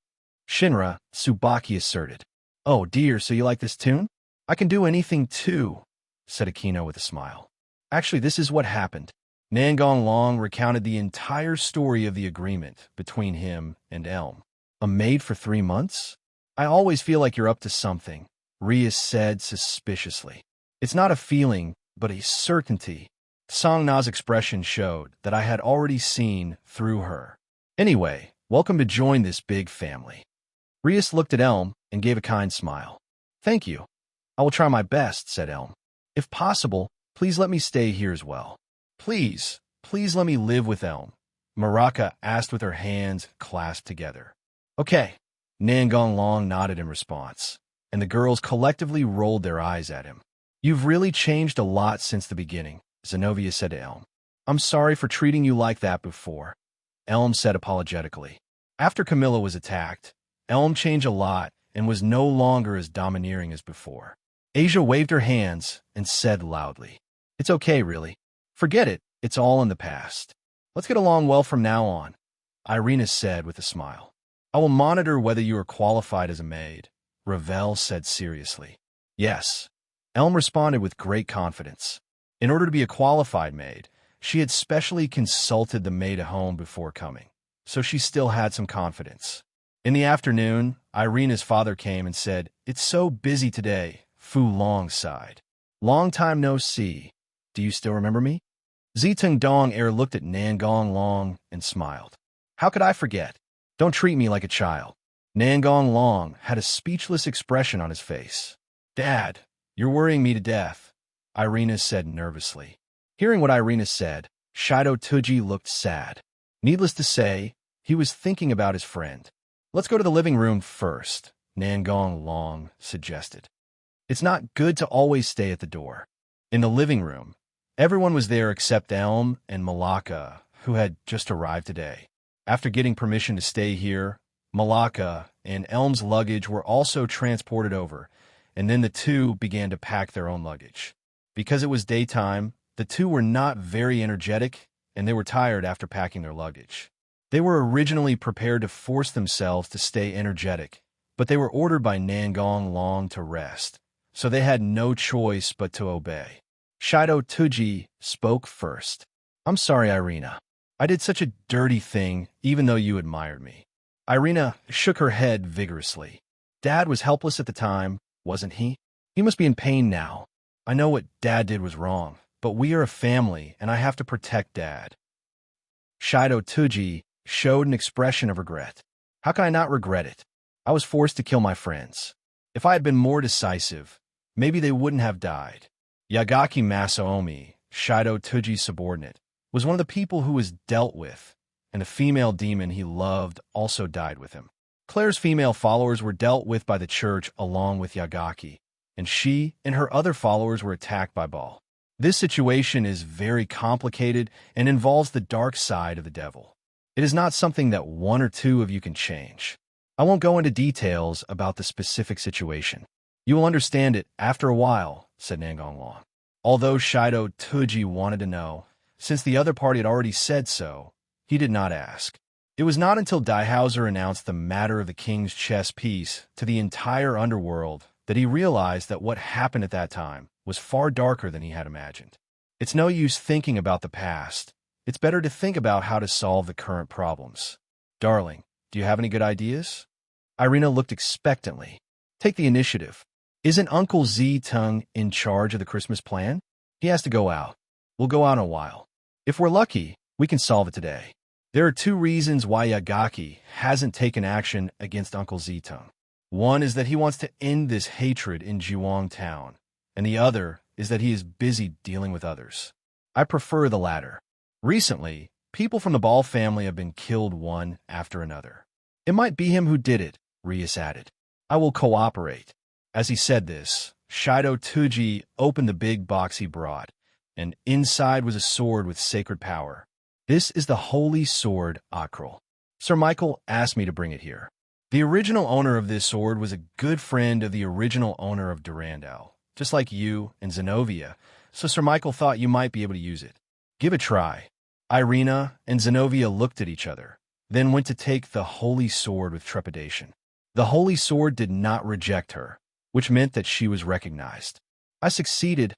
Shinra, Tsubaki asserted. Oh dear, so you like this tune? I can do anything too, said Akino with a smile. Actually, this is what happened. Nangong Long recounted the entire story of the agreement between him and Elm. A maid for 3 months? I always feel like you're up to something, Rias said suspiciously. It's not a feeling, but a certainty. Songna's expression showed that I had already seen through her. Anyway, welcome to join this big family. Rias looked at Elm and gave a kind smile. Thank you. I will try my best, said Elm. If possible, please let me stay here as well. Please let me live with Elm, Maraka asked with her hands clasped together. Okay. Nangong Long nodded in response, and the girls collectively rolled their eyes at him. You've really changed a lot since the beginning, Zenobia said to Elm. I'm sorry for treating you like that before, Elm said apologetically. After Camilla was attacked, Elm changed a lot and was no longer as domineering as before. Asia waved her hands and said loudly, It's okay, really. Forget it, it's all in the past. Let's get along well from now on, Irina said with a smile. I will monitor whether you are qualified as a maid, Ravel said seriously. Yes, Elm responded with great confidence. In order to be a qualified maid, she had specially consulted the maid-at-home before coming, so she still had some confidence. In the afternoon, Irina's father came and said, It's so busy today, Fu Long sighed. Long time no see. Do you still remember me? Ziteng Dong Er looked at Nangong Long and smiled. How could I forget? Don't treat me like a child. Nangong Long had a speechless expression on his face. Dad, you're worrying me to death, Irina said nervously. Hearing what Irina said, Shido Tuji looked sad. Needless to say, he was thinking about his friend. Let's go to the living room first, Nangong Long suggested. It's not good to always stay at the door. In the living room, everyone was there except Elm and Malaka, who had just arrived today. After getting permission to stay here, Malaka and Elm's luggage were also transported over, and then the two began to pack their own luggage. Because it was daytime, the two were not very energetic, and they were tired after packing their luggage. They were originally prepared to force themselves to stay energetic, but they were ordered by Nangong Long to rest, so they had no choice but to obey. Shido Tuji spoke first. I'm sorry, Irina. I did such a dirty thing, even though you admired me. Irina shook her head vigorously. Dad was helpless at the time, wasn't he? He must be in pain now. I know what Dad did was wrong, but we are a family, and I have to protect Dad. Shido Tuji showed an expression of regret. How can I not regret it? I was forced to kill my friends. If I had been more decisive, maybe they wouldn't have died. Yagaki Masaomi, Shido Tuji's subordinate, was one of the people who was dealt with, and the female demon he loved also died with him. Claire's female followers were dealt with by the church along with Yagaki, and she and her other followers were attacked by Baal. This situation is very complicated and involves the dark side of the devil. It is not something that one or two of you can change. I won't go into details about the specific situation. You will understand it after a while, said Nangong Long. Although Shido Tuji wanted to know, since the other party had already said so, he did not ask. It was not until Daihauser announced the matter of the king's chess piece to the entire underworld that he realized that what happened at that time was far darker than he had imagined. It's no use thinking about the past. It's better to think about how to solve the current problems. Darling, do you have any good ideas? Irina looked expectantly. Take the initiative. Isn't Uncle Z-Tung in charge of the Christmas plan? He has to go out. We'll go out in a while. If we're lucky, we can solve it today. There are two reasons why Yagaki hasn't taken action against Uncle Z-Tung. One is that he wants to end this hatred in Jiwang Town, and the other is that he is busy dealing with others. I prefer the latter. Recently, People from the Ball family have been killed one after another. It might be him who did it, Rias added. I will cooperate. As he said this, Shido Tuji opened the big box he brought, and inside was a sword with sacred power. This is the holy sword, Akril. Sir Michael asked me to bring it here. The original owner of this sword was a good friend of the original owner of Durandal, just like you and Zenobia, so Sir Michael thought you might be able to use it. Give it a try. Irina and Zenobia looked at each other, then went to take the holy sword with trepidation. The holy sword did not reject her, which meant that she was recognized. I succeeded,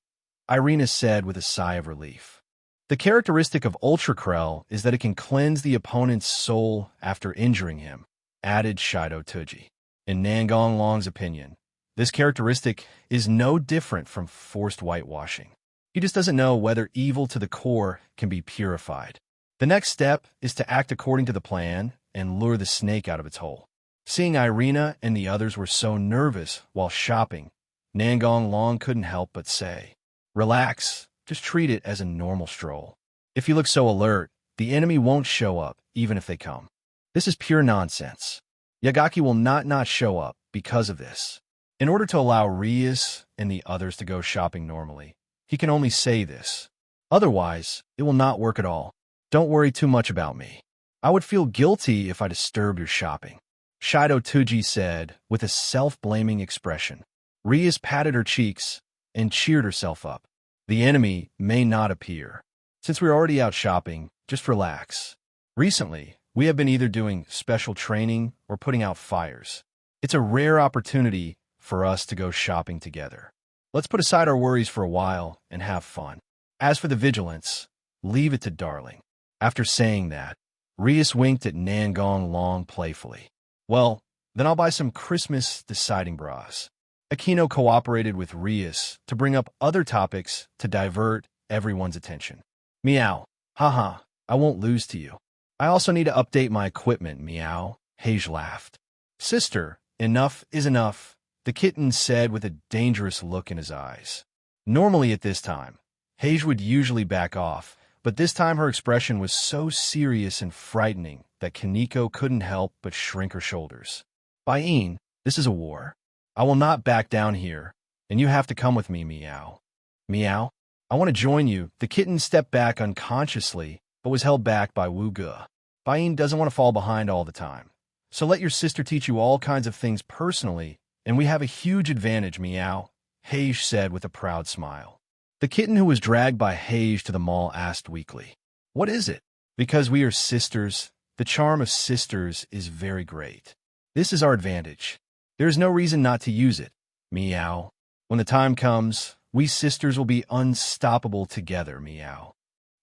Irina said with a sigh of relief. The characteristic of Ultra Krell is that it can cleanse the opponent's soul after injuring him, added Shido Tuji. In Nangong Long's opinion, this characteristic is no different from forced whitewashing. He just doesn't know whether evil to the core can be purified. The next step is to act according to the plan and lure the snake out of its hole. Seeing Irina and the others were so nervous while shopping, Nangong Long couldn't help but say, "Relax, just treat it as a normal stroll. If you look so alert, the enemy won't show up even if they come." This is pure nonsense. Yagaki will not show up because of this. In order to allow Rias and the others to go shopping normally, he can only say this. Otherwise, it will not work at all. Don't worry too much about me. I would feel guilty if I disturbed your shopping, Shido Tuji said with a self-blaming expression. Rias patted her cheeks and cheered herself up. The enemy may not appear. Since we're already out shopping, just relax. Recently, we have been either doing special training or putting out fires. It's a rare opportunity for us to go shopping together. Let's put aside our worries for a while and have fun. As for the vigilance, leave it to Darling. After saying that, Rias winked at Nangong Long playfully. Well, then I'll buy some Christmas deciding bras. Aquino cooperated with Rias to bring up other topics to divert everyone's attention. Meow. Haha, I won't lose to you. I also need to update my equipment, meow. Hage laughed. Sister, enough is enough, the kitten said with a dangerous look in his eyes. Normally at this time, Hage would usually back off, but this time her expression was so serious and frightening that Kaneko couldn't help but shrink her shoulders. Bain, this is a war. I will not back down here, and you have to come with me, meow. Meow, I want to join you. The kitten stepped back unconsciously, but was held back by Wu Ge. Bain doesn't want to fall behind all the time, so let your sister teach you all kinds of things personally, and we have a huge advantage, meow, Hage said with a proud smile. The kitten who was dragged by Hage to the mall asked weakly, "What is it?" Because we are sisters, the charm of sisters is very great. This is our advantage. There is no reason not to use it, meow. When the time comes, we sisters will be unstoppable together, meow.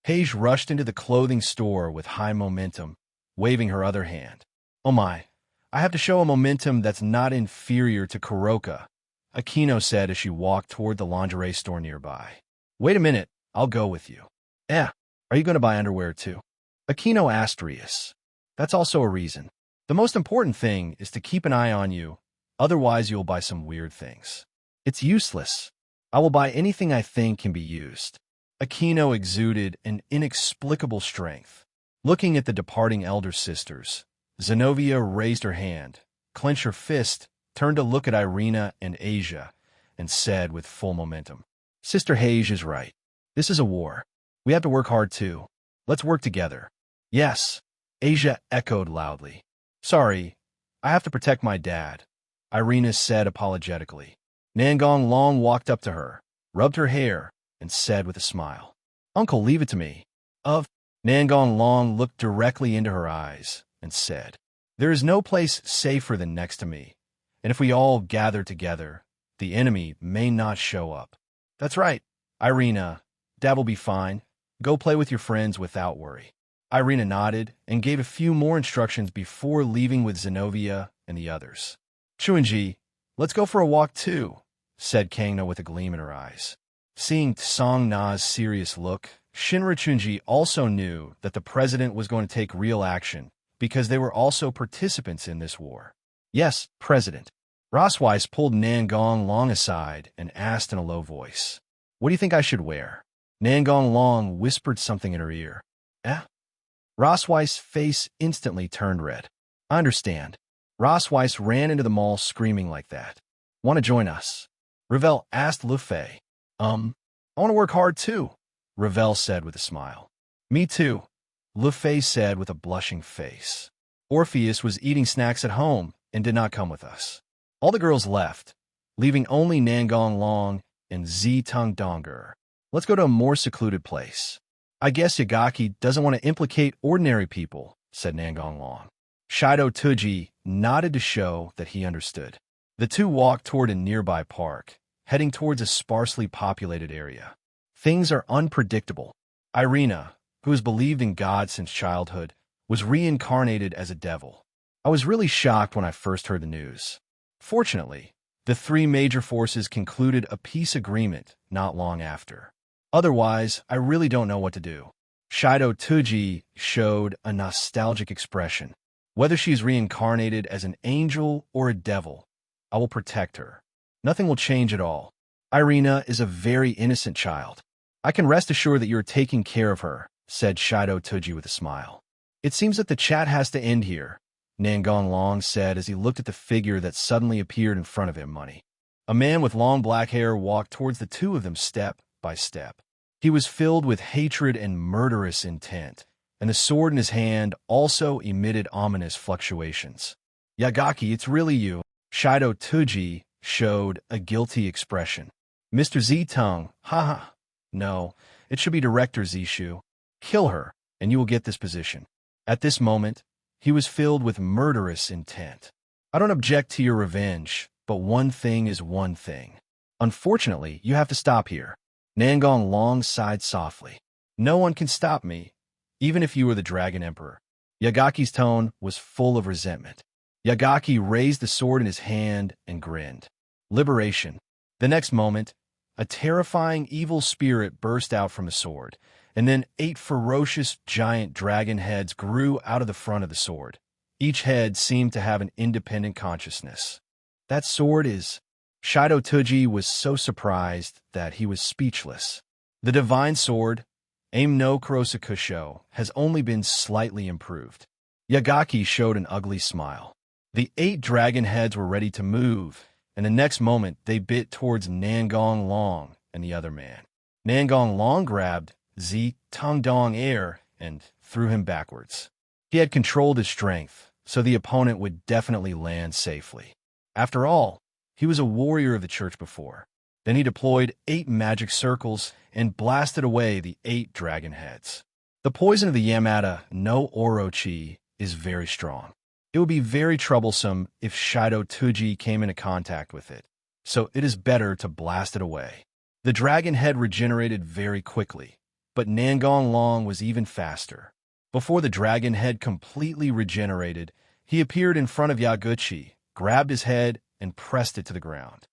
Hage rushed into the clothing store with high momentum, waving her other hand. Oh my, I have to show a momentum that's not inferior to Kuroka, Aquino said as she walked toward the lingerie store nearby. Wait a minute, I'll go with you. Are you going to buy underwear too? Aquino asked Rias. That's also a reason. The most important thing is to keep an eye on you, otherwise you'll buy some weird things. It's useless. I will buy anything I think can be used. Aquino exuded an inexplicable strength. Looking at the departing elder sisters, Zenobia raised her hand, clenched her fist, turned to look at Irina and Asia, and said with full momentum, Sister Hage is right. This is a war. We have to work hard too. Let's work together. Yes, Asia echoed loudly. Sorry, I have to protect my dad, Irina said apologetically. Nangong Long walked up to her, rubbed her hair, and said with a smile, Uncle, leave it to me. Nangong Long looked directly into her eyes and said, There is no place safer than next to me, and if we all gather together, the enemy may not show up. That's right, Irina. Dad will be fine. Go play with your friends without worry. Irina nodded and gave a few more instructions before leaving with Zenobia and the others. Chuanji, let's go for a walk too, said Kangna with a gleam in her eyes. Seeing Song Na's serious look, Shinra Chunji also knew that the president was going to take real action because they were also participants in this war. Yes, President. Rosweiss pulled Nangong Long aside and asked in a low voice, What do you think I should wear? Nangong Long whispered something in her ear. Rosweiss' face instantly turned red. I understand. Rosweiss ran into the mall screaming like that. Want to join us? Ravel asked Lufei. I want to work hard too, Ravel said with a smile. Me too, Lufei said with a blushing face. Orpheus was eating snacks at home and did not come with us. All the girls left, leaving only Nangong Long and Zitong Donger. Let's go to a more secluded place. I guess Yagaki doesn't want to implicate ordinary people, said Nangong Long. Shido Tuji nodded to show that he understood. The two walked toward a nearby park, heading towards a sparsely populated area. Things are unpredictable. Irina, who has believed in God since childhood, was reincarnated as a devil. I was really shocked when I first heard the news. Fortunately, the three major forces concluded a peace agreement not long after. Otherwise, I really don't know what to do. Shido Tuji showed a nostalgic expression. Whether she's reincarnated as an angel or a devil, I will protect her. Nothing will change at all. Irina is a very innocent child. I can rest assured that you are taking care of her, said Shido Tuji with a smile. It seems that the chat has to end here, Nangong Long said as he looked at the figure that suddenly appeared in front of him. A man with long black hair walked towards the two of them step by step. He was filled with hatred and murderous intent, and the sword in his hand also emitted ominous fluctuations. Yagaki, it's really you. Shido Tuji showed a guilty expression. Mr. Zitong, haha. No, it should be Director Zishu. Kill her, and you will get this position. At this moment, he was filled with murderous intent. I don't object to your revenge, but one thing is one thing. Unfortunately, you have to stop here. Nangong Long sighed softly. No one can stop me, even if you were the Dragon Emperor. Yagaki's tone was full of resentment. Yagaki raised the sword in his hand and grinned. Liberation. The next moment, a terrifying evil spirit burst out from the sword, and then 8 ferocious giant dragon heads grew out of the front of the sword. Each head seemed to have an independent consciousness. That sword is... Shido Tuji was so surprised that he was speechless. The divine sword, Aim no Kurosakusho, has only been slightly improved. Yagaki showed an ugly smile. The 8 dragon heads were ready to move, and the next moment they bit towards Nangong Long and the other man. Nangong Long grabbed Zitong Dong air and threw him backwards. He had controlled his strength, so the opponent would definitely land safely. After all, he was a warrior of the church before. Then he deployed 8 magic circles and blasted away the 8 dragon heads. The poison of the Yamata no Orochi is very strong. It would be very troublesome if Shido Tuji came into contact with it, so it is better to blast it away. The dragon head regenerated very quickly, but Nangong Long was even faster. Before the dragon head completely regenerated, he appeared in front of Yaguchi, grabbed his head, and pressed it to the ground.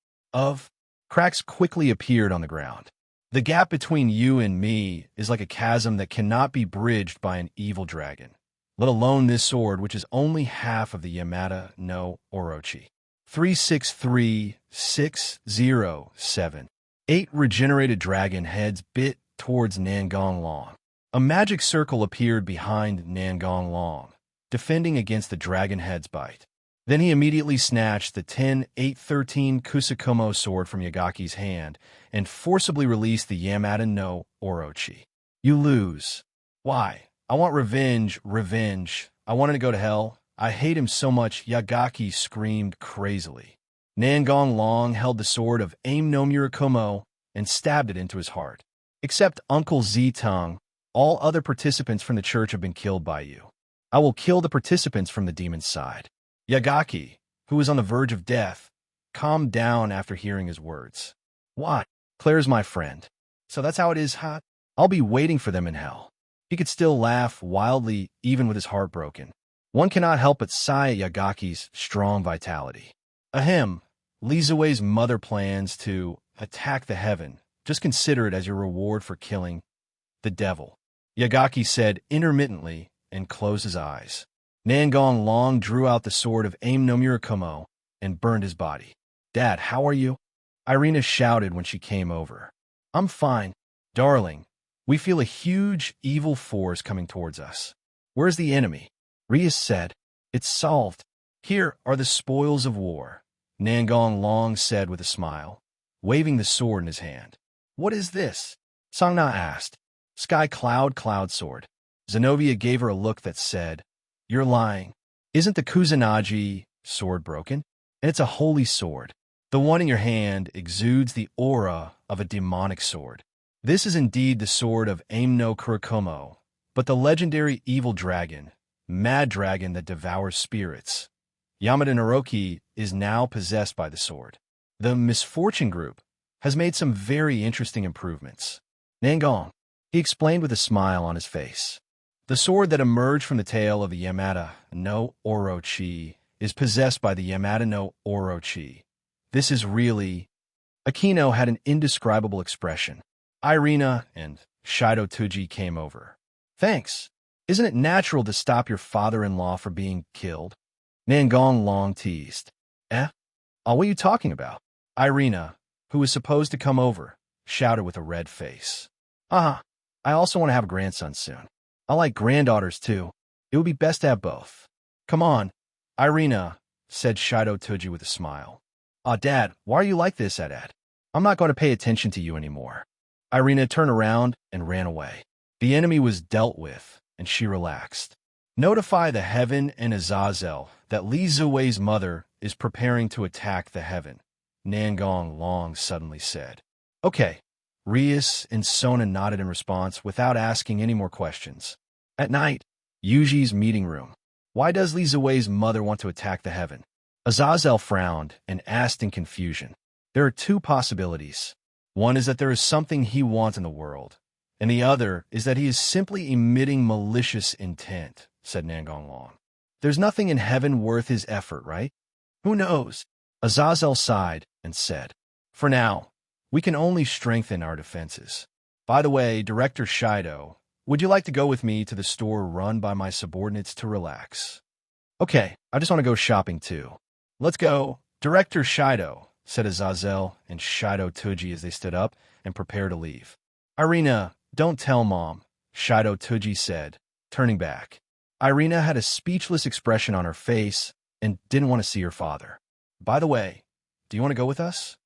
Cracks quickly appeared on the ground. The gap between you and me is like a chasm that cannot be bridged by an evil dragon, let alone this sword, which is only half of the Yamata no Orochi. 363607. 8 regenerated dragon heads bit towards Nangong Long. A magic circle appeared behind Nangong Long, defending against the dragon head's bite. Then he immediately snatched the 10-8-13 Kusakumo sword from Yagaki's hand and forcibly released the Yamata no Orochi. You lose. Why? I want revenge, revenge. I wanted to go to hell. I hate him so much, Yagaki screamed crazily. Nangong Long held the sword of Aim no Murakumo and stabbed it into his heart. Except Uncle Zitong, all other participants from the church have been killed by you. I will kill the participants from the demon's side. Yagaki, who was on the verge of death, calmed down after hearing his words. What? Claire's my friend. So that's how it is, huh? I'll be waiting for them in hell. He could still laugh wildly, even with his heart broken. One cannot help but sigh at Yagaki's strong vitality. Ahem, Lizue's mother plans to attack the heaven. Just consider it as your reward for killing the devil. Yagaki said intermittently and closed his eyes. Nangong Long drew out the sword of Aim no Murakumo and burned his body. Dad, how are you? Irina shouted when she came over. I'm fine. Darling, we feel a huge evil force coming towards us. Where's the enemy? Rias said. It's solved. Here are the spoils of war, Nangong Long said with a smile, waving the sword in his hand. What is this? Sangna asked. Sky Cloud Sword. Zenobia gave her a look that said, You're lying. Isn't the Kusanagi sword broken? And it's a holy sword. The one in your hand exudes the aura of a demonic sword. This is indeed the sword of Aimno Kurokomo, but the legendary evil dragon, mad dragon that devours spirits. Yamada Naroki is now possessed by the sword. The Misfortune Group has made some very interesting improvements. Nangong, he explained with a smile on his face. The sword that emerged from the tail of the Yamada no Orochi is possessed by the Yamada no Orochi. This is really... Akino had an indescribable expression. Irina and Shido Tuji came over. Thanks. Isn't it natural to stop your father-in-law from being killed? Nangong Long teased. What are you talking about? Irina, who was supposed to come over, shouted with a red face. I also want to have a grandson soon. I like granddaughters too. It would be best to have both. Come on, Irina, said Shido Tuji with a smile. Dad, why are you like this, Dad? I'm not going to pay attention to you anymore. Irina turned around and ran away. The enemy was dealt with, and she relaxed. Notify the heaven and Azazel that Li Zuwei's mother is preparing to attack the heaven, Nangong Long suddenly said. Okay. Rias and Sona nodded in response without asking any more questions. At night, Yuji's meeting room. Why does Li Zuwei's mother want to attack the heaven? Azazel frowned and asked in confusion. There are two possibilities. One is that there is something he wants in the world, and the other is that he is simply emitting malicious intent, said Nangong Long. There's nothing in heaven worth his effort, right? Who knows? Azazel sighed and said, For now, we can only strengthen our defenses. By the way, Director Shido, would you like to go with me to the store run by my subordinates to relax? Okay, I just want to go shopping too. Let's go, Director Shido, said Azazel and Shido Tuji as they stood up and prepared to leave. Irina, don't tell Mom, Shido Tuji said, turning back. Irina had a speechless expression on her face and didn't want to see her father. By the way, do you want to go with us?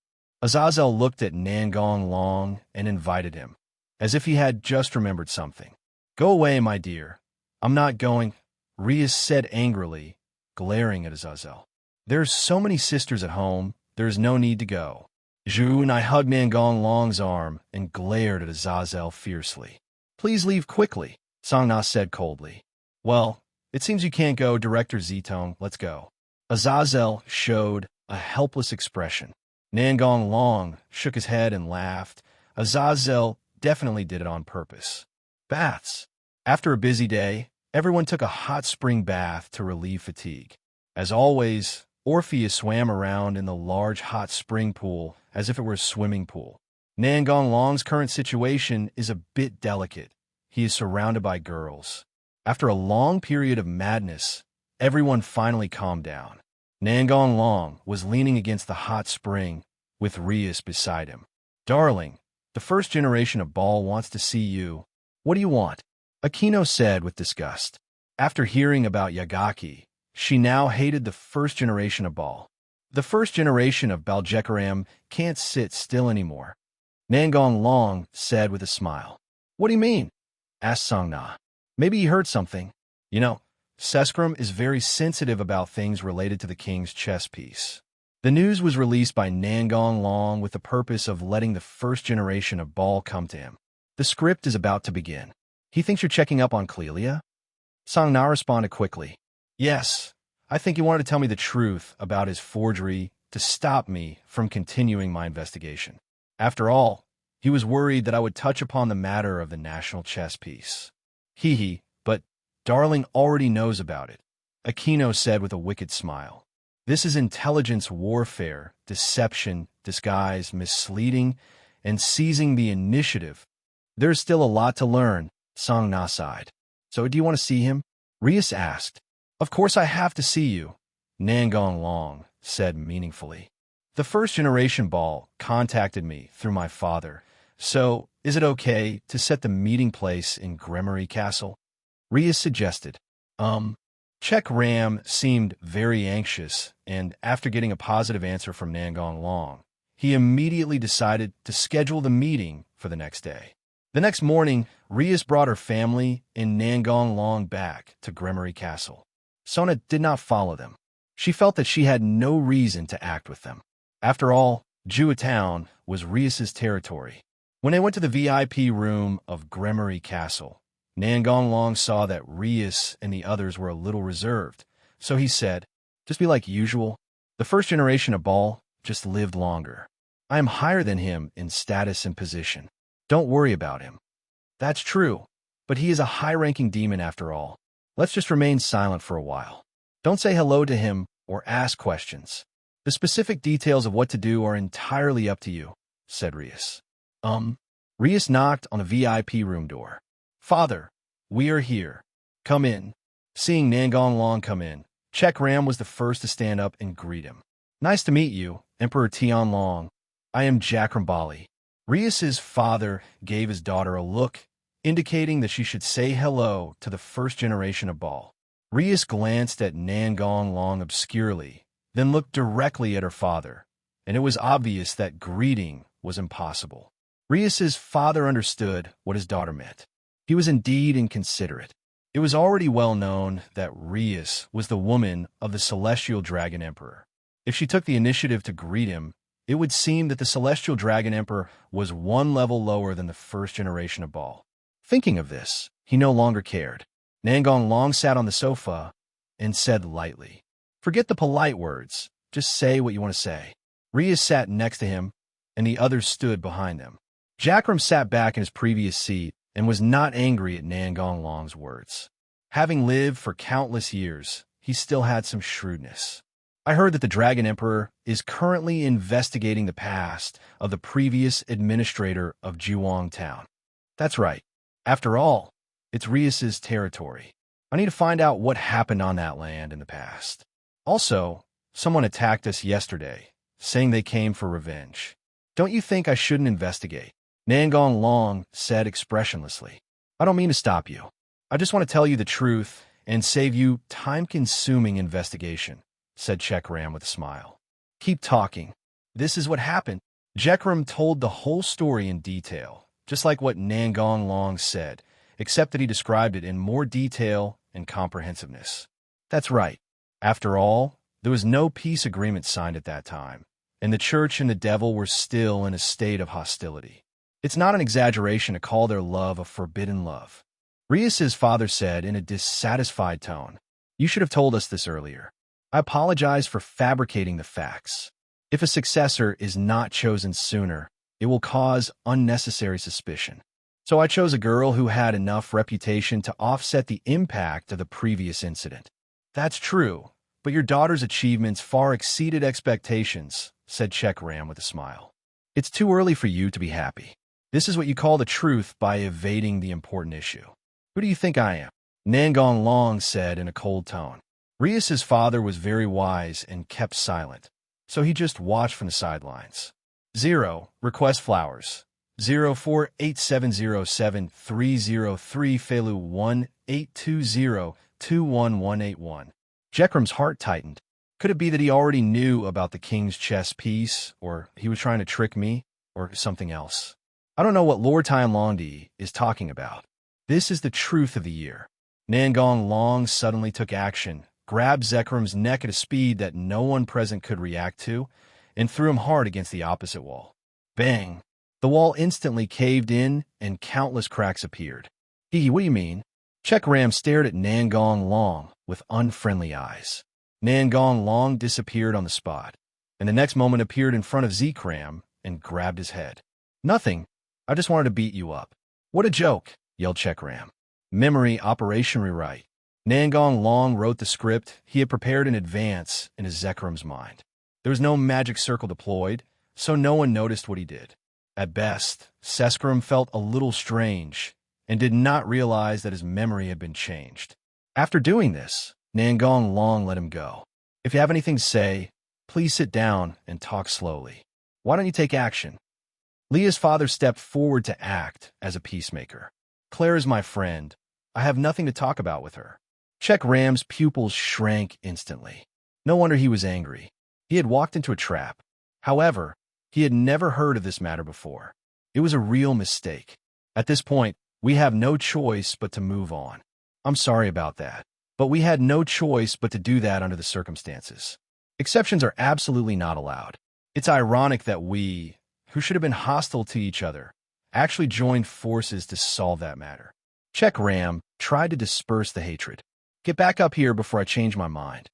Azazel looked at Nangong Long and invited him, as if he had just remembered something. Go away, my dear. I'm not going, Rias said angrily, glaring at Azazel. There's so many sisters at home, there's no need to go. Zhu and I hugged Nangong Long's arm and glared at Azazel fiercely. Please leave quickly, Sangna said coldly. Well, it seems you can't go, Director Zitong, let's go. Azazel showed a helpless expression. Nangong Long shook his head and laughed. Azazel definitely did it on purpose. Baths. After a busy day, everyone took a hot spring bath to relieve fatigue. As always, Orpheus swam around in the large hot spring pool as if it were a swimming pool. Nangong Long's current situation is a bit delicate. He is surrounded by girls. After a long period of madness, everyone finally calmed down. Nangong Long was leaning against the hot spring with Rias beside him. Darling, the first generation of Ball wants to see you. What do you want? Akino said with disgust. After hearing about Yagaki, she now hated the first generation of Ball. The first generation of Baljekaram can't sit still anymore. Nangong Long said with a smile. What do you mean? Asked Sangna. Maybe he heard something. You know, Seskram is very sensitive about things related to the king's chess piece. The news was released by Nangong Long with the purpose of letting the first generation of Ball come to him. The script is about to begin. He thinks you're checking up on Clelia? Sangna responded quickly. Yes, I think he wanted to tell me the truth about his forgery to stop me from continuing my investigation. After all, he was worried that I would touch upon the matter of the national chess piece. Hee, but Darling already knows about it, Akino said with a wicked smile. This is intelligence warfare, deception, disguise, misleading, and seizing the initiative. There's still a lot to learn, Sangna sighed. So do you want to see him? Rias asked. Of course I have to see you, Nangong Long said meaningfully. The first generation Ball contacted me through my father, so is it okay to set the meeting place in Gremory Castle? Rias suggested. Chek Ram seemed very anxious, and after getting a positive answer from Nangong Long, he immediately decided to schedule the meeting for the next day. The next morning, Rias brought her family and Nangong Long back to Gremory Castle. Sona did not follow them. She felt that she had no reason to act with them. After all, Jua Town was Rias's territory. When they went to the VIP room of Gremory Castle, Nangong Long saw that Rias and the others were a little reserved, so he said, "Just be like usual. The first generation of Ball just lived longer. I am higher than him in status and position. Don't worry about him." "That's true, but he is a high-ranking demon after all. Let's just remain silent for a while. Don't say hello to him or ask questions. The specific details of what to do are entirely up to you," said Rias. Rias knocked on the VIP room door. "Father, we are here. Come in." Seeing Nangong Long come in, Chek Ram was the first to stand up and greet him. "Nice to meet you, Emperor Tian Long. I am Jakram Bali." Rias's father gave his daughter a look, indicating that she should say hello to the first generation of Ball. Rias glanced at Nangong Long obscurely, then looked directly at her father, and it was obvious that greeting was impossible. Rias's father understood what his daughter meant. He was indeed inconsiderate. It was already well known that Rias was the woman of the Celestial Dragon Emperor. If she took the initiative to greet him, it would seem that the Celestial Dragon Emperor was one level lower than the first generation of Ball. Thinking of this, he no longer cared. Nangong Long sat on the sofa and said lightly, "Forget the polite words. Just say what you want to say." Rias sat next to him, and the others stood behind them. Jakram sat back in his previous seat and was not angry at Nangong Long's words. Having lived for countless years, he still had some shrewdness. "I heard that the Dragon Emperor is currently investigating the past of the previous administrator of Juwang Town." "That's right. After all, it's Rias's territory. I need to find out what happened on that land in the past. Also, someone attacked us yesterday, saying they came for revenge. Don't you think I shouldn't investigate?" Nangong Long said expressionlessly. "I don't mean to stop you. I just want to tell you the truth and save you time-consuming investigation," said Chek Ram with a smile. "Keep talking. This is what happened." Jekram told the whole story in detail, just like what Nangong Long said, except that he described it in more detail and comprehensiveness. "That's right. After all, there was no peace agreement signed at that time, and the church and the devil were still in a state of hostility. It's not an exaggeration to call their love a forbidden love." Rias's father said in a dissatisfied tone, "You should have told us this earlier. I apologize for fabricating the facts. If a successor is not chosen sooner, it will cause unnecessary suspicion. So I chose a girl who had enough reputation to offset the impact of the previous incident." "That's true, but your daughter's achievements far exceeded expectations," said Chek Ram with a smile. "It's too early for you to be happy. This is what you call the truth by evading the important issue." "Who do you think I am?" Nangong Long said in a cold tone. Rias's father was very wise and kept silent, so he just watched from the sidelines. 0. Request flowers. 048707303 Felu 182021181. Jekram's heart tightened. Could it be that he already knew about the king's chess piece, or he was trying to trick me, or something else? I don't know what Lord Tianlongdi is talking about. This is the truth of the year. Nangong Long suddenly took action, grabbed Zekram's neck at a speed that no one present could react to, and threw him hard against the opposite wall. Bang! The wall instantly caved in, and countless cracks appeared. "What do you mean?" Chek Ram stared at Nangong Long with unfriendly eyes. Nangong Long disappeared on the spot, and the next moment appeared in front of Zekram and grabbed his head. "Nothing. I just wanted to beat you up." "What a joke," yelled Chek Ram. Memory operation rewrite. Nangong Long wrote the script he had prepared in advance in his Zekram's mind. There was no magic circle deployed, so no one noticed what he did. At best, Seskram felt a little strange and did not realize that his memory had been changed. After doing this, Nangong Long let him go. "If you have anything to say, please sit down and talk slowly. Why don't you take action?" Leah's father stepped forward to act as a peacemaker. "Claire is my friend. I have nothing to talk about with her. Check Ram's pupils shrank instantly. No wonder he was angry. He had walked into a trap. However, he had never heard of this matter before. It was a real mistake. At this point, we have no choice but to move on. I'm sorry about that, but we had no choice but to do that under the circumstances. Exceptions are absolutely not allowed. It's ironic that we, who should have been hostile to each other, actually joined forces to solve that matter. Check Ram tried to disperse the hatred. Get back up here before I change my mind.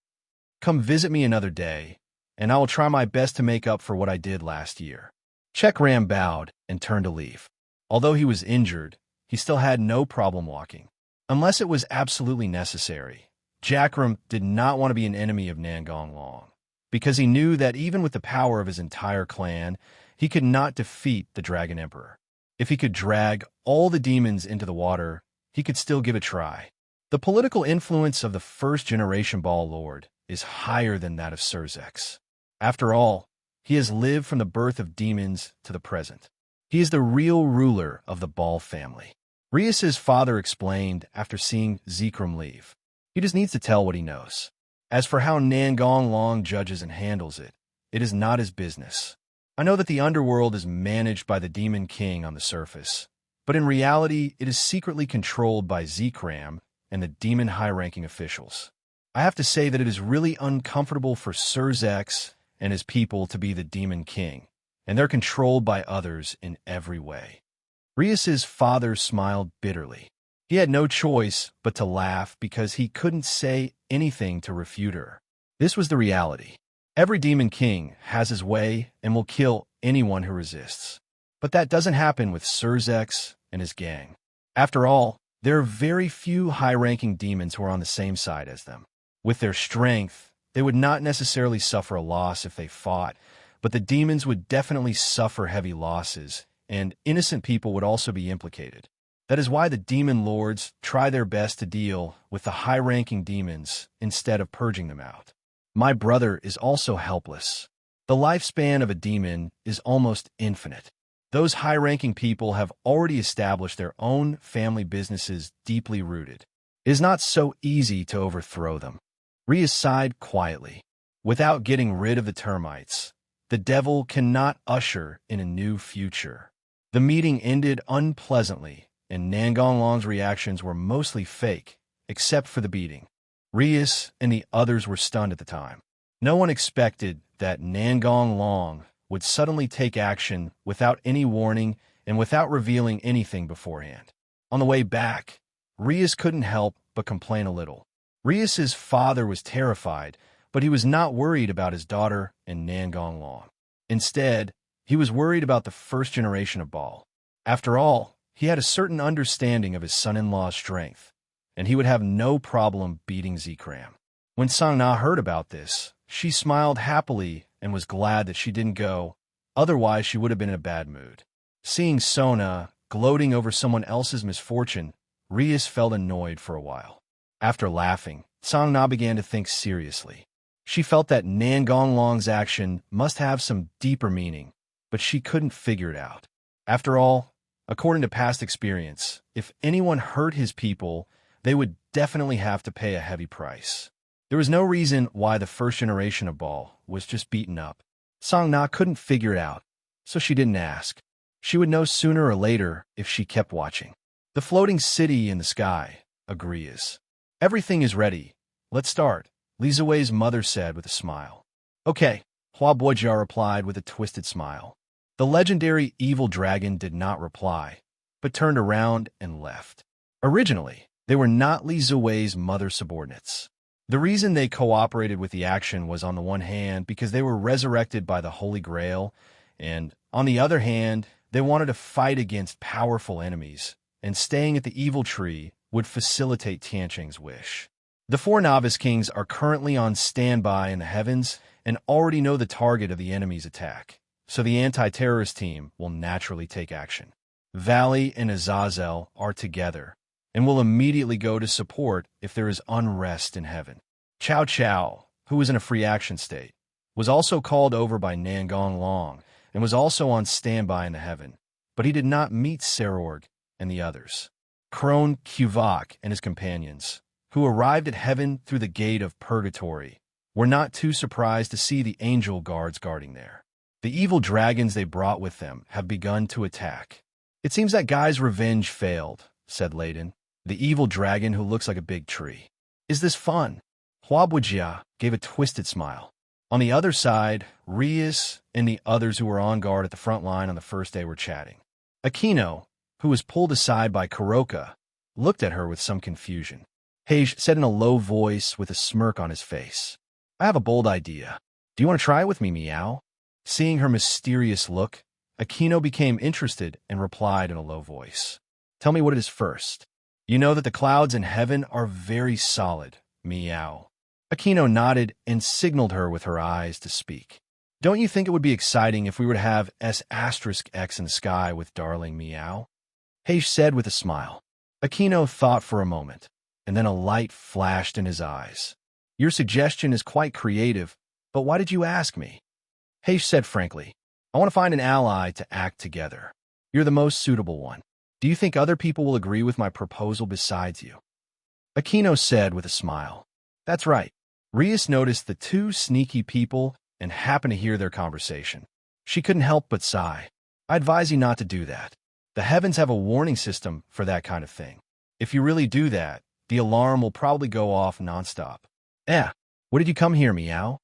Come visit me another day, and I will try my best to make up for what I did last year. Check Ram bowed and turned to leave. Although he was injured, he still had no problem walking. Unless it was absolutely necessary, Jackram did not want to be an enemy of Nangong Long, because he knew that even with the power of his entire clan, he could not defeat the Dragon Emperor. If he could drag all the demons into the water, he could still give it a try. The political influence of the first-generation Ball Lord is higher than that of Surzex. After all, he has lived from the birth of demons to the present. He is the real ruler of the Ball family. Rias's father explained after seeing Zekrom leave. He just needs to tell what he knows. As for how Nangong Long judges and handles it, it is not his business. I know that the underworld is managed by the Demon King on the surface, but in reality it is secretly controlled by Zekram and the demon high-ranking officials. I have to say that it is really uncomfortable for Surzex and his people to be the Demon King, and they're controlled by others in every way. Rias's father smiled bitterly. He had no choice but to laugh because he couldn't say anything to refute her. This was the reality. Every Demon King has his way and will kill anyone who resists. But that doesn't happen with Surzex and his gang. After all, there are very few high-ranking demons who are on the same side as them. With their strength, they would not necessarily suffer a loss if they fought, but the demons would definitely suffer heavy losses, and innocent people would also be implicated. That is why the demon lords try their best to deal with the high-ranking demons instead of purging them out. My brother is also helpless. The lifespan of a demon is almost infinite. Those high-ranking people have already established their own family businesses deeply rooted. It is not so easy to overthrow them. Rias sighed quietly. Without getting rid of the termites, the devil cannot usher in a new future. The meeting ended unpleasantly, and Nangong Long's reactions were mostly fake, except for the beating. Rias and the others were stunned at the time. No one expected that Nangong Long would suddenly take action without any warning and without revealing anything beforehand. On the way back, Rias couldn't help but complain a little. Rias's father was terrified, but he was not worried about his daughter and Nangong Long. Instead, he was worried about the first generation of Ball. After all, he had a certain understanding of his son-in-law's strength, and he would have no problem beating Zekram. When Sang-na heard about this, she smiled happily and was glad that she didn't go, otherwise she would have been in a bad mood. Seeing Sona gloating over someone else's misfortune, Rias felt annoyed for a while. After laughing, Sang-na began to think seriously. She felt that Nangong Long's action must have some deeper meaning, but she couldn't figure it out. After all, according to past experience, if anyone hurt his people, they would definitely have to pay a heavy price. There was no reason why the first generation of Ball was just beaten up. Sang-na couldn't figure it out, so she didn't ask. She would know sooner or later if she kept watching. The floating city in the sky agrees. Everything is ready. Let's start, Li Ziwei's mother said with a smile. Okay, Hua Boijia replied with a twisted smile. The legendary evil dragon did not reply, but turned around and left. Originally, they were not Li Ziwei's mother subordinates. The reason they cooperated with the action was on the one hand because they were resurrected by the Holy Grail, and on the other hand, they wanted to fight against powerful enemies, and staying at the evil tree would facilitate Tianqing's wish. The four novice kings are currently on standby in the heavens and already know the target of the enemy's attack, so the anti-terrorist team will naturally take action. Valley and Azazel are together, and will immediately go to support if there is unrest in heaven. Chow Chow, who was in a free action state, was also called over by Nangong Long and was also on standby in the heaven, but he did not meet Serorg and the others. Crone Kuvok and his companions, who arrived at heaven through the gate of purgatory, were not too surprised to see the angel guards guarding there. The evil dragons they brought with them have begun to attack. It seems that guy's revenge failed, said Layden, the evil dragon who looks like a big tree. Is this fun? Huabuijia gave a twisted smile. On the other side, Rias and the others who were on guard at the front line on the first day were chatting. Aquino, who was pulled aside by Kuroka, looked at her with some confusion. Hage said in a low voice with a smirk on his face, I have a bold idea. Do you want to try it with me, Meow? Seeing her mysterious look, Aquino became interested and replied in a low voice. Tell me what it is first. You know that the clouds in heaven are very solid, Meow. Aquino nodded and signaled her with her eyes to speak. Don't you think it would be exciting if we were to have S*X in the sky with darling Meow? Hage said with a smile. Aquino thought for a moment, and then a light flashed in his eyes. Your suggestion is quite creative, but why did you ask me? Hage said frankly, I want to find an ally to act together. You're the most suitable one. Do you think other people will agree with my proposal besides you? Aquino said with a smile. That's right. Rias noticed the two sneaky people and happened to hear their conversation. She couldn't help but sigh. I advise you not to do that. The heavens have a warning system for that kind of thing. If you really do that, the alarm will probably go off nonstop. What did you come here, Meow?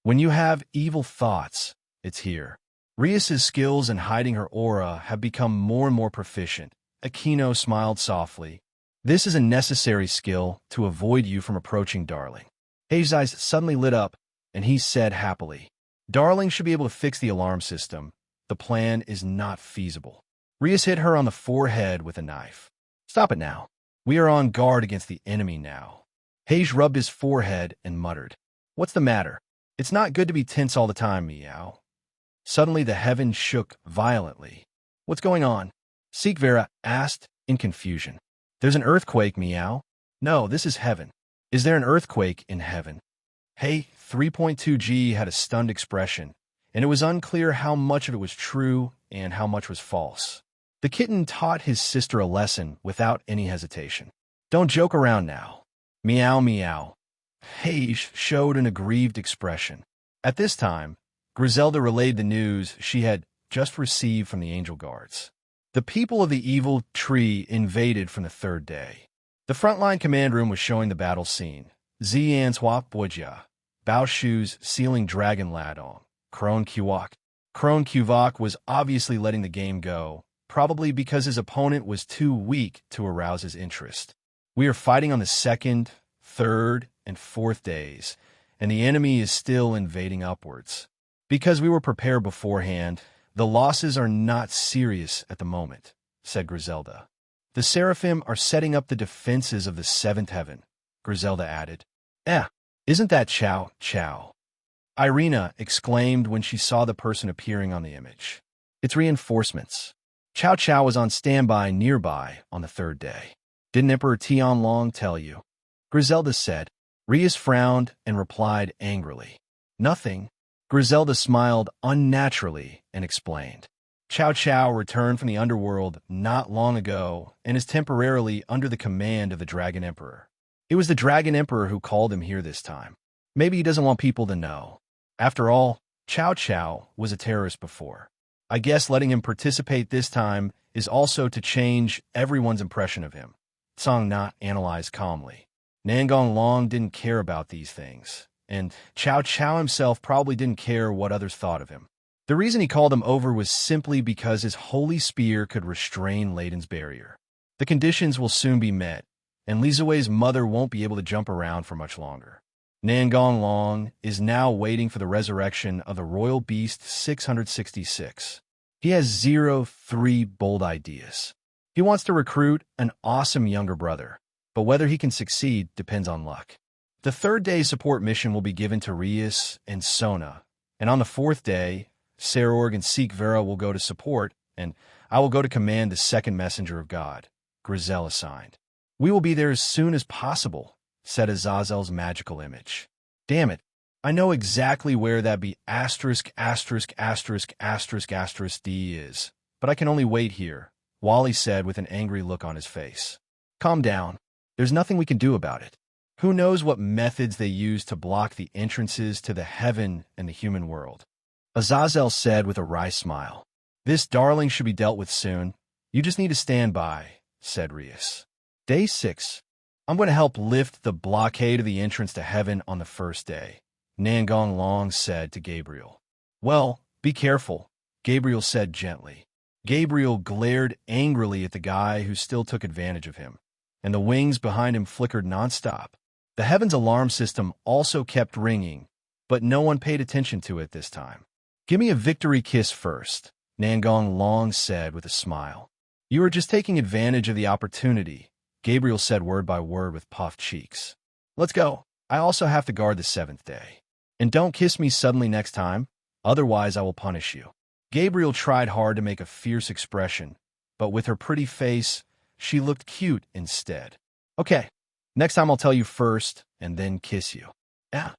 When you have evil thoughts, it's here. Rias's skills in hiding her aura have become more and more proficient. Aquino smiled softly. This is a necessary skill to avoid you from approaching Darling. Hage's eyes suddenly lit up, and he said happily, Darling should be able to fix the alarm system. The plan is not feasible. Rias hit her on the forehead with a knife. Stop it now. We are on guard against the enemy now. Hage rubbed his forehead and muttered, What's the matter? It's not good to be tense all the time, Meow. Suddenly the heavens shook violently. What's going on? Sikvera asked in confusion. There's an earthquake, Meow. No, this is heaven. Is there an earthquake in heaven? Hey, 3.2G had a stunned expression, and it was unclear how much of it was true and how much was false. The kitten taught his sister a lesson without any hesitation. Don't joke around now. Meow, meow. Hage showed an aggrieved expression. At this time, Griselda relayed the news she had just received from the angel guards. The people of the evil tree invaded from the third day. The frontline command room was showing the battle scene. Zian's Huapuja, Baoshu's sealing Dragon Ladong, Crone Kuvok. Crone Kuvok was obviously letting the game go, probably because his opponent was too weak to arouse his interest. We are fighting on the second, third, and fourth days, and the enemy is still invading upwards. Because we were prepared beforehand, the losses are not serious at the moment, said Griselda. The Seraphim are setting up the defenses of the seventh heaven, Griselda added. Isn't that Chow Chow? Irina exclaimed when she saw the person appearing on the image. It's reinforcements. Chow Chow was on standby nearby on the third day. Didn't Emperor Tianlong tell you? Griselda said. Rias frowned and replied angrily. Nothing. Griselda smiled unnaturally and explained. Chow Chow returned from the underworld not long ago and is temporarily under the command of the Dragon Emperor. It was the Dragon Emperor who called him here this time. Maybe he doesn't want people to know. After all, Chow Chow was a terrorist before. I guess letting him participate this time is also to change everyone's impression of him. Song not analyzed calmly. Nangong Long didn't care about these things, and Chow Chow himself probably didn't care what others thought of him. The reason he called him over was simply because his holy spear could restrain Layden's barrier. The conditions will soon be met, and Li Ziwei's mother won't be able to jump around for much longer. Nangong Long is now waiting for the resurrection of the Royal Beast 666. He has 03 bold ideas. He wants to recruit an awesome younger brother, but whether he can succeed depends on luck. The third day's support mission will be given to Rias and Sona, and on the fourth day, Sarorg and Seek Vera will go to support, and I will go to command the second messenger of God, Grizel assigned. We will be there as soon as possible, said Azazel's magical image. Damn it, I know exactly where that be ********** D is, but I can only wait here, Wally said with an angry look on his face. Calm down. There's nothing we can do about it. Who knows what methods they use to block the entrances to the heaven and the human world? Azazel said with a wry smile. This darling should be dealt with soon. You just need to stand by, said Rias. Day 6. I'm going to help lift the blockade of the entrance to heaven on the first day, Nangong Long said to Gabriel. Well, be careful, Gabriel said gently. Gabriel glared angrily at the guy who still took advantage of him, and the wings behind him flickered nonstop. The heaven's alarm system also kept ringing, but no one paid attention to it this time. Give me a victory kiss first, Nangong Long said with a smile. You were just taking advantage of the opportunity, Gabriel said word by word with puffed cheeks. Let's go. I also have to guard the 7th day. And don't kiss me suddenly next time, otherwise I will punish you. Gabriel tried hard to make a fierce expression, but with her pretty face, she looked cute instead. Okay, next time I'll tell you first and then kiss you. Yeah.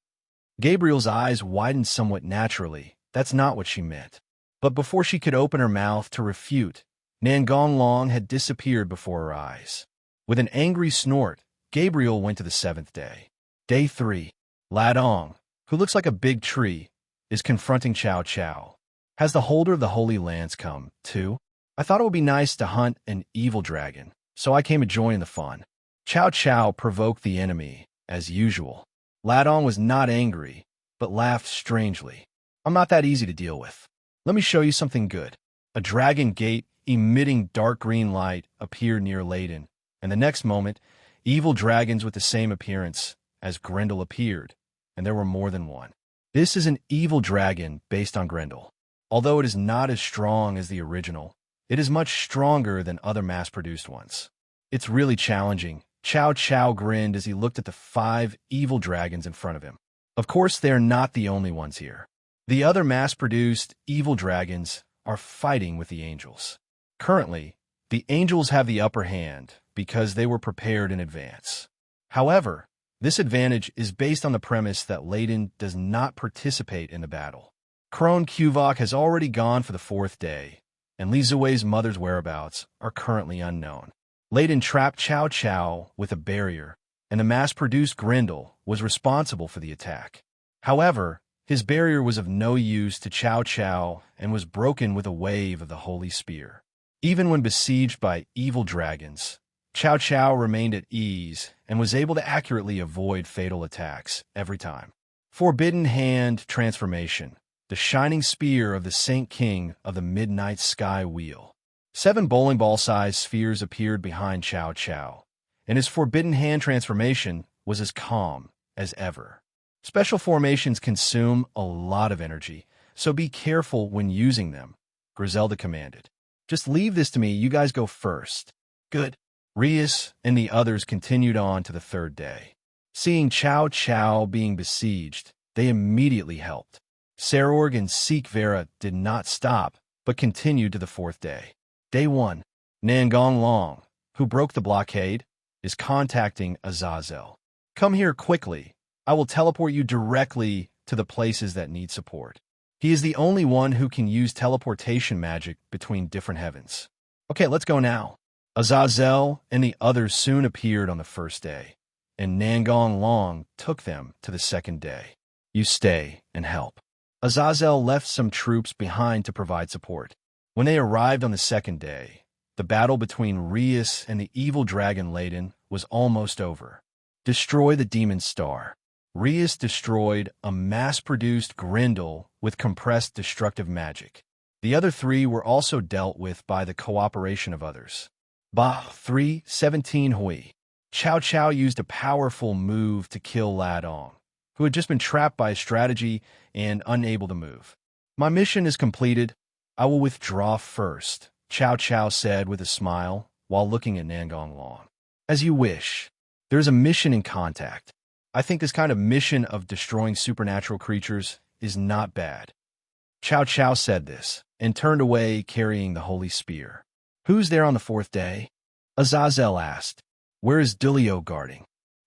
Gabriel's eyes widened somewhat naturally. That's not what she meant. But before she could open her mouth to refute, Nangong Long had disappeared before her eyes. With an angry snort, Gabriel went to the 7th day. Day 3. Ladong, who looks like a big tree, is confronting Chow Chow. Has the holder of the Holy Lance come, too? I thought it would be nice to hunt an evil dragon, so I came to join in the fun. Chow Chow provoked the enemy, as usual. Ladong was not angry, but laughed strangely. I'm not that easy to deal with. Let me show you something good. A dragon gate emitting dark green light appeared near Layden, and the next moment, evil dragons with the same appearance as Grendel appeared, and there were more than one. This is an evil dragon based on Grendel. Although it is not as strong as the original, it is much stronger than other mass-produced ones. It's really challenging. Chow Chow grinned as he looked at the 5 evil dragons in front of him. Of course, they are not the only ones here. The other mass-produced evil dragons are fighting with the angels. Currently, the angels have the upper hand because they were prepared in advance. However, this advantage is based on the premise that Layden does not participate in the battle. Krone Kuvok has already gone for the 4th day, and Li Zuwei's mother's whereabouts are currently unknown. Layden trapped Chow Chow with a barrier, and the mass-produced Grendel was responsible for the attack. However, his barrier was of no use to Chow Chow and was broken with a wave of the Holy Spear. Even when besieged by evil dragons, Chow Chow remained at ease and was able to accurately avoid fatal attacks every time. Forbidden Hand Transformation. The shining spear of the Saint King of the Midnight Sky Wheel. 7 bowling ball-sized spheres appeared behind Chow Chow, and his Forbidden Hand transformation was as calm as ever. Special formations consume a lot of energy, so be careful when using them, Griselda commanded. Just leave this to me, you guys go first. Good. Rias and the others continued on to the 3rd day. Seeing Chow Chow being besieged, they immediately helped. Sarorg and Sikvera did not stop, but continued to the 4th day. Day 1. Nangong Long, who broke the blockade, is contacting Azazel. Come here quickly. I will teleport you directly to the places that need support. He is the only one who can use teleportation magic between different heavens. Okay, let's go now. Azazel and the others soon appeared on the 1st day, and Nangong Long took them to the 2nd day. You stay and help. Azazel left some troops behind to provide support. When they arrived on the 2nd day, the battle between Rias and the evil dragon Layden was almost over. Destroy the demon star. Rias destroyed a mass-produced Grendel with compressed destructive magic. The other 3 were also dealt with by the cooperation of others. Bah 3:17 Hui. Chow Chow used a powerful move to kill Ladong, who had just been trapped by a strategy and unable to move. My mission is completed. I will withdraw first, Chow Chow said with a smile while looking at Nangong Long. As you wish. There's a mission in contact. I think this kind of mission of destroying supernatural creatures is not bad. Chow Chow said this and turned away carrying the holy spear. Who's there on the 4th day? Azazel asked. Where is Dulio guarding?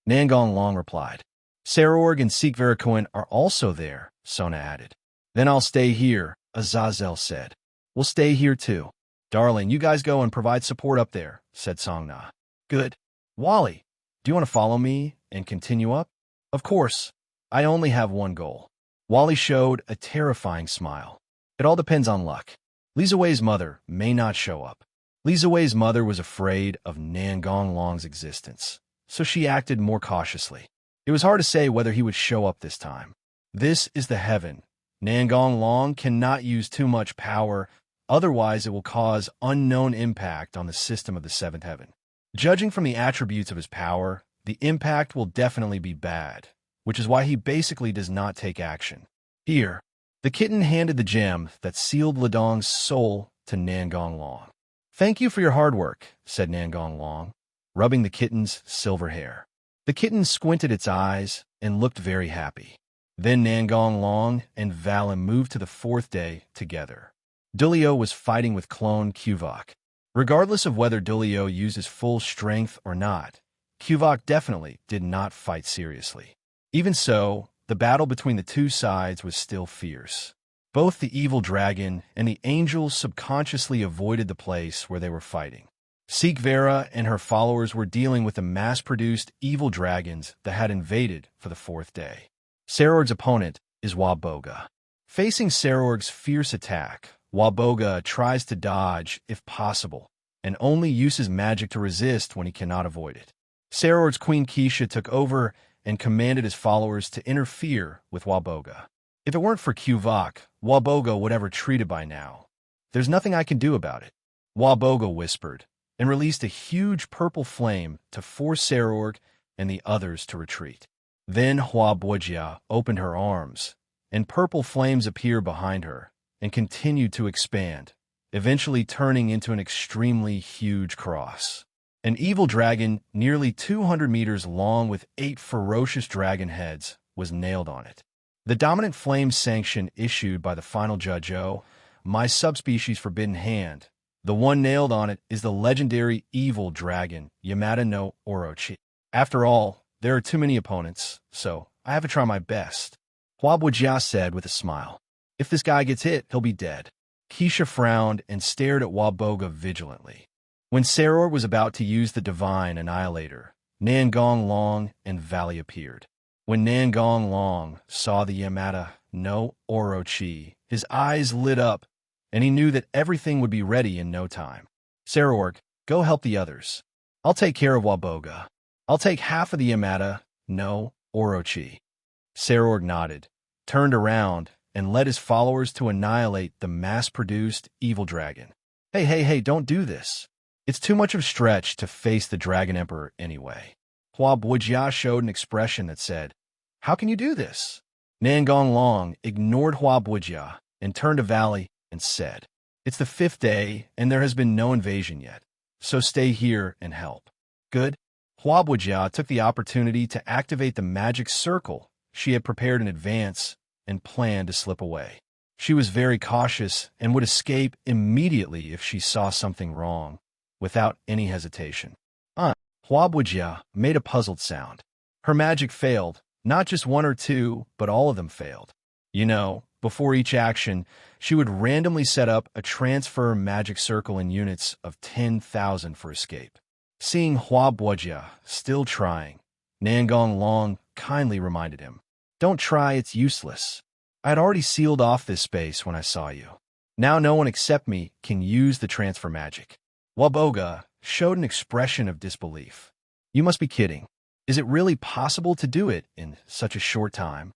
Nangong Long replied. Sarorg and Sikverakoin are also there, Sona added. Then I'll stay here, Azazel said. We'll stay here too. Darling, you guys go and provide support up there, said Songna. Good. Wally, do you want to follow me and continue up? Of course. I only have one goal. Wally showed a terrifying smile. It all depends on luck. Li Ziwei's mother may not show up. Li Ziwei's mother was afraid of Nan Gonglong's existence, so she acted more cautiously. It was hard to say whether he would show up this time. This is the heaven. Nan Gonglong cannot use too much power, otherwise it will cause unknown impact on the system of the seventh heaven. Judging from the attributes of his power, the impact will definitely be bad, which is why he basically does not take action. Here, the kitten handed the gem that sealed Ledong's soul to Nan Gonglong. Thank you for your hard work, said Nan Gonglong, rubbing the kitten's silver hair. The kitten squinted its eyes and looked very happy. Then Nan Gonglong and Valen moved to the fourth day together. Dulio was fighting with clone Qvok. Regardless of whether Dulio used his full strength or not, Qvok definitely did not fight seriously. Even so, the battle between the two sides was still fierce. Both the evil dragon and the angels subconsciously avoided the place where they were fighting. Sikvera and her followers were dealing with the mass-produced evil dragons that had invaded for the fourth day. Sarorg's opponent is Waboga. Facing Sarorg's fierce attack, Waboga tries to dodge if possible, and only uses magic to resist when he cannot avoid it. Sarorg's Queen Keisha took over and commanded his followers to interfere with Waboga. If it weren't for Qvok, Waboga would have retreated by now. There's nothing I can do about it, Waboga whispered, and released a huge purple flame to force Sarorg and the others to retreat. Then Hua Boijia opened her arms, and purple flames appeared behind her and continued to expand, eventually turning into an extremely huge cross. An evil dragon nearly 200 meters long with 8 ferocious dragon heads was nailed on it. The dominant flame sanction issued by the final Judge O, my subspecies Forbidden Hand, the one nailed on it is the legendary evil dragon Yamada no Orochi. After all, there are too many opponents, so I have to try my best, Hua Boijia said with a smile. If this guy gets hit, he'll be dead. Keisha frowned and stared at Waboga vigilantly. When Saror was about to use the Divine Annihilator, Nan Gonglong and Valley appeared. When Nan Gonglong saw the Yamada no Orochi, his eyes lit up, and he knew that everything would be ready in no time. Sarorg, go help the others. I'll take care of Waboga. I'll take half of the Yamada no Orochi. Sarorg nodded, turned around, and led his followers to annihilate the mass-produced evil dragon. Hey, don't do this. It's too much of a stretch to face the Dragon Emperor anyway. Hua Boijia showed an expression that said, how can you do this? Nan Gonglong ignored Hua Boijia and turned to Valley and said, it's the 5th day and there has been no invasion yet, so stay here and help. Good. Hua Boijia took the opportunity to activate the magic circle she had prepared in advance and planned to slip away. She was very cautious and would escape immediately if she saw something wrong, without any hesitation. Hua Boijia made a puzzled sound. Her magic failed, not just one or two, but all of them failed. You know, before each action, she would randomly set up a transfer magic circle in units of 10,000 for escape. Seeing Hua Boijia still trying, Nan Gonglong kindly reminded him, don't try, it's useless. I had already sealed off this space when I saw you. Now no one except me can use the transfer magic. Waboga showed an expression of disbelief. You must be kidding. Is it really possible to do it in such a short time?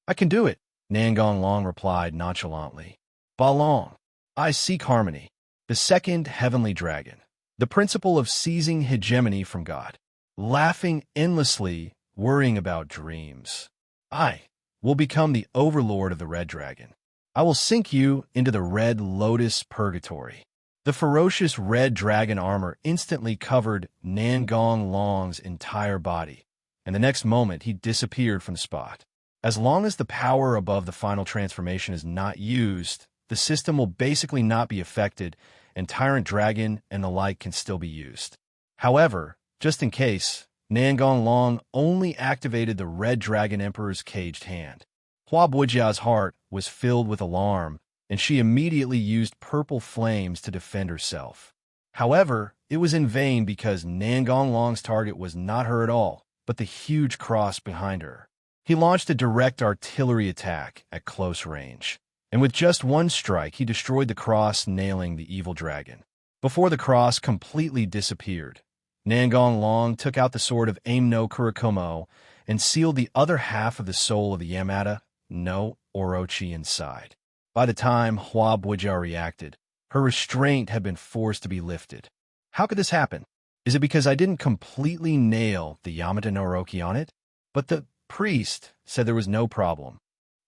I can do it, Nan Gonglong replied nonchalantly. Balong, I seek harmony, the second heavenly dragon, the principle of seizing hegemony from God, laughing endlessly, worrying about dreams. I will become the overlord of the red dragon. I will sink you into the red lotus purgatory. The ferocious red dragon armor instantly covered Nan Gonglong's entire body, and the next moment he disappeared from the spot. As long as the power above the final transformation is not used, the system will basically not be affected, and Tyrant Dragon and the like can still be used. However, just in case, Nan Gonglong only activated the Red Dragon Emperor's caged hand. Hua Boijia's heart was filled with alarm, and she immediately used purple flames to defend herself. However, it was in vain because Nangong Long's target was not her at all, but the huge cross behind her. He launched a direct artillery attack at close range, and with just one strike, he destroyed the cross, nailing the evil dragon. Before the cross completely disappeared, Nangong Long took out the sword of Aim no Kurikomo and sealed the other half of the soul of the Yamada no Orochi inside. By the time Hua Buijia reacted, her restraint had been forced to be lifted. How could this happen? Is it because I didn't completely nail the Yamada no Orochi on it? But the priest said there was no problem.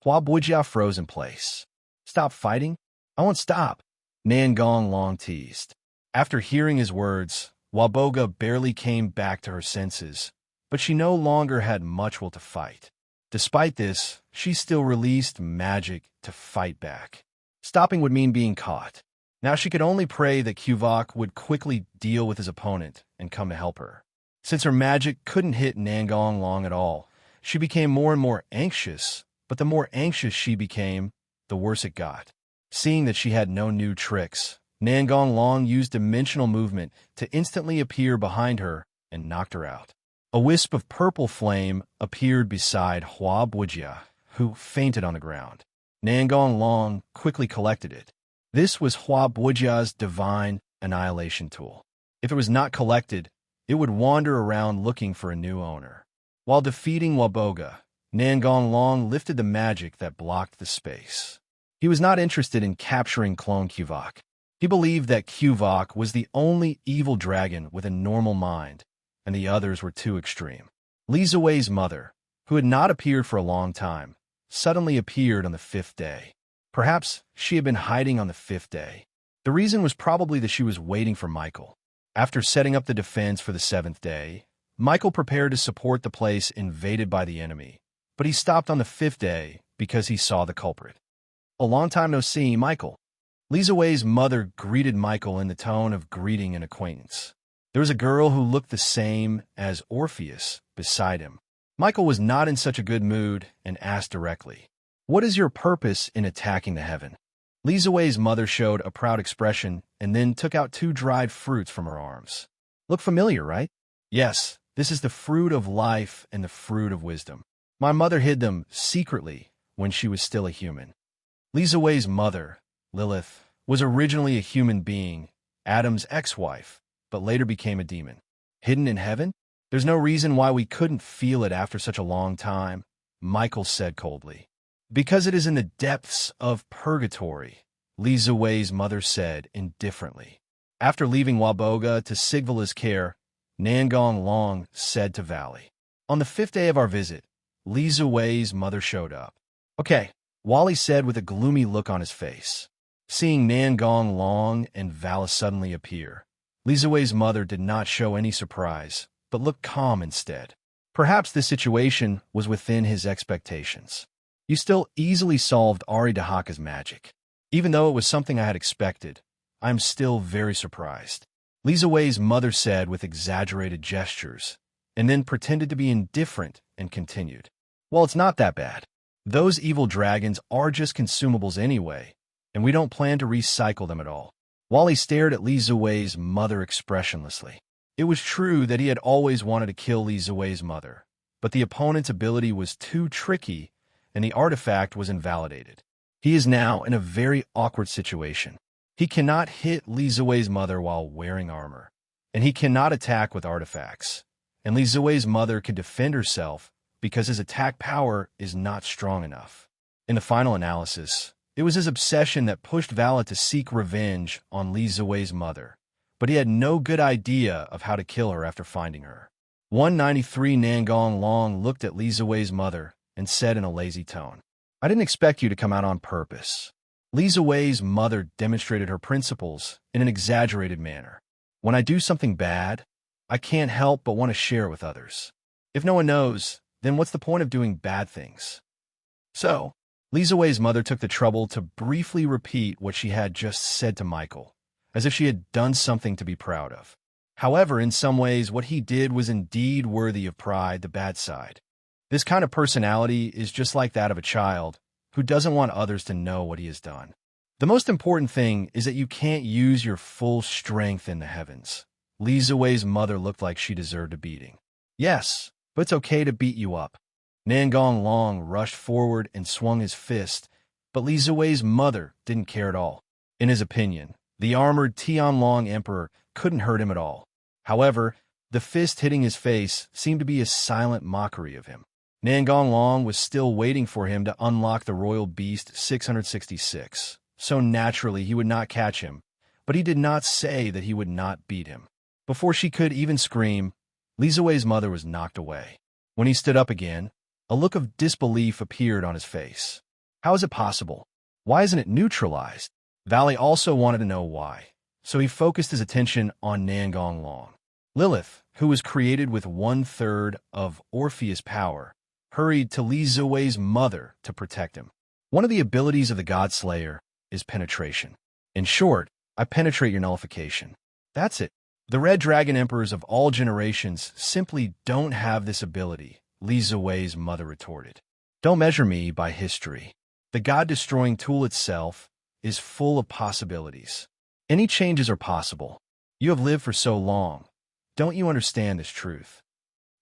Hua Buijia froze in place. Stop fighting? I won't stop, Nangong Long teased. After hearing his words, Waboga barely came back to her senses, but she no longer had much will to fight. Despite this, she still released magic to fight back. Stopping would mean being caught. Now she could only pray that Quvok would quickly deal with his opponent and come to help her. Since her magic couldn't hit Nangong Long at all, she became more and more anxious, but the more anxious she became, the worse it got. Seeing that she had no new tricks, Nangong Long used dimensional movement to instantly appear behind her and knocked her out. A wisp of purple flame appeared beside Hua Buijia, who fainted on the ground. Nangong Long quickly collected it. This was Hua Buijia's divine annihilation tool. If it was not collected, it would wander around looking for a new owner. While defeating Waboga, Nangong Long lifted the magic that blocked the space. He was not interested in capturing Clone Quvok. He believed that Quvok was the only evil dragon with a normal mind, and the others were too extreme. Li Ziwei's mother, who had not appeared for a long time, suddenly appeared on the 5th day. Perhaps she had been hiding on the 5th day. The reason was probably that she was waiting for Michael. After setting up the defense for the 7th day, Michael prepared to support the place invaded by the enemy, but he stopped on the 5th day because he saw the culprit. A long time no see, Michael. Li Ziwei's mother greeted Michael in the tone of greeting an acquaintance. There was a girl who looked the same as Orpheus beside him. Michael was not in such a good mood and asked directly, "What is your purpose in attacking the heaven?" Li Ziwei's mother showed a proud expression and then took out 2 dried fruits from her arms. Look familiar, right? Yes, this is the fruit of life and the fruit of wisdom. My mother hid them secretly when she was still a human. Li Ziwei's mother, Lilith, was originally a human being, Adam's ex-wife, but later became a demon. Hidden in heaven? There's no reason why we couldn't feel it after such a long time, Michael said coldly. Because it is in the depths of purgatory, Li Ziwei's mother said indifferently. After leaving Waboga to Sigvala's care, Nangong Long said to Valley, "On the 5th day of our visit, Li Ziwei's mother showed up." "Okay," Wally said with a gloomy look on his face. Seeing Nangong Long and Vala suddenly appear, Li Ziwei's mother did not show any surprise, but looked calm instead. Perhaps this situation was within his expectations. You still easily solved Ari Dahaka's magic. Even though it was something I had expected, I am still very surprised, Li Ziwei's mother said with exaggerated gestures, and then pretended to be indifferent and continued. "Well, it's not that bad. Those evil dragons are just consumables anyway, and we don't plan to recycle them at all." Wally stared at Li Ziwei's mother expressionlessly. It was true that he had always wanted to kill Li Ziwei's mother, but the opponent's ability was too tricky and the artifact was invalidated. He is now in a very awkward situation. He cannot hit Li Ziwei's mother while wearing armor, and he cannot attack with artifacts. And Li Ziwei's mother could defend herself because his attack power is not strong enough. In the final analysis, it was his obsession that pushed Vala to seek revenge on Li Ziwei's mother, but he had no good idea of how to kill her after finding her. 193 Nangong Long looked at Li Ziwei's mother and said in a lazy tone, "I didn't expect you to come out on purpose." Li Ziwei's mother demonstrated her principles in an exaggerated manner. "When I do something bad, I can't help but want to share it with others. If no one knows, then what's the point of doing bad things?" So, Li Ziwei's mother took the trouble to briefly repeat what she had just said to Michael, as if she had done something to be proud of. However, in some ways, what he did was indeed worthy of pride, the bad side. This kind of personality is just like that of a child who doesn't want others to know what he has done. The most important thing is that you can't use your full strength in the heavens. Li Ziwei's mother looked like she deserved a beating. Yes, but it's okay to beat you up. Nangong Long rushed forward and swung his fist, but Li Ziwei's mother didn't care at all. In his opinion, the armored Tianlong Emperor couldn't hurt him at all. However, the fist hitting his face seemed to be a silent mockery of him. Nangong Long was still waiting for him to unlock the Royal Beast 666, so naturally he would not catch him, but he did not say that he would not beat him. Before she could even scream, Li Ziwei's mother was knocked away. When he stood up again, a look of disbelief appeared on his face. How is it possible? Why isn't it neutralized? Valley also wanted to know why, so he focused his attention on Nangong Long. Lilith, who was created with 1/3 of Orpheus' power, hurried to Li Ziwei's mother to protect him. One of the abilities of the God Slayer is penetration. In short, I penetrate your nullification. That's it. The Red Dragon Emperors of all generations simply don't have this ability, Li Ziwei's mother retorted. Don't measure me by history. The God-destroying tool itself is full of possibilities. Any changes are possible. You have lived for so long. Don't you understand this truth?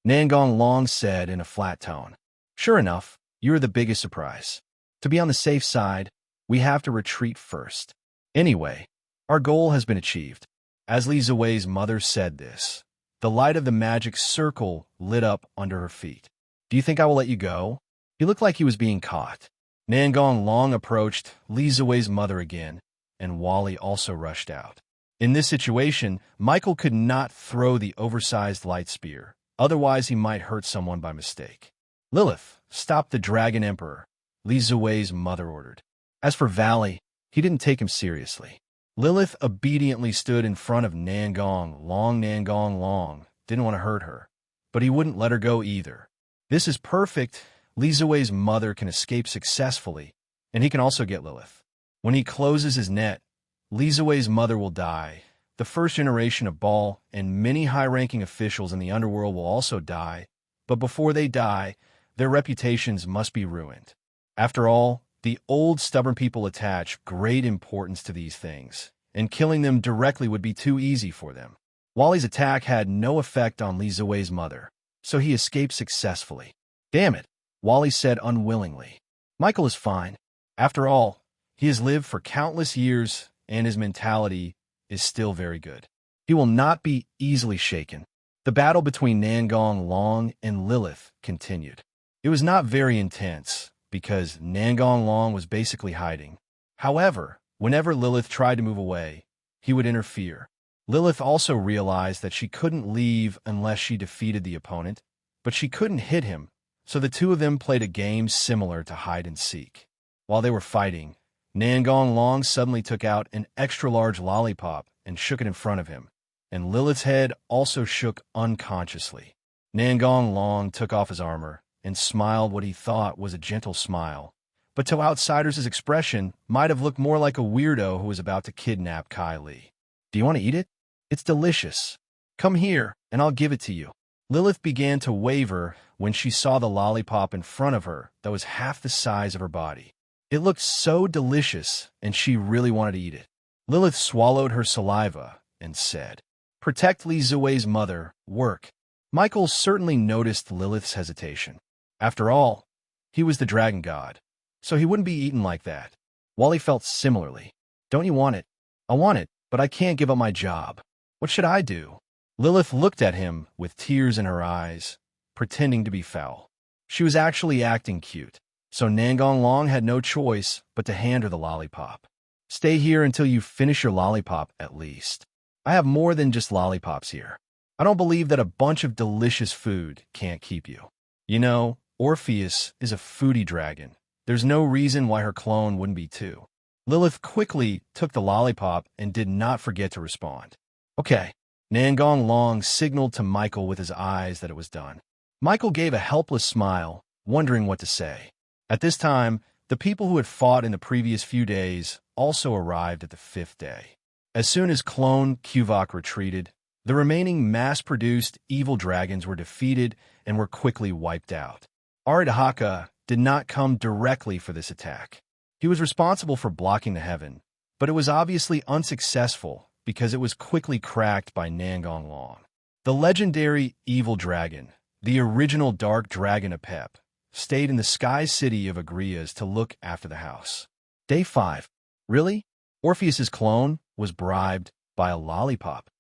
Nangong Long said in a flat tone. Sure enough, you are the biggest surprise. To be on the safe side, we have to retreat first. Anyway, our goal has been achieved. As Li Ziwei's mother said this, the light of the magic circle lit up under her feet. Do you think I will let you go? He looked like he was being caught. Nangong Long approached Li Ziwei's mother again, and Wally also rushed out. In this situation, Michael could not throw the oversized light spear, otherwise he might hurt someone by mistake. Lilith, stop the Dragon Emperor, Li Ziwei's mother ordered. As for Valley, he didn't take him seriously. Lilith obediently stood in front of Nangong Long. Nangong Long didn't want to hurt her, but he wouldn't let her go either. This is perfect. Li Ziwei's mother can escape successfully, and he can also get Lilith. When he closes his net, Li Ziwei's mother will die. The first generation of Baal and many high-ranking officials in the underworld will also die, but before they die, their reputations must be ruined. After all, the old stubborn people attach great importance to these things, and killing them directly would be too easy for them. Wally's attack had no effect on Li Ziwei's mother, so he escaped successfully. Damn it, Wally said unwillingly. Michael is fine. After all, he has lived for countless years, and his mentality is still very good. He will not be easily shaken. The battle between Nangong Long and Lilith continued. It was not very intense, because Nangong Long was basically hiding. However, whenever Lilith tried to move away, he would interfere. Lilith also realized that she couldn't leave unless she defeated the opponent, but she couldn't hit him, so the two of them played a game similar to hide and seek. While they were fighting, Nangong Long suddenly took out an extra-large lollipop and shook it in front of him, and Lilith's head also shook unconsciously. Nangong Long took off his armor and smiled what he thought was a gentle smile, but to outsiders his expression might have looked more like a weirdo who was about to kidnap Kai Li. Do you want to eat it? It's delicious. Come here, and I'll give it to you. Lilith began to waver when she saw the lollipop in front of her that was half the size of her body. It looked so delicious, and she really wanted to eat it. Lilith swallowed her saliva and said, Protect Li Ziwei's mother, work. Michael certainly noticed Lilith's hesitation. After all, he was the dragon god, so he wouldn't be eaten like that. Wally felt similarly. Don't you want it? I want it, but I can't give up my job. What should I do? Lilith looked at him with tears in her eyes, pretending to be foul. She was actually acting cute, so Nangong Long had no choice but to hand her the lollipop. Stay here until you finish your lollipop, at least. I have more than just lollipops here. I don't believe that a bunch of delicious food can't keep you. You know, Orpheus is a foodie dragon. There's no reason why her clone wouldn't be too. Lilith quickly took the lollipop and did not forget to respond. Okay. Nangong Long signaled to Michael with his eyes that it was done. Michael gave a helpless smile, wondering what to say. At this time, the people who had fought in the previous few days also arrived at the 5th day. As soon as clone Kuvok retreated, the remaining mass-produced evil dragons were defeated and were quickly wiped out. Aridhaka did not come directly for this attack. He was responsible for blocking the heaven, but it was obviously unsuccessful because it was quickly cracked by Nangong Long. The legendary evil dragon, the original dark dragon Apep, stayed in the sky city of Agrias to look after the house. Day 5. Really? Orpheus's clone was bribed by a lollipop.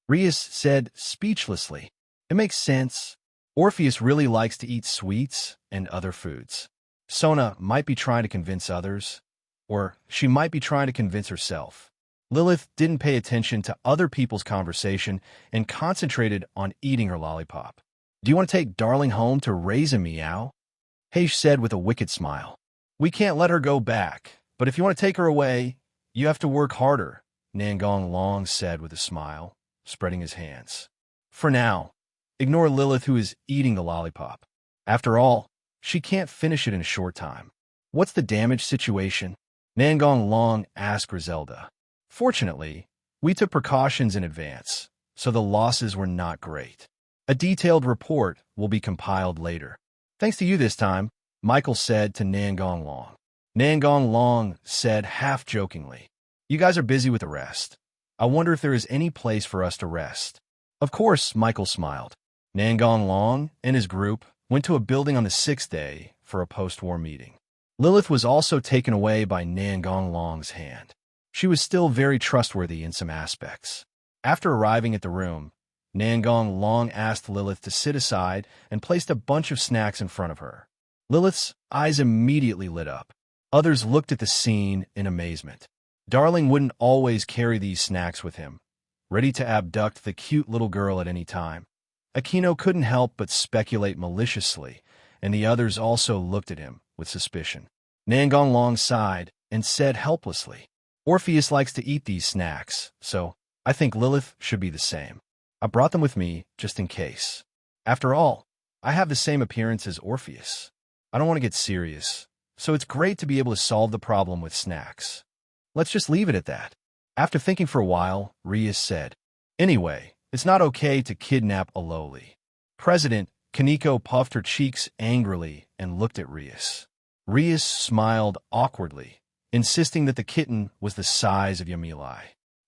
Rias said speechlessly. It makes sense. Orpheus really likes to eat sweets and other foods. Sona might be trying to convince others, or she might be trying to convince herself. Lilith didn't pay attention to other people's conversation and concentrated on eating her lollipop. Do you want to take Darling home to raise a meow? Hage said with a wicked smile. We can't let her go back, but if you want to take her away, you have to work harder, Nangong Long said with a smile, spreading his hands. For now, ignore Lilith who is eating the lollipop. After all, she can't finish it in a short time. What's the damage situation? Nangong Long asked Griselda. Fortunately, we took precautions in advance, so the losses were not great. A detailed report will be compiled later. Thanks to you this time, Michael said to Nangong Long. Nangong Long said half-jokingly, You guys are busy with the rest. I wonder if there is any place for us to rest. Of course, Michael smiled. Nangong Long and his group went to a building on the 6th day for a post-war meeting. Lilith was also taken away by Nangong Long's hand. She was still very trustworthy in some aspects. After arriving at the room, Nangong Long asked Lilith to sit aside and placed a bunch of snacks in front of her. Lilith's eyes immediately lit up. Others looked at the scene in amazement. Darling wouldn't always carry these snacks with him, ready to abduct the cute little girl at any time. Aquino couldn't help but speculate maliciously, and the others also looked at him with suspicion. Nangong Long sighed and said helplessly, Orpheus likes to eat these snacks, so I think Lilith should be the same. I brought them with me just in case. After all, I have the same appearance as Orpheus. I don't want to get serious, so it's great to be able to solve the problem with snacks. Let's just leave it at that. After thinking for a while, Rias said, Anyway, it's not okay to kidnap a lowly. President Kaneko puffed her cheeks angrily and looked at Rias. Rias smiled awkwardly, insisting that the kitten was the size of Yamilai.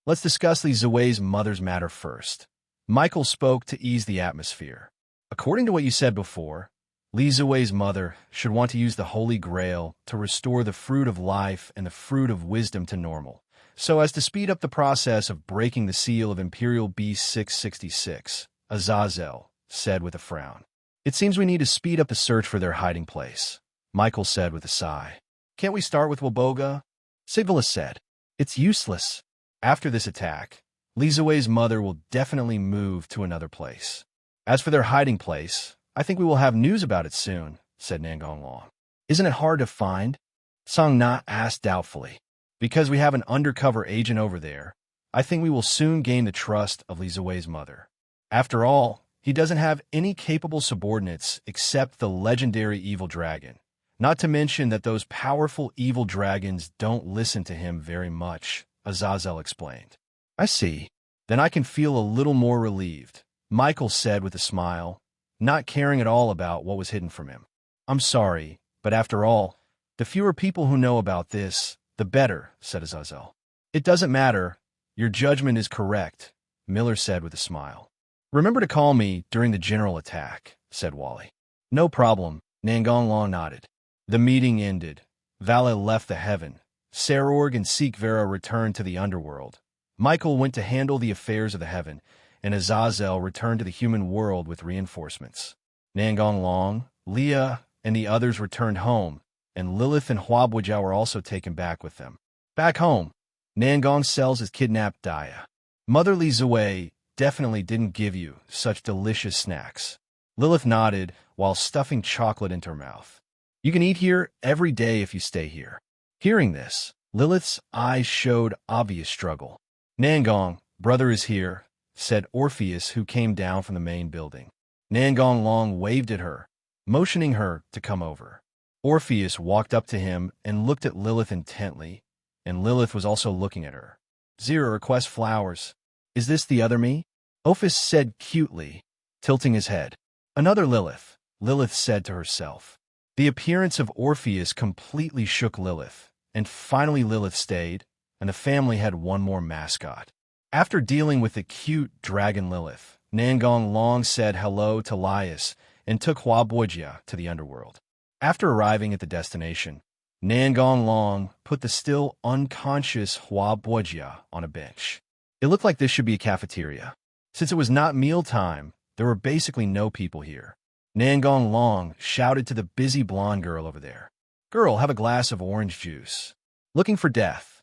Let's discuss Li Ziwei's mother's matter first. Michael spoke to ease the atmosphere. According to what you said before, Li Ziwei's mother should want to use the Holy Grail to restore the fruit of life and the fruit of wisdom to normal, so as to speed up the process of breaking the seal of Imperial Beast 666, Azazel said with a frown. It seems we need to speed up the search for their hiding place, Michael said with a sigh. Can't we start with Waboga? Sigvala said. It's useless. After this attack, Li Ziwei's mother will definitely move to another place. As for their hiding place, I think we will have news about it soon, said Nangong Long. Isn't it hard to find? Song Na asked doubtfully. Because we have an undercover agent over there, I think we will soon gain the trust of Li Ziwei's mother. After all, he doesn't have any capable subordinates except the legendary evil dragon. Not to mention that those powerful evil dragons don't listen to him very much, Azazel explained. I see. Then I can feel a little more relieved, Michael said with a smile, not caring at all about what was hidden from him. I'm sorry, but after all, the fewer people who know about this, the better, said Azazel. It doesn't matter. Your judgment is correct, Miller said with a smile. Remember to call me during the general attack, said Wally. No problem, Nangong Long nodded. The meeting ended. Vala left the heaven. Sarorg and Seekvera returned to the underworld. Michael went to handle the affairs of the heaven, and Azazel returned to the human world with reinforcements. Nangong Long, Leah, and the others returned home, and Lilith and Huabujiao were also taken back with them. Back home, Nangong sells his kidnapped Daya. Mother Li Ziwei definitely didn't give you such delicious snacks. Lilith nodded while stuffing chocolate into her mouth. You can eat here every day if you stay here. Hearing this, Lilith's eyes showed obvious struggle. Nangong, brother is here, said Orpheus, who came down from the main building. Nangong Long waved at her, motioning her to come over. Orpheus walked up to him and looked at Lilith intently, and Lilith was also looking at her. Zira requests flowers. Is this the other me? Orpheus said cutely, tilting his head. Another Lilith, Lilith said to herself. The appearance of Orpheus completely shook Lilith, and finally Lilith stayed, and the family had one more mascot. After dealing with the cute dragon Lilith, Nangong Long said hello to Lias and took Hua Boijia to the underworld. After arriving at the destination, Nangong Long put the still unconscious Hua Boijia on a bench. It looked like this should be a cafeteria. Since it was not mealtime, there were basically no people here. Nangong Long shouted to the busy blonde girl over there. "Girl, have a glass of orange juice." Looking for death.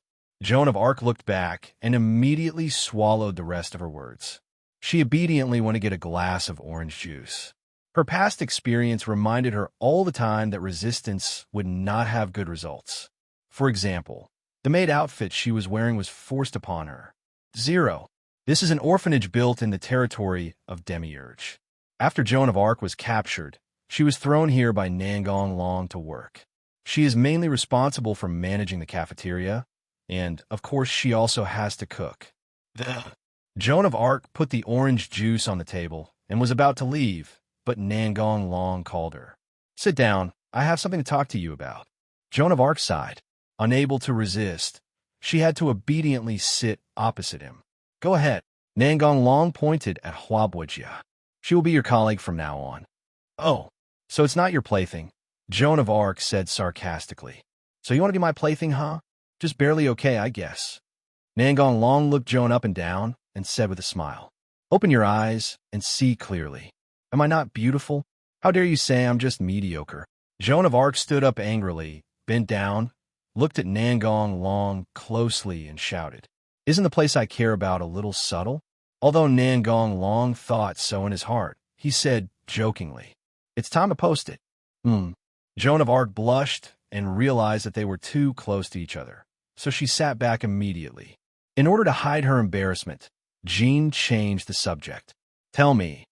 Joan of Arc looked back and immediately swallowed the rest of her words. She obediently went to get a glass of orange juice. Her past experience reminded her all the time that resistance would not have good results. For example, the maid outfit she was wearing was forced upon her. 0. This is an orphanage built in the territory of Demiurge. After Joan of Arc was captured, she was thrown here by Nangong Long to work. She is mainly responsible for managing the cafeteria, and, of course, she also has to cook. Joan of Arc put the orange juice on the table and was about to leave, but Nangong Long called her. "Sit down, I have something to talk to you about." Joan of Arc sighed. Unable to resist, she had to obediently sit opposite him. "Go ahead." Nangong Long pointed at Hua Boijia. "She will be your colleague from now on." "Oh, so it's not your plaything," Joan of Arc said sarcastically. "So you want to be my plaything, huh? Just barely okay, I guess." Nangong Long looked Joan up and down and said with a smile, "Open your eyes and see clearly. Am I not beautiful? How dare you say I'm just mediocre?" Joan of Arc stood up angrily, bent down, looked at Nangong Long closely and shouted, "Isn't the place I care about a little subtle?" Although Nangong Long thought so in his heart, he said jokingly, "It's time to post it." Joan of Arc blushed and realized that they were too close to each other, so she sat back immediately. In order to hide her embarrassment, Jean changed the subject. "Tell me,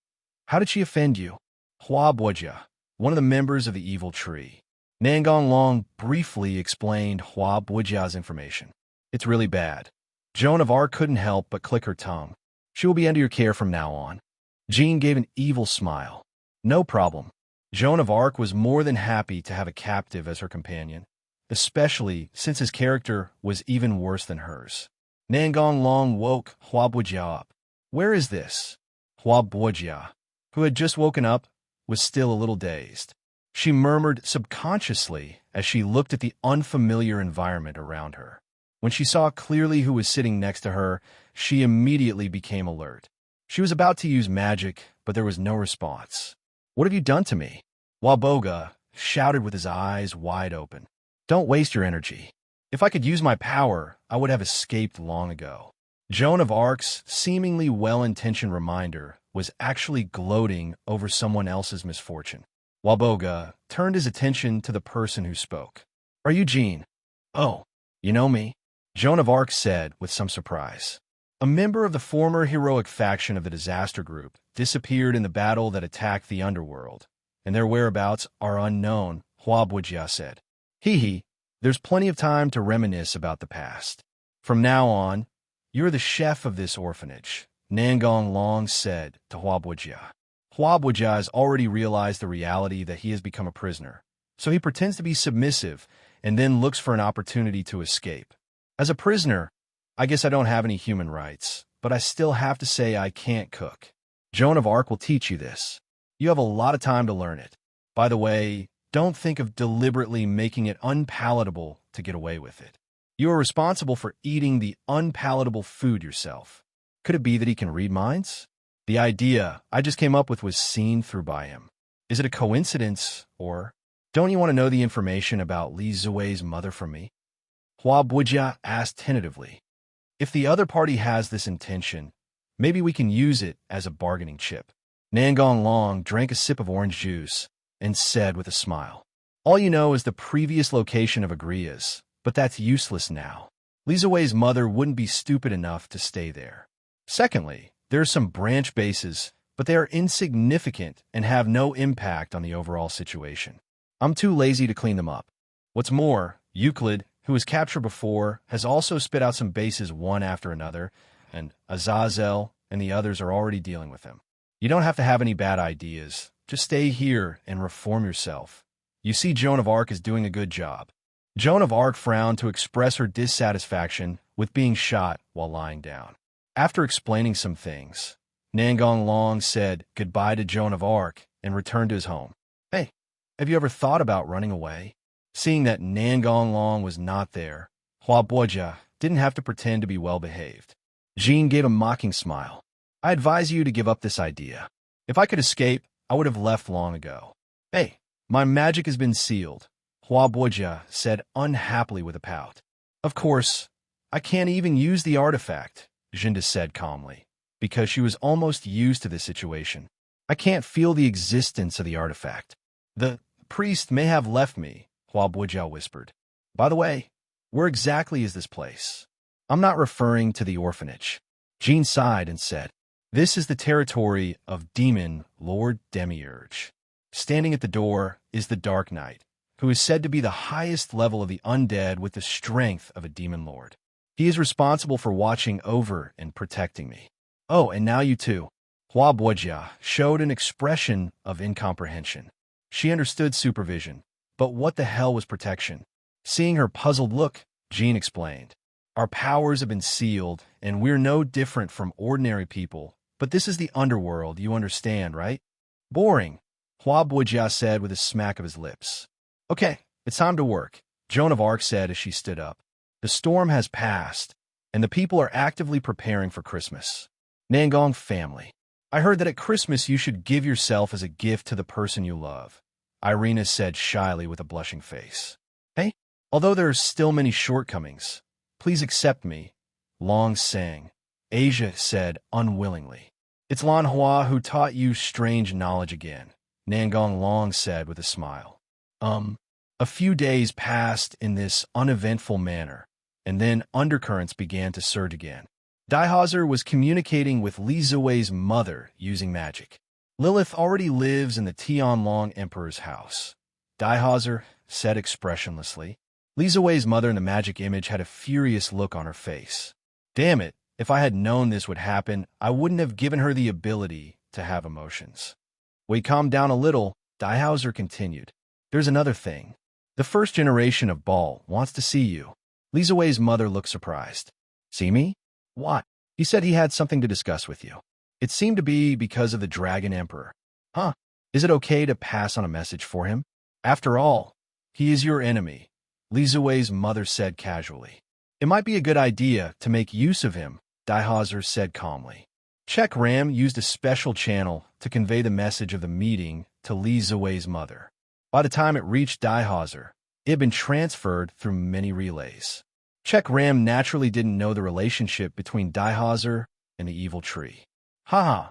how did she offend you?" Hua Boijia, one of the members of the evil tree. Nangong Long briefly explained Hua Boijia's information. "It's really bad." Joan of Arc couldn't help but click her tongue. "She will be under your care from now on." Jean gave an evil smile. "No problem." Joan of Arc was more than happy to have a captive as her companion, especially since his character was even worse than hers. Nangong Long woke Hua Boijia up. "Where is this?" Hua Boijia, who had just woken up, was still a little dazed. She murmured subconsciously as she looked at the unfamiliar environment around her. When she saw clearly who was sitting next to her, she immediately became alert. She was about to use magic, but there was no response. "What have you done to me?" Waboga shouted with his eyes wide open. "Don't waste your energy. If I could use my power, I would have escaped long ago." Joan of Arc's seemingly well-intentioned reminder was actually gloating over someone else's misfortune. Waboga turned his attention to the person who spoke. "Are you Jean?" "Oh, you know me?" Joan of Arc said with some surprise. A member of the former heroic faction of the Disaster Group disappeared in the battle that attacked the underworld, and their whereabouts are unknown, Hua Boijia said. Hee, there's plenty of time to reminisce about the past. From now on, you're the chef of this orphanage, Nangong Long said to Hua Boijia. Hua Boijia has already realized the reality that he has become a prisoner, so he pretends to be submissive and then looks for an opportunity to escape. As a prisoner, I guess I don't have any human rights, but I still have to say I can't cook. Joan of Arc will teach you this. You have a lot of time to learn it. By the way, don't think of deliberately making it unpalatable to get away with it. You are responsible for eating the unpalatable food yourself. Could it be that he can read minds? The idea I just came up with was seen through by him. Is it a coincidence, or don't you want to know the information about Li Zui's mother from me? Hua Boijia asked tentatively. If the other party has this intention, maybe we can use it as a bargaining chip. Nangong Long drank a sip of orange juice and said with a smile, all you know is the previous location of Agrias, but that's useless now. Li Zui's mother wouldn't be stupid enough to stay there. Secondly, there are some branch bases, but they are insignificant and have no impact on the overall situation. I'm too lazy to clean them up. What's more, Euclid, who was captured before, has also spit out some bases one after another, and Azazel and the others are already dealing with him. You don't have to have any bad ideas. Just stay here and reform yourself. You see, Joan of Arc is doing a good job. Joan of Arc frowned to express her dissatisfaction with being shot while lying down. After explaining some things, Nangong Long said goodbye to Joan of Arc and returned to his home. Hey, have you ever thought about running away? Seeing that Nangong Long was not there, Hua Boja didn't have to pretend to be well-behaved. Jean gave a mocking smile. I advise you to give up this idea. If I could escape, I would have left long ago. Hey, my magic has been sealed, Hua Boja said unhappily with a pout. Of course, I can't even use the artifact, Jinda said calmly, because she was almost used to this situation. I can't feel the existence of the artifact. The priest may have left me, Hua Boja whispered. By the way, where exactly is this place? I'm not referring to the orphanage. Jean sighed and said, this is the territory of Demon Lord Demiurge. Standing at the door is the Dark Knight, who is said to be the highest level of the undead with the strength of a demon lord. He is responsible for watching over and protecting me. Oh, and now you too. Hua Boja showed an expression of incomprehension. She understood supervision, but what the hell was protection? Seeing her puzzled look, Jean explained. Our powers have been sealed, and we're no different from ordinary people, but this is the underworld, you understand, right? Boring, Hua Boja said with a smack of his lips. Okay, it's time to work, Joan of Arc said as she stood up. The storm has passed, and the people are actively preparing for Christmas. Nangong family. I heard that at Christmas you should give yourself as a gift to the person you love, Irina said shyly with a blushing face. Hey, although there are still many shortcomings, please accept me, Long sang, Asia said unwillingly. It's Lan Hua who taught you strange knowledge again, Nangong Long said with a smile. A few days passed in this uneventful manner, and then undercurrents began to surge again. Daihazer was communicating with Li Ziwei's mother using magic. Lilith already lives in the Tianlong Emperor's house, Daihazer said expressionlessly. Li Ziwei's mother in the magic image had a furious look on her face. Damn it, if I had known this would happen, I wouldn't have given her the ability to have emotions. We calmed down a little, Daihazer continued. There's another thing. The first generation of Ball wants to see you. Li Ziwei's mother looked surprised. See me? What? He said he had something to discuss with you. It seemed to be because of the Dragon Emperor. Huh? Is it okay to pass on a message for him? After all, he is your enemy, Li Ziwei's mother said casually. It might be a good idea to make use of him, Daihazer said calmly. Check Ram used a special channel to convey the message of the meeting to Li Ziwei's mother. By the time it reached Daihazer, it had been transferred through many relays. Check Ram naturally didn't know the relationship between Daihazer and the evil tree. Haha,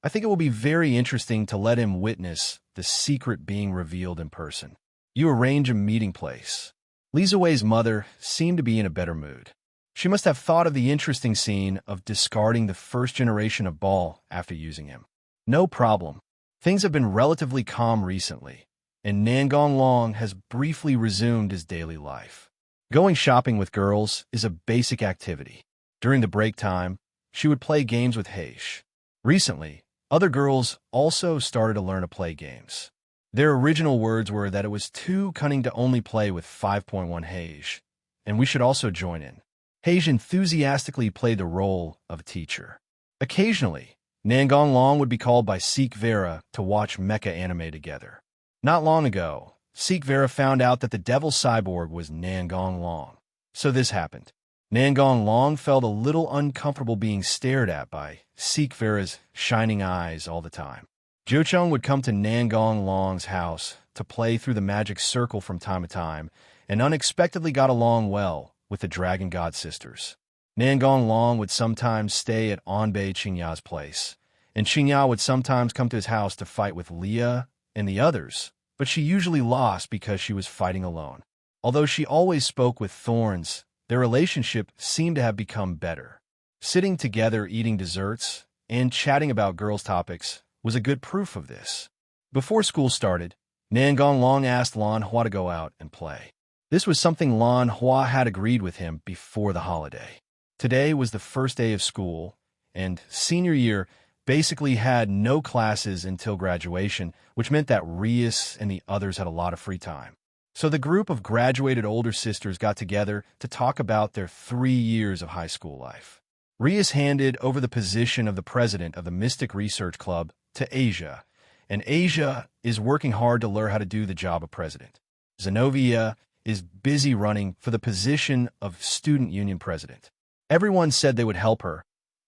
I think it will be very interesting to let him witness the secret being revealed in person. You arrange a meeting place. Li Ziwei's mother seemed to be in a better mood. She must have thought of the interesting scene of discarding the first generation of Ball after using him. No problem. Things have been relatively calm recently, and Nangong Long has briefly resumed his daily life. Going shopping with girls is a basic activity. During the break time, she would play games with Heish. Recently, other girls also started to learn to play games. Their original words were that it was too cunning to only play with 5.1 Heish, and we should also join in. Heish enthusiastically played the role of a teacher. Occasionally, Nangong Long would be called by Seek Vera to watch mecha anime together. Not long ago, Seek Vera found out that the devil cyborg was Nangong Long. So this happened. Nangong Long felt a little uncomfortable being stared at by Seek Vera's shining eyes all the time. Jochung would come to Nangong Long's house to play through the magic circle from time to time, and unexpectedly got along well with the Dragon God sisters. Nangong Long would sometimes stay at Anbei Qingya's place, and Qingya would sometimes come to his house to fight with Leah and the others, but she usually lost because she was fighting alone. Although she always spoke with Thorns, their relationship seemed to have become better. Sitting together eating desserts and chatting about girls' topics was a good proof of this. Before school started, Nangong Long asked Lan Hua to go out and play. This was something Lan Hua had agreed with him before the holiday. Today was the first day of school, and senior year basically had no classes until graduation, which meant that Rias and the others had a lot of free time. So the group of graduated older sisters got together to talk about their 3 years of high school life. Rias handed over the position of the president of the Mystic Research Club to Asia, and Asia is working hard to learn how to do the job of president. Zenobia is busy running for the position of student union president. Everyone said they would help her,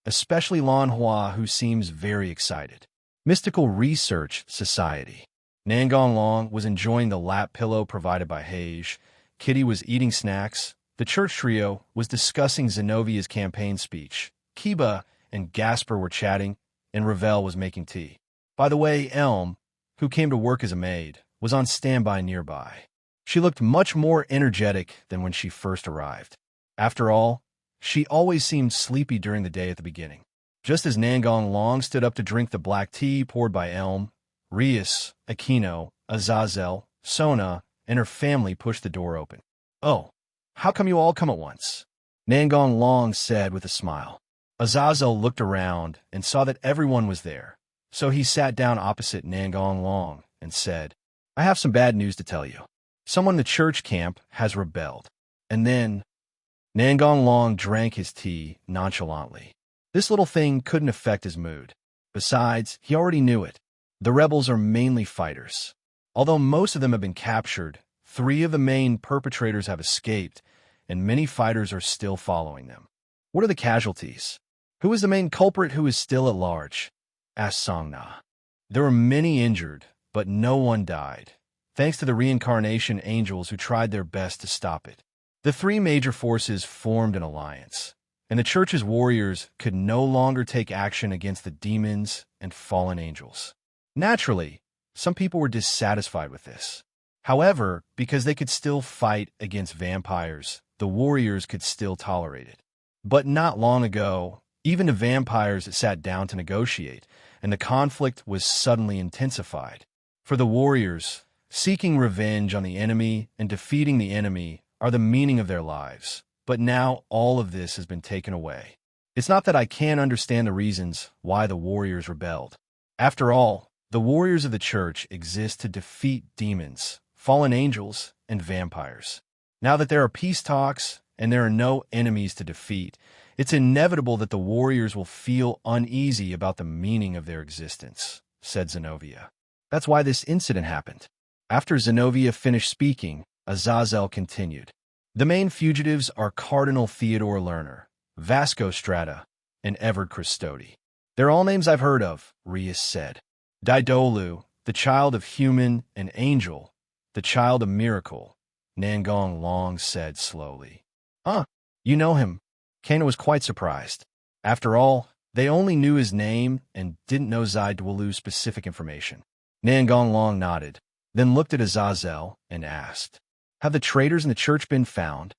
especially Lan Hua, who seems very excited. Mystical Research Society. Nangong Long was enjoying the lap pillow provided by Hage. Kitty was eating snacks. The church trio was discussing Zenovia's campaign speech. Kiba and Gasper were chatting, and Ravel was making tea. By the way, Elm, who came to work as a maid, was on standby nearby. She looked much more energetic than when she first arrived. After all, she always seemed sleepy during the day at the beginning. Just as Nangong Long stood up to drink the black tea poured by Elm, Rias, Aquino, Azazel, Sona, and her family pushed the door open. "Oh, how come you all come at once?" Nangong Long said with a smile. Azazel looked around and saw that everyone was there, so he sat down opposite Nangong Long and said, "I have some bad news to tell you. Someone in the church camp has rebelled." And then Nangong Long drank his tea nonchalantly. This little thing couldn't affect his mood. Besides, he already knew it. The rebels are mainly fighters. Although most of them have been captured, 3 of the main perpetrators have escaped, and many fighters are still following them. "What are the casualties? Who is the main culprit who is still at large?" asked Songna. "There were many injured, but no one died, thanks to the reincarnation angels who tried their best to stop it." The 3 major forces formed an alliance, and the church's warriors could no longer take action against the demons and fallen angels. Naturally, some people were dissatisfied with this. However, because they could still fight against vampires, the warriors could still tolerate it. But not long ago, even the vampires sat down to negotiate, and the conflict was suddenly intensified. For the warriors, seeking revenge on the enemy and defeating the enemy are the meaning of their lives. But now all of this has been taken away. It's not that I can't understand the reasons why the warriors rebelled. After all, the warriors of the church exist to defeat demons, fallen angels, and vampires. Now that there are peace talks and there are no enemies to defeat, it's inevitable that the warriors will feel uneasy about the meaning of their existence, said Zenobia. That's why this incident happened. After Zenobia finished speaking, Azazel continued. The main fugitives are Cardinal Theodore Lerner, Vasco Strata, and Everett Christodi. They're all names I've heard of, Rias said. Daidolu, the child of human and angel, the child of miracle, Nangong Long said slowly. Huh, you know him. Kana was quite surprised. After all, they only knew his name and didn't know Daidolu's specific information. Nangong Long nodded, then looked at Azazel and asked, Have the traitors in the church been found?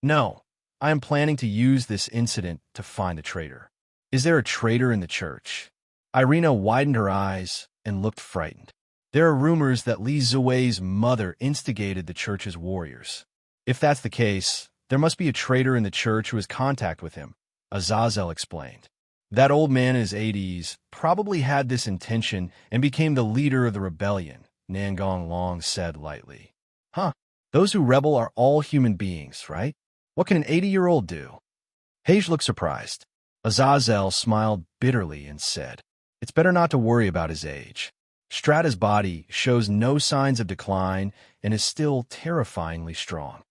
No, I am planning to use this incident to find the traitor. Is there a traitor in the church? Irina widened her eyes and looked frightened. There are rumors that Li Zuwei's mother instigated the church's warriors. If that's the case, there must be a traitor in the church who has contact with him, Azazel explained. That old man in his 80s probably had this intention and became the leader of the rebellion, Nangong Long said lightly. Huh, those who rebel are all human beings, right? What can an 80-year-old do? Hage looked surprised. Azazel smiled bitterly and said, It's better not to worry about his age. Strata's body shows no signs of decline and is still terrifyingly strong.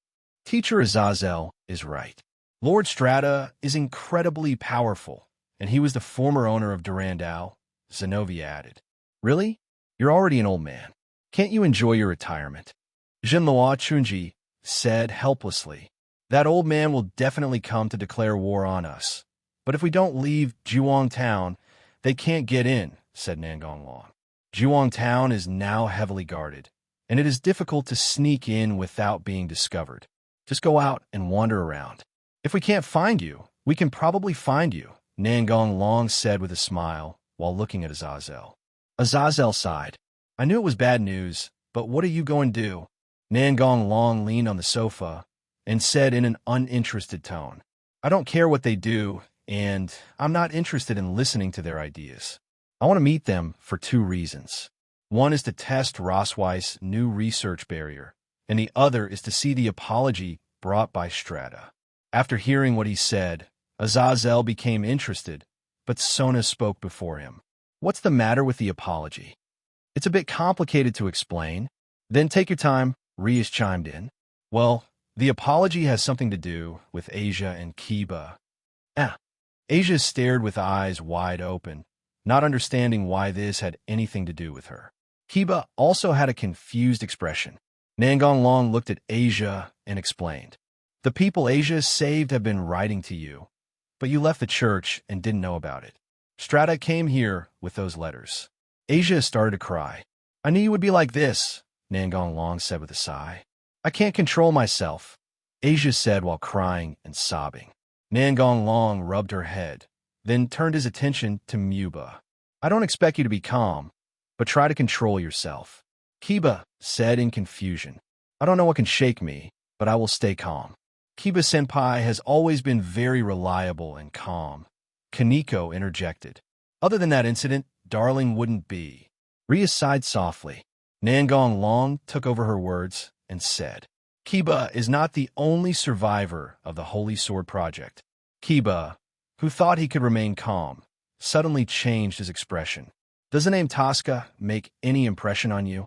Teacher Azazel is right. Lord Strata is incredibly powerful, and he was the former owner of Durandal, Zenobia added. Really? You're already an old man. Can't you enjoy your retirement? Jinloa Chunji said helplessly. That old man will definitely come to declare war on us. But if we don't leave Juong Town, they can't get in, said Nangong Long. Juong Town is now heavily guarded, and it is difficult to sneak in without being discovered. Just go out and wander around. If we can't find you, we can probably find you, Nangong Long said with a smile while looking at Azazel. Azazel sighed. I knew it was bad news, but what are you going to do? Nangong Long leaned on the sofa and said in an uninterested tone, I don't care what they do, and I'm not interested in listening to their ideas. I want to meet them for 2 reasons. One is to test Rosweiss' new research barrier, and the other is to see the apology brought by Strata. After hearing what he said, Azazel became interested, but Sona spoke before him. What's the matter with the apology? It's a bit complicated to explain. Then take your time, Rias chimed in. Well, the apology has something to do with Asia and Kiba. Asia stared with eyes wide open, not understanding why this had anything to do with her. Kiba also had a confused expression. Nangong Long looked at Asia and explained. The people Asia saved have been writing to you, but you left the church and didn't know about it. Strata came here with those letters. Asia started to cry. I knew you would be like this, Nangong Long said with a sigh. I can't control myself, Asia said while crying and sobbing. Nangong Long rubbed her head, then turned his attention to Muba. I don't expect you to be calm, but try to control yourself. Kiba said in confusion. I don't know what can shake me, but I will stay calm. Kiba-senpai has always been very reliable and calm. Kaneko interjected. Other than that incident, Darling wouldn't be. Ria sighed softly. Nangong Long took over her words and said, Kiba is not the only survivor of the Holy Sword Project. Kiba, who thought he could remain calm, suddenly changed his expression. Does the name Tosca make any impression on you?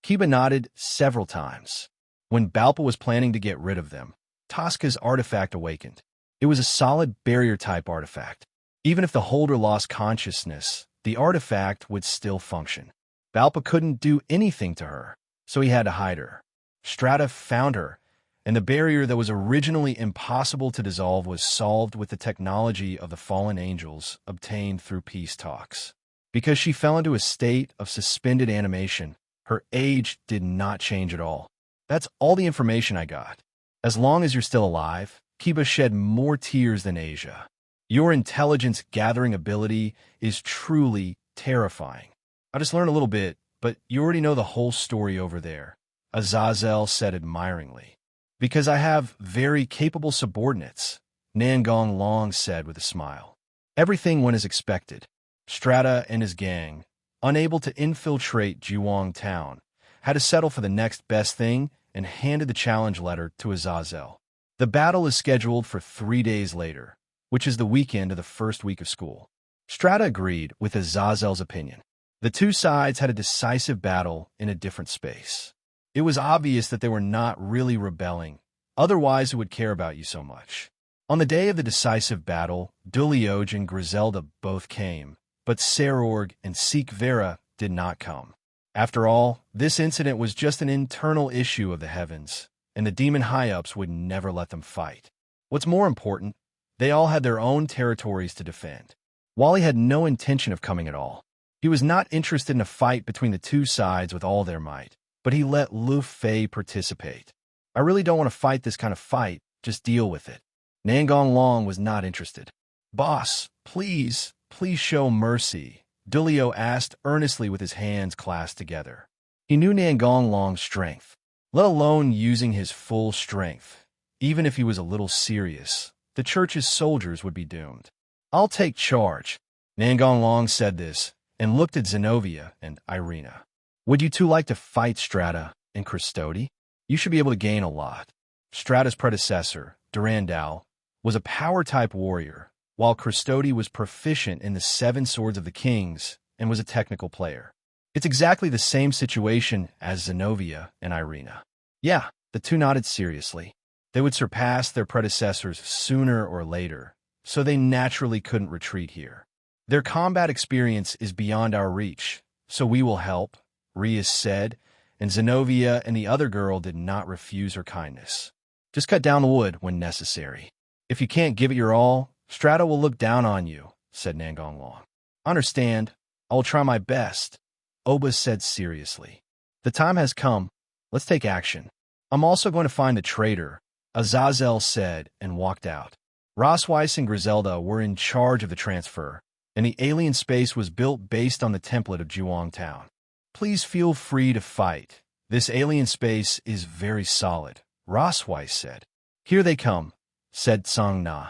Kiba nodded several times. When Balpa was planning to get rid of them, Tosca's artifact awakened. It was a solid barrier-type artifact. Even if the holder lost consciousness, the artifact would still function. Balpa couldn't do anything to her, so he had to hide her. Strata found her, and the barrier that was originally impossible to dissolve was solved with the technology of the fallen angels obtained through peace talks. Because she fell into a state of suspended animation, her age did not change at all. That's all the information I got. As long as you're still alive, Kiba shed more tears than Asia. Your intelligence-gathering ability is truly terrifying. I just learned a little bit, but you already know the whole story over there, Azazel said admiringly. Because I have very capable subordinates, Nangong Long said with a smile. Everything went as expected. Strata and his gang, unable to infiltrate Juwang Town, had to settle for the next best thing and handed the challenge letter to Azazel. The battle is scheduled for 3 days later, which is the weekend of the first week of school. Strata agreed with Azazel's opinion. The two sides had a decisive battle in a different space. It was obvious that they were not really rebelling, otherwise who would care about you so much. On the day of the decisive battle, Dulioj and Griselda both came, but Serorg and Seek Vera did not come. After all, this incident was just an internal issue of the heavens, and the demon high-ups would never let them fight. What's more important, they all had their own territories to defend. Wally had no intention of coming at all. He was not interested in a fight between the two sides with all their might, but he let Lu Fei participate. I really don't want to fight this kind of fight, just deal with it. Nangong Long was not interested. Boss, please show mercy, Dulio asked earnestly with his hands clasped together. He knew Nangong Long's strength, let alone using his full strength. Even if he was a little serious, the church's soldiers would be doomed. I'll take charge. Nangong Long said this and looked at Zenobia and Irina. Would you two like to fight Strata and Christodi? You should be able to gain a lot. Strata's predecessor, Durandal, was a power-type warrior, while Christodi was proficient in the 7 swords of the kings and was a technical player. It's exactly the same situation as Zenobia and Irina. Yeah, the two nodded seriously. They would surpass their predecessors sooner or later, so they naturally couldn't retreat here. Their combat experience is beyond our reach, so we will help, Rias said, and Zenobia and the other girl did not refuse her kindness. Just cut down the wood when necessary. If you can't give it your all, Strata will look down on you, said Nangong Long. Understand, I will try my best, Oba said seriously. The time has come. Let's take action. I'm also going to find the traitor, Azazel said and walked out. Rosweiss and Griselda were in charge of the transfer, and the alien space was built based on the template of Juwang Town. Please feel free to fight. This alien space is very solid, Rosweiss said. Here they come, said Song Na,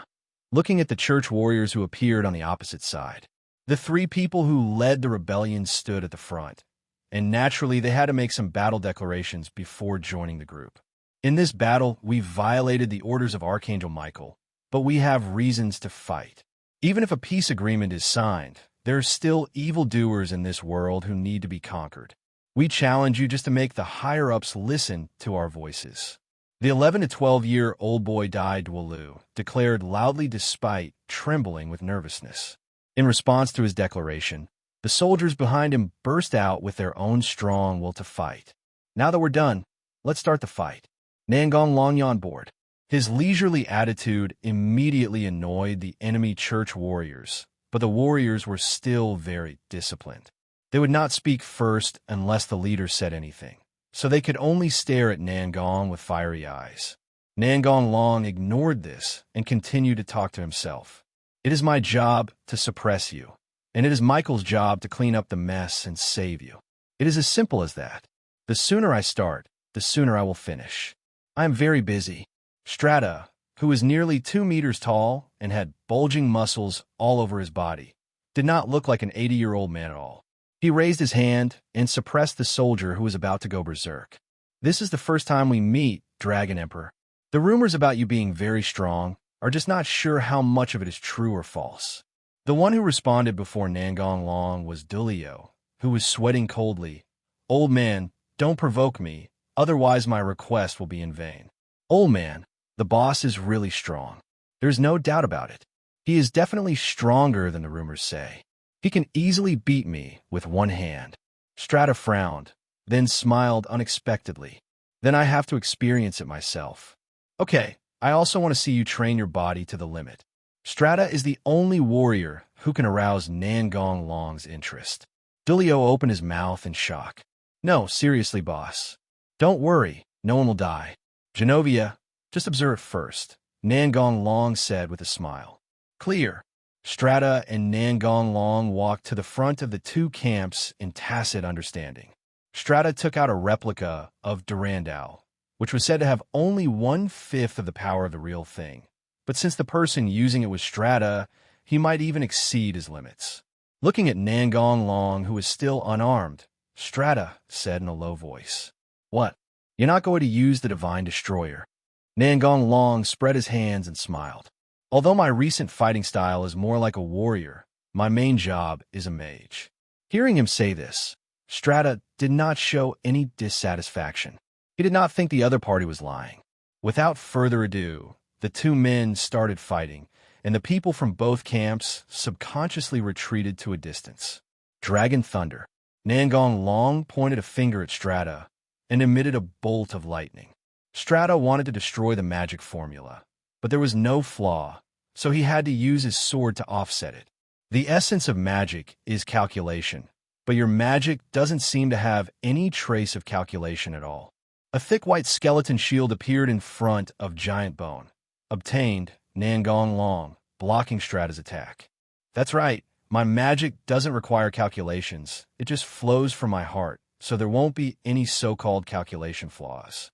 looking at the church warriors who appeared on the opposite side. The 3 people who led the rebellion stood at the front, and naturally they had to make some battle declarations before joining the group. In this battle, we violated the orders of Archangel Michael, but we have reasons to fight. Even if a peace agreement is signed, there are still evildoers in this world who need to be conquered. We challenge you just to make the higher-ups listen to our voices." The 11 to 12-year-old boy Dai Dwalu declared loudly despite trembling with nervousness. In response to his declaration, the soldiers behind him burst out with their own strong will to fight. "Now that we're done, let's start the fight." Nangong Longyan bored. His leisurely attitude immediately annoyed the enemy church warriors, but the warriors were still very disciplined. They would not speak first unless the leader said anything, so they could only stare at Nangong with fiery eyes. Nangong Long ignored this and continued to talk to himself. "It is my job to suppress you, and it is Michael's job to clean up the mess and save you. It is as simple as that. The sooner I start, the sooner I will finish. I am very busy." Strata, who was nearly 2 meters tall and had bulging muscles all over his body, did not look like an 80-year-old man at all. He raised his hand and suppressed the soldier who was about to go berserk. "This is the first time we meet, Dragon Emperor. The rumors about you being very strong are just not sure how much of it is true or false." The one who responded before Nangong Long was Dulio, who was sweating coldly. "Old man, don't provoke me, otherwise my request will be in vain." "Old man, the boss is really strong. There's no doubt about it. He is definitely stronger than the rumors say. He can easily beat me with one hand." Strata frowned, then smiled unexpectedly. "Then I have to experience it myself." "Okay, I also want to see you train your body to the limit." Strata is the only warrior who can arouse Nangong Long's interest. Dulio opened his mouth in shock. "No, seriously, boss. Don't worry, no one will die. Genovia, just observe first," Nangong Long said with a smile. "Clear." Strata and Nangong Long walked to the front of the two camps in tacit understanding. Strata took out a replica of Durandal, which was said to have only 1/5 of the power of the real thing. But since the person using it was Strata, he might even exceed his limits. Looking at Nangong Long, who was still unarmed, Strata said in a low voice, "What? You're not going to use the Divine Destroyer?" Nangong Long spread his hands and smiled. "Although my recent fighting style is more like a warrior, my main job is a mage." Hearing him say this, Strata did not show any dissatisfaction. He did not think the other party was lying. Without further ado, the two men started fighting, and the people from both camps subconsciously retreated to a distance. Dragon Thunder. Nangong Long pointed a finger at Strata and emitted a bolt of lightning. Strata wanted to destroy the magic formula, but there was no flaw, so he had to use his sword to offset it. The essence of magic is calculation, but your magic doesn't seem to have any trace of calculation at all. A thick white skeleton shield appeared in front of Giant Bone. Obtained, Nangong Long, blocking Strata's attack. "That's right, my magic doesn't require calculations, it just flows from my heart, so there won't be any so-called calculation flaws."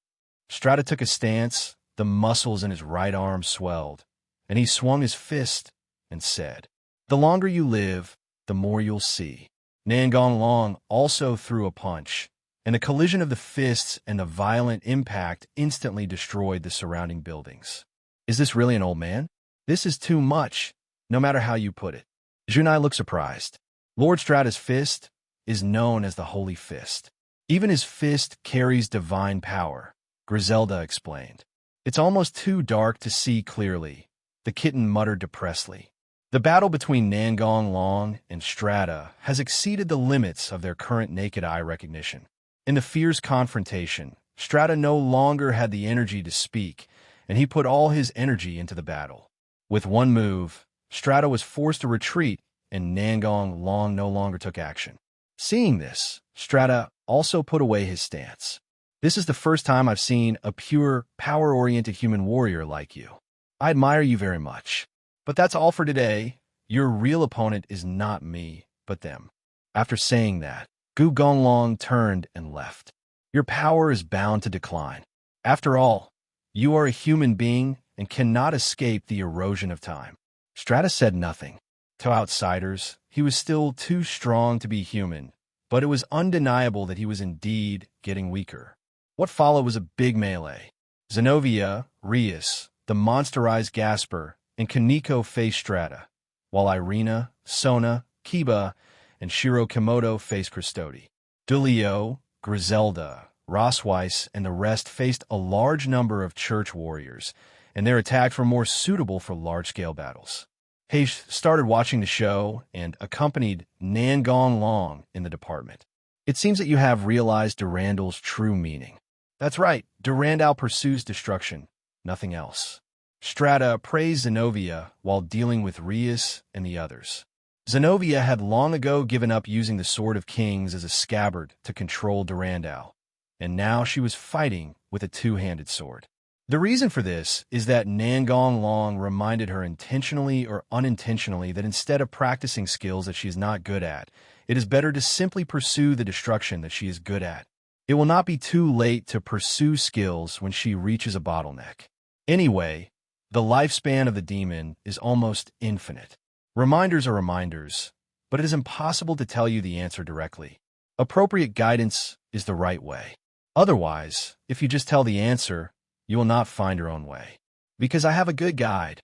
Strata took a stance, the muscles in his right arm swelled, and he swung his fist and said, "The longer you live, the more you'll see." Nangong Long also threw a punch, and the collision of the fists and the violent impact instantly destroyed the surrounding buildings. "Is this really an old man? This is too much, no matter how you put it." Junai looked surprised. Lord Strata's fist is known as the Holy Fist. Even his fist carries divine power, Griselda explained. "It's almost too dark to see clearly," the kitten muttered depressedly. The battle between Nangong Long and Strata has exceeded the limits of their current naked eye recognition. In the fierce confrontation, Strata no longer had the energy to speak, and he put all his energy into the battle. With one move, Strata was forced to retreat, and Nangong Long no longer took action. Seeing this, Strata also put away his stance. "This is the first time I've seen a pure, power-oriented human warrior like you. I admire you very much. But that's all for today. Your real opponent is not me, but them." After saying that, Gu Gonglong turned and left. "Your power is bound to decline. After all, you are a human being and cannot escape the erosion of time." Strata said nothing. To outsiders, he was still too strong to be human, but it was undeniable that he was indeed getting weaker. What followed was a big melee. Zenobia, Rias, the monsterized Gasper, and Kaneko faced Strata, while Irina, Sona, Kiba, and Shiro Komodo faced Custody. Dulio, Griselda, Rossweiss, and the rest faced a large number of church warriors, and their attacks were more suitable for large-scale battles. Heish started watching the show and accompanied Nangong Long in the department. It seems that you have realized Durandal's true meaning. That's right, Durandal pursues destruction, nothing else. Strata praised Zenobia while dealing with Rias and the others. Zenobia had long ago given up using the Sword of Kings as a scabbard to control Durandal, and now she was fighting with a two-handed sword. The reason for this is that Nangong Long reminded her intentionally or unintentionally that instead of practicing skills that she is not good at, it is better to simply pursue the destruction that she is good at. It will not be too late to pursue skills when she reaches a bottleneck. Anyway, the lifespan of the demon is almost infinite. Reminders are reminders, but it is impossible to tell you the answer directly. Appropriate guidance is the right way. Otherwise, if you just tell the answer, you will not find your own way. Because I have a good guide.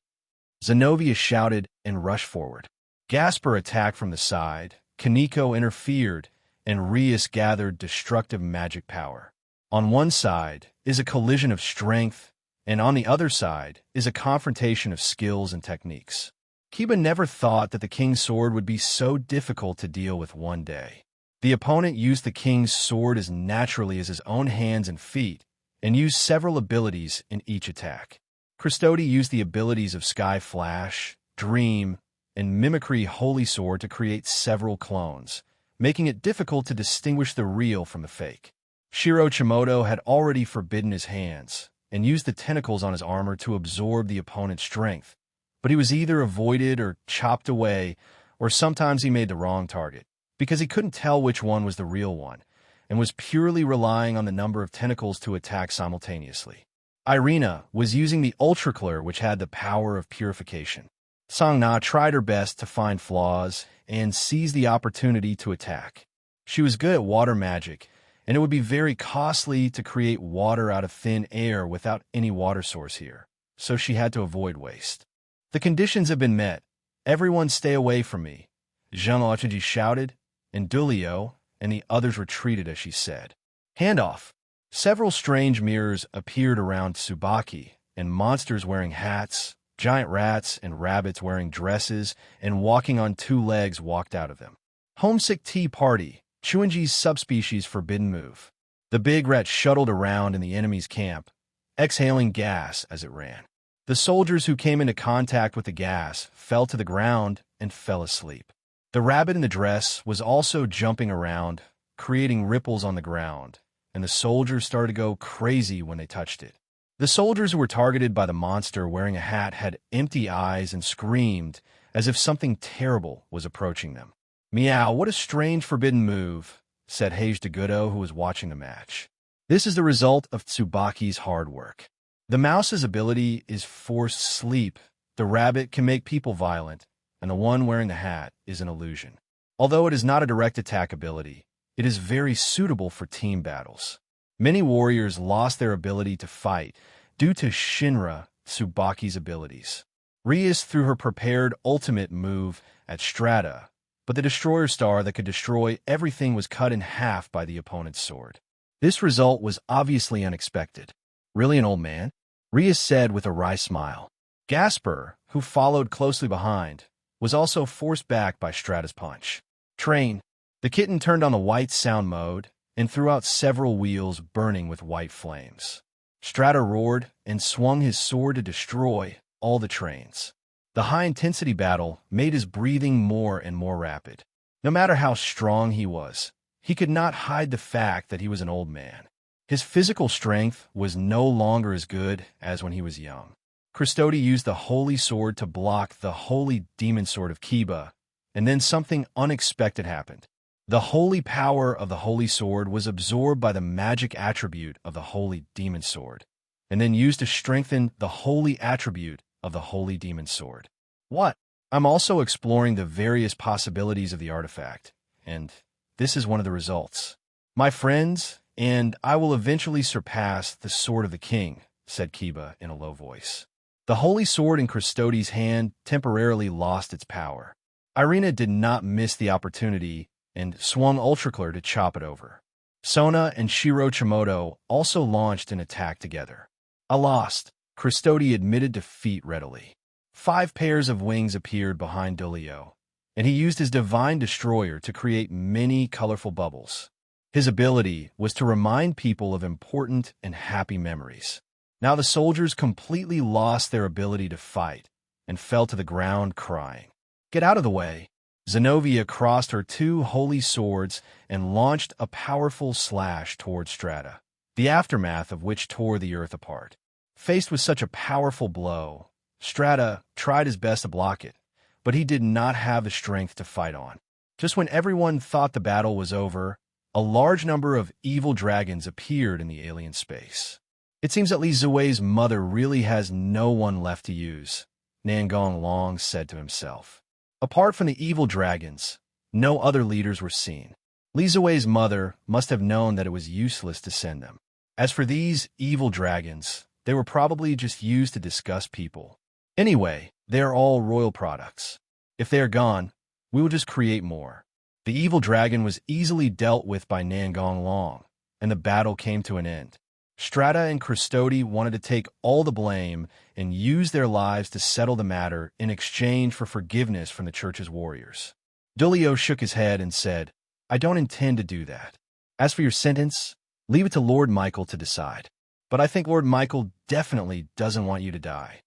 Zenobia shouted and rushed forward. Gasper attacked from the side, Kaneko interfered, and Rias gathered destructive magic power. On one side is a collision of strength, and on the other side is a confrontation of skills and techniques. Kiba never thought that the King's Sword would be so difficult to deal with one day. The opponent used the King's Sword as naturally as his own hands and feet, and used several abilities in each attack. Custody used the abilities of Sky Flash, Dream, and Mimicry Holy Sword to create several clones, making it difficult to distinguish the real from the fake. Shiro Chimoto had already forbidden his hands, and used the tentacles on his armor to absorb the opponent's strength, but he was either avoided or chopped away, or sometimes he made the wrong target, because he couldn't tell which one was the real one, and was purely relying on the number of tentacles to attack simultaneously. Irina was using the Ultraclear, which had the power of purification. Sangna tried her best to find flaws and seize the opportunity to attack. She was good at water magic, and it would be very costly to create water out of thin air without any water source here, so she had to avoid waste. The conditions have been met. Everyone stay away from me, Jean Lachaji shouted, and Dulio and the others retreated as she said. Handoff. Several strange mirrors appeared around Tsubaki, and monsters wearing hats, giant rats and rabbits wearing dresses and walking on two legs walked out of them. Homesick Tea Party, Chuanji's subspecies forbidden move. The big rat shuttled around in the enemy's camp, exhaling gas as it ran. The soldiers who came into contact with the gas fell to the ground and fell asleep. The rabbit in the dress was also jumping around, creating ripples on the ground, and the soldiers started to go crazy when they touched it. The soldiers who were targeted by the monster wearing a hat had empty eyes and screamed as if something terrible was approaching them. Meow, what a strange forbidden move, said Heiji Degudo, who was watching the match. This is the result of Tsubaki's hard work. The mouse's ability is forced sleep, the rabbit can make people violent, and the one wearing the hat is an illusion. Although it is not a direct attack ability, it is very suitable for team battles. Many warriors lost their ability to fight due to Shinra Tsubaki's abilities. Rias threw her prepared ultimate move at Strata, but the destroyer star that could destroy everything was cut in half by the opponent's sword. This result was obviously unexpected. Really an old man? Rias said with a wry smile. Gasper, who followed closely behind, was also forced back by Strata's punch. Train. The kitten turned on the white sound mode and threw out several wheels burning with white flames. Strata roared and swung his sword to destroy all the trains. The high-intensity battle made his breathing more and more rapid. No matter how strong he was, he could not hide the fact that he was an old man. His physical strength was no longer as good as when he was young. Custody used the Holy Sword to block the Holy Demon Sword of Kiba, and then something unexpected happened. The holy power of the Holy Sword was absorbed by the magic attribute of the Holy Demon Sword, and then used to strengthen the holy attribute of the Holy Demon Sword. What? I'm also exploring the various possibilities of the artifact, and this is one of the results. My friends, and I will eventually surpass the Sword of the King, said Kiba in a low voice. The holy sword in Christode's hand temporarily lost its power. Irina did not miss the opportunity and swung Ultraclear to chop it over. Sona and Shiro Chimoto also launched an attack together. Alas, Christode admitted defeat readily. 5 pairs of wings appeared behind Dolio, and he used his Divine Destroyer to create many colorful bubbles. His ability was to remind people of important and happy memories. Now the soldiers completely lost their ability to fight and fell to the ground crying. "Get out of the way!" Zenobia crossed her 2 holy swords and launched a powerful slash toward Strata, the aftermath of which tore the earth apart. Faced with such a powerful blow, Strata tried his best to block it, but he did not have the strength to fight on. Just when everyone thought the battle was over, a large number of evil dragons appeared in the alien space. "It seems that Li Zui's mother really has no one left to use," Nangong Long said to himself. Apart from the evil dragons, no other leaders were seen. Li Zui's mother must have known that it was useless to send them. As for these evil dragons, they were probably just used to disgust people. Anyway, they are all royal products. If they are gone, we will just create more. The evil dragon was easily dealt with by Nangong Long, and the battle came to an end. Strata and Christode wanted to take all the blame and use their lives to settle the matter in exchange for forgiveness from the church's warriors. Dulio shook his head and said, "I don't intend to do that. As for your sentence, leave it to Lord Michael to decide. But I think Lord Michael definitely doesn't want you to die."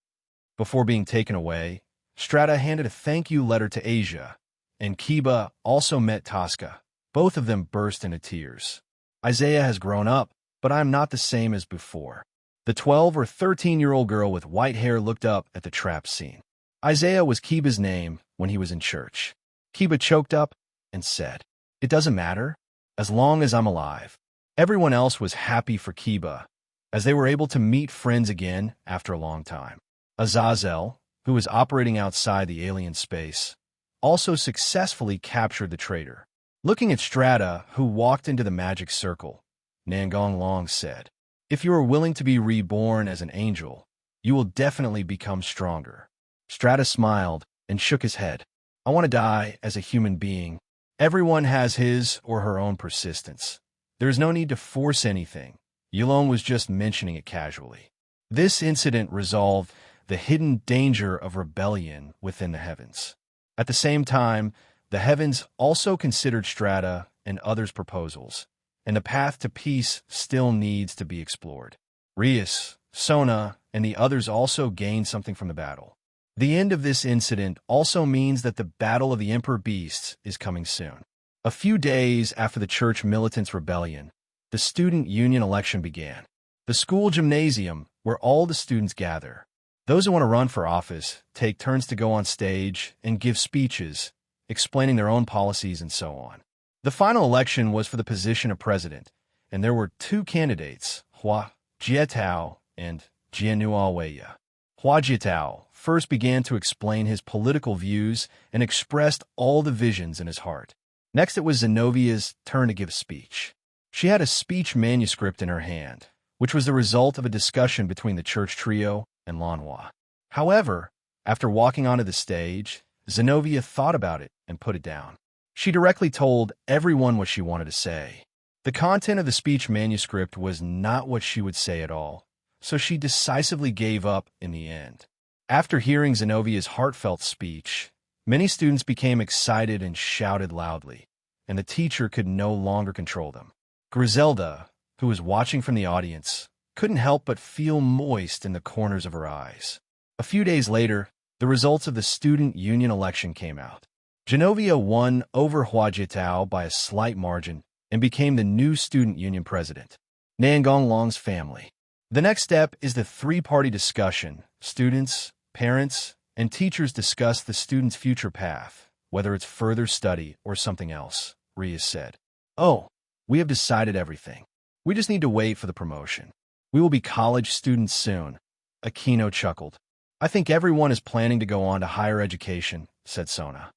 Before being taken away, Strata handed a thank-you letter to Asia, and Kiba also met Tosca. Both of them burst into tears. "Isaiah has grown up, but I am not the same as before." The 12 or 13-year-old girl with white hair looked up at the trap scene. Isaiah was Kiba's name when he was in church. Kiba choked up and said, "It doesn't matter, as long as I'm alive." Everyone else was happy for Kiba, as they were able to meet friends again after a long time. Azazel, who was operating outside the alien space, also successfully captured the traitor. Looking at Strata, who walked into the magic circle, Nangong Long said, "If you are willing to be reborn as an angel, you will definitely become stronger." Strata smiled and shook his head. "I want to die as a human being. Everyone has his or her own persistence. There is no need to force anything. Yulon was just mentioning it casually." This incident resolved the hidden danger of rebellion within the heavens. At the same time, the heavens also considered Strata and others' proposals, and the path to peace still needs to be explored. Rias, Sona, and the others also gained something from the battle. The end of this incident also means that the Battle of the Emperor Beasts is coming soon. A few days after the church militants' rebellion, the student union election began. The school gymnasium, where all the students gather. Those who want to run for office take turns to go on stage and give speeches, explaining their own policies and so on. The final election was for the position of president, and there were 2 candidates, Hua Jietao and Jianuaweya. Hua Jietao first began to explain his political views and expressed all the visions in his heart. Next, it was Zenovia's turn to give a speech. She had a speech manuscript in her hand, which was the result of a discussion between the church trio and Lanhua. However, after walking onto the stage, Zenobia thought about it and put it down. She directly told everyone what she wanted to say. The content of the speech manuscript was not what she would say at all, so she decisively gave up in the end. After hearing Zenovia's heartfelt speech, many students became excited and shouted loudly, and the teacher could no longer control them. Griselda, who was watching from the audience, couldn't help but feel moist in the corners of her eyes. A few days later, the results of the student union election came out. Genovia won over Hua Jietao by a slight margin and became the new student union president. Nangong Long's family. The next step is the 3-party discussion. Students, parents, and teachers discuss the student's future path, whether it's further study or something else, Rias said. "Oh, we have decided everything. We just need to wait for the promotion. We will be college students soon." Aquino chuckled. "I think everyone is planning to go on to higher education," said Sona.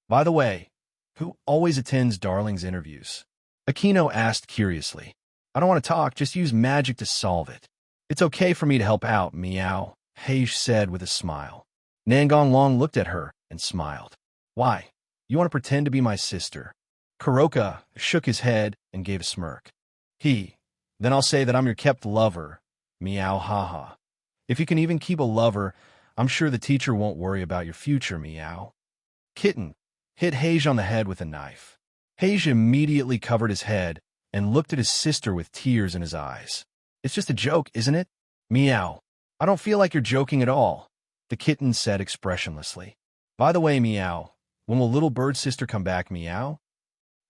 By the way, who always attends Darling's interviews?" Aquino asked curiously. "I don't want to talk, just use magic to solve it. It's okay for me to help out, meow," Hage said with a smile. Nangong Long looked at her and smiled. Why? You want to pretend to be my sister? Kuroka shook his head and gave a smirk. Then I'll say that I'm your kept lover. Meow haha. If you can even keep a lover, I'm sure the teacher won't worry about your future, meow. Kitten hit Hage on the head with a knife. Hage immediately covered his head and looked at his sister with tears in his eyes. It's just a joke, isn't it? Meow. I don't feel like you're joking at all, the kitten said expressionlessly. By the way, meow, when will little bird sister come back, meow?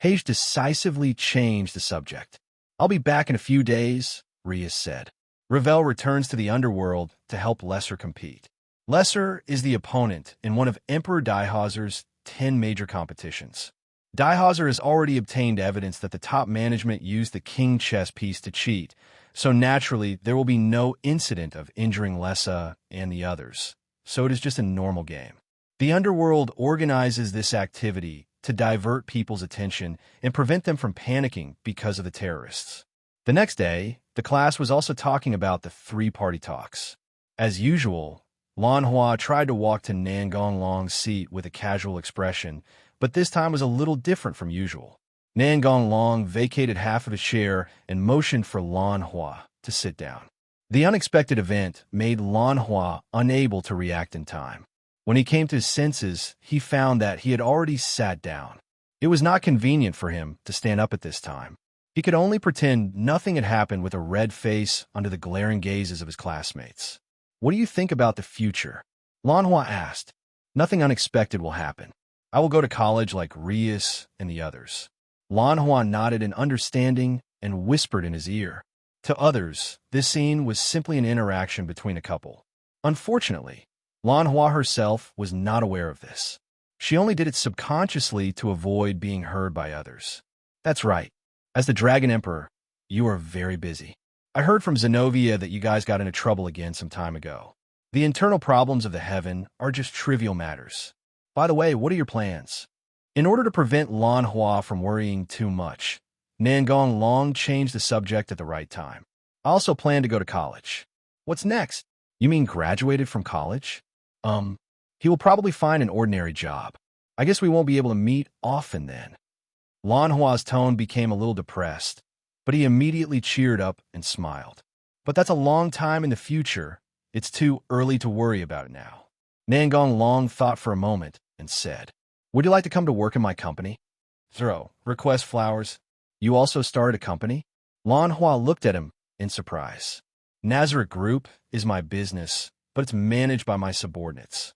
Hage decisively changed the subject. I'll be back in a few days, Rias said. Ravel returns to the underworld to help Lesser compete. Lesser is the opponent in one of Emperor Daihauser's 10 major competitions. Daihauser has already obtained evidence that the top management used the king chess piece to cheat, so naturally there will be no incident of injuring Lessa and the others, so it is just a normal game. The underworld organizes this activity to divert people's attention and prevent them from panicking because of the terrorists. The next day, the class was also talking about the three-party talks. As usual, Lan Hua tried to walk to Nangong Long's seat with a casual expression, but this time was a little different from usual. Nangong Long vacated half of his chair and motioned for Lan Hua to sit down. The unexpected event made Lan Hua unable to react in time. When he came to his senses, he found that he had already sat down. It was not convenient for him to stand up at this time. He could only pretend nothing had happened with a red face under the glaring gazes of his classmates. What do you think about the future? Lan Hua asked. Nothing unexpected will happen. I will go to college like Rias and the others. Lan Hua nodded in understanding and whispered in his ear. To others, this scene was simply an interaction between a couple. Unfortunately, Lan Hua herself was not aware of this. She only did it subconsciously to avoid being heard by others. That's right. As the Dragon Emperor, you are very busy. I heard from Zenobia that you guys got into trouble again some time ago. The internal problems of the heaven are just trivial matters. By the way, what are your plans? In order to prevent Lan Hua from worrying too much, Nangong Long changed the subject at the right time. I also plan to go to college. What's next? You mean graduated from college? He will probably find an ordinary job. I guess we won't be able to meet often then. Lan Hua's tone became a little depressed, but he immediately cheered up and smiled. But that's a long time in the future. It's too early to worry about it now. Nangong Long thought for a moment and said, Would you like to come to work in my company? Request flowers. You also started a company? Lan Hua looked at him in surprise. Nazareth Group is my business, but it's managed by my subordinates.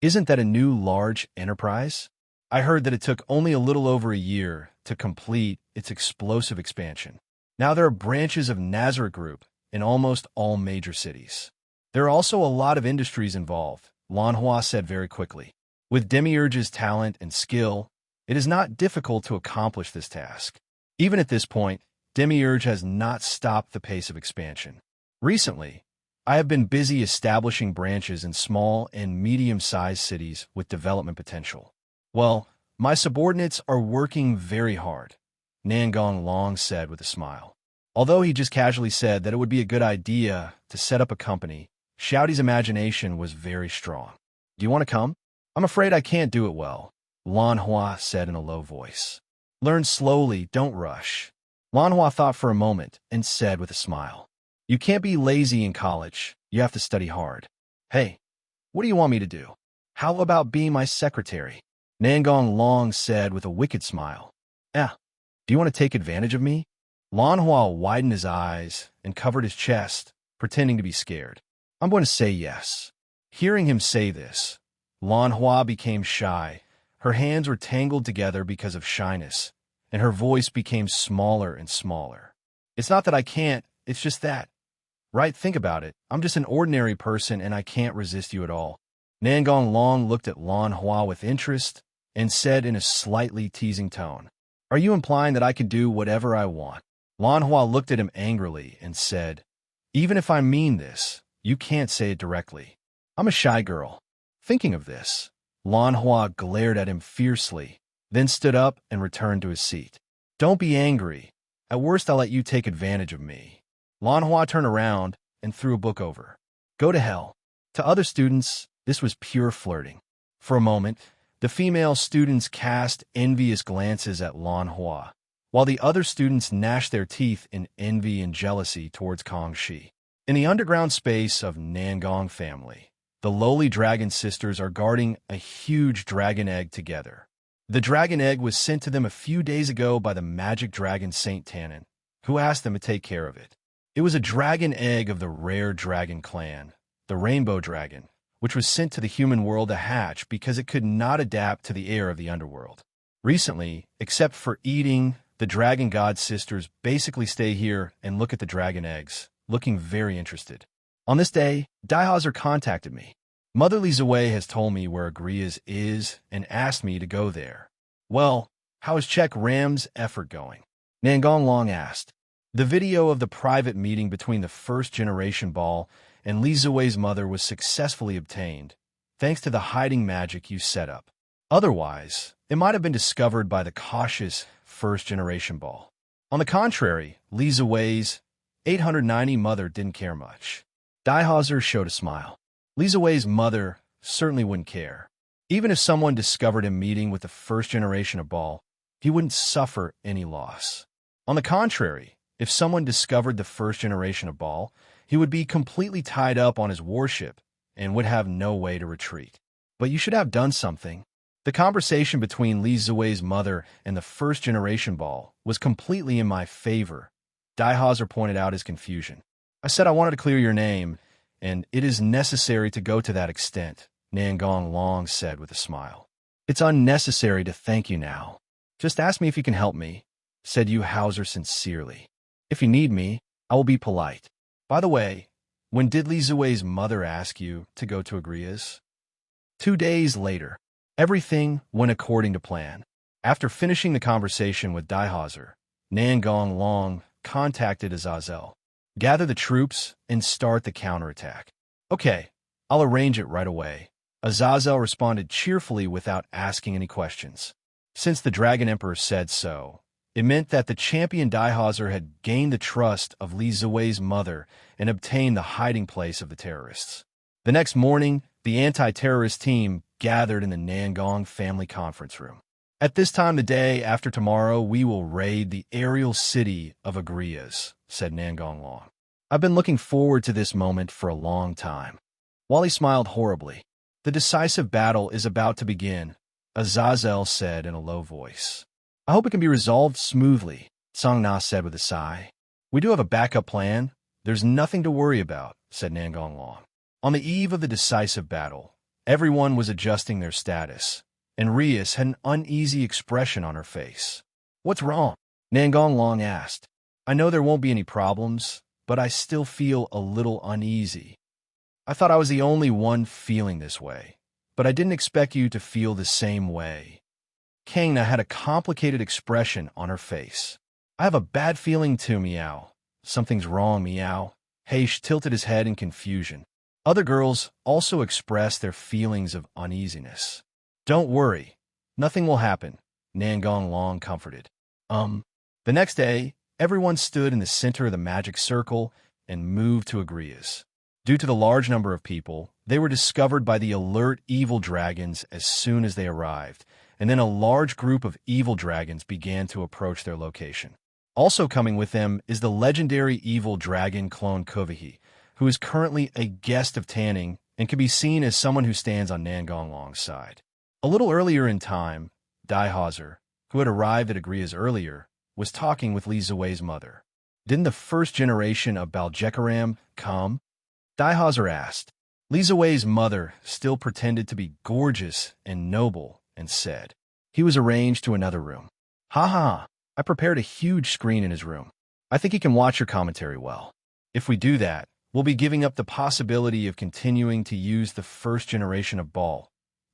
Isn't that a new large enterprise? I heard that it took only a little over a year to complete its explosive expansion. Now there are branches of Nazareth Group in almost all major cities. There are also a lot of industries involved, Lan Hua said very quickly. With Demiurge's talent and skill, it is not difficult to accomplish this task. Even at this point, Demiurge has not stopped the pace of expansion. Recently, I have been busy establishing branches in small and medium-sized cities with development potential. Well, my subordinates are working very hard, Nangong Long said with a smile. Although he just casually said that it would be a good idea to set up a company, Xiaoti's imagination was very strong. Do you want to come? I'm afraid I can't do it well, Lan Hua said in a low voice. Learn slowly, don't rush. Lan Hua thought for a moment and said with a smile. You can't be lazy in college. You have to study hard. Hey, what do you want me to do? How about being my secretary? Nangong Long said with a wicked smile. Do you want to take advantage of me? Lan Hua widened his eyes and covered his chest, pretending to be scared. I'm going to say yes. Hearing him say this, Lan Hua became shy. Her hands were tangled together because of shyness, and her voice became smaller and smaller. It's not that I can't, it's just that. Right, think about it. I'm just an ordinary person and I can't resist you at all. Nangong Long looked at Lan Hua with interest and said in a slightly teasing tone, Are you implying that I can do whatever I want? Lan Hua looked at him angrily and said, Even if I mean this, you can't say it directly. I'm a shy girl. Thinking of this, Lan Hua glared at him fiercely, then stood up and returned to his seat. Don't be angry. At worst, I'll let you take advantage of me. Lan Hua turned around and threw a book over. Go to hell. To other students, this was pure flirting. For a moment, the female students cast envious glances at Lan Hua, while the other students gnashed their teeth in envy and jealousy towards Kong Shi. In the underground space of Nangong family, the lowly dragon sisters are guarding a huge dragon egg together. The dragon egg was sent to them a few days ago by the magic dragon Saint Tannen, who asked them to take care of it. It was a dragon egg of the rare dragon clan, the rainbow dragon, which was sent to the human world to hatch because it could not adapt to the air of the underworld. Recently, except for eating, the dragon god sisters basically stay here and look at the dragon eggs, looking very interested. On this day, Daihazer contacted me. Motherly Zawei has told me where Agrias is and asked me to go there. Well, how is Check Ram's effort going? Nangong Long asked. The video of the private meeting between the first generation ball and Li Zawei's mother was successfully obtained, thanks to the hiding magic you set up. Otherwise, it might have been discovered by the cautious first generation ball. On the contrary, Li Zawei's 890 mother didn't care much. Daihazer showed a smile. Li Zawei's mother certainly wouldn't care. Even if someone discovered him meeting with the first generation of ball, he wouldn't suffer any loss. On the contrary, if someone discovered the first generation of ball, he would be completely tied up on his warship and would have no way to retreat. But you should have done something. The conversation between Li Zawei's mother and the first generation ball was completely in my favor. Daihazer pointed out his confusion. I said I wanted to clear your name, and it is necessary to go to that extent, Nangong Long said with a smile. It's unnecessary to thank you now. Just ask me if you can help me, said Yu Hauser sincerely. If you need me, I will be polite. By the way, when did Li Zawei's mother ask you to go to Agrias? 2 days later. Everything went according to plan. After finishing the conversation with Daihazer, Nangong Long contacted Azazel. Gather the troops and start the counterattack. Okay, I'll arrange it right away. Azazel responded cheerfully without asking any questions. Since the Dragon Emperor said so, it meant that the champion Daihazer had gained the trust of Li Zawei's mother and obtained the hiding place of the terrorists. The next morning, the anti-terrorist team gathered in the Nangong family conference room. At this time the day after tomorrow, we will raid the aerial city of Agrias, said Nangong Long. I've been looking forward to this moment for a long time. While he smiled horribly, the decisive battle is about to begin, Azazel said in a low voice. I hope it can be resolved smoothly, Song Na said with a sigh. We do have a backup plan. There's nothing to worry about, said Nangong Long. On the eve of the decisive battle, everyone was adjusting their status, and Rias had an uneasy expression on her face. What's wrong? Nangong Long asked. I know there won't be any problems, but I still feel a little uneasy. I thought I was the only one feeling this way, but I didn't expect you to feel the same way. Kangna had a complicated expression on her face. I have a bad feeling too, Meow. Something's wrong, Meow. Heish tilted his head in confusion. Other girls also expressed their feelings of uneasiness. Don't worry. Nothing will happen, Nangong Long comforted. The next day, everyone stood in the center of the magic circle and moved to Agrias. Due to the large number of people, they were discovered by the alert evil dragons as soon as they arrived, and then a large group of evil dragons began to approach their location. Also coming with them is the legendary evil dragon clone Kovihi, who is currently a guest of Tanning and can be seen as someone who stands on Nangong Long's side. A little earlier in time, Daihazer, who had arrived at Agrias earlier, was talking with Li Zawei's mother. Didn't the first generation of Baljekaram come? Daihazer asked. Li Zawei's mother still pretended to be gorgeous and noble and said, he was arranged to another room. Ha! I prepared a huge screen in his room. I think he can watch your commentary well. If we do that, we'll be giving up the possibility of continuing to use the first generation of Ball,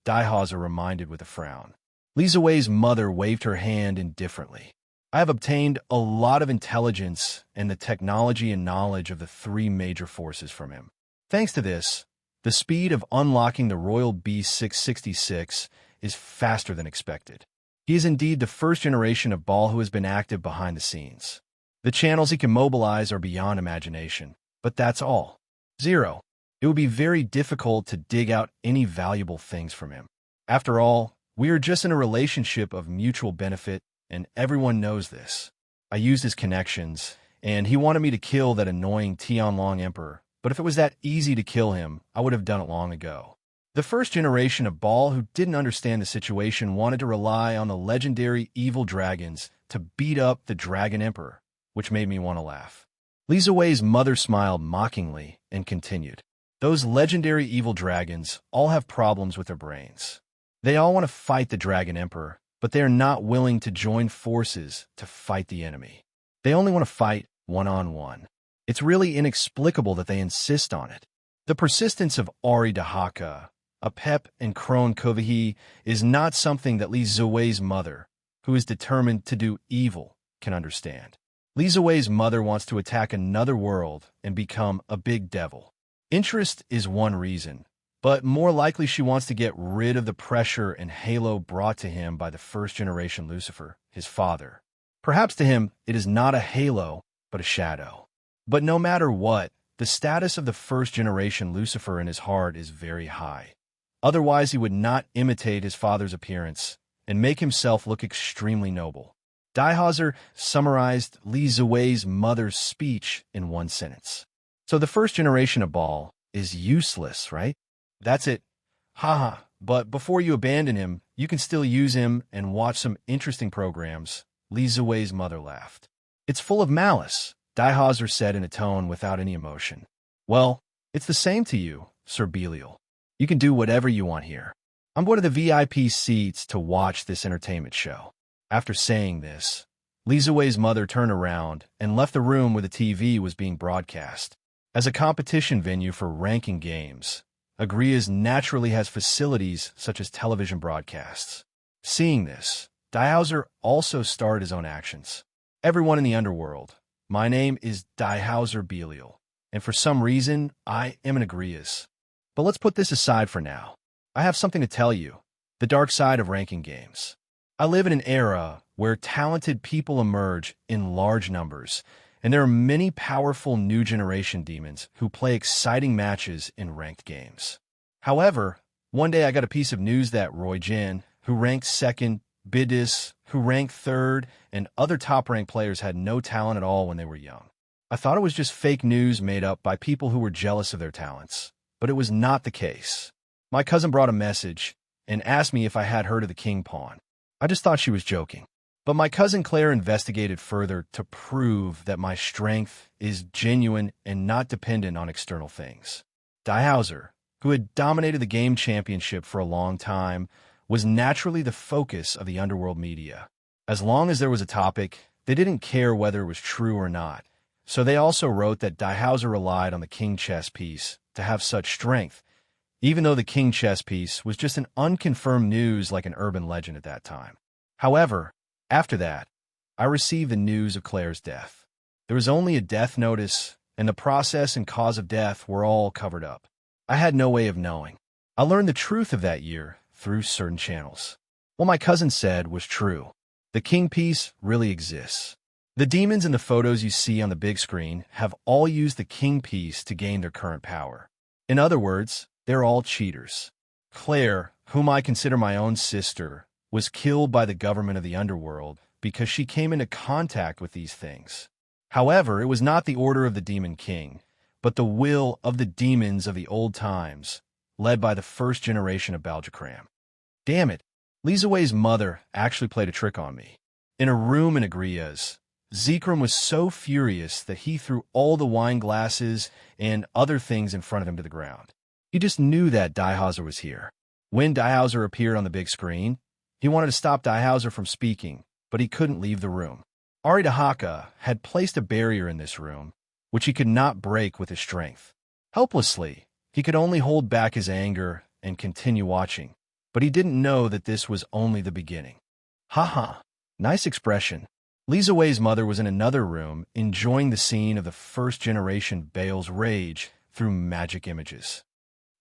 Daihazer reminded with a frown. Li Zawei's mother waved her hand indifferently. I have obtained a lot of intelligence and the technology and knowledge of the three major forces from him. Thanks to this, the speed of unlocking the Royal B666 is faster than expected. He is indeed the first generation of Ball who has been active behind the scenes. The channels he can mobilize are beyond imagination, but that's all. 0. It would be very difficult to dig out any valuable things from him. After all, we are just in a relationship of mutual benefit, and everyone knows this. I used his connections, and he wanted me to kill that annoying Tianlong Emperor, but if it was that easy to kill him, I would have done it long ago. The first generation of Baal who didn't understand the situation wanted to rely on the legendary evil dragons to beat up the Dragon Emperor, which made me want to laugh. Li Ziwei's mother smiled mockingly and continued. Those legendary evil dragons all have problems with their brains. They all want to fight the Dragon Emperor, but they are not willing to join forces to fight the enemy. They only want to fight one-on-one. It's really inexplicable that they insist on it. The persistence of Ari Dahaka, Apep, and Kron Kovahi is not something that Li Ziwei's mother, who is determined to do evil, can understand. Li Ziwei's mother wants to attack another world and become a big devil. Interest is one reason, but more likely she wants to get rid of the pressure and halo brought to him by the first-generation Lucifer, his father. Perhaps to him, it is not a halo, but a shadow. But no matter what, the status of the first-generation Lucifer in his heart is very high. Otherwise, he would not imitate his father's appearance and make himself look extremely noble. Daihauser summarized Li Ziwei's mother's speech in one sentence. So the first generation of Baal is useless, right? That's it. Haha. But before you abandon him, you can still use him and watch some interesting programs. Li Ziwei's mother laughed. It's full of malice, Daihauser said in a tone without any emotion. Well, it's the same to you, Sir Belial. You can do whatever you want here. I'm one of the VIP seats to watch this entertainment show. After saying this, Li Ziwei's mother turned around and left the room where the TV was being broadcast. As a competition venue for ranking games, Agrias naturally has facilities such as television broadcasts. Seeing this, Daihauser also started his own actions. Everyone in the underworld, my name is Daihauser Belial, and for some reason, I am an Agrias. But let's put this aside for now. I have something to tell you, the dark side of ranking games. I live in an era where talented people emerge in large numbers, and there are many powerful new generation demons who play exciting matches in ranked games. However, one day I got a piece of news that Roy Jin, who ranked second, Bidis, who ranked third, and other top-ranked players had no talent at all when they were young. I thought it was just fake news made up by people who were jealous of their talents, but it was not the case. My cousin brought a message and asked me if I had heard of the King Pawn. I just thought she was joking. But my cousin Claire investigated further to prove that my strength is genuine and not dependent on external things. Daihauser, who had dominated the game championship for a long time, was naturally the focus of the underworld media. As long as there was a topic, they didn't care whether it was true or not. So they also wrote that Daihauser relied on the king chess piece to have such strength, even though the king chess piece was just an unconfirmed news like an urban legend at that time. However, after that, I received the news of Claire's death. There was only a death notice, and the process and cause of death were all covered up. I had no way of knowing. I learned the truth of that year through certain channels. What my cousin said was true. The king piece really exists. The demons in the photos you see on the big screen have all used the king piece to gain their current power. In other words, they're all cheaters. Claire, whom I consider my own sister, was killed by the government of the underworld because she came into contact with these things. However, it was not the order of the Demon King, but the will of the demons of the old times, led by the first generation of Baljakram. Damn it, Li Ziwei's mother actually played a trick on me. In a room in Agrias, Zekrom was so furious that he threw all the wine glasses and other things in front of him to the ground. He just knew that Daihauser was here. When Daihauser appeared on the big screen, he wanted to stop Daihauser from speaking, but he couldn't leave the room. Ari Dahaka had placed a barrier in this room, which he could not break with his strength. Helplessly, he could only hold back his anger and continue watching, but he didn't know that this was only the beginning. Haha, nice expression. Li Ziwei's mother was in another room, enjoying the scene of the first-generation Baal's rage through magic images.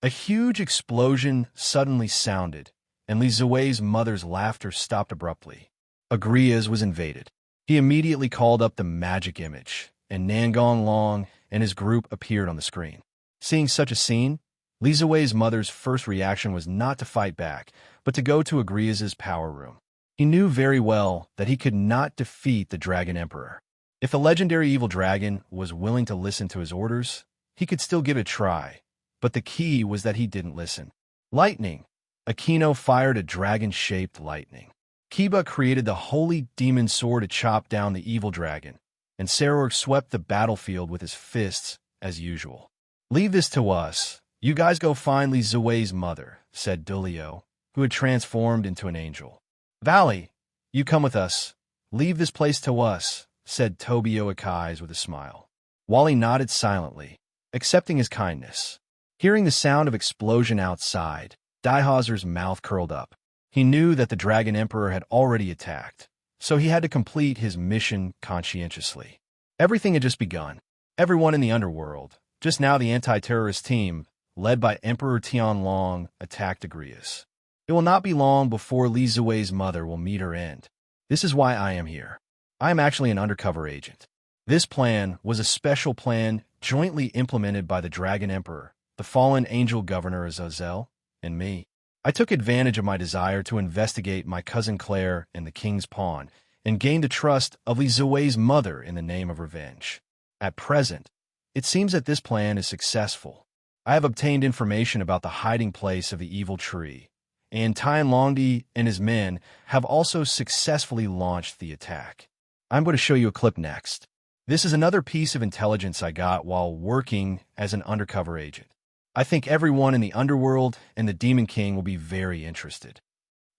A huge explosion suddenly sounded, and Li Ziwei's mother's laughter stopped abruptly. Agrias was invaded. He immediately called up the magic image, and Nangong Long and his group appeared on the screen. Seeing such a scene, Li Ziwei's mother's first reaction was not to fight back, but to go to Agrias's power room. He knew very well that he could not defeat the Dragon Emperor. If the legendary evil dragon was willing to listen to his orders, he could still give it a try, but the key was that he didn't listen. Lightning. Akino fired a dragon-shaped lightning. Kiba created the holy demon sword to chop down the evil dragon, and Saror swept the battlefield with his fists, as usual. "Leave this to us. You guys go find Li Ziwei's mother," said Dulio, who had transformed into an angel. "Valley, you come with us. Leave this place to us," said Tobio Akai's with a smile. Wally nodded silently, accepting his kindness. Hearing the sound of explosion outside, Daihauser's mouth curled up. He knew that the Dragon Emperor had already attacked, so he had to complete his mission conscientiously. Everything had just begun. Everyone in the underworld, just now the anti-terrorist team, led by Emperor Tianlong, attacked Agrias. It will not be long before Li Ziwei's mother will meet her end. This is why I am here. I am actually an undercover agent. This plan was a special plan jointly implemented by the Dragon Emperor, the fallen angel governor Azazel, and me. I took advantage of my desire to investigate my cousin Claire and the king's pawn, and gained the trust of Li Ziwei's mother in the name of revenge. At present, it seems that this plan is successful. I have obtained information about the hiding place of the evil tree, and Tianlongdi and his men have also successfully launched the attack. I'm going to show you a clip next. This is another piece of intelligence I got while working as an undercover agent. I think everyone in the underworld and the Demon King will be very interested.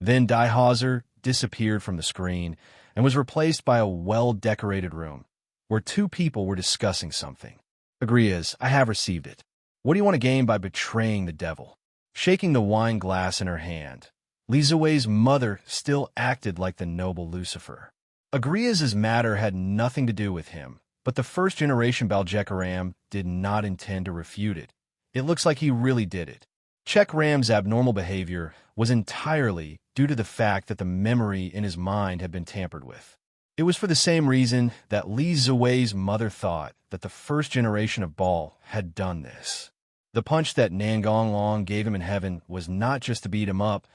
Then Daihauser disappeared from the screen and was replaced by a well-decorated room, where two people were discussing something. "Agrias, I have received it. What do you want to gain by betraying the devil?" Shaking the wine glass in her hand, Li Ziwei's mother still acted like the noble Lucifer. Agrias's matter had nothing to do with him, but the first-generation Baljekaram did not intend to refute it. It looks like he really did it. Chekram's abnormal behavior was entirely due to the fact that the memory in his mind had been tampered with. It was for the same reason that Li Ziwei's mother thought that the first generation of Baal had done this. The punch that Nangong Long gave him in heaven was not just to beat him up,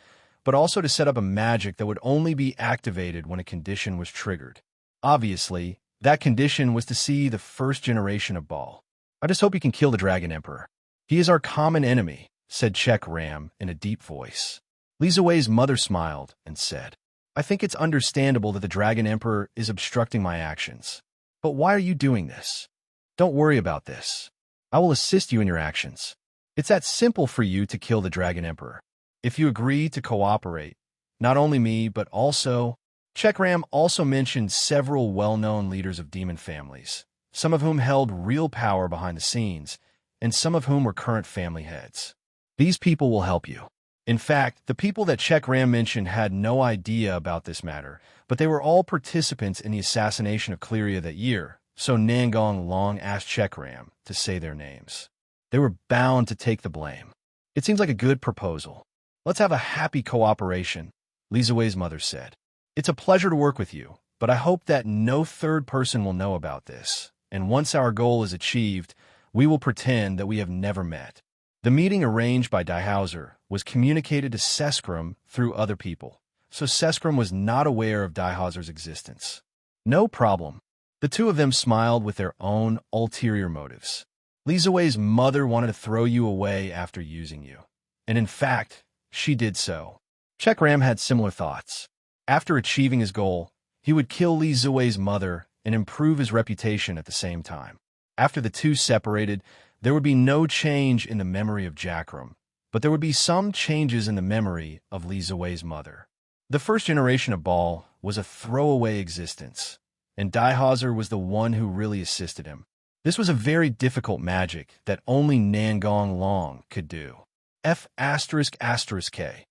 but also to set up a magic that would only be activated when a condition was triggered. Obviously, that condition was to see the first generation of Baal. "I just hope you can kill the Dragon Emperor. He is our common enemy," said Chekram in a deep voice. Li Ziwei's mother smiled and said, "I think it's understandable that the Dragon Emperor is obstructing my actions. But why are you doing this? Don't worry about this. I will assist you in your actions. It's that simple for you to kill the Dragon Emperor. If you agree to cooperate, not only me, but also..." Chekram also mentioned several well-known leaders of demon families, some of whom held real power behind the scenes, and some of whom were current family heads. "These people will help you." In fact, the people that Chekram mentioned had no idea about this matter, but they were all participants in the assassination of Cleria that year, so Nangong Long asked Chekram to say their names. They were bound to take the blame. "It seems like a good proposal. Let's have a happy cooperation," Li Ziwei's mother said. "It's a pleasure to work with you, but I hope that no third person will know about this, and once our goal is achieved, we will pretend that we have never met." The meeting arranged by Daihauser was communicated to Seskram through other people, so Seskram was not aware of Daihauser's existence. "No problem." The two of them smiled with their own ulterior motives. Li Ziwei's mother wanted to throw you away after using you, and in fact, she did so. Chekram had similar thoughts. After achieving his goal, he would kill Li Ziwei's mother and improve his reputation at the same time. After the two separated, there would be no change in the memory of Jakram, but there would be some changes in the memory of Li Ziwei's mother. The first generation of Baal was a throwaway existence, and Daihauser was the one who really assisted him. This was a very difficult magic that only Nangong Long could do. F***K.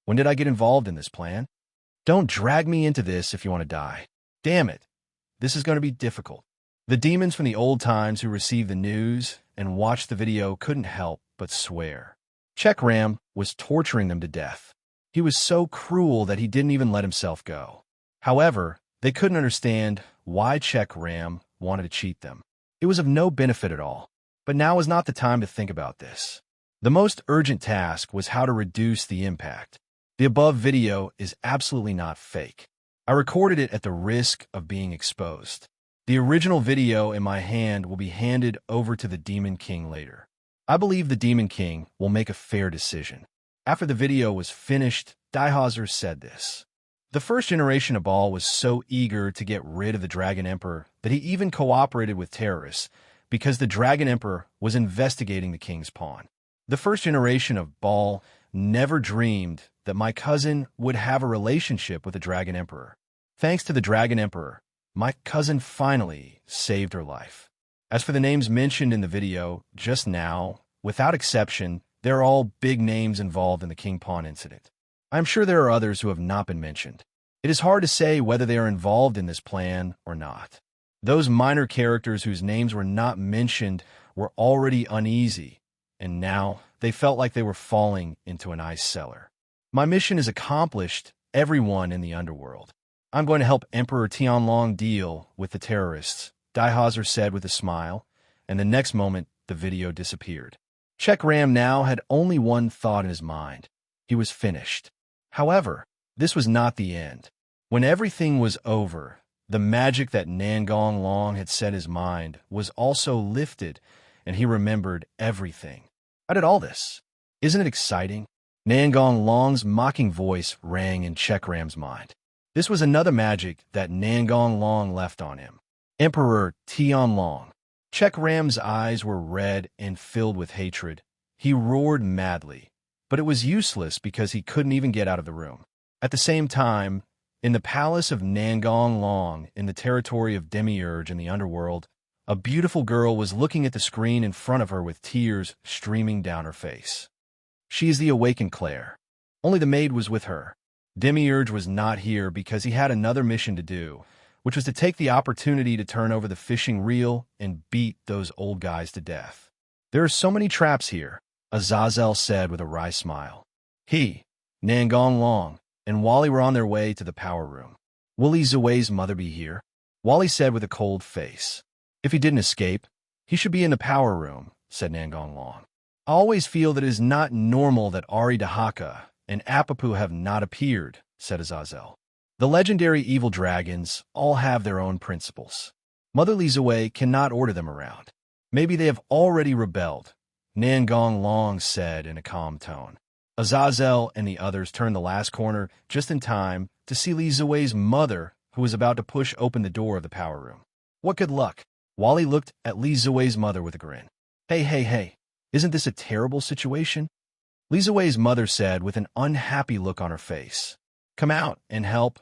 When did I get involved in this plan? Don't drag me into this if you want to die. Damn it. This is going to be difficult. The demons from the old times who received the news and watched the video couldn't help but swear. Chekram was torturing them to death. He was so cruel that he didn't even let himself go. However, they couldn't understand why Chekram wanted to cheat them. It was of no benefit at all. But now is not the time to think about this. The most urgent task was how to reduce the impact. The above video is absolutely not fake. I recorded it at the risk of being exposed. The original video in my hand will be handed over to the Demon King later. I believe the Demon King will make a fair decision. After the video was finished, Dihauser said this. The first generation of Baal was so eager to get rid of the Dragon Emperor that he even cooperated with terrorists because the Dragon Emperor was investigating the king's pawn. The first generation of Baal never dreamed that my cousin would have a relationship with the Dragon Emperor. Thanks to the Dragon Emperor, my cousin finally saved her life. As for the names mentioned in the video just now, without exception, they're all big names involved in the King Pawn incident. I'm sure there are others who have not been mentioned. It is hard to say whether they are involved in this plan or not. Those minor characters whose names were not mentioned were already uneasy, and now they felt like they were falling into an ice cellar. My mission is accomplished, everyone in the underworld. I'm going to help Emperor Tianlong deal with the terrorists, Dihauser said with a smile, and the next moment the video disappeared. Check Ram now had only one thought in his mind. He was finished. However, this was not the end. When everything was over, the magic that Nangong Long had set his mind was also lifted, and he remembered everything. How did all this? Isn't it exciting? Nangong Long's mocking voice rang in Chekram's mind. This was another magic that Nangong Long left on him. Emperor Tianlong. Chekram's eyes were red and filled with hatred. He roared madly, but it was useless because he couldn't even get out of the room. At the same time, in the palace of Nangong Long, in the territory of Demiurge in the underworld, a beautiful girl was looking at the screen in front of her with tears streaming down her face. She is the awakened Claire. Only the maid was with her. Demiurge was not here because he had another mission to do, which was to take the opportunity to turn over the fishing reel and beat those old guys to death. There are so many traps here, Azazel said with a wry smile. He, Nangong Long, and Wally were on their way to the power room. Will Li Ziwei's mother be here? Wally said with a cold face. If he didn't escape, he should be in the power room, said Nangong Long. I always feel that it is not normal that Ari Dahaka and Apapu have not appeared, said Azazel. The legendary evil dragons all have their own principles. Mother Li Ziwei cannot order them around. Maybe they have already rebelled, Nangong Long said in a calm tone. Azazel and the others turned the last corner just in time to see Li Ziwei's mother, who was about to push open the door of the power room. What good luck? Wally looked at Li Ziwei's mother with a grin. Hey, isn't this a terrible situation? Li Ziwei's mother said with an unhappy look on her face. Come out and help.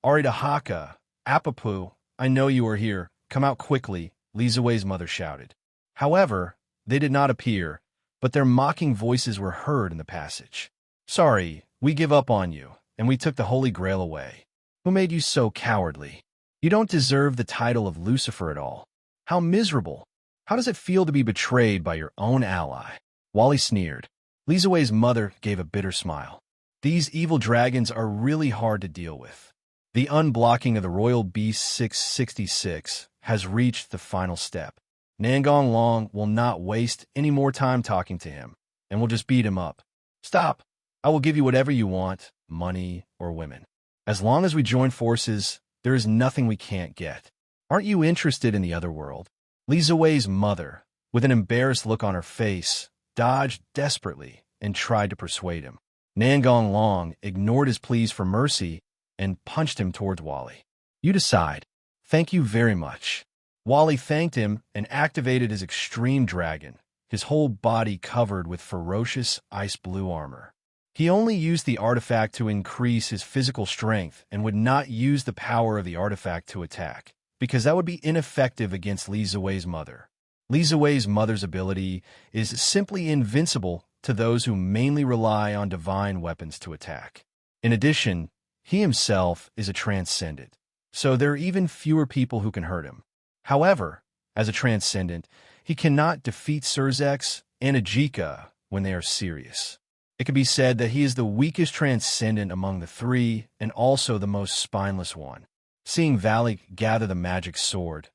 Aridahaka, Apapu, I know you are here. Come out quickly, Li Ziwei's mother shouted. However, they did not appear, but their mocking voices were heard in the passage. Sorry, we give up on you, and we took the Holy Grail away. Who made you so cowardly? You don't deserve the title of Lucifer at all. How miserable. How does it feel to be betrayed by your own ally? Wally sneered. Li Ziwei's mother gave a bitter smile. These evil dragons are really hard to deal with. The unblocking of the Royal Beast 666 has reached the final step. Nangong Long will not waste any more time talking to him, and will just beat him up. Stop. I will give you whatever you want, money or women. As long as we join forces, there is nothing we can't get. Aren't you interested in the other world? Li Ziwei's mother, with an embarrassed look on her face, dodged desperately and tried to persuade him. Nangong Long ignored his pleas for mercy and punched him towards Wally. You decide. Thank you very much. Wally thanked him and activated his extreme dragon, his whole body covered with ferocious ice blue armor. He only used the artifact to increase his physical strength and would not use the power of the artifact to attack, because that would be ineffective against Li Ziwei's mother. Li Ziwei's mother's ability is simply invincible to those who mainly rely on divine weapons to attack. In addition, he himself is a transcendent, so there are even fewer people who can hurt him. However, as a transcendent, he cannot defeat Surzex and Ajika when they are serious. It can be said that he is the weakest transcendent among the three and also the most spineless one. Seeing Valik gather the magic sword,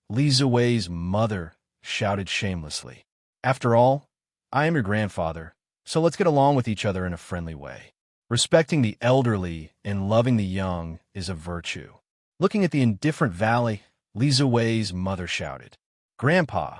Li Ziwei's mother shouted shamelessly. After all, I am your grandfather, so let's get along with each other in a friendly way. Respecting the elderly and loving the young is a virtue. Looking at the indifferent valley, Li Ziwei's mother shouted, "Grandpa,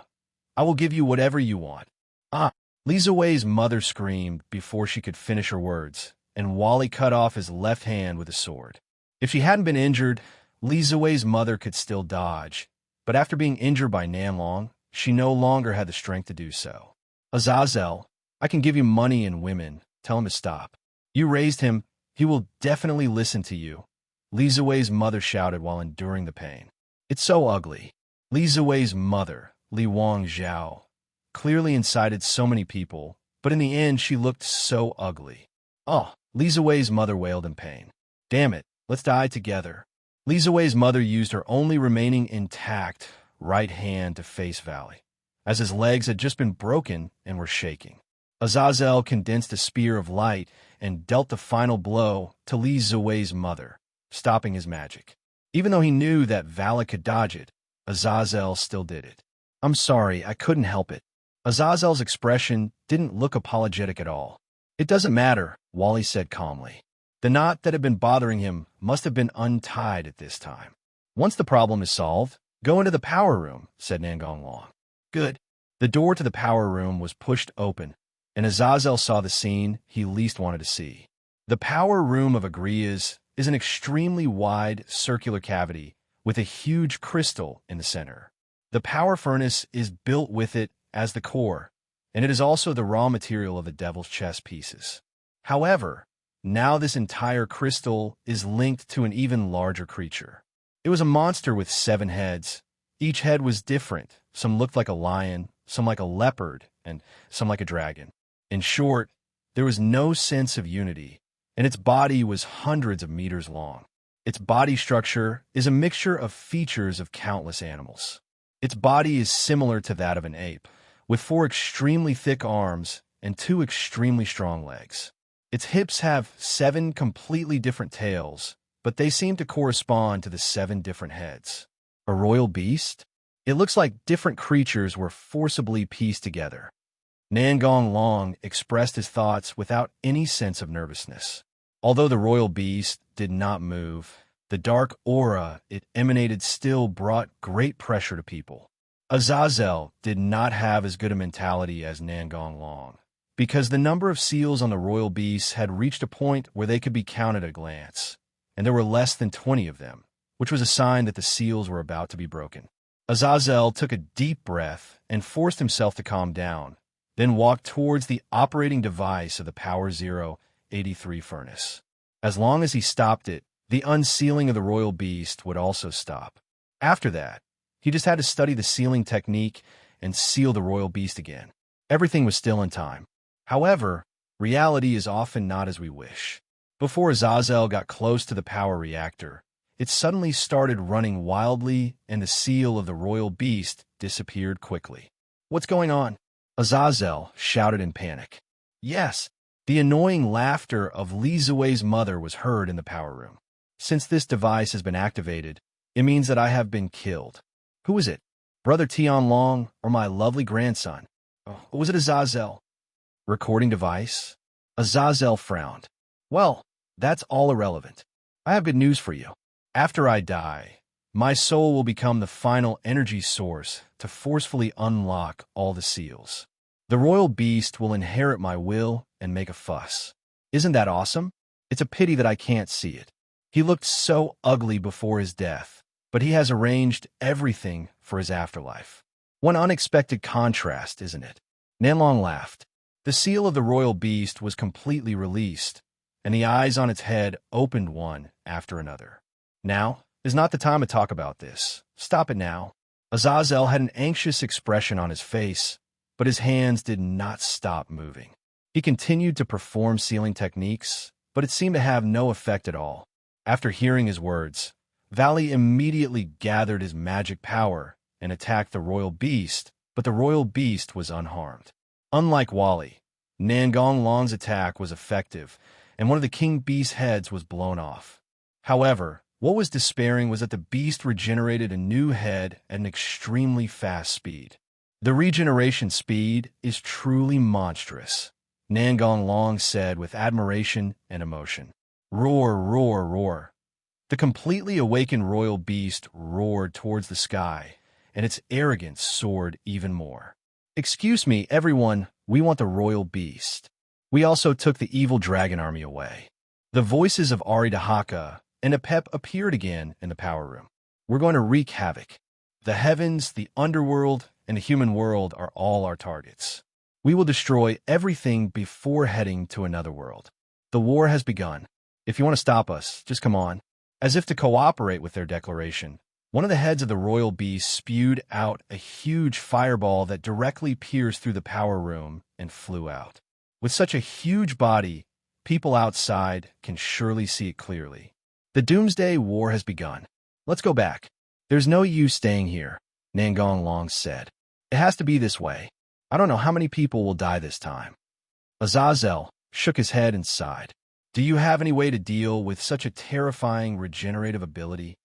I will give you whatever you want." Ah! Li Ziwei's mother screamed before she could finish her words, and Wally cut off his left hand with a sword. If she hadn't been injured, Li Ziwei's mother could still dodge, but after being injured by Nanlong, she no longer had the strength to do so. "Azazel, I can give you money and women. Tell him to stop. You raised him. He will definitely listen to you," Li Ziwei's mother shouted while enduring the pain. "It's so ugly." Li Ziwei's mother, Li Wang Zhao, clearly incited so many people, but in the end she looked so ugly. "Oh," Li Ziwei's mother wailed in pain. "Damn it, let's die together." Li Ziwei's mother used her only remaining intact right hand to face Valley, as his legs had just been broken and were shaking. Azazel condensed a spear of light and dealt the final blow to Li Ziwei's mother, stopping his magic. Even though he knew that Valley could dodge it, Azazel still did it. "I'm sorry, I couldn't help it." Azazel's expression didn't look apologetic at all. "It doesn't matter," Wally said calmly. The knot that had been bothering him must have been untied at this time. "Once the problem is solved, go into the power room," said Nangong Long. "Good." The door to the power room was pushed open, and Azazel saw the scene he least wanted to see. The power room of Agrias is an extremely wide, circular cavity with a huge crystal in the center. The power furnace is built with it as the core, and it is also the raw material of the devil's chess pieces. However, now this entire crystal is linked to an even larger creature. It was a monster with 7 heads. Each head was different. Some looked like a lion, some like a leopard, and some like a dragon. In short, there was no sense of unity, and its body was hundreds of meters long. Its body structure is a mixture of features of countless animals. Its body is similar to that of an ape, with 4 extremely thick arms and 2 extremely strong legs. Its hips have 7 completely different tails, but they seem to correspond to the 7 different heads. A royal beast? It looks like different creatures were forcibly pieced together. Nangong Long expressed his thoughts without any sense of nervousness. Although the royal beast did not move, the dark aura it emanated still brought great pressure to people. Azazel did not have as good a mentality as Nangong Long, because the number of seals on the royal beast had reached a point where they could be counted at a glance, and there were less than 20 of them, which was a sign that the seals were about to be broken. Azazel took a deep breath and forced himself to calm down, then walked towards the operating device of the Power 083 furnace. As long as he stopped it, the unsealing of the royal beast would also stop. After that, he just had to study the sealing technique and seal the royal beast again. Everything was still in time. However, reality is often not as we wish. Before Azazel got close to the power reactor, it suddenly started running wildly, and the seal of the royal beast disappeared quickly. "What's going on?" Azazel shouted in panic. Yes, the annoying laughter of Li Ziwei's mother was heard in the power room. "Since this device has been activated, it means that I have been killed." "Who is it? Brother Tianlong or my lovely grandson?" "Oh, was it Azazel?" "Recording device?" Azazel frowned. "Well, that's all irrelevant. I have good news for you. After I die, my soul will become the final energy source to forcefully unlock all the seals. The royal beast will inherit my will and make a fuss. Isn't that awesome? It's a pity that I can't see it. He looked so ugly before his death, but he has arranged everything for his afterlife. One unexpected contrast, isn't it?" Nanlong laughed. The seal of the royal beast was completely released, and the eyes on its head opened one after another. "Now is not the time to talk about this. Stop it now." Azazel had an anxious expression on his face, but his hands did not stop moving. He continued to perform sealing techniques, but it seemed to have no effect at all. After hearing his words, Valley immediately gathered his magic power and attacked the royal beast, but the royal beast was unharmed. Unlike Wally, Nangong Long's attack was effective, and one of the king beast's heads was blown off. However, what was despairing was that the beast regenerated a new head at an extremely fast speed. The regeneration speed is truly monstrous, Nangong Long said with admiration and emotion. Roar, roar, roar. The completely awakened royal beast roared towards the sky, and its arrogance soared even more. Excuse me, everyone, we want the royal beast. We also took the evil dragon army away. The voices of Aridahaka and Apep appeared again in the power room. We're going to wreak havoc. The heavens, the underworld, and the human world are all our targets. We will destroy everything before heading to another world. The war has begun. If you want to stop us, just come on. As if to cooperate with their declaration, one of the heads of the royal beast spewed out a huge fireball that directly pierced through the power room and flew out. With such a huge body, people outside can surely see it clearly. The Doomsday War has begun. Let's go back. There's no use staying here, Nangong Long said. It has to be this way. I don't know how many people will die this time. Azazel shook his head and sighed. Do you have any way to deal with such a terrifying regenerative ability?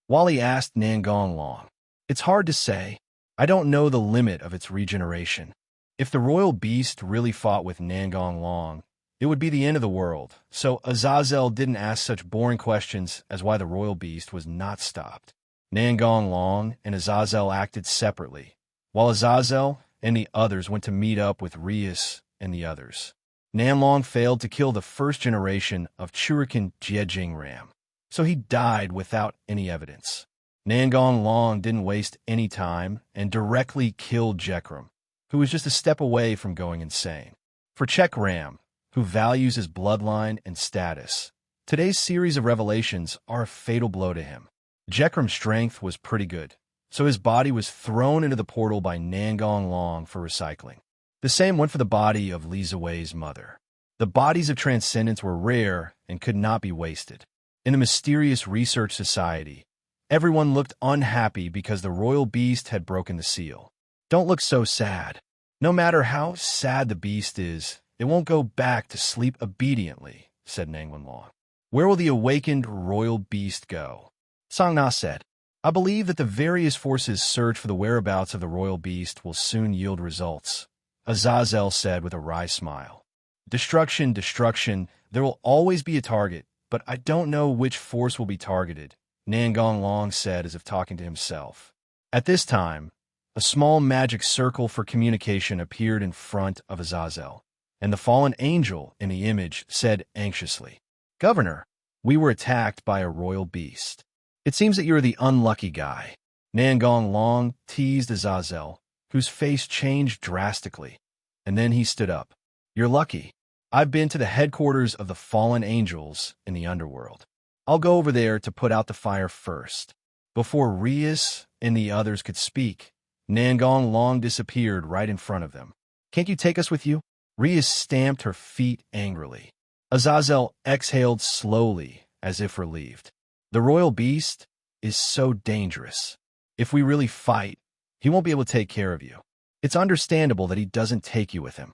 Wally asked Nangong Long. It's hard to say. I don't know the limit of its regeneration. If the royal beast really fought with Nangong Long, it would be the end of the world, so Azazel didn't ask such boring questions as why the royal beast was not stopped. Nangong Long and Azazel acted separately, while Azazel and the others went to meet up with Rias and the others. Nanlong failed to kill the first generation of Churikan Jiejing Ram, so he died without any evidence. Nangong Long didn't waste any time and directly killed Jekram, who was just a step away from going insane. For Chek Ram, who values his bloodline and status, today's series of revelations are a fatal blow to him. Jekram's strength was pretty good, so his body was thrown into the portal by Nangong Long for recycling. The same went for the body of Li Ziwei's mother. The bodies of transcendents were rare and could not be wasted. In the mysterious research society, everyone looked unhappy because the royal beast had broken the seal. Don't look so sad. No matter how sad the beast is, it won't go back to sleep obediently, said Nangwen Long. Where will the awakened royal beast go? Song Na said, I believe that the various forces' search for the whereabouts of the royal beast will soon yield results. Azazel said with a wry smile. Destruction, destruction, there will always be a target, but I don't know which force will be targeted, Nangong Long said as if talking to himself. At this time, a small magic circle for communication appeared in front of Azazel, and the fallen angel in the image said anxiously, Governor, we were attacked by a royal beast. It seems that you're the unlucky guy. Nangong Long teased Azazel, whose face changed drastically, and then he stood up. You're lucky. I've been to the headquarters of the fallen angels in the underworld. I'll go over there to put out the fire first. Before Rias and the others could speak, Nangong Long disappeared right in front of them. Can't you take us with you? Rias stamped her feet angrily. Azazel exhaled slowly, as if relieved. The royal beast is so dangerous. If we really fight, he won't be able to take care of you. It's understandable that he doesn't take you with him.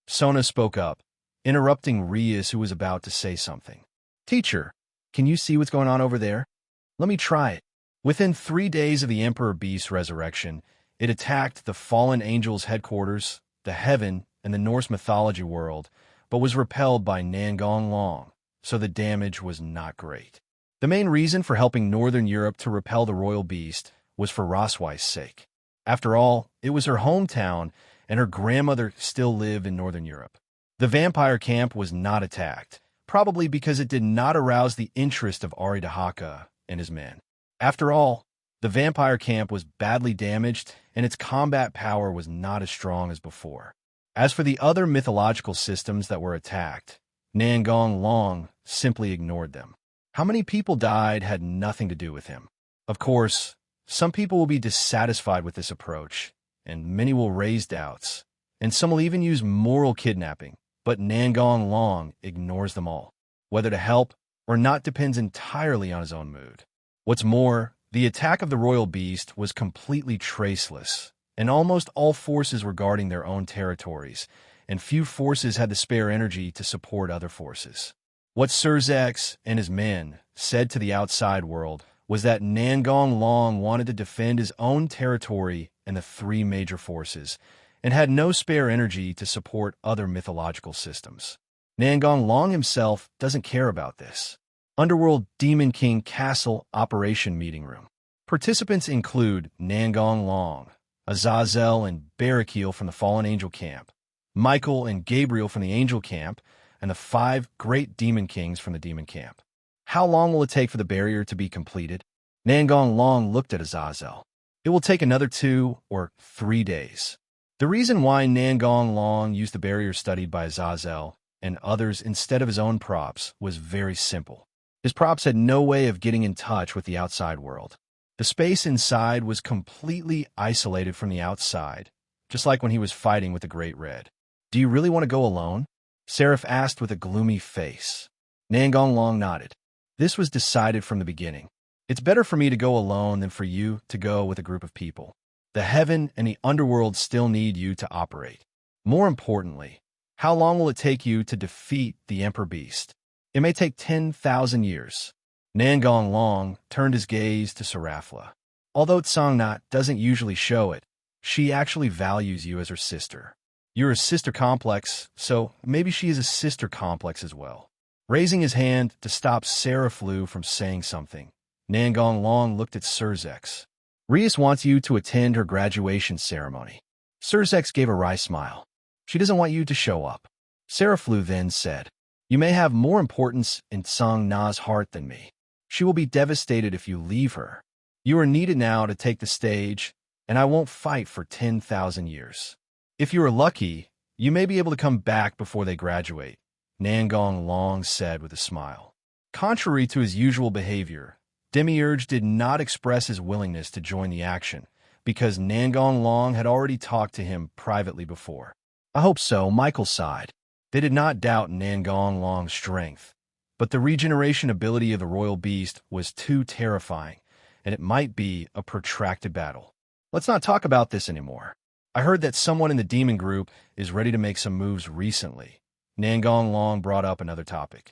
Sona spoke up, interrupting Rias, who was about to say something. Teacher, can you see what's going on over there? Let me try it. Within 3 days of the Emperor Beast's resurrection, it attacked the fallen angels' headquarters, the heaven, and the Norse mythology world, but was repelled by Nangong Long, so the damage was not great. The main reason for helping Northern Europe to repel the royal beast was for Roswei's sake. After all, it was her hometown, and her grandmother still lived in Northern Europe. The vampire camp was not attacked, probably because it did not arouse the interest of Aridahaka and his men. After all, the vampire camp was badly damaged, and its combat power was not as strong as before. As for the other mythological systems that were attacked, Nangong Long simply ignored them. How many people died had nothing to do with him. Of course, some people will be dissatisfied with this approach, and many will raise doubts, and some will even use moral kidnapping, but Nangong Long ignores them all. Whether to help or not depends entirely on his own mood. What's more, the attack of the royal beast was completely traceless, and almost all forces were guarding their own territories, and few forces had the spare energy to support other forces. What Surzex and his men said to the outside world was that Nangong Long wanted to defend his own territory and the three major forces, and had no spare energy to support other mythological systems. Nangong Long himself doesn't care about this. Underworld Demon King Castle Operation Meeting Room. Participants include Nangong Long, Azazel and Barakiel from the Fallen Angel Camp, Michael and Gabriel from the Angel Camp, and the 5 Great Demon Kings from the Demon Camp. How long will it take for the barrier to be completed? Nangong Long looked at Azazel. It will take another 2 or 3 days. The reason why Nangong Long used the barrier studied by Azazel and others instead of his own props was very simple. His props had no way of getting in touch with the outside world. The space inside was completely isolated from the outside, just like when he was fighting with the Great Red. Do you really want to go alone? Seraph asked with a gloomy face. Nangong Long nodded. This was decided from the beginning. It's better for me to go alone than for you to go with a group of people. The heaven and the underworld still need you to operate. More importantly, how long will it take you to defeat the Emperor Beast? It may take 10,000 years. Nangong Long turned his gaze to Serafla. Although Tsongnat doesn't usually show it, she actually values you as her sister. You're a sister complex, so maybe she is a sister complex as well. Raising his hand to stop Seraflu from saying something, Nangong Long looked at Surzex. Rias wants you to attend her graduation ceremony. Surzex gave a wry smile. She doesn't want you to show up. Seraflu then said, You may have more importance in Tsong Na's heart than me. She will be devastated if you leave her. You are needed now to take the stage, and I won't fight for 10,000 years. If you are lucky, you may be able to come back before they graduate, Nangong Long said with a smile. Contrary to his usual behavior, Demiurge did not express his willingness to join the action, because Nangong Long had already talked to him privately before. I hope so, Michael sighed. They did not doubt Nangong Long's strength, but the regeneration ability of the royal beast was too terrifying, and it might be a protracted battle. Let's not talk about this anymore. I heard that someone in the demon group is ready to make some moves recently. Nangong Long brought up another topic.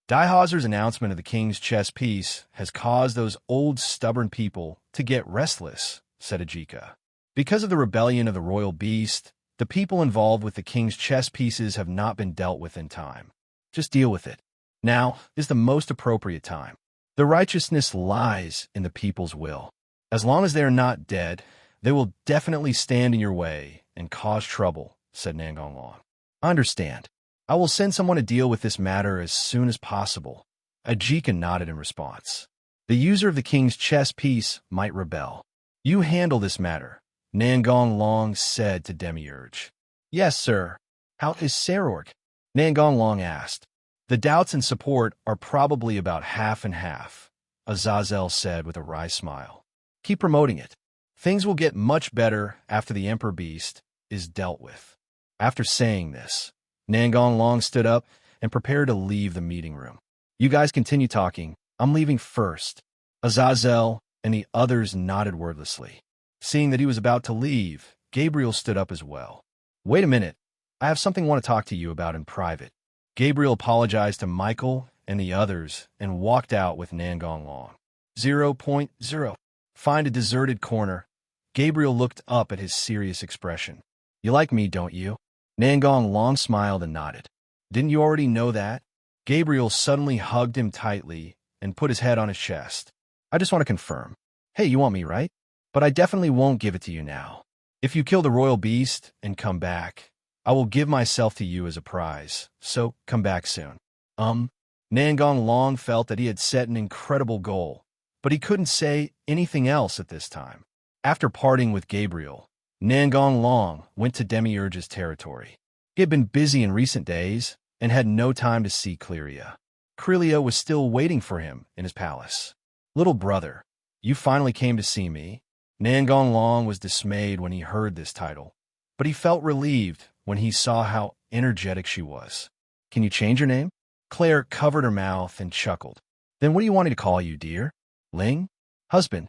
Daihazer's announcement of the king's chess piece has caused those old stubborn people to get restless, said Ajika. Because of the rebellion of the royal beast, the people involved with the king's chess pieces have not been dealt with in time. Just deal with it. Now is the most appropriate time. The righteousness lies in the people's will. As long as they are not dead, they will definitely stand in your way and cause trouble, said Nangong Long. I understand. I will send someone to deal with this matter as soon as possible. Ajika nodded in response. The user of the king's chess piece might rebel. You handle this matter, Nangong Long said to Demiurge. Yes, sir. How is Sarork? Nangong Long asked. The doubts and support are probably about half and half, Azazel said with a wry smile. Keep promoting it. Things will get much better after the Emperor Beast is dealt with. After saying this, Nangong Long stood up and prepared to leave the meeting room. You guys continue talking. I'm leaving first. Azazel and the others nodded wordlessly. Seeing that he was about to leave, Gabriel stood up as well. Wait a minute. I have something I want to talk to you about in private. Gabriel apologized to Michael and the others and walked out with Nangong Long. 0.0. Find a deserted corner. Gabriel looked up at his serious expression. You like me, don't you? Nangong Long smiled and nodded. Didn't you already know that? Gabriel suddenly hugged him tightly and put his head on his chest. I just want to confirm. Hey, you want me, right? But I definitely won't give it to you now. If you kill the royal beast and come back, I will give myself to you as a prize, so come back soon. Nangong Long felt that he had set an incredible goal, but he couldn't say anything else at this time. After parting with Gabriel, Nangong Long went to Demiurge's territory. He had been busy in recent days and had no time to see Cleria. Cleria was still waiting for him in his palace. Little brother, you finally came to see me. Nangong Long was dismayed when he heard this title, but he felt relieved when he saw how energetic she was. Can you change your name? Claire covered her mouth and chuckled. Then what do you want me to call you, dear? Ling? Husband?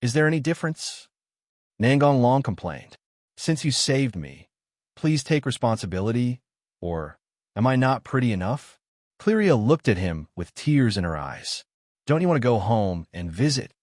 Is there any difference? Nangong Long complained. Since you saved me, please take responsibility, or am I not pretty enough? Cleria looked at him with tears in her eyes. Don't you want to go home and visit?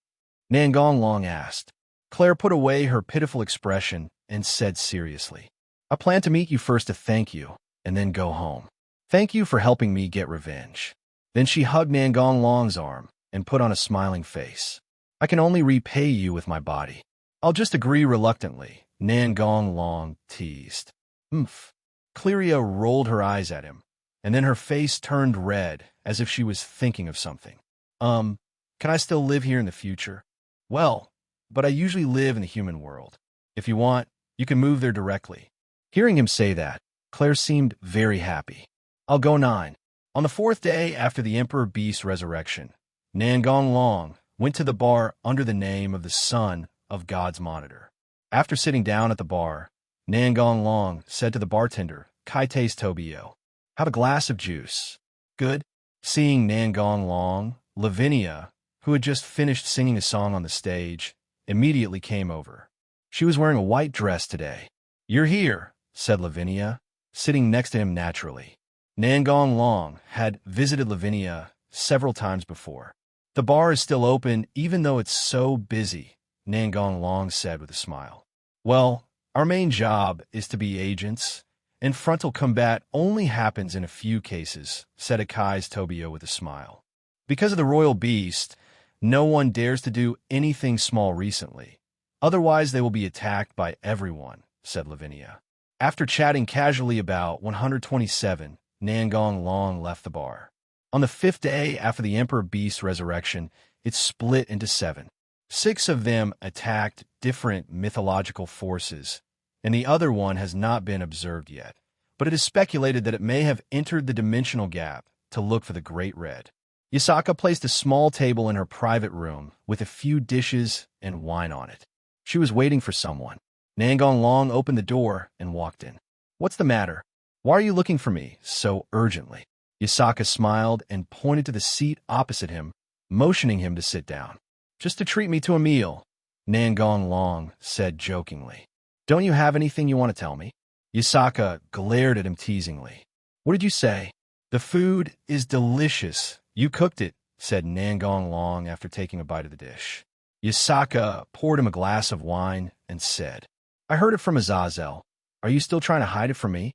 Nangong Long asked. Claire put away her pitiful expression and said seriously, I plan to meet you first to thank you, and then go home. Thank you for helping me get revenge. Then she hugged Nangong Long's arm and put on a smiling face. I can only repay you with my body. I'll just agree reluctantly, Nangong Long teased. Oomph. Cleria rolled her eyes at him, and then her face turned red as if she was thinking of something. Can I still live here in the future? Well, but I usually live in the human world. If you want, you can move there directly. Hearing him say that, Claire seemed very happy. I'll go 9. On the 4th day after the Emperor Beast's resurrection, Nangong Long went to the bar under the name of the Son of God's Monitor. After sitting down at the bar, Nangong Long said to the bartender, Kaites Tobio, have a glass of juice. Good. Seeing Nangong Long, Lavinia, who had just finished singing a song on the stage, immediately came over. She was wearing a white dress today. You're here, said Lavinia, sitting next to him naturally. Nangong Long had visited Lavinia several times before. The bar is still open even though it's so busy, Nangong Long said with a smile. Well, our main job is to be agents, and frontal combat only happens in a few cases, said Akai's Tobio with a smile. Because of the royal beast, no one dares to do anything small recently. Otherwise they will be attacked by everyone, said Lavinia. After chatting casually about 127, Nangong Long left the bar. On the 5th day after the Emperor Beast's resurrection, it split into 7. 6 of them attacked different mythological forces, and the other one has not been observed yet, but it is speculated that it may have entered the dimensional gap to look for the Great Red. Yasaka placed a small table in her private room with a few dishes and wine on it. She was waiting for someone. Nangong Long opened the door and walked in. What's the matter? Why are you looking for me so urgently? Yasaka smiled and pointed to the seat opposite him, motioning him to sit down. Just to treat me to a meal, Nangong Long said jokingly. Don't you have anything you want to tell me? Yasaka glared at him teasingly. What did you say? The food is delicious. You cooked it, said Nangong Long after taking a bite of the dish. Yasaka poured him a glass of wine and said, I heard it from Azazel. Are you still trying to hide it from me?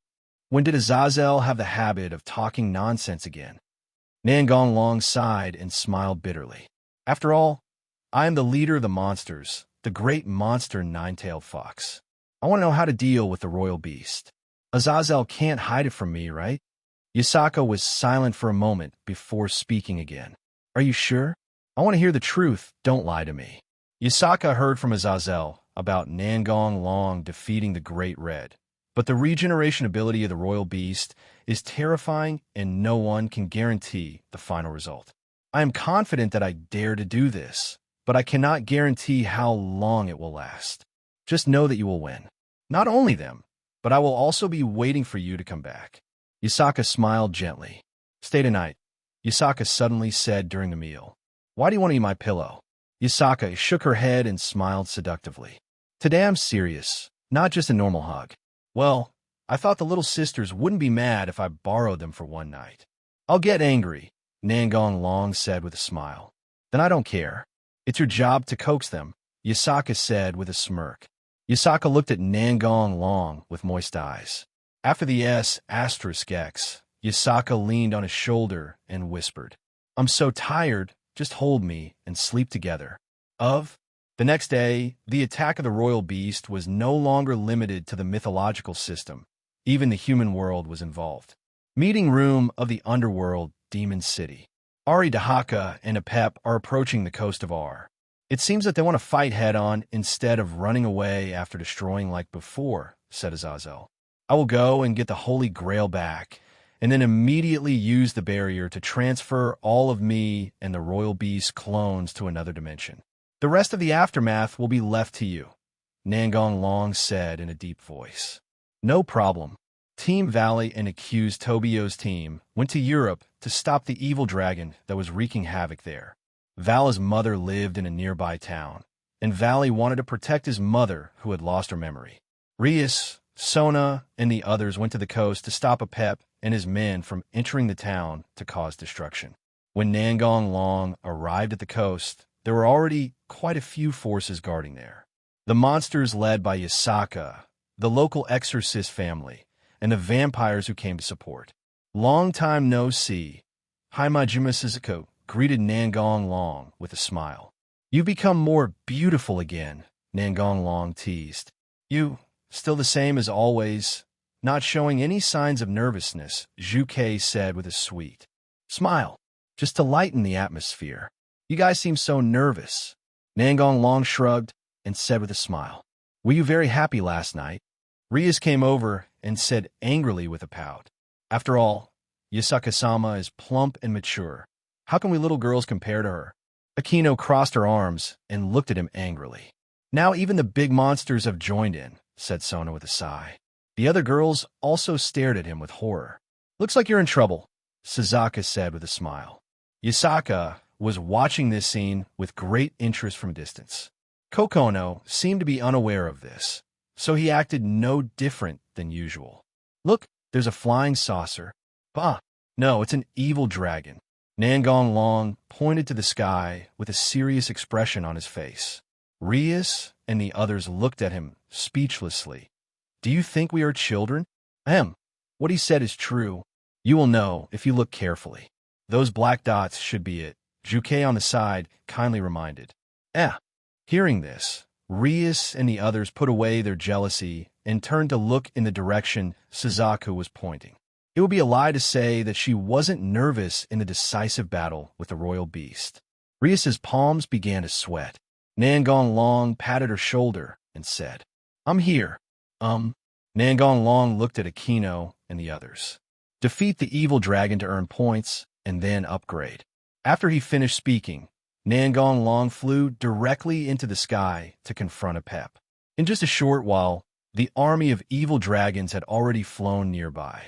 When did Azazel have the habit of talking nonsense again? Nangong Long sighed and smiled bitterly. After all, I am the leader of the monsters, the great monster nine-tailed fox. I want to know how to deal with the royal beast. Azazel can't hide it from me, right? Yasaka was silent for a moment before speaking again. Are you sure? I want to hear the truth. Don't lie to me. Yasaka heard from Azazel about Nangong Long defeating the Great Red, but the regeneration ability of the royal beast is terrifying and no one can guarantee the final result. I am confident that I dare to do this, but I cannot guarantee how long it will last. Just know that you will win. Not only them, but I will also be waiting for you to come back. Yasaka smiled gently. Stay tonight, Yasaka suddenly said during the meal. Why do you want to eat my pillow? Yasaka shook her head and smiled seductively. Today I'm serious, not just a normal hug. Well, I thought the little sisters wouldn't be mad if I borrowed them for one night. I'll get angry, Nangong Long said with a smile. Then I don't care. It's your job to coax them, Yasaka said with a smirk. Yasaka looked at Nangong Long with moist eyes. After the S***, Yasaka leaned on his shoulder and whispered, I'm so tired, just hold me and sleep together. The next day, the attack of the royal beast was no longer limited to the mythological system. Even the human world was involved. Meeting room of the underworld, Demon City. Ari Dahaka and Apep are approaching the coast of Ar. It seems that they want to fight head-on instead of running away after destroying like before, said Azazel. I will go and get the Holy Grail back, and then immediately use the barrier to transfer all of me and the royal beast's clones to another dimension. The rest of the aftermath will be left to you, Nangong Long said in a deep voice. No problem. Team Valley and accused Tobio's team went to Europe to stop the evil dragon that was wreaking havoc there. Vala's mother lived in a nearby town, and Valley wanted to protect his mother who had lost her memory. Rias, Sona, and the others went to the coast to stop Apep and his men from entering the town to cause destruction. When Nangong Long arrived at the coast, there were already quite a few forces guarding there. The monsters led by Yasaka, the local exorcist family, and the vampires who came to support. Long time no see. Haimajima Suzuko greeted Nangong Long with a smile. You become more beautiful again, Nangong Long teased. You, still the same as always, not showing any signs of nervousness, Zhu Kei said with a sweet smile, just to lighten the atmosphere. You guys seem so nervous. Nangong Long shrugged and said with a smile, Were you very happy last night? Rias came over and said angrily with a pout. After all, Yasaka-sama is plump and mature. How can we little girls compare to her? Akino crossed her arms and looked at him angrily. Now even the big monsters have joined in, said Sona with a sigh. The other girls also stared at him with horror. Looks like you're in trouble, Suzaka said with a smile. Yasaka was watching this scene with great interest from a distance. Kokono seemed to be unaware of this, so he acted no different than usual. Look, there's a flying saucer. Bah, no, it's an evil dragon. Nangong Long pointed to the sky with a serious expression on his face. Rias and the others looked at him speechlessly. Do you think we are children? What he said is true. You will know if you look carefully. Those black dots should be it, Juke on the side kindly reminded. Hearing this, Rias and the others put away their jealousy and turned to look in the direction Suzaku was pointing. It would be a lie to say that she wasn't nervous in the decisive battle with the royal beast. Rias's palms began to sweat. Nangong Long patted her shoulder and said, I'm here. Nangong Long looked at Akino and the others. Defeat the evil dragon to earn points and then upgrade. After he finished speaking, Nangong Long flew directly into the sky to confront Apep. In just a short while, the army of evil dragons had already flown nearby.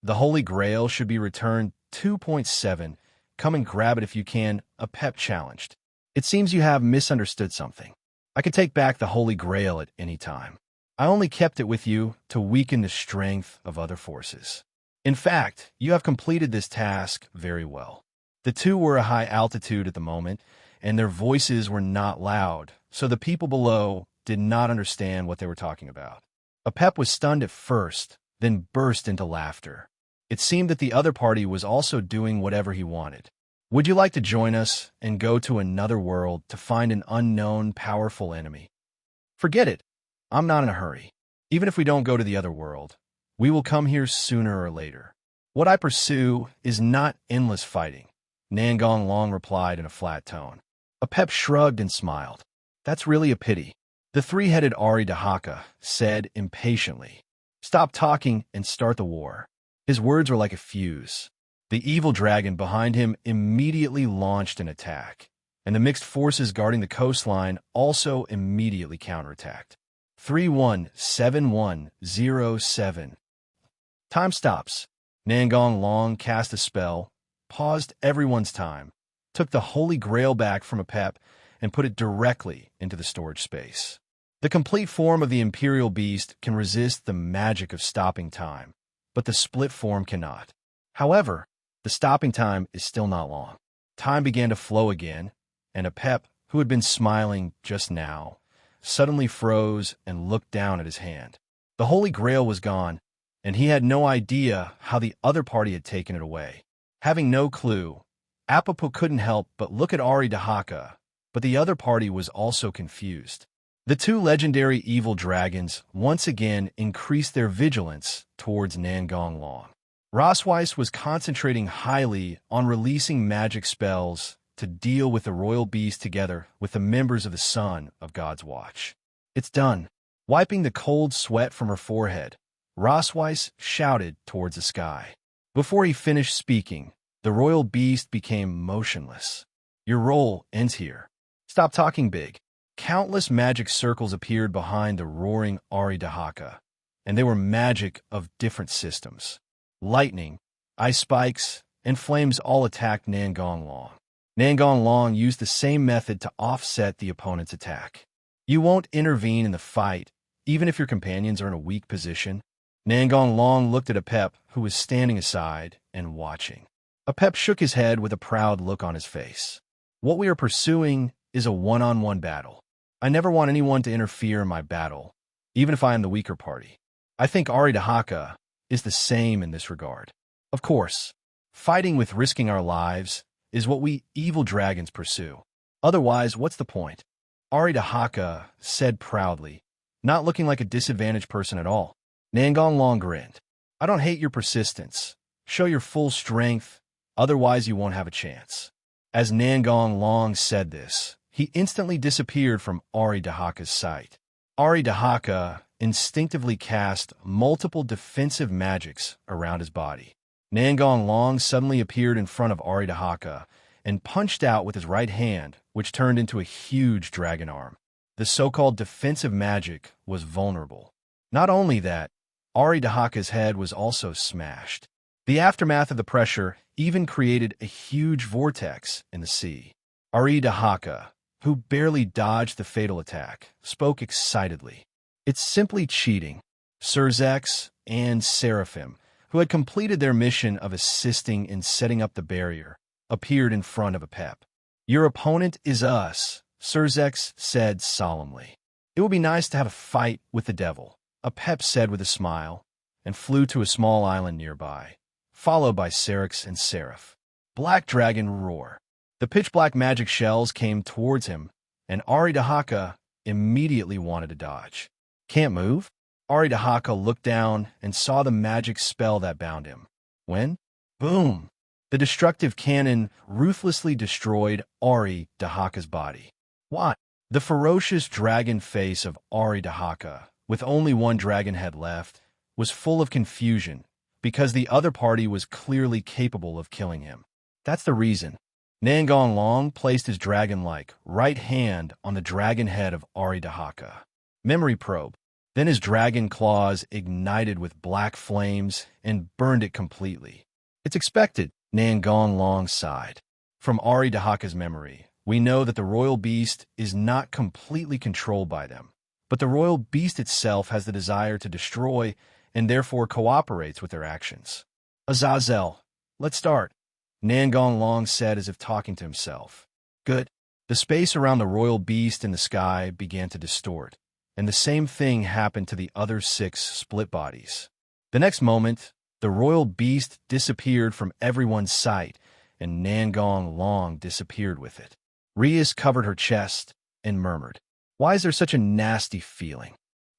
The Holy Grail should be returned 2.7. Come and grab it if you can, Apep challenged. It seems you have misunderstood something. I could take back the Holy Grail at any time. I only kept it with you to weaken the strength of other forces. In fact, you have completed this task very well. The two were at high altitude at the moment, and their voices were not loud, so the people below did not understand what they were talking about. Apep was stunned at first, then burst into laughter. It seemed that the other party was also doing whatever he wanted. Would you like to join us and go to another world to find an unknown, powerful enemy? Forget it. I'm not in a hurry. Even if we don't go to the other world, we will come here sooner or later. What I pursue is not endless fighting, Nangong Long replied in a flat tone. Apep shrugged and smiled. That's really a pity. The three-headed Ari Dahaka said impatiently. Stop talking and start the war. His words were like a fuse. The evil dragon behind him immediately launched an attack, and the mixed forces guarding the coastline also immediately counterattacked. 317107. Time stops. Nangong Long cast a spell, paused everyone's time, took the Holy Grail back from Apep, and put it directly into the storage space. The complete form of the Imperial Beast can resist the magic of stopping time, but the split form cannot. However, the stopping time is still not long. Time began to flow again, and Apep, who had been smiling just now, suddenly froze and looked down at his hand. The Holy Grail was gone, and he had no idea how the other party had taken it away. Having no clue, Apopo couldn't help but look at Ari Dahaka, but the other party was also confused. The two legendary evil dragons once again increased their vigilance towards Nangong Long. Rosweiss was concentrating highly on releasing magic spells to deal with the royal beast together with the members of the Son of God's Watch. It's done. Wiping the cold sweat from her forehead, Rosweiss shouted towards the sky. Before he finished speaking, the royal beast became motionless. Your role ends here. Stop talking big. Countless magic circles appeared behind the roaring Ari Dahaka, and they were magic of different systems. Lightning, ice spikes, and flames all attacked Nangong Long. Nangong Long used the same method to offset the opponent's attack. You won't intervene in the fight, even if your companions are in a weak position. Nangong Long looked at Apep, who was standing aside and watching. Apep shook his head with a proud look on his face. What we are pursuing is a one-on-one battle. I never want anyone to interfere in my battle, even if I am the weaker party. I think Aridahaka is the same in this regard. Of course, fighting with risking our lives is what we evil dragons pursue. Otherwise, what's the point? Aridahaka said proudly, not looking like a disadvantaged person at all. Nangong Long grinned. I don't hate your persistence. Show your full strength, otherwise you won't have a chance. As Nangong Long said this, he instantly disappeared from Aridahaka's sight. Aridahaka instinctively cast multiple defensive magics around his body. Nangong Long suddenly appeared in front of Aridahaka and punched out with his right hand, which turned into a huge dragon arm. The so-called defensive magic was vulnerable. Not only that, Aridahaka's head was also smashed. The aftermath of the pressure even created a huge vortex in the sea. Aridahaka, who barely dodged the fatal attack, spoke excitedly. It's simply cheating. Surzex and Seraphim, who had completed their mission of assisting in setting up the barrier, appeared in front of Apep. Your opponent is us, Surzex said solemnly. It will be nice to have a fight with the devil, Apep said with a smile, and flew to a small island nearby, followed by Serix and Seraph. Black Dragon roar. The pitch-black magic shells came towards him, and Aridahaka immediately wanted to dodge. Can't move? Aridahaka looked down and saw the magic spell that bound him. When? Boom! The destructive cannon ruthlessly destroyed Aridahaka's body. What? The ferocious dragon face of Aridahaka, with only one dragon head left, was full of confusion because the other party was clearly capable of killing him. That's the reason. Nangong Long placed his dragon-like right hand on the dragon head of Aridahaka. Memory probe. Then his dragon claws ignited with black flames and burned it completely. It's expected, Nangong Long sighed. From Aridahaka's memory, we know that the royal beast is not completely controlled by them, but the royal beast itself has the desire to destroy and therefore cooperates with their actions. Azazel, let's start, Nangong Long said as if talking to himself. Good. The space around the royal beast in the sky began to distort, and the same thing happened to the other 6 split bodies. The next moment, the royal beast disappeared from everyone's sight, and Nangong Long disappeared with it. Rias covered her chest and murmured, Why is there such a nasty feeling?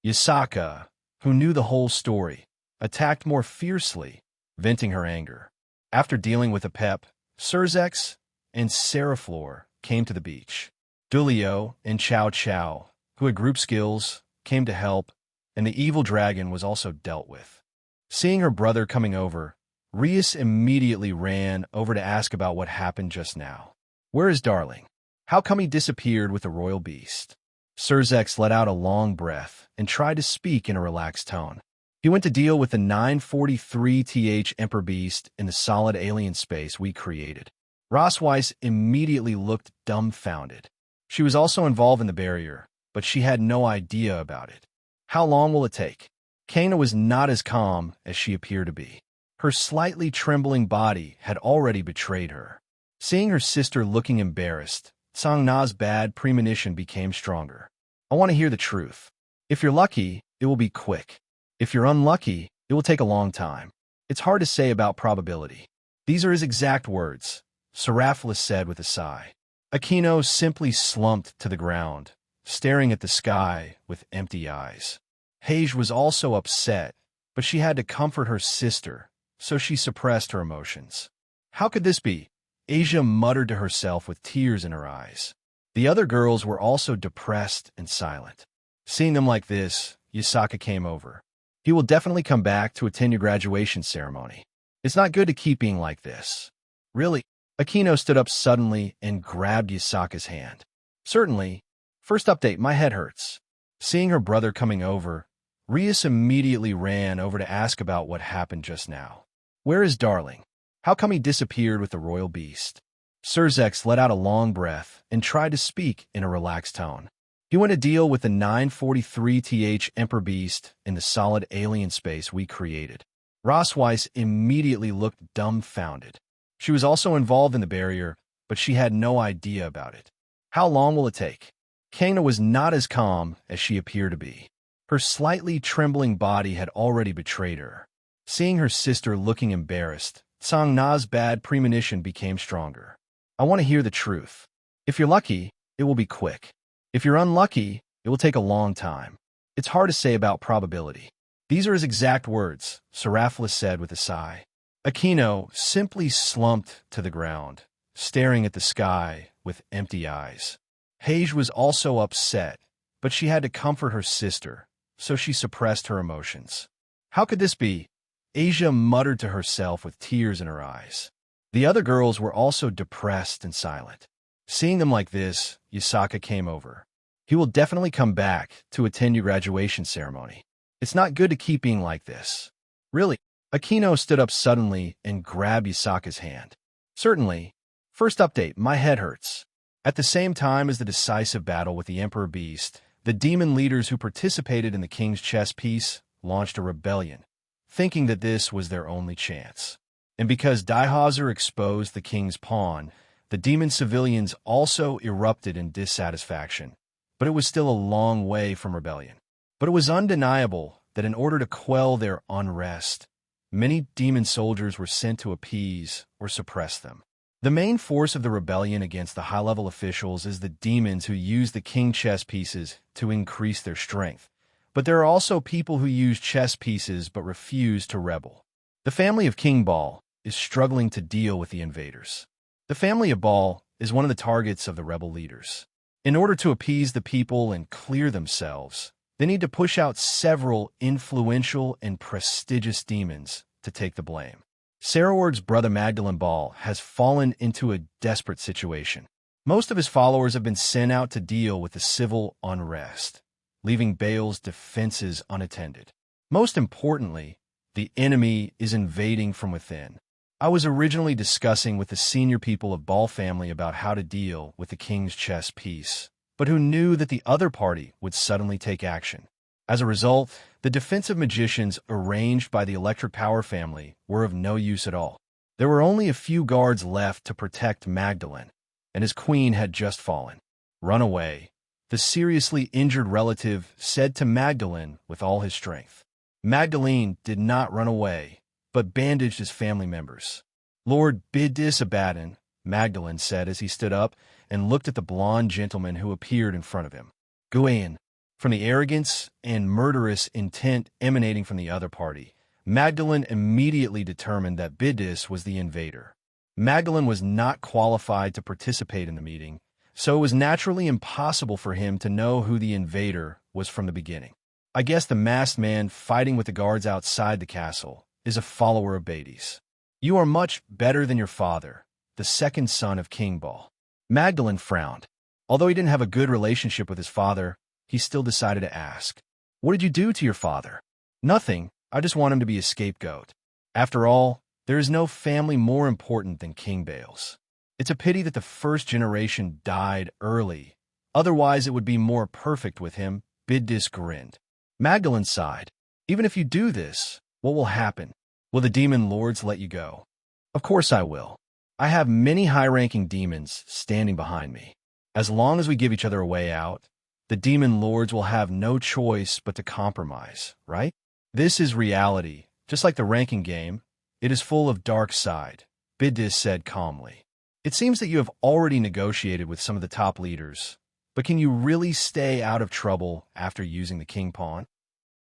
Yasaka, who knew the whole story, attacked more fiercely, venting her anger. After dealing with Apep, Surzex and Seraflor came to the beach. Dulio and Chow Chow, who had group skills, came to help, and the evil dragon was also dealt with. Seeing her brother coming over, Rias immediately ran over to ask about what happened just now. Where is Darling? How come he disappeared with the royal beast? Surzex let out a long breath and tried to speak in a relaxed tone. He went to deal with the 943th Emperor Beast in the solid alien space we created. Rossweiss immediately looked dumbfounded. She was also involved in the barrier, but she had no idea about it. How long will it take? Kana was not as calm as she appeared to be. Her slightly trembling body had already betrayed her. Seeing her sister looking embarrassed, Tsang Na's bad premonition became stronger. I want to hear the truth. If you're lucky, it will be quick. If you're unlucky, it will take a long time. It's hard to say about probability. These are his exact words, Seraphlus said with a sigh. Aquino simply slumped to the ground, staring at the sky with empty eyes. Hage was also upset, but she had to comfort her sister, so she suppressed her emotions. How could this be? Asia muttered to herself with tears in her eyes. The other girls were also depressed and silent. Seeing them like this, Yasaka came over. He will definitely come back to attend your graduation ceremony. It's not good to keep being like this. Really? Aquino stood up suddenly and grabbed Yasaka's hand. Certainly. First update, my head hurts. Seeing her brother coming over, Rias immediately ran over to ask about what happened just now. Where is Darling? How come he disappeared with the royal beast? Surzex let out a long breath and tried to speak in a relaxed tone. He went to deal with the 943th Emperor Beast in the solid alien space we created. Rossweiss immediately looked dumbfounded. She was also involved in the barrier, but she had no idea about it. How long will it take? Kana was not as calm as she appeared to be. Her slightly trembling body had already betrayed her. Seeing her sister looking embarrassed, Sang Na's bad premonition became stronger. I want to hear the truth. If you're lucky, it will be quick. If you're unlucky, it will take a long time. It's hard to say about probability. These are his exact words, Seraphilis said with a sigh. Aquino simply slumped to the ground, staring at the sky with empty eyes. Paige was also upset, but she had to comfort her sister, so she suppressed her emotions. How could this be? Asia muttered to herself with tears in her eyes. The other girls were also depressed and silent. Seeing them like this, Yasaka came over. He will definitely come back to attend your graduation ceremony. It's not good to keep being like this. Really? Aquino stood up suddenly and grabbed Yasaka's hand. Certainly. First update, my head hurts. At the same time as the decisive battle with the Emperor Beast, the demon leaders who participated in the king's chess piece launched a rebellion, thinking that this was their only chance. And because Daihauser exposed the king's pawn, the demon civilians also erupted in dissatisfaction. But it was still a long way from rebellion. But it was undeniable that in order to quell their unrest, many demon soldiers were sent to appease or suppress them. The main force of the rebellion against the high-level officials is the demons who use the king chess pieces to increase their strength. But there are also people who use chess pieces but refuse to rebel. The family of King Ball is struggling to deal with the invaders. The family of Ball is one of the targets of the rebel leaders. In order to appease the people and clear themselves, they need to push out several influential and prestigious demons to take the blame. Saraward's brother Magdalene Ball has fallen into a desperate situation. Most of his followers have been sent out to deal with the civil unrest, leaving Bale's defenses unattended. Most importantly, the enemy is invading from within. I was originally discussing with the senior people of Ball family about how to deal with the king's chess piece, but who knew that the other party would suddenly take action. As a result, the defensive magicians arranged by the Electric Power family were of no use at all. There were only a few guards left to protect Magdalene, and his queen had just fallen. Run away, the seriously injured relative said to Magdalene with all his strength. Magdalene did not run away, but bandaged his family members. Lord Bidis Abaddon, Magdalene said as he stood up and looked at the blond gentleman who appeared in front of him. Guian. From the arrogance and murderous intent emanating from the other party, Magdalene immediately determined that Bidis was the invader. Magdalene was not qualified to participate in the meeting, so it was naturally impossible for him to know who the invader was from the beginning. I guess the masked man fighting with the guards outside the castle is a follower of Bidis. You are much better than your father, the second son of King Ball. Magdalene frowned. Although he didn't have a good relationship with his father, he still decided to ask, "What did you do to your father?" "Nothing. I just want him to be a scapegoat. After all, there is no family more important than King Bale's. It's a pity that the first generation died early. Otherwise, it would be more perfect with him." Bidis grinned. Magdalene sighed. "Even if you do this, what will happen? Will the demon lords let you go?" "Of course I will. I have many high-ranking demons standing behind me. As long as we give each other a way out, the demon lords will have no choice but to compromise, right? This is reality. Just like the ranking game, it is full of dark side," Bidis said calmly. "It seems that you have already negotiated with some of the top leaders, but can you really stay out of trouble after using the king pawn?"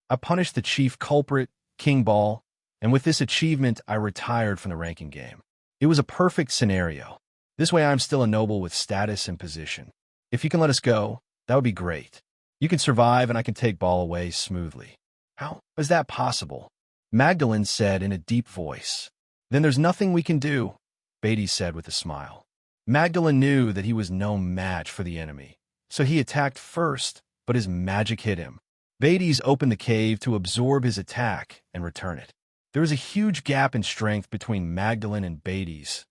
"I punished the chief culprit, King Ball, and with this achievement I retired from the ranking game. It was a perfect scenario. This way I'm still a noble with status and position. If you can let us go, that would be great. You can survive and I can take Ball away smoothly." "How is that possible?" Magdalene said in a deep voice. "Then there's nothing we can do," Beatty said with a smile. Magdalene knew that he was no match for the enemy, so he attacked first, but his magic hit him. Beatty's opened the cave to absorb his attack and return it. There was a huge gap in strength between Magdalene and Beatty's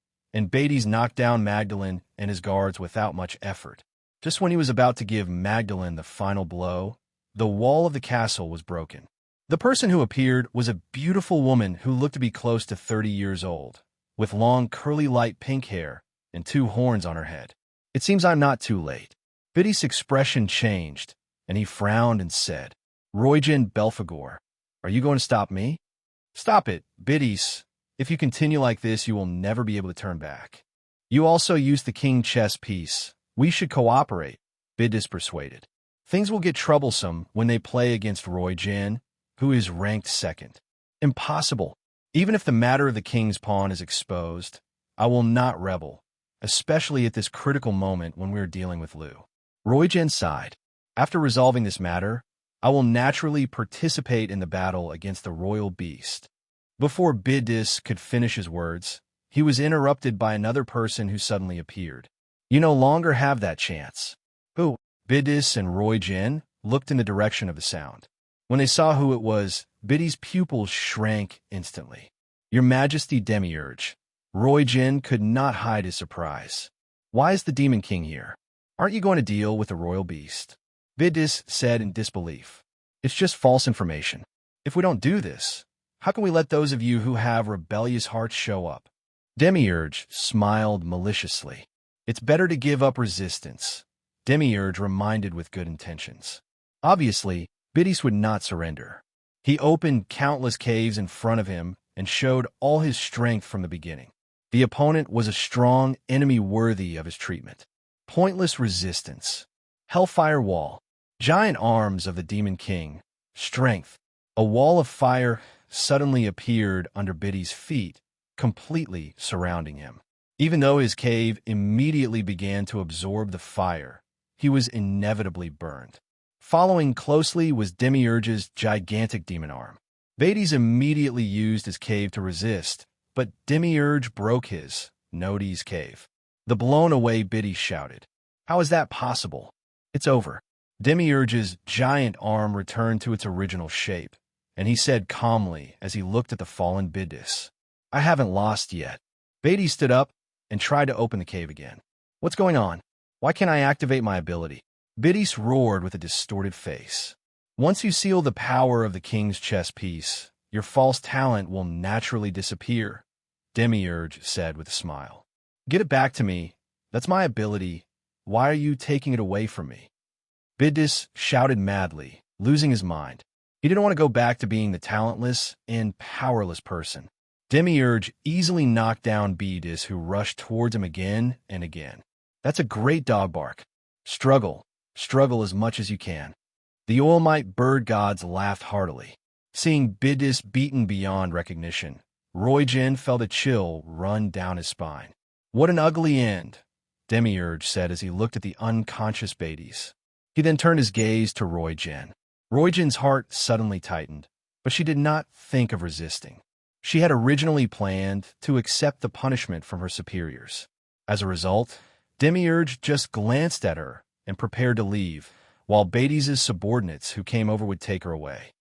knocked down Magdalene and his guards without much effort. Just when he was about to give Magdalene the final blow, the wall of the castle was broken. The person who appeared was a beautiful woman who looked to be close to 30 years old, with long curly light pink hair and 2 horns on her head. "It seems I'm not too late." Biddy's expression changed, and he frowned and said, Roygen Belphegor, are you going to stop me? Stop it, Biddy's. If you continue like this, you will never be able to turn back. You also used the king chess piece. We should cooperate, Bidys persuaded. Things will get troublesome when they play against Roygen, who is ranked second. Impossible. Even if the matter of the king's pawn is exposed, I will not rebel, especially at this critical moment when we are dealing with Liu. Roygen sighed. After resolving this matter, I will naturally participate in the battle against the royal beast. Before Bidys could finish his words, he was interrupted by another person who suddenly appeared. You no longer have that chance. Who? Bidys and Roygen looked in the direction of the sound. When they saw who it was, Biddy's pupils shrank instantly. Your Majesty Demiurge. Roygen could not hide his surprise. Why is the Demon King here? Aren't you going to deal with the royal beast? Bidys said in disbelief. It's just false information. If we don't do this, how can we let those of you who have rebellious hearts show up? Demiurge smiled maliciously. It's better to give up resistance, Demiurge reminded with good intentions. Obviously, Bidys would not surrender. He opened countless caves in front of him and showed all his strength from the beginning. The opponent was a strong enemy worthy of his treatment. Pointless resistance. Hellfire wall. Giant arms of the Demon King. Strength. A wall of fire suddenly appeared under Biddy's feet, completely surrounding him. Even though his cave immediately began to absorb the fire, he was inevitably burned. Following closely was Demiurge's gigantic demon arm. Bidys immediately used his cave to resist, but Demiurge broke his, Nodi's cave. The blown-away Biddy shouted, How is that possible? It's over. Demiurge's giant arm returned to its original shape, and he said calmly as he looked at the fallen Bidys, I haven't lost yet. Biddy stood up and tried to open the cave again. What's going on? Why can't I activate my ability? Bidys roared with a distorted face. Once you seal the power of the king's chess piece, your false talent will naturally disappear, Demiurge said with a smile. Get it back to me. That's my ability. Why are you taking it away from me? Bidys shouted madly, losing his mind. He didn't want to go back to being the talentless and powerless person. Demiurge easily knocked down Bidys, who rushed towards him again and again. That's a great dog bark. Struggle. Struggle as much as you can. The Oilmite bird gods laughed heartily. Seeing Bidys beaten beyond recognition, Roygen felt a chill run down his spine. What an ugly end, Demiurge said as he looked at the unconscious Bidys. He then turned his gaze to Roygen. Roygen's heart suddenly tightened, but she did not think of resisting. She had originally planned to accept the punishment from her superiors. As a result, Demiurge just glanced at her and prepared to leave, while Bidys' subordinates who came over would take her away.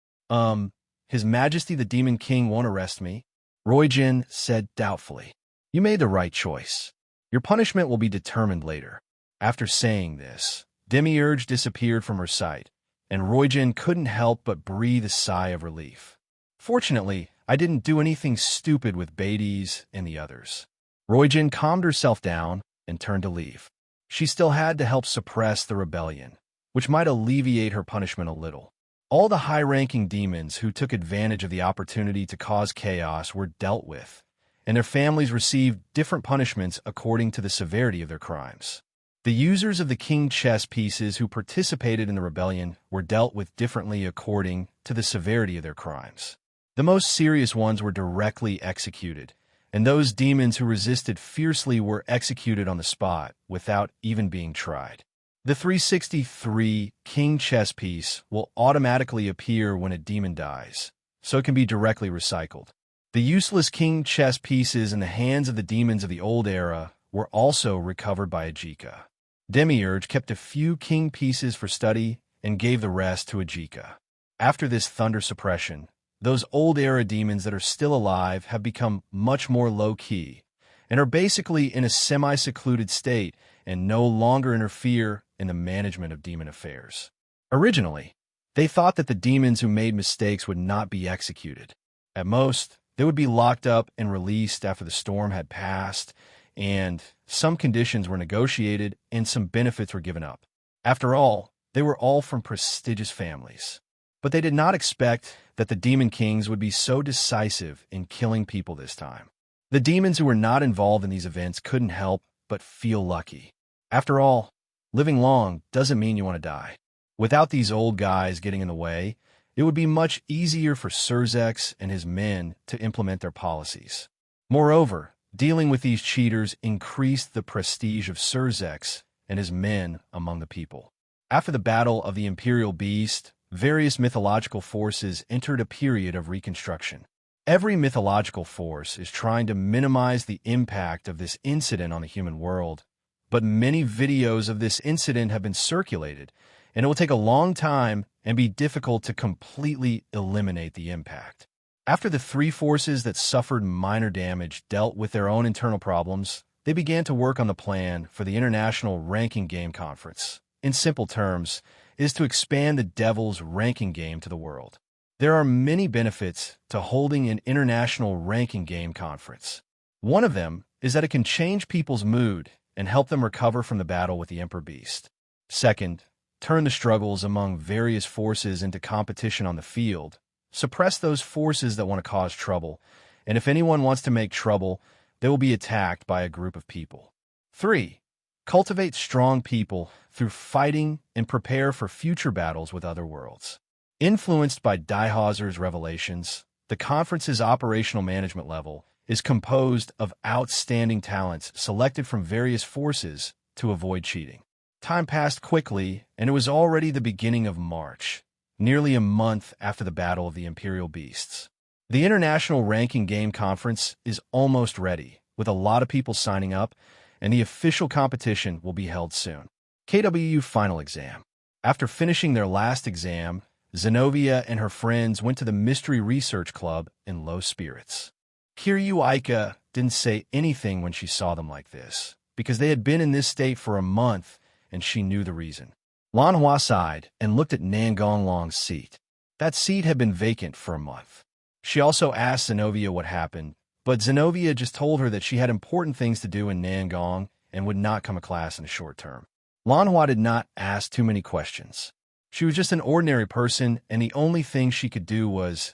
His Majesty the Demon King won't arrest me, Roygen said doubtfully. You made the right choice. Your punishment will be determined later. After saying this, Demiurge disappeared from her sight, and Roygen couldn't help but breathe a sigh of relief. Fortunately, I didn't do anything stupid with Bidys and the others. Roygen calmed herself down and turned to leave. She still had to help suppress the rebellion, which might alleviate her punishment a little. All the high-ranking demons who took advantage of the opportunity to cause chaos were dealt with, and their families received different punishments according to the severity of their crimes. The users of the king chess pieces who participated in the rebellion were dealt with differently according to the severity of their crimes. The most serious ones were directly executed, and those demons who resisted fiercely were executed on the spot without even being tried. The 363 king chess piece will automatically appear when a demon dies, so it can be directly recycled. The useless king chess pieces in the hands of the demons of the old era were also recovered by Ajika. Demiurge kept a few king pieces for study and gave the rest to Ajika. After this thunder suppression, those old-era demons that are still alive have become much more low-key and are basically in a semi-secluded state and no longer interfere in the management of demon affairs. Originally, they thought that the demons who made mistakes would not be executed. At most, they would be locked up and released after the storm had passed, and some conditions were negotiated and some benefits were given up. After all, they were all from prestigious families. But they did not expect that the Demon Kings would be so decisive in killing people this time. The demons who were not involved in these events couldn't help but feel lucky. After all, living long doesn't mean you want to die. Without these old guys getting in the way, it would be much easier for Surzex and his men to implement their policies. Moreover, dealing with these cheaters increased the prestige of Surzex and his men among the people. After the Battle of the Imperial Beast, various mythological forces entered a period of reconstruction. Every mythological force is trying to minimize the impact of this incident on the human world, but many videos of this incident have been circulated, and it will take a long time and be difficult to completely eliminate the impact. After the three forces that suffered minor damage dealt with their own internal problems, they began to work on the plan for the International Ranking Game Conference. In simple terms, is to expand the Devil's ranking game to the world. There are many benefits to holding an international ranking game conference. One of them is that it can change people's mood and help them recover from the battle with the Emperor Beast. Second, turn the struggles among various forces into competition on the field, suppress those forces that want to cause trouble, and if anyone wants to make trouble, they will be attacked by a group of people. 3. Cultivate strong people through fighting and prepare for future battles with other worlds. Influenced by Diehauser's revelations, the conference's operational management level is composed of outstanding talents selected from various forces to avoid cheating. Time passed quickly, and it was already the beginning of March, nearly a month after the Battle of the Imperial Beasts. The International Ranking Game Conference is almost ready, with a lot of people signing up, and the official competition will be held soon. KW Final Exam. After finishing their last exam, Zenobia and her friends went to the Mystery Research Club in low spirits. Kiryu Aika didn't say anything when she saw them like this, because they had been in this state for a month, and she knew the reason. Lanhua sighed and looked at Nangong Long's seat. That seat had been vacant for a month. She also asked Zenobia what happened, but Zenobia just told her that she had important things to do in Nangong and would not come to class in the short term. Lanhua did not ask too many questions. She was just an ordinary person, and the only thing she could do was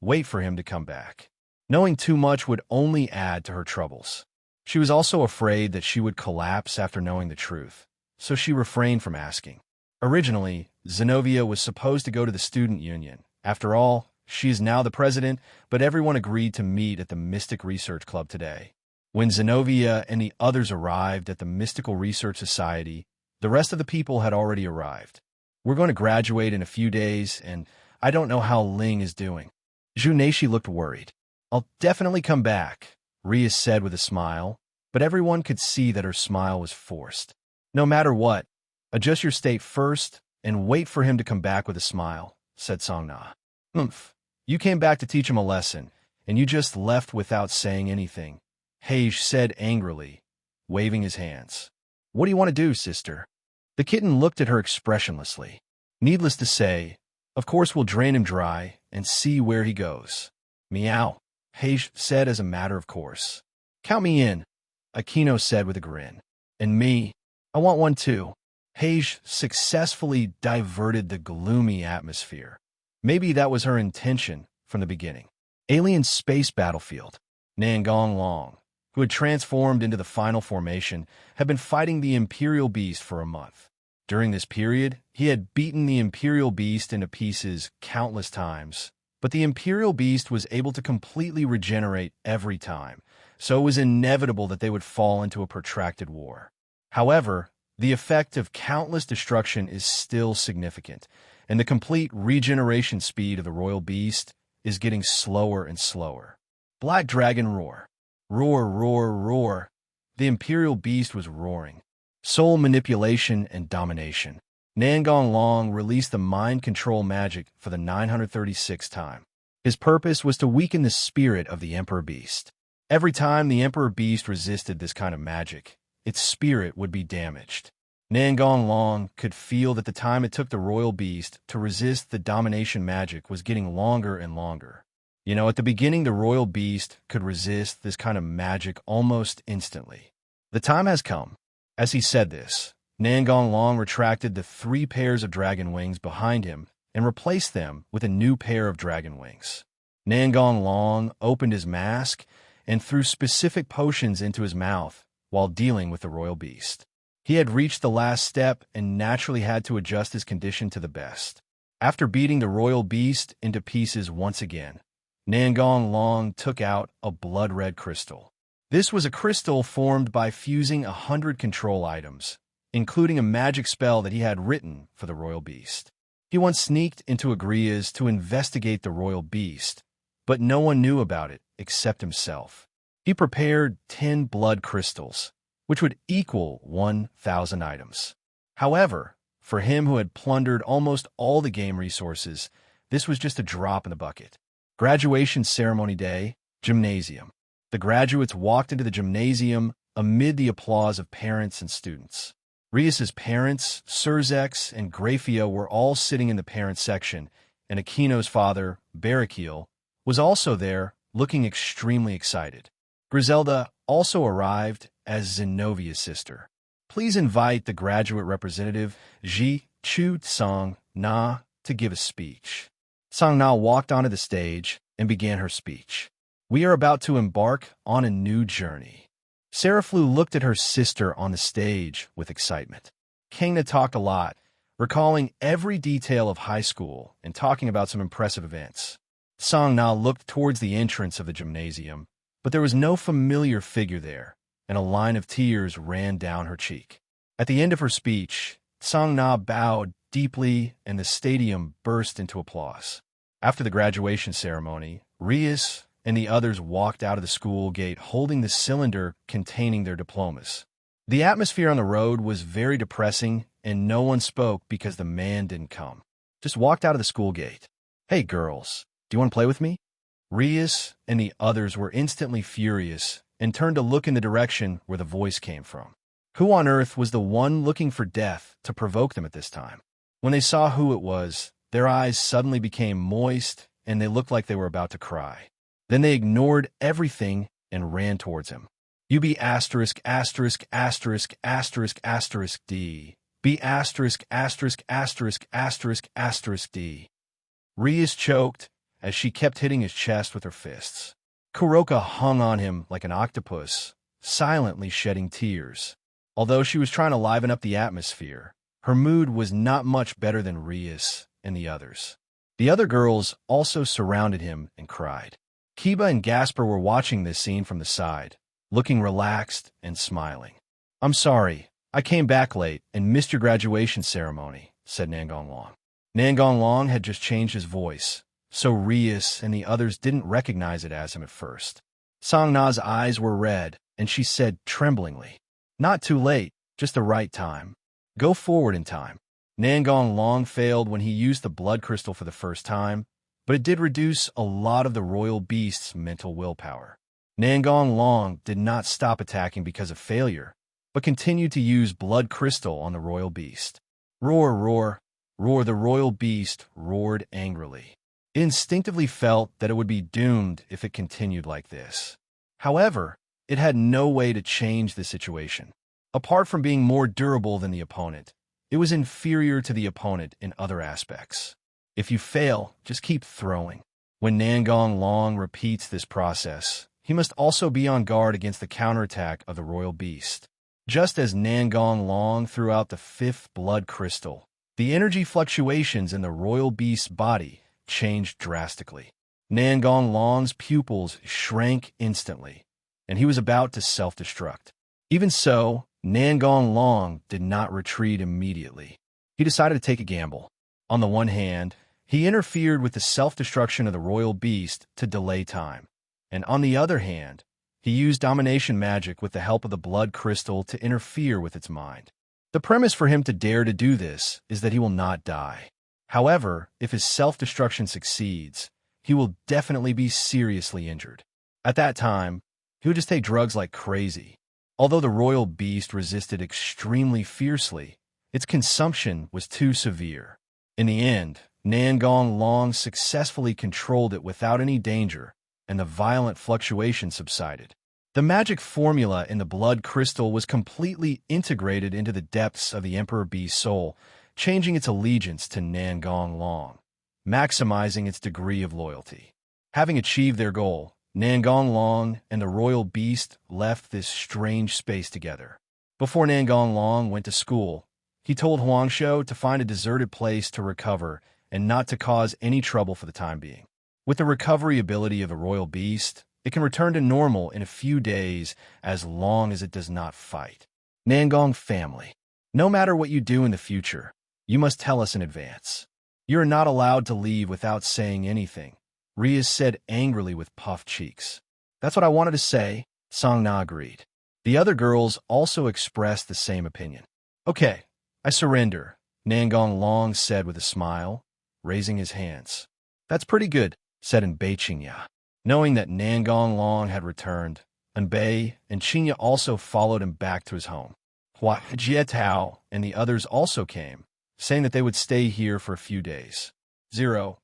wait for him to come back. Knowing too much would only add to her troubles. She was also afraid that she would collapse after knowing the truth, so she refrained from asking. Originally, Zenobia was supposed to go to the student union. After all, she is now the president, but everyone agreed to meet at the Mystic Research Club today. When Zenobia and the others arrived at the Mystical Research Society, the rest of the people had already arrived. We're going to graduate in a few days, and I don't know how Ling is doing. Juneishi looked worried. I'll definitely come back, Ria said with a smile, but everyone could see that her smile was forced. No matter what, adjust your state first and wait for him to come back with a smile, said Songna. You came back to teach him a lesson, and you just left without saying anything, Hage said angrily, waving his hands. What do you want to do, sister? The kitten looked at her expressionlessly. Needless to say, of course we'll drain him dry and see where he goes. Meow, Hage said as a matter of course. Count me in, Aquino said with a grin. And me, I want one too. Hage successfully diverted the gloomy atmosphere. Maybe that was her intention from the beginning. Alien Space Battlefield. Nangong Long, who had transformed into the final formation, had been fighting the Imperial Beast for a month. During this period, he had beaten the Imperial Beast into pieces countless times, but the Imperial Beast was able to completely regenerate every time, so it was inevitable that they would fall into a protracted war. However, the effect of countless destruction is still significant, and the complete regeneration speed of the Royal Beast is getting slower and slower. Black Dragon Roar. Roar, roar, roar. The Imperial Beast was roaring. Soul manipulation and domination. Nangong Long released the mind control magic for the 936th time. His purpose was to weaken the spirit of the Emperor Beast. Every time the Emperor Beast resisted this kind of magic, its spirit would be damaged. Nangong Long could feel that the time it took the Royal Beast to resist the domination magic was getting longer and longer. At the beginning, the Royal Beast could resist this kind of magic almost instantly. The time has come. As he said this, Nangong Long retracted the 3 pairs of dragon wings behind him and replaced them with a new pair of dragon wings. Nangong Long opened his mask and threw specific potions into his mouth while dealing with the royal beast. He had reached the last step and naturally had to adjust his condition to the best. After beating the royal beast into pieces once again, Nangong Long took out a blood-red crystal. This was a crystal formed by fusing 100 control items, including a magic spell that he had written for the royal beast. He once sneaked into Agria's to investigate the royal beast, but no one knew about it except himself. He prepared 10 blood crystals, which would equal 1,000 items. However, for him who had plundered almost all the game resources, this was just a drop in the bucket. Graduation ceremony day, gymnasium. The graduates walked into the gymnasium amid the applause of parents and students. Rias's parents, Surzex, and Grafio were all sitting in the parent section, and Aquino's father, Barrakiel, was also there, looking extremely excited. Griselda also arrived as Zenovia's sister. Please invite the graduate representative, Ji Chu Song Na, to give a speech. Song Na walked onto the stage and began her speech. We are about to embark on a new journey. Seraflu looked at her sister on the stage with excitement. Kangna talked a lot, recalling every detail of high school and talking about some impressive events. Song Na looked towards the entrance of the gymnasium, but there was no familiar figure there, and a line of tears ran down her cheek. At the end of her speech, Song Na bowed deeply and the stadium burst into applause. After the graduation ceremony, Rias and the others walked out of the school gate holding the cylinder containing their diplomas. The atmosphere on the road was very depressing, and no one spoke because the man didn't come. Just walked out of the school gate. Hey girls, do you want to play with me? Rias and the others were instantly furious and turned to look in the direction where the voice came from. Who on earth was the one looking for death to provoke them at this time? When they saw who it was, their eyes suddenly became moist and they looked like they were about to cry. Then they ignored everything and ran towards him. You be asterisk asterisk asterisk asterisk asterisk D. Be asterisk asterisk asterisk asterisk asterisk D. Rias choked as she kept hitting his chest with her fists. Kuroka hung on him like an octopus, silently shedding tears. Although she was trying to liven up the atmosphere, her mood was not much better than Rias and the others. The other girls also surrounded him and cried. Kiba and Gasper were watching this scene from the side, looking relaxed and smiling. I'm sorry, I came back late and missed your graduation ceremony, said Nangong Long. Nangong Long had just changed his voice, so Rias and the others didn't recognize it as him at first. Song Na's eyes were red, and she said tremblingly, Not too late, just the right time. Go forward in time. Nangong Long failed when he used the blood crystal for the first time, but it did reduce a lot of the royal beast's mental willpower. Nangong Long did not stop attacking because of failure, but continued to use blood crystal on the royal beast. Roar, roar, roar, the royal beast roared angrily. It instinctively felt that it would be doomed if it continued like this. However, it had no way to change the situation. Apart from being more durable than the opponent, it was inferior to the opponent in other aspects. If you fail, just keep throwing. When Nangong Long repeats this process, he must also be on guard against the counterattack of the royal beast. Just as Nangong Long threw out the 5th blood crystal, the energy fluctuations in the royal beast's body changed drastically. Nangong Long's pupils shrank instantly, and he was about to self-destruct. Even so, Nangong Long did not retreat immediately. He decided to take a gamble. On the one hand, he interfered with the self-destruction of the royal beast to delay time, and on the other hand, he used domination magic with the help of the blood crystal to interfere with its mind. The premise for him to dare to do this is that he will not die. However, if his self-destruction succeeds, he will definitely be seriously injured. At that time, he would just take drugs like crazy. Although the royal beast resisted extremely fiercely, its consumption was too severe. In the end, Nangong Long successfully controlled it without any danger, and the violent fluctuation subsided. The magic formula in the blood crystal was completely integrated into the depths of the Emperor Bee's soul, changing its allegiance to Nangong Long, maximizing its degree of loyalty. Having achieved their goal, Nangong Long and the royal beast left this strange space together. Before Nangong Long went to school, he told Huangsho to find a deserted place to recover and not to cause any trouble for the time being. With the recovery ability of the royal beast, it can return to normal in a few days as long as it does not fight. Nangong family, no matter what you do in the future, you must tell us in advance. You are not allowed to leave without saying anything, Rhea said angrily with puffed cheeks. That's what I wanted to say, Song Na agreed. The other girls also expressed the same opinion. Okay, I surrender, Nangong Long said with a smile, raising his hands. That's pretty good, said Anbei Qingya. Knowing that Nangong Long had returned, Anbei and Qingya also followed him back to his home. Hua Jietao and the others also came, saying that they would stay here for a few days. 0.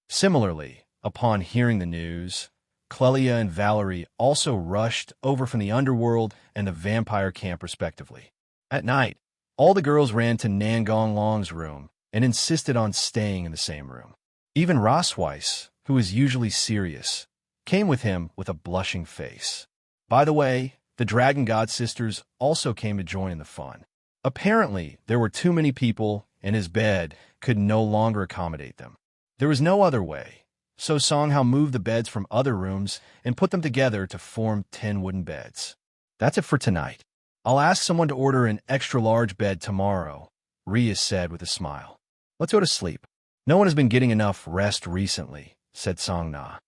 Similarly, upon hearing the news, Clelia and Valerie also rushed over from the underworld and the vampire camp respectively. At night, all the girls ran to Nangong Long's room and insisted on staying in the same room. Even Rosweiss, who is usually serious, came with him with a blushing face. By the way, the Dragon God sisters also came to join in the fun. Apparently, there were too many people, and his bed could no longer accommodate them. There was no other way, so Songhao moved the beds from other rooms and put them together to form 10 wooden beds. That's it for tonight. I'll ask someone to order an extra-large bed tomorrow, Rhea said with a smile. Let's go to sleep. No one has been getting enough rest recently, said Song Na.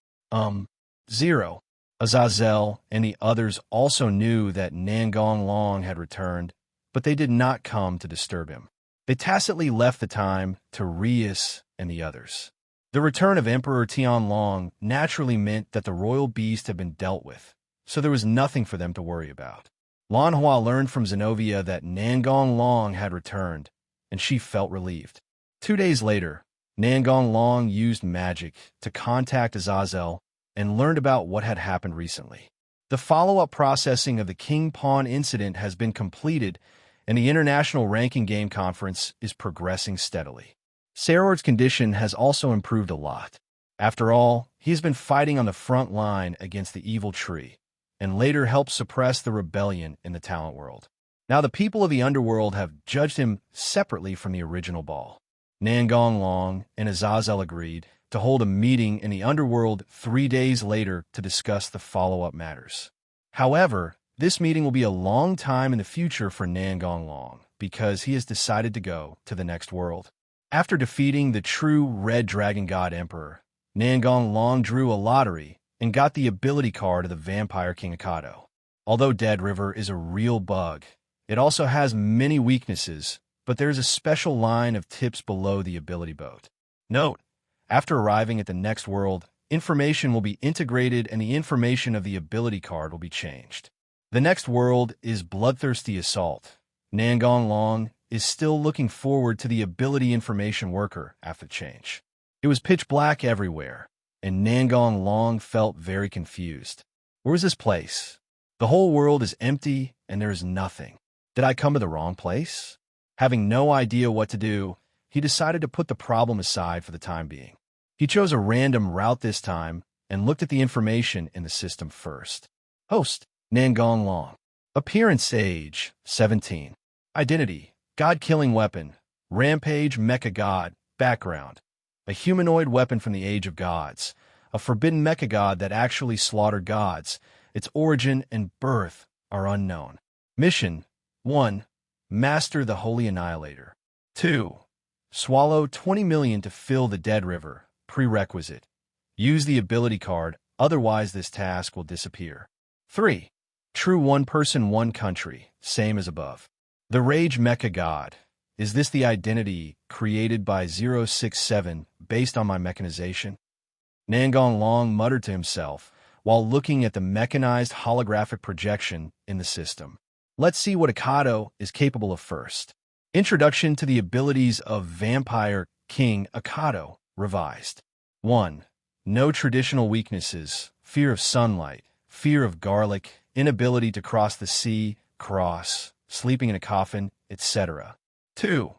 0. Azazel and the others also knew that Nangong Long had returned, but they did not come to disturb him. They tacitly left the time to Reyes and the others. The return of Emperor Tianlong naturally meant that the royal beast had been dealt with, so there was nothing for them to worry about. Lan Hua learned from Zenobia that Nangong Long had returned, and she felt relieved. 2 days later, Nangong Long used magic to contact Azazel and learned about what had happened recently. The follow-up processing of the King Pawn incident has been completed, and the International Ranking Game Conference is progressing steadily. Sarord's condition has also improved a lot. After all, he has been fighting on the front line against the evil tree, and later helped suppress the rebellion in the talent world. Now the people of the underworld have judged him separately from the original ball. Nangong Long and Azazel agreed to hold a meeting in the underworld 3 days later to discuss the follow-up matters. However, this meeting will be a long time in the future for Nangong Long because he has decided to go to the next world. After defeating the true Red Dragon God Emperor, Nangong Long drew a lottery and got the ability card of the Vampire King Akado. Although Dead River is a real bug, it also has many weaknesses, but there is a special line of tips below the ability boat. Note, after arriving at the next world, information will be integrated and the information of the ability card will be changed. The next world is Bloodthirsty Assault. Nangong Long is still looking forward to the ability information worker after the change. It was pitch black everywhere, and Nangong Long felt very confused. Where is this place? The whole world is empty and there is nothing. Did I come to the wrong place? Having no idea what to do, he decided to put the problem aside for the time being. He chose a random route this time and looked at the information in the system first. Host, Nangong Long. Appearance age, 17. Identity, God-killing weapon. Rampage Mecha God. Background, a humanoid weapon from the Age of Gods. A forbidden mecha god that actually slaughtered gods. Its origin and birth are unknown. Mission, 1. Master the Holy Annihilator. 2. Swallow 20 million to fill the Dead River. Prerequisite. Use the ability card, otherwise this task will disappear. 3. True one person, one country, same as above. The Rage Mecha God. Is this the identity created by 067 based on my mechanization? Nangong Long muttered to himself while looking at the mechanized holographic projection in the system. Let's see what Akado is capable of first. Introduction to the abilities of Vampire King Akado, revised. 1. No traditional weaknesses, fear of sunlight, fear of garlic, inability to cross the sea, sleeping in a coffin, etc. 2.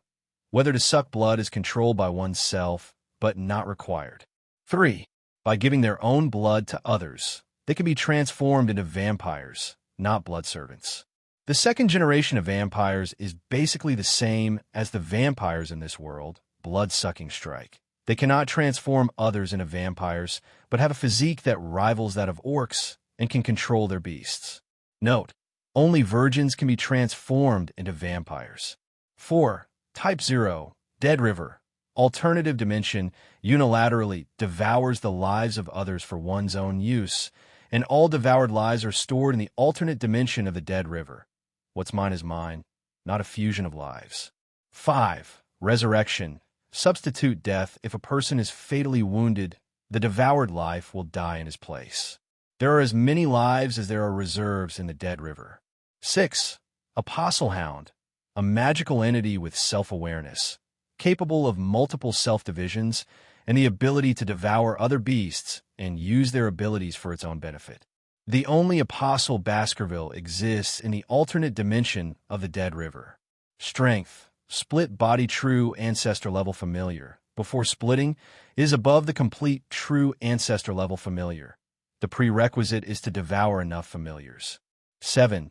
Whether to suck blood is controlled by oneself, but not required. 3. By giving their own blood to others, they can be transformed into vampires, not blood servants. The second generation of vampires is basically the same as the vampires in this world, blood-sucking strike. They cannot transform others into vampires, but have a physique that rivals that of orcs and can control their beasts. Note, only virgins can be transformed into vampires. 4. Type 0, Dead River. Alternative dimension unilaterally devours the lives of others for one's own use, and all devoured lives are stored in the alternate dimension of the Dead River. What's mine is mine, not a fusion of lives. 5. Resurrection. Substitute death. If a person is fatally wounded, the devoured life will die in his place. There are as many lives as there are reserves in the Dead River. 6. Apostle Hound. A magical entity with self-awareness, capable of multiple self-divisions and the ability to devour other beasts and use their abilities for its own benefit. The only Apostle Baskerville exists in the alternate dimension of the Dead River. Strength. Split body true ancestor level familiar. Before splitting, is above the complete true ancestor level familiar. The prerequisite is to devour enough familiars. 7.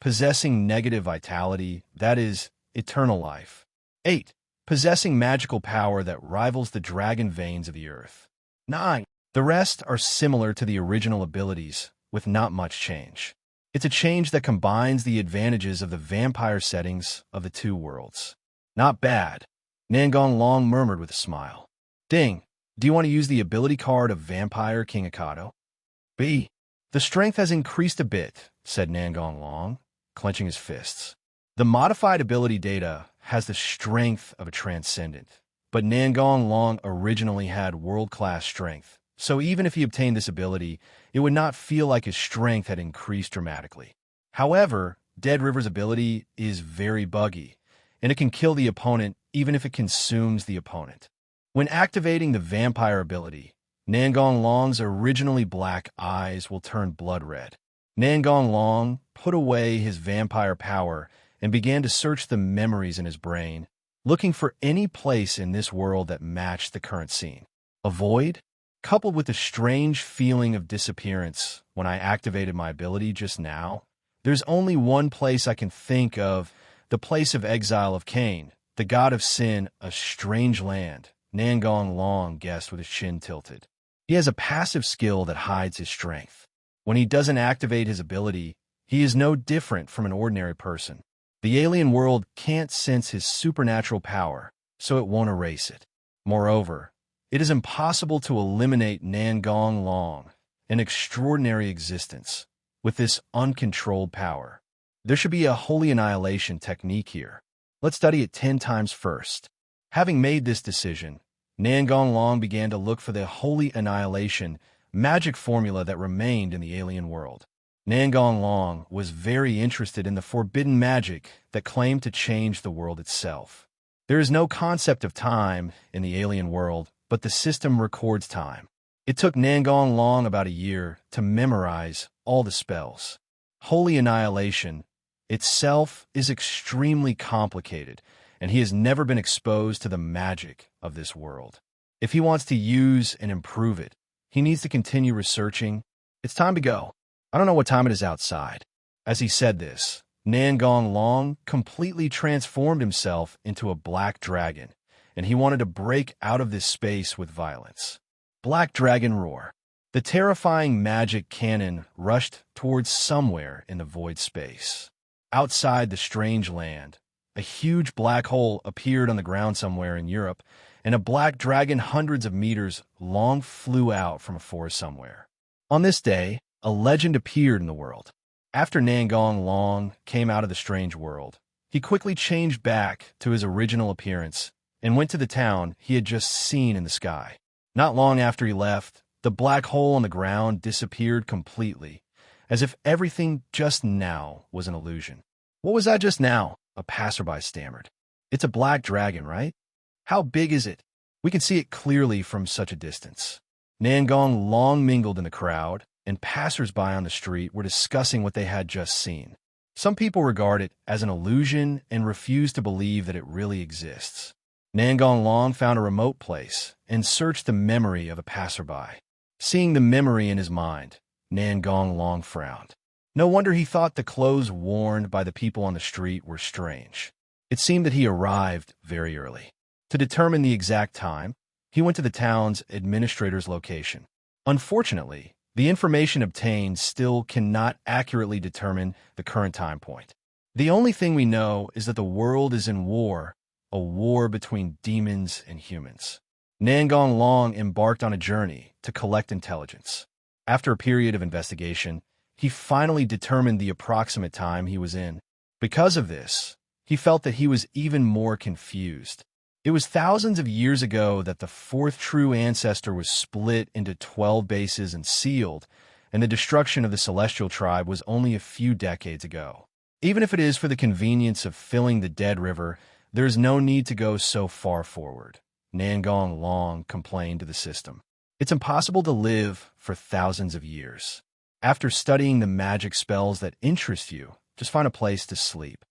Possessing negative vitality, that is, eternal life. 8. Possessing magical power that rivals the dragon veins of the earth. 9. The rest are similar to the original abilities, with not much change. It's a change that combines the advantages of the vampire settings of the two worlds. Not bad, Nangong Long murmured with a smile. Ding, do you want to use the ability card of Vampire King Akato? B. The strength has increased a bit, said Nangong Long, clenching his fists. The modified ability data has the strength of a transcendent, but Nangong Long originally had world-class strength, so even if he obtained this ability, it would not feel like his strength had increased dramatically. However, Dead River's ability is very buggy, and it can kill the opponent even if it consumes the opponent. When activating the vampire ability, Nangong Long's originally black eyes will turn blood red. Nangong Long put away his vampire power and began to search the memories in his brain, looking for any place in this world that matched the current scene. A void? Coupled with the strange feeling of disappearance when I activated my ability just now, there's only one place I can think of, the place of exile of Cain, the god of sin, a strange land, Nangong Long guessed with his chin tilted. He has a passive skill that hides his strength. When he doesn't activate his ability, he is no different from an ordinary person. The alien world can't sense his supernatural power, so it won't erase it. Moreover, it is impossible to eliminate Nangong Long, an extraordinary existence, with this uncontrolled power. There should be a holy annihilation technique here. Let's study it 10 times first. Having made this decision, Nangong Long began to look for the holy annihilation magic formula that remained in the alien world. Nangong Long was very interested in the forbidden magic that claimed to change the world itself. There is no concept of time in the alien world, but the system records time. It took Nangong Long about a year to memorize all the spells. Holy annihilation itself is extremely complicated, and he has never been exposed to the magic of this world. If he wants to use and improve it, he needs to continue researching. It's time to go. I don't know what time it is outside. As he said this, Nangong Long completely transformed himself into a black dragon, and he wanted to break out of this space with violence. Black Dragon Roar. The terrifying magic cannon rushed towards somewhere in the void space. Outside the strange land, a huge black hole appeared on the ground somewhere in Europe, and a black dragon hundreds of meters long flew out from a forest somewhere. On this day, a legend appeared in the world. After Nangong Long came out of the strange world, he quickly changed back to his original appearance and went to the town he had just seen in the sky. Not long after he left, the black hole on the ground disappeared completely, as if everything just now was an illusion. What was that just now? A passerby stammered. It's a black dragon, right? How big is it? We can see it clearly from such a distance. Nangong Long mingled in the crowd, and passers-by on the street were discussing what they had just seen. Some people regard it as an illusion and refuse to believe that it really exists. Nangong Long found a remote place and searched the memory of a passerby. Seeing the memory in his mind, Nangong Long frowned. No wonder he thought the clothes worn by the people on the street were strange. It seemed that he arrived very early. To determine the exact time, he went to the town's administrator's location. Unfortunately, the information obtained still cannot accurately determine the current time point. The only thing we know is that the world is in war, a war between demons and humans. Nangong Long embarked on a journey to collect intelligence. After a period of investigation, he finally determined the approximate time he was in. Because of this, he felt that he was even more confused. It was thousands of years ago that the fourth true ancestor was split into 12 bases and sealed, and the destruction of the celestial tribe was only a few decades ago. Even if it is for the convenience of filling the dead river, there is no need to go so far forward, Nangong Long complained to the system. It's impossible to live for thousands of years. After studying the magic spells that interest you, just find a place to sleep.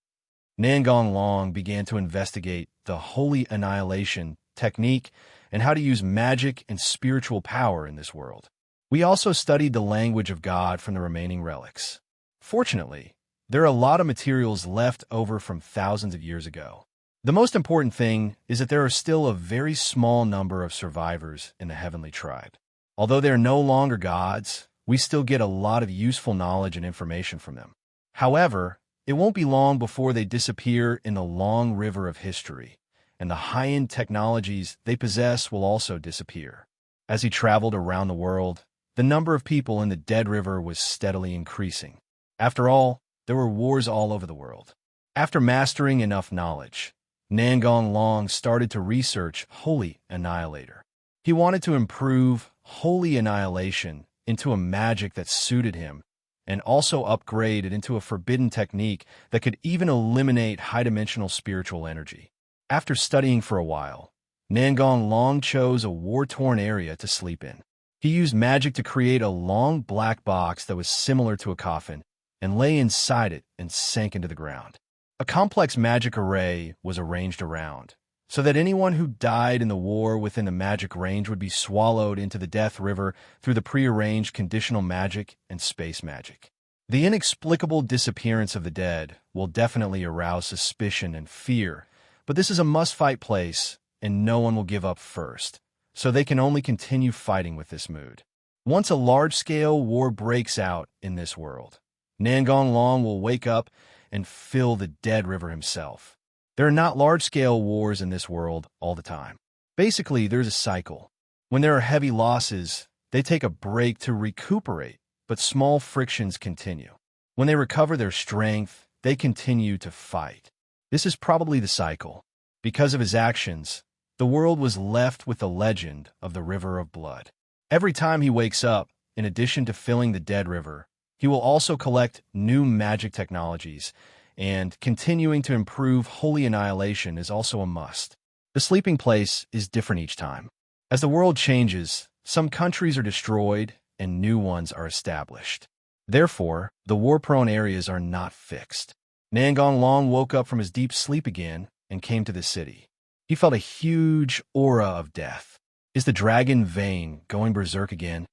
Nangong Long began to investigate the holy annihilation technique and how to use magic and spiritual power in this world. We also studied the language of God from the remaining relics. Fortunately, there are a lot of materials left over from thousands of years ago. The most important thing is that there are still a very small number of survivors in the heavenly tribe. Although they are no longer gods, we still get a lot of useful knowledge and information from them. However, it won't be long before they disappear in the long river of history, and the high-end technologies they possess will also disappear. As he traveled around the world, the number of people in the Dead River was steadily increasing. After all, there were wars all over the world. After mastering enough knowledge, Nangong Long started to research Holy Annihilator. He wanted to improve Holy Annihilation into a magic that suited him, and also upgrade it into a forbidden technique that could even eliminate high-dimensional spiritual energy. After studying for a while, Nangong Long chose a war-torn area to sleep in. He used magic to create a long black box that was similar to a coffin, and lay inside it and sank into the ground. A complex magic array was arranged around, so that anyone who died in the war within the magic range would be swallowed into the Death River through the prearranged conditional magic and space magic. The inexplicable disappearance of the dead will definitely arouse suspicion and fear, but this is a must-fight place, and no one will give up first, so they can only continue fighting with this mood. Once a large-scale war breaks out in this world, Nangong Long will wake up and fill the Dead River himself. There are not large-scale wars in this world all the time. Basically, there's a cycle. When there are heavy losses, they take a break to recuperate, but small frictions continue. When they recover their strength, they continue to fight. This is probably the cycle. Because of his actions, the world was left with the legend of the River of Blood. Every time he wakes up, in addition to filling the Dead River, he will also collect new magic technologies, and continuing to improve Holy Annihilation is also a must. The sleeping place is different each time. As the world changes, some countries are destroyed and new ones are established. Therefore, the war-prone areas are not fixed. Nangong Long woke up from his deep sleep again and came to the city. He felt a huge aura of death. Is the dragon vein going berserk again?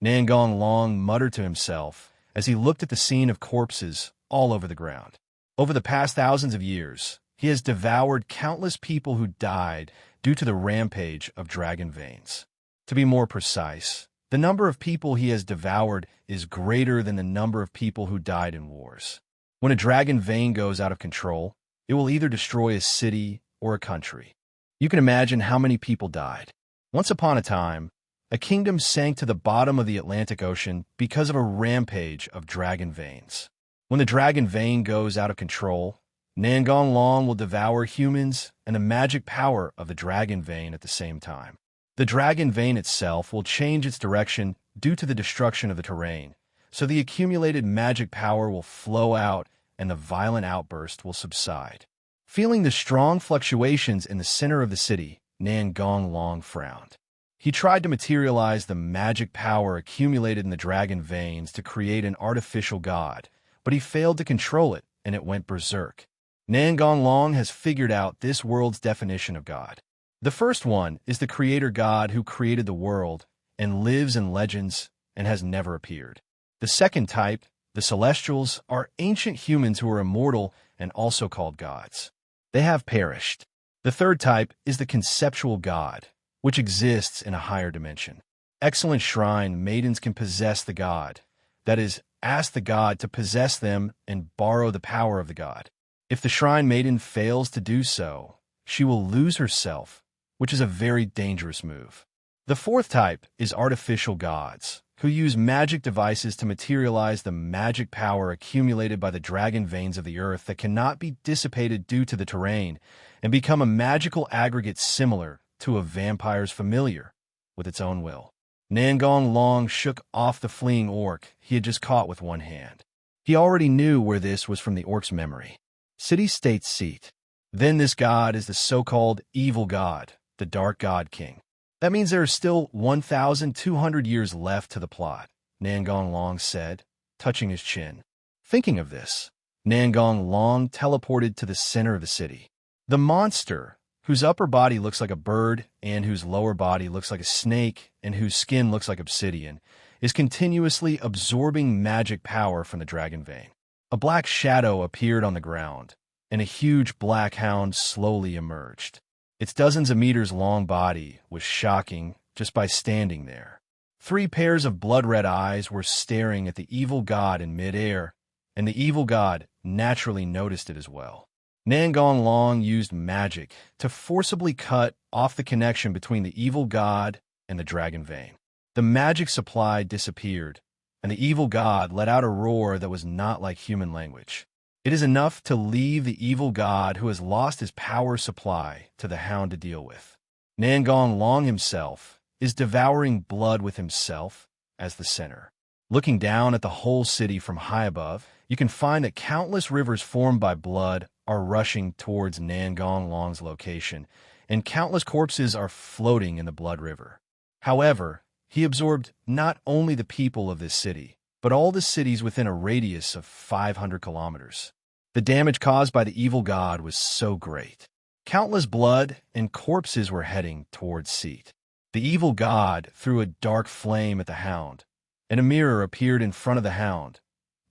Nangong Long muttered to himself as he looked at the scene of corpses all over the ground. Over the past thousands of years, he has devoured countless people who died due to the rampage of dragon veins. To be more precise, the number of people he has devoured is greater than the number of people who died in wars. When a dragon vein goes out of control, it will either destroy a city or a country. You can imagine how many people died. Once upon a time, a kingdom sank to the bottom of the Atlantic Ocean because of a rampage of dragon veins. When the dragon vein goes out of control, Nangong Long will devour humans and the magic power of the dragon vein at the same time. The dragon vein itself will change its direction due to the destruction of the terrain, so the accumulated magic power will flow out and the violent outburst will subside. Feeling the strong fluctuations in the center of the city, Nangong Long frowned. He tried to materialize the magic power accumulated in the dragon veins to create an artificial god, but he failed to control it, and it went berserk. Nangong Long has figured out this world's definition of God. The first one is the creator god who created the world and lives in legends and has never appeared. The second type, the Celestials, are ancient humans who are immortal and also called gods. They have perished. The third type is the conceptual god, which exists in a higher dimension. Excellent shrine maidens can possess the god, that is, ask the god to possess them and borrow the power of the god. If the shrine maiden fails to do so, she will lose herself, which is a very dangerous move. The fourth type is artificial gods, who use magic devices to materialize the magic power accumulated by the dragon veins of the earth that cannot be dissipated due to the terrain, and become a magical aggregate similar to a vampire's familiar, with its own will. Nangong Long shook off the fleeing orc he had just caught with one hand. He already knew where this was from the orc's memory. City-state seat. Then this god is the so-called evil god, the Dark God King. That means there are still 1,200 years left to the plot, Nangong Long said, touching his chin. Thinking of this, Nangong Long teleported to the center of the city. The monster, whose upper body looks like a bird and whose lower body looks like a snake and whose skin looks like obsidian, is continuously absorbing magic power from the dragon vein. A black shadow appeared on the ground, and a huge black hound slowly emerged. Its dozens of meters long body was shocking just by standing there. 3 pairs of blood-red eyes were staring at the evil god in midair, and the evil god naturally noticed it as well. Nangong Long used magic to forcibly cut off the connection between the evil god and the dragon vein. The magic supply disappeared, and the evil god let out a roar that was not like human language. It is enough to leave the evil god who has lost his power supply to the hound to deal with. Nangong Long himself is devouring blood with himself as the center. Looking down at the whole city from high above, you can find that countless rivers formed by blood are rushing towards Nangong Long's location, and countless corpses are floating in the blood river. However, he absorbed not only the people of this city, but all the cities within a radius of 500 kilometers. The damage caused by the evil god was so great. Countless blood and corpses were heading towards Seat. The evil god threw a dark flame at the hound, and a mirror appeared in front of the hound,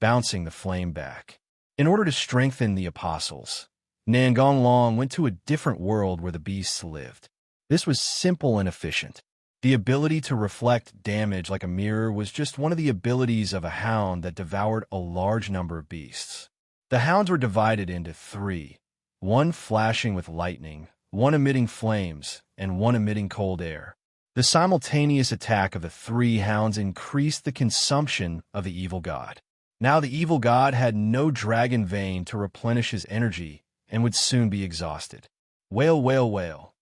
bouncing the flame back. In order to strengthen the apostles, Nangong Long went to a different world where the beasts lived. This was simple and efficient. The ability to reflect damage like a mirror was just one of the abilities of a hound that devoured a large number of beasts. The hounds were divided into 3, one flashing with lightning, one emitting flames, and one emitting cold air. The simultaneous attack of the 3 hounds increased the consumption of the evil god. Now the evil god had no dragon vein to replenish his energy and would soon be exhausted. Wail, wail, wail.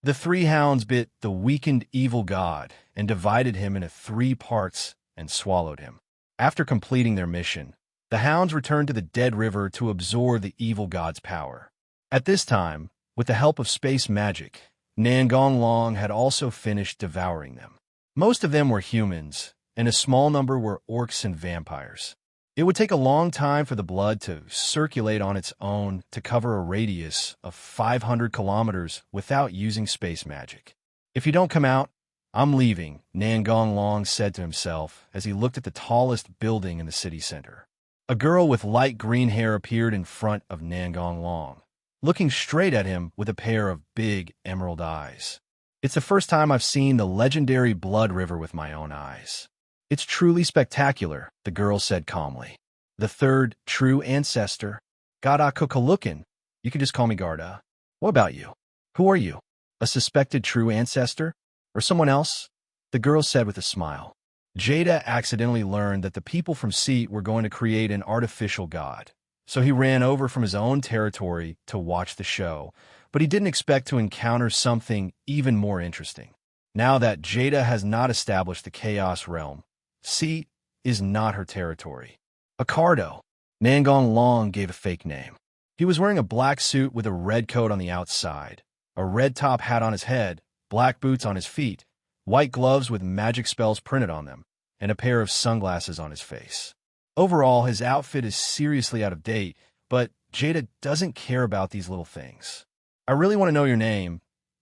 The 3 hounds bit the weakened evil god and divided him into 3 parts and swallowed him. After completing their mission, the hounds returned to the dead river to absorb the evil god's power. At this time, with the help of space magic, Nangong Long had also finished devouring them. Most of them were humans, and a small number were orcs and vampires. It would take a long time for the blood to circulate on its own to cover a radius of 500 kilometers without using space magic. If you don't come out, I'm leaving, Nangong Long said to himself as he looked at the tallest building in the city center. A girl with light green hair appeared in front of Nangong Long, looking straight at him with a pair of big emerald eyes. It's the first time I've seen the legendary blood river with my own eyes. It's truly spectacular, the girl said calmly. The 3rd true ancestor, Garda Kukalukin. You can just call me Garda. What about you? Who are you? A suspected true ancestor? Or someone else? The girl said with a smile. Jada accidentally learned that the people from Seat were going to create an artificial god, so he ran over from his own territory to watch the show, but he didn't expect to encounter something even more interesting. Now that Jada has not established the Chaos Realm, Seat is not her territory. Accardo. Nangong Long gave a fake name. He was wearing a black suit with a red coat on the outside, a red top hat on his head, black boots on his feet, white gloves with magic spells printed on them, and a pair of sunglasses on his face. Overall, his outfit is seriously out of date, but Jada doesn't care about these little things. I really want to know your name,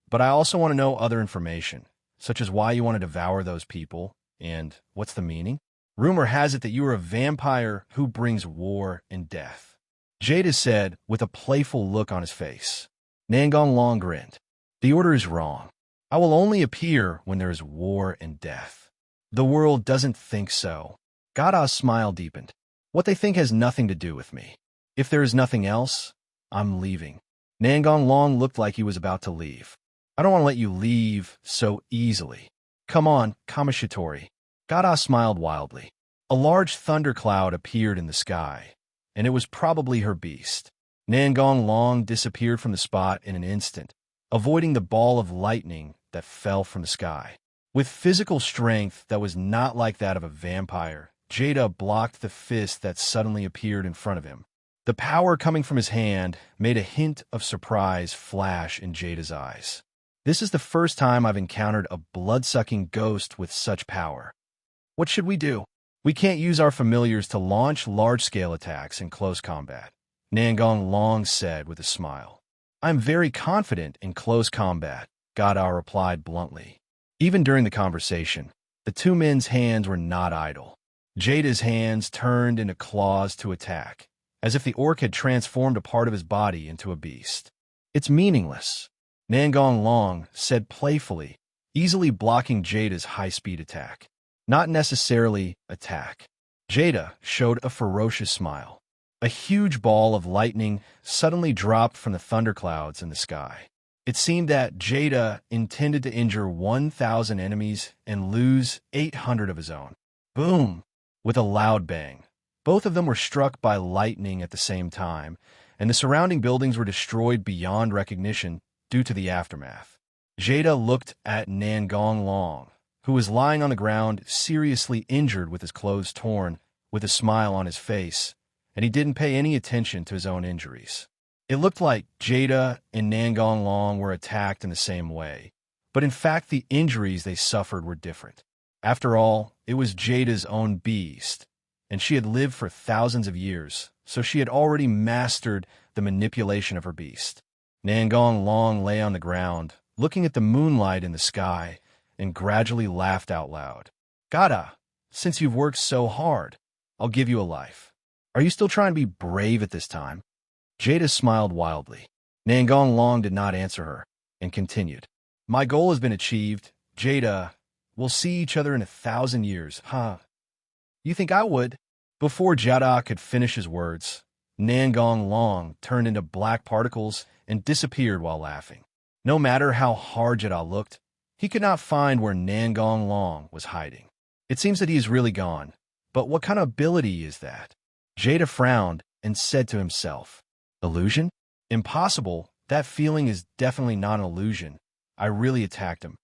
but I also want to know other information, such as why you want to devour those people, and what's the meaning? Rumor has it that you are a vampire who brings war and death. Jada said with a playful look on his face. Nangong Long grinned. The order is wrong. I will only appear when there is war and death. The world doesn't think so. Gada's smile deepened. What they think has nothing to do with me. If there is nothing else, I'm leaving. Nangong Long looked like he was about to leave. I don't want to let you leave so easily. Come on, Kamashitori. Gada smiled wildly. A large thundercloud appeared in the sky, and it was probably her beast. Nangong Long disappeared from the spot in an instant, avoiding the ball of lightning that fell from the sky. With physical strength that was not like that of a vampire, Jada blocked the fist that suddenly appeared in front of him. The power coming from his hand made a hint of surprise flash in Jada's eyes. This is the first time I've encountered a blood-sucking ghost with such power. What should we do? We can't use our familiars to launch large-scale attacks in close combat, Nangong Long said with a smile. I'm very confident in close combat, Gada replied bluntly. Even during the conversation, the two men's hands were not idle. Jada's hands turned into claws to attack, as if the orc had transformed a part of his body into a beast. It's meaningless, Nangong Long said playfully, easily blocking Jada's high-speed attack. Not necessarily attack. Jada showed a ferocious smile. A huge ball of lightning suddenly dropped from the thunderclouds in the sky. It seemed that Jada intended to injure 1,000 enemies and lose 800 of his own. Boom! With a loud bang. Both of them were struck by lightning at the same time, and the surrounding buildings were destroyed beyond recognition due to the aftermath. Jada looked at Nangong Long, who was lying on the ground, seriously injured with his clothes torn, with a smile on his face, and he didn't pay any attention to his own injuries. It looked like Jada and Nangong Long were attacked in the same way, but in fact the injuries they suffered were different. After all, it was Jada's own beast, and she had lived for thousands of years, so she had already mastered the manipulation of her beast. Nangong Long lay on the ground, looking at the moonlight in the sky, and gradually laughed out loud. Gada, since you've worked so hard, I'll give you a life. Are you still trying to be brave at this time? Jada smiled wildly. Nangong Long did not answer her, and continued. My goal has been achieved. Jada, we'll see each other in 1,000 years, huh? You think I would? Before Jada could finish his words, Nangong Long turned into black particles and disappeared while laughing. No matter how hard Jada looked, he could not find where Nangong Long was hiding. It seems that he is really gone, but what kind of ability is that? Jada frowned and said to himself, illusion? Impossible. That feeling is definitely not an illusion. I really attacked him.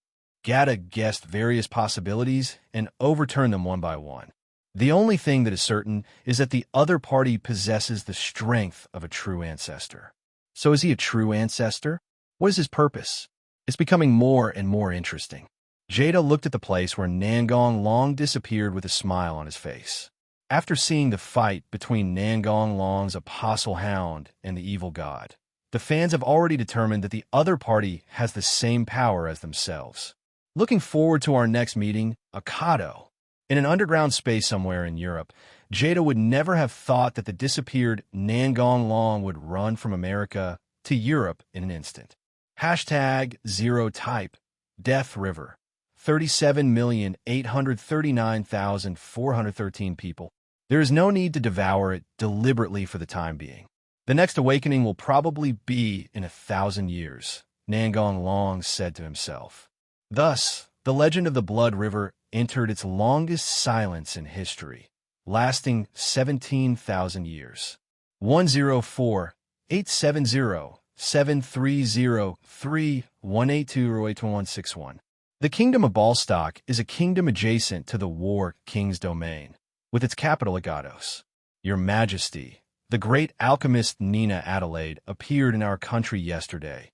Gada guessed various possibilities and overturned them one by one. The only thing that is certain is that the other party possesses the strength of a true ancestor. So is he a true ancestor? What is his purpose? It's becoming more and more interesting. Jada looked at the place where Nangong Long disappeared with a smile on his face. After seeing the fight between Nangong Long's apostle hound and the evil god, the fans have already determined that the other party has the same power as themselves. Looking forward to our next meeting, Akado. In an underground space somewhere in Europe, Jada would never have thought that the disappeared Nangong Long would run from America to Europe in an instant. #0type, Death River, 37,839,413 people. There is no need to devour it deliberately for the time being. The next awakening will probably be in 1,000 years, Nangong Long said to himself. Thus, the legend of the Blood River entered its longest silence in history, lasting 17,000 years. 104-870-730-3-182-08161. The Kingdom of Ballstock is a kingdom adjacent to the War King's domain, with its capital at Gados. Your Majesty, the great alchemist Nina Adelaide appeared in our country yesterday,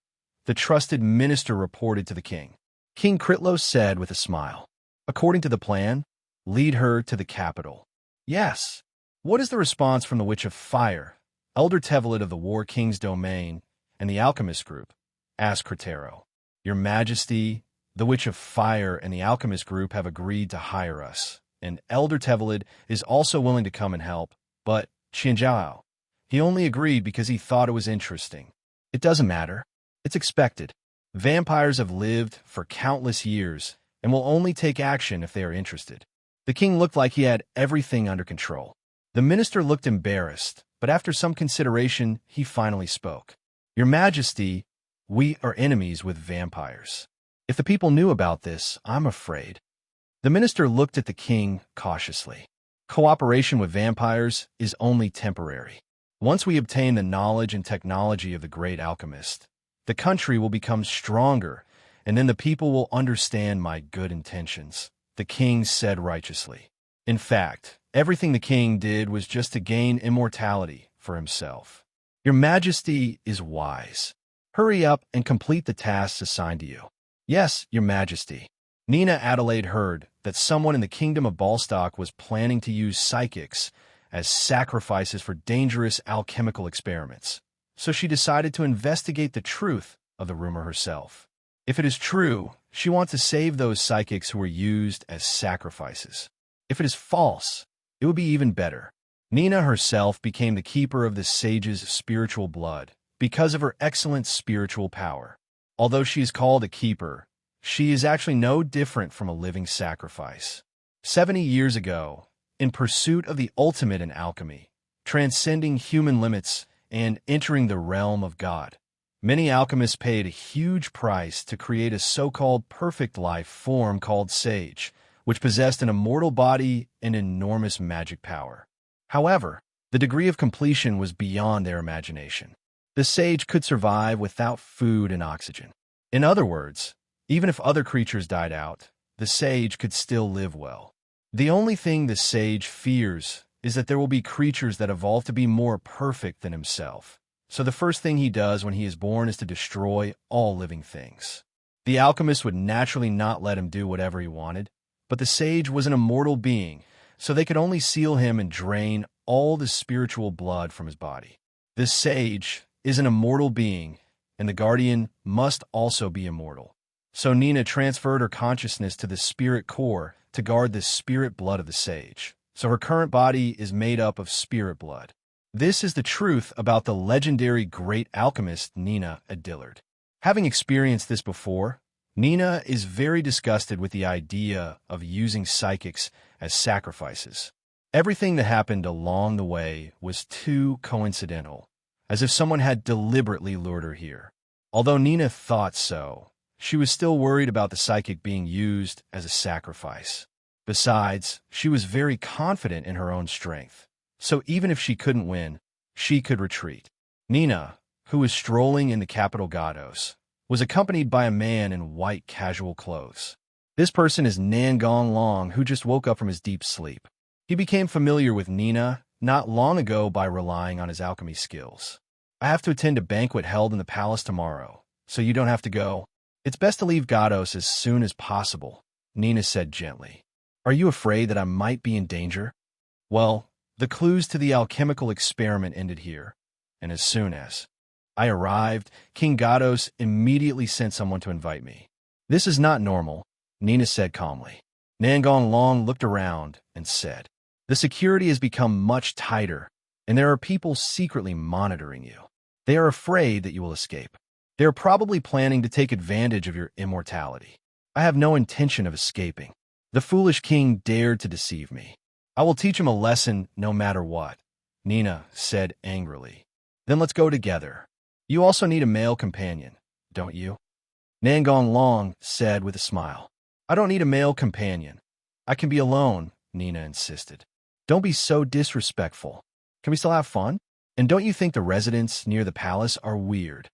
the trusted minister reported to the king. King Kritlos said with a smile. According to the plan, lead her to the capital. Yes. What is the response from the Witch of Fire, Elder Tevelit of the War King's domain, and the Alchemist group? Asked Cretero. Your Majesty, the Witch of Fire and the Alchemist group have agreed to hire us, and Elder Tevelit is also willing to come and help, but Qianzhao, he only agreed because he thought it was interesting. It doesn't matter. It's expected. Vampires have lived for countless years and will only take action if they are interested. The king looked like he had everything under control. The minister looked embarrassed, but after some consideration, he finally spoke. Your Majesty, we are enemies with vampires. If the people knew about this, I'm afraid. The minister looked at the king cautiously. Cooperation with vampires is only temporary. Once we obtain the knowledge and technology of the great alchemist, the country will become stronger, and then the people will understand my good intentions, the king said righteously. In fact, everything the king did was just to gain immortality for himself. Your Majesty is wise. Hurry up and complete the tasks assigned to you. Yes, Your Majesty. Nina Adelaide heard that someone in the kingdom of Ballstock was planning to use psychics as sacrifices for dangerous alchemical experiments, so she decided to investigate the truth of the rumor herself. If it is true, she wants to save those psychics who were used as sacrifices. If it is false, it would be even better. Nina herself became the keeper of the sage's spiritual blood because of her excellent spiritual power. Although she is called a keeper, she is actually no different from a living sacrifice. 70 years ago, in pursuit of the ultimate in alchemy, transcending human limits and entering the realm of God, many alchemists paid a huge price to create a so-called perfect life form called sage, which possessed an immortal body and enormous magic power. However, the degree of completion was beyond their imagination. The sage could survive without food and oxygen. In other words, even if other creatures died out, the sage could still live well. The only thing the sage fears is that there will be creatures that evolve to be more perfect than himself. So the first thing he does when he is born is to destroy all living things. The alchemist would naturally not let him do whatever he wanted, but the sage was an immortal being, so they could only seal him and drain all the spiritual blood from his body. The sage is an immortal being, and the guardian must also be immortal. So Nina transferred her consciousness to the spirit core to guard the spirit blood of the sage. So her current body is made up of spirit blood. This is the truth about the legendary great alchemist Nina Adillard. Having experienced this before, Nina is very disgusted with the idea of using psychics as sacrifices. Everything that happened along the way was too coincidental, as if someone had deliberately lured her here. Although Nina thought so, she was still worried about the psychic being used as a sacrifice. Besides, she was very confident in her own strength, so even if she couldn't win, she could retreat. Nina, who was strolling in the capital Gados, was accompanied by a man in white casual clothes. This person is Nangong Long, who just woke up from his deep sleep. He became familiar with Nina not long ago by relying on his alchemy skills. I have to attend a banquet held in the palace tomorrow, so you don't have to go. It's best to leave Gados as soon as possible, Nina said gently. Are you afraid that I might be in danger? Well, the clues to the alchemical experiment ended here, and as soon as I arrived, King Gados immediately sent someone to invite me. This is not normal, Nina said calmly. Nangong Long looked around and said, the security has become much tighter, and there are people secretly monitoring you. They are afraid that you will escape. They are probably planning to take advantage of your immortality. I have no intention of escaping. The foolish king dared to deceive me. I will teach him a lesson no matter what, Nina said angrily. Then let's go together. You also need a male companion, don't you? Nangong Long said with a smile. I don't need a male companion. I can be alone, Nina insisted. Don't be so disrespectful. Can we still have fun? And don't you think the residents near the palace are weird?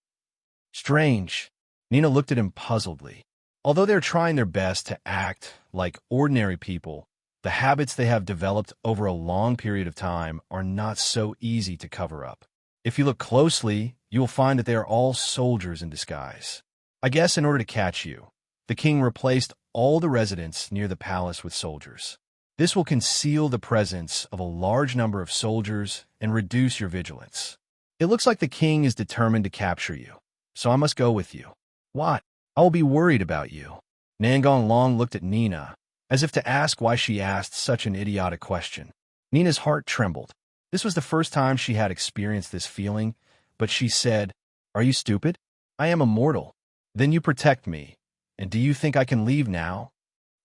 Strange. Nina looked at him puzzledly. Although they're trying their best to act like ordinary people, the habits they have developed over a long period of time are not so easy to cover up. If you look closely, you will find that they are all soldiers in disguise. I guess in order to catch you, The king replaced all the residents near the palace with soldiers. This will conceal the presence of a large number of soldiers and reduce your vigilance. It looks like the king is determined to capture you, so I must go with you. What? I will be worried about you. Nangong Long looked at Nina, as if to ask why she asked such an idiotic question. Nina's heart trembled. This was the first time she had experienced this feeling, but she said, "Are you stupid? I am immortal. Then you protect me. And do you think I can leave now?"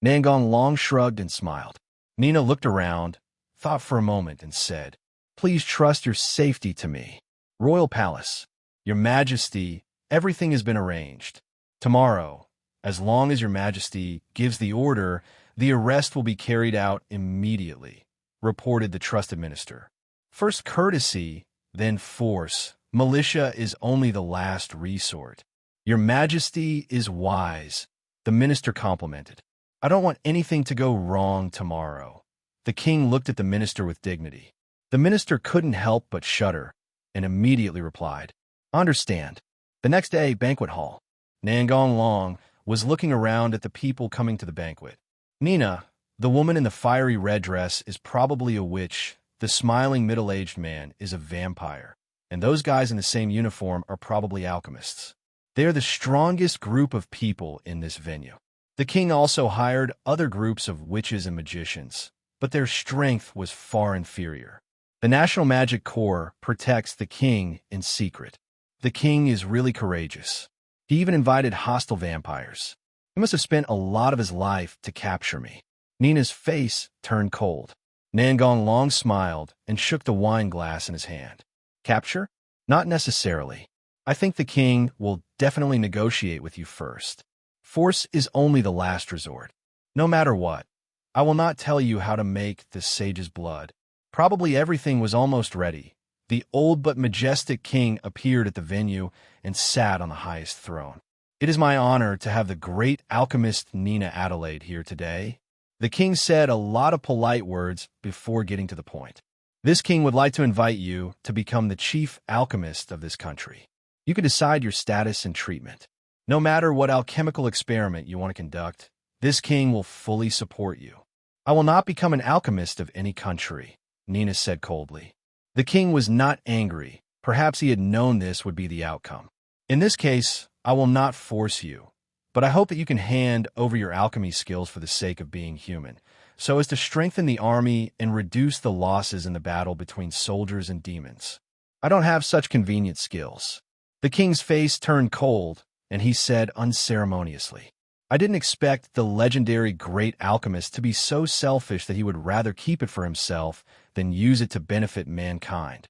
Nangong Long shrugged and smiled. Nina looked around, thought for a moment, and said, "Please trust your safety to me. Royal Palace, Your Majesty, everything has been arranged. Tomorrow, as long as Your Majesty gives the order, the arrest will be carried out immediately," reported the trusted minister. "First courtesy, then force. Militia is only the last resort." "Your Majesty is wise," the minister complimented. "I don't want anything to go wrong tomorrow." The king looked at the minister with dignity. The minister couldn't help but shudder, and immediately replied, "I understand." The next day, banquet hall. Nangong Long was looking around at the people coming to the banquet. Nina, the woman in the fiery red dress, is probably a witch. The smiling middle-aged man is a vampire. And those guys in the same uniform are probably alchemists. They are the strongest group of people in this venue. The king also hired other groups of witches and magicians, but their strength was far inferior. The National Magic Corps protects the king in secret. The king is really courageous. He even invited hostile vampires. He must have spent a lot of his life to capture me. Nina's face turned cold. Nangong Long smiled and shook the wine glass in his hand. "Capture? Not necessarily. I think the king will definitely negotiate with you first. Force is only the last resort. No matter what, I will not tell you how to make the sage's blood." Probably everything was almost ready. The old but majestic king appeared at the venue and sat on the highest throne. "It is my honor to have the great alchemist Nina Adelaide here today." The king said a lot of polite words before getting to the point. "This king would like to invite you to become the chief alchemist of this country. You can decide your status and treatment. No matter what alchemical experiment you want to conduct, this king will fully support you." "I will not become an alchemist of any country," Nina said coldly. The king was not angry. Perhaps he had known this would be the outcome. "In this case, I will not force you, but I hope that you can hand over your alchemy skills for the sake of being human, so as to strengthen the army and reduce the losses in the battle between soldiers and demons. I don't have such convenient skills." The king's face turned cold, and he said unceremoniously, "I didn't expect the legendary great alchemist to be so selfish that he would rather keep it for himself than use it to benefit mankind."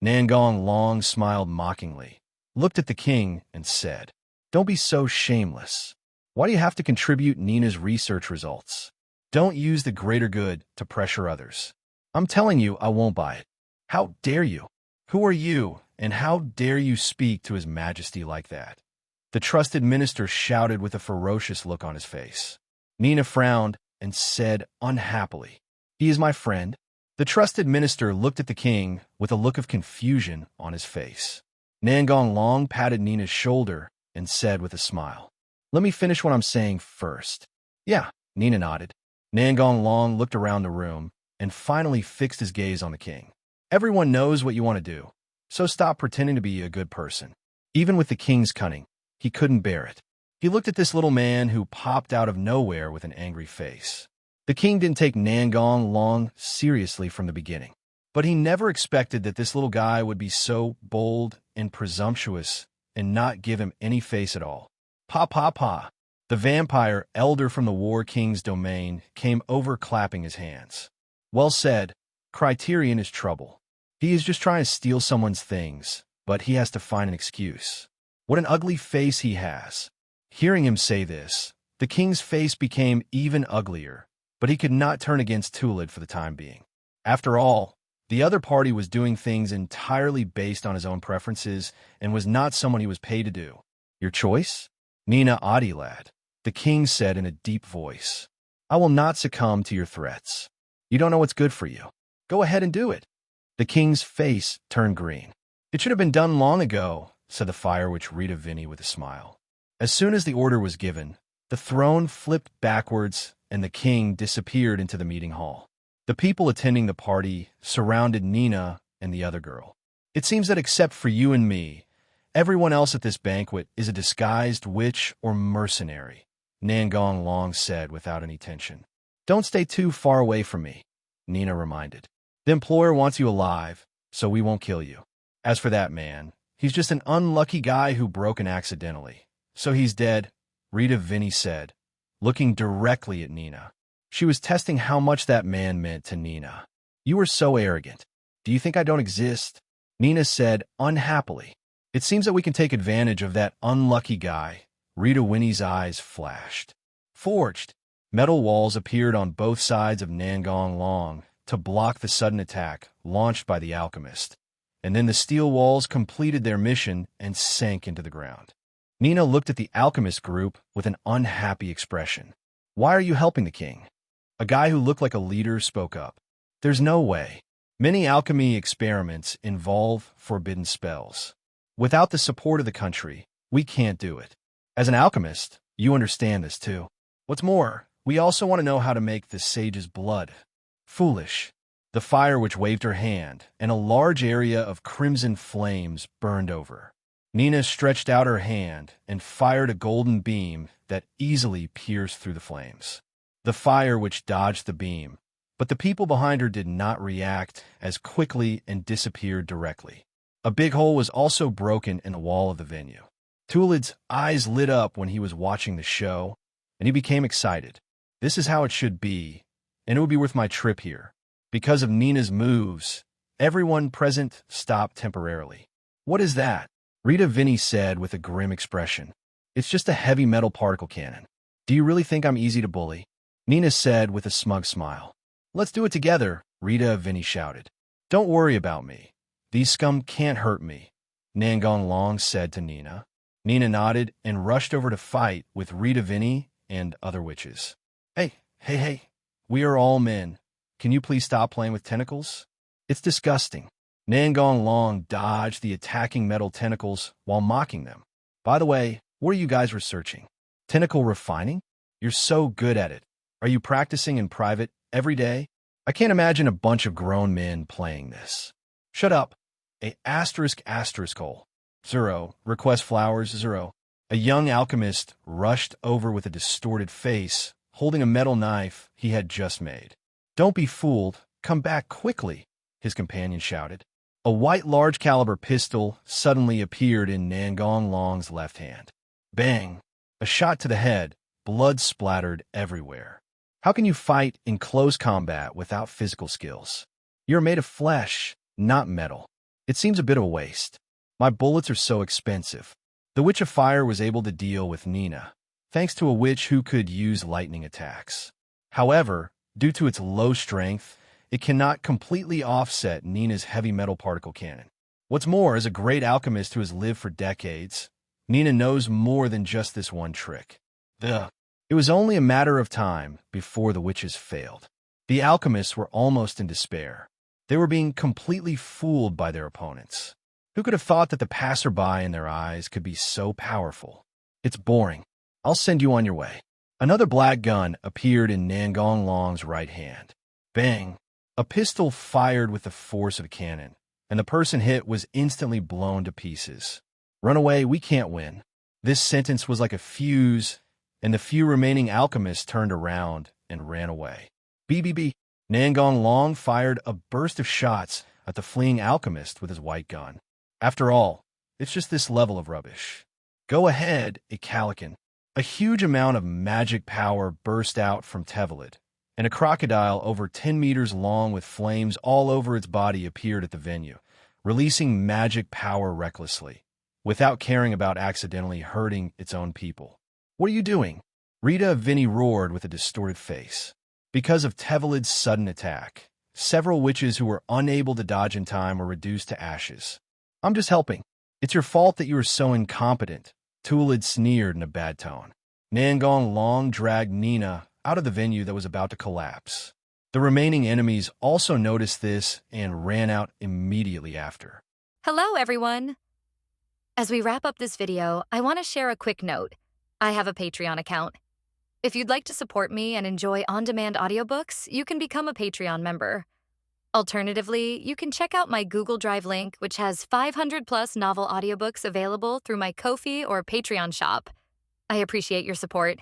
Nangong Long smiled mockingly, looked at the king, and said, "Don't be so shameless. Why do you have to contribute Nina's research results? Don't use the greater good to pressure others. I'm telling you, I won't buy it." "How dare you? Who are you, and how dare you speak to His Majesty like that?" The trusted minister shouted with a ferocious look on his face. Nina frowned and said unhappily, "He is my friend." The trusted minister looked at the king with a look of confusion on his face. Nangong Long patted Nina's shoulder and said with a smile, "Let me finish what I'm saying first." "Yeah," Nina nodded. Nangong Long looked around the room and finally fixed his gaze on the king. "Everyone knows what you want to do, so stop pretending to be a good person." Even with the king's cunning, he couldn't bear it. He looked at this little man who popped out of nowhere with an angry face. The king didn't take Nangong Long seriously from the beginning, but he never expected that this little guy would be so bold and presumptuous and not give him any face at all. "Pa pa pa." The vampire elder from the War King's domain came over clapping his hands. "Well said. Criterion is trouble. He is just trying to steal someone's things, but he has to find an excuse. What an ugly face he has." Hearing him say this, the king's face became even uglier, but he could not turn against Tulid for the time being. After all, the other party was doing things entirely based on his own preferences and was not someone he was paid to do. "Your choice?" "Nina Adilad," the king said in a deep voice. "I will not succumb to your threats. You don't know what's good for you. Go ahead and do it." The king's face turned green. "It should have been done long ago," said the fire witch Rita Vinny with a smile. As soon as the order was given, The throne flipped backwards, and the king disappeared into the meeting hall. The people attending the party surrounded Nina and the other girl. It seems that except for you and me, everyone else at this banquet is a disguised witch or mercenary, Nangong Long said without any tension. Don't stay too far away from me, Nina reminded. The employer wants you alive, so we won't kill you. As for that man, he's just an unlucky guy who broke in accidentally. So he's dead, Rita Vinny said, looking directly at Nina. She was testing how much that man meant to Nina. You are so arrogant. Do you think I don't exist? Nina said unhappily. It seems that we can take advantage of that unlucky guy. Rita Winnie's eyes flashed. Forged. Metal walls appeared on both sides of Nangong Long to block the sudden attack launched by the alchemist. And then the steel walls completed their mission and sank into the ground. Nina looked at the alchemist group with an unhappy expression. Why are you helping the king? A guy who looked like a leader spoke up. There's no way. Many alchemy experiments involve forbidden spells. Without the support of the country, we can't do it. As an alchemist, you understand this too. What's more, we also want to know how to make the sage's blood. Foolish. The fire which waved her hand, and a large area of crimson flames burned over. Nina stretched out her hand and fired a golden beam that easily pierced through the flames. The fire which dodged the beam, but the people behind her did not react as quickly and disappeared directly. A big hole was also broken in the wall of the venue. Tulid's eyes lit up when he was watching the show, and he became excited. This is how it should be, and it would be worth my trip here. Because of Nina's moves, everyone present stopped temporarily. What is that? Rita Vinny said with a grim expression. It's just a heavy metal particle cannon. Do you really think I'm easy to bully? Nina said with a smug smile. Let's do it together, Rita Vinny shouted. Don't worry about me. These scum can't hurt me, Nangong Long said to Nina. Nina nodded and rushed over to fight with Rita Vinny and other witches. Hey, we are all men. Can you please stop playing with tentacles? It's disgusting. Nangong Long dodged the attacking metal tentacles while mocking them. By the way, what are you guys researching? Tentacle refining? You're so good at it. Are you practicing in private every day? I can't imagine a bunch of grown men playing this. Shut up. ****. 0. Request flowers 0. A young alchemist rushed over with a distorted face, holding a metal knife he had just made. Don't be fooled. Come back quickly, his companion shouted. A white large-caliber pistol suddenly appeared in Nangong Long's left hand. Bang! A shot to the head, blood splattered everywhere. How can you fight in close combat without physical skills? You're made of flesh, not metal. It seems a bit of a waste. My bullets are so expensive. The Witch of Fire was able to deal with Nina, thanks to a witch who could use lightning attacks. However, due to its low strength, it cannot completely offset Nina's heavy metal particle cannon. What's more, as a great alchemist who has lived for decades, Nina knows more than just this one trick. It was only a matter of time before the witches failed. The alchemists were almost in despair. They were being completely fooled by their opponents. Who could have thought that the passerby in their eyes could be so powerful? It's boring. I'll send you on your way. Another black gun appeared in Nangong Long's right hand. Bang! A pistol fired with the force of a cannon, and the person hit was instantly blown to pieces. Run away, we can't win. This sentence was like a fuse, and the few remaining alchemists turned around and ran away. BBB! Nangong Long fired a burst of shots at the fleeing alchemist with his white gun. After all, it's just this level of rubbish. Go ahead, Ikalikan. A huge amount of magic power burst out from Tevelid, and a crocodile over 10 meters long with flames all over its body appeared at the venue, releasing magic power recklessly, without caring about accidentally hurting its own people. What are you doing? Rita Vinny roared with a distorted face. Because of Tevelid's sudden attack, several witches who were unable to dodge in time were reduced to ashes. I'm just helping. It's your fault that you are so incompetent, Tulid sneered in a bad tone. Nangong Long dragged Nina out of the venue that was about to collapse. The remaining enemies also noticed this and ran out immediately after. Hello, everyone. As we wrap up this video, I want to share a quick note. I have a Patreon account. If you'd like to support me and enjoy on-demand audiobooks, you can become a Patreon member. Alternatively, you can check out my Google Drive link, which has 500 plus novel audiobooks available through my Ko-fi or Patreon shop. I appreciate your support.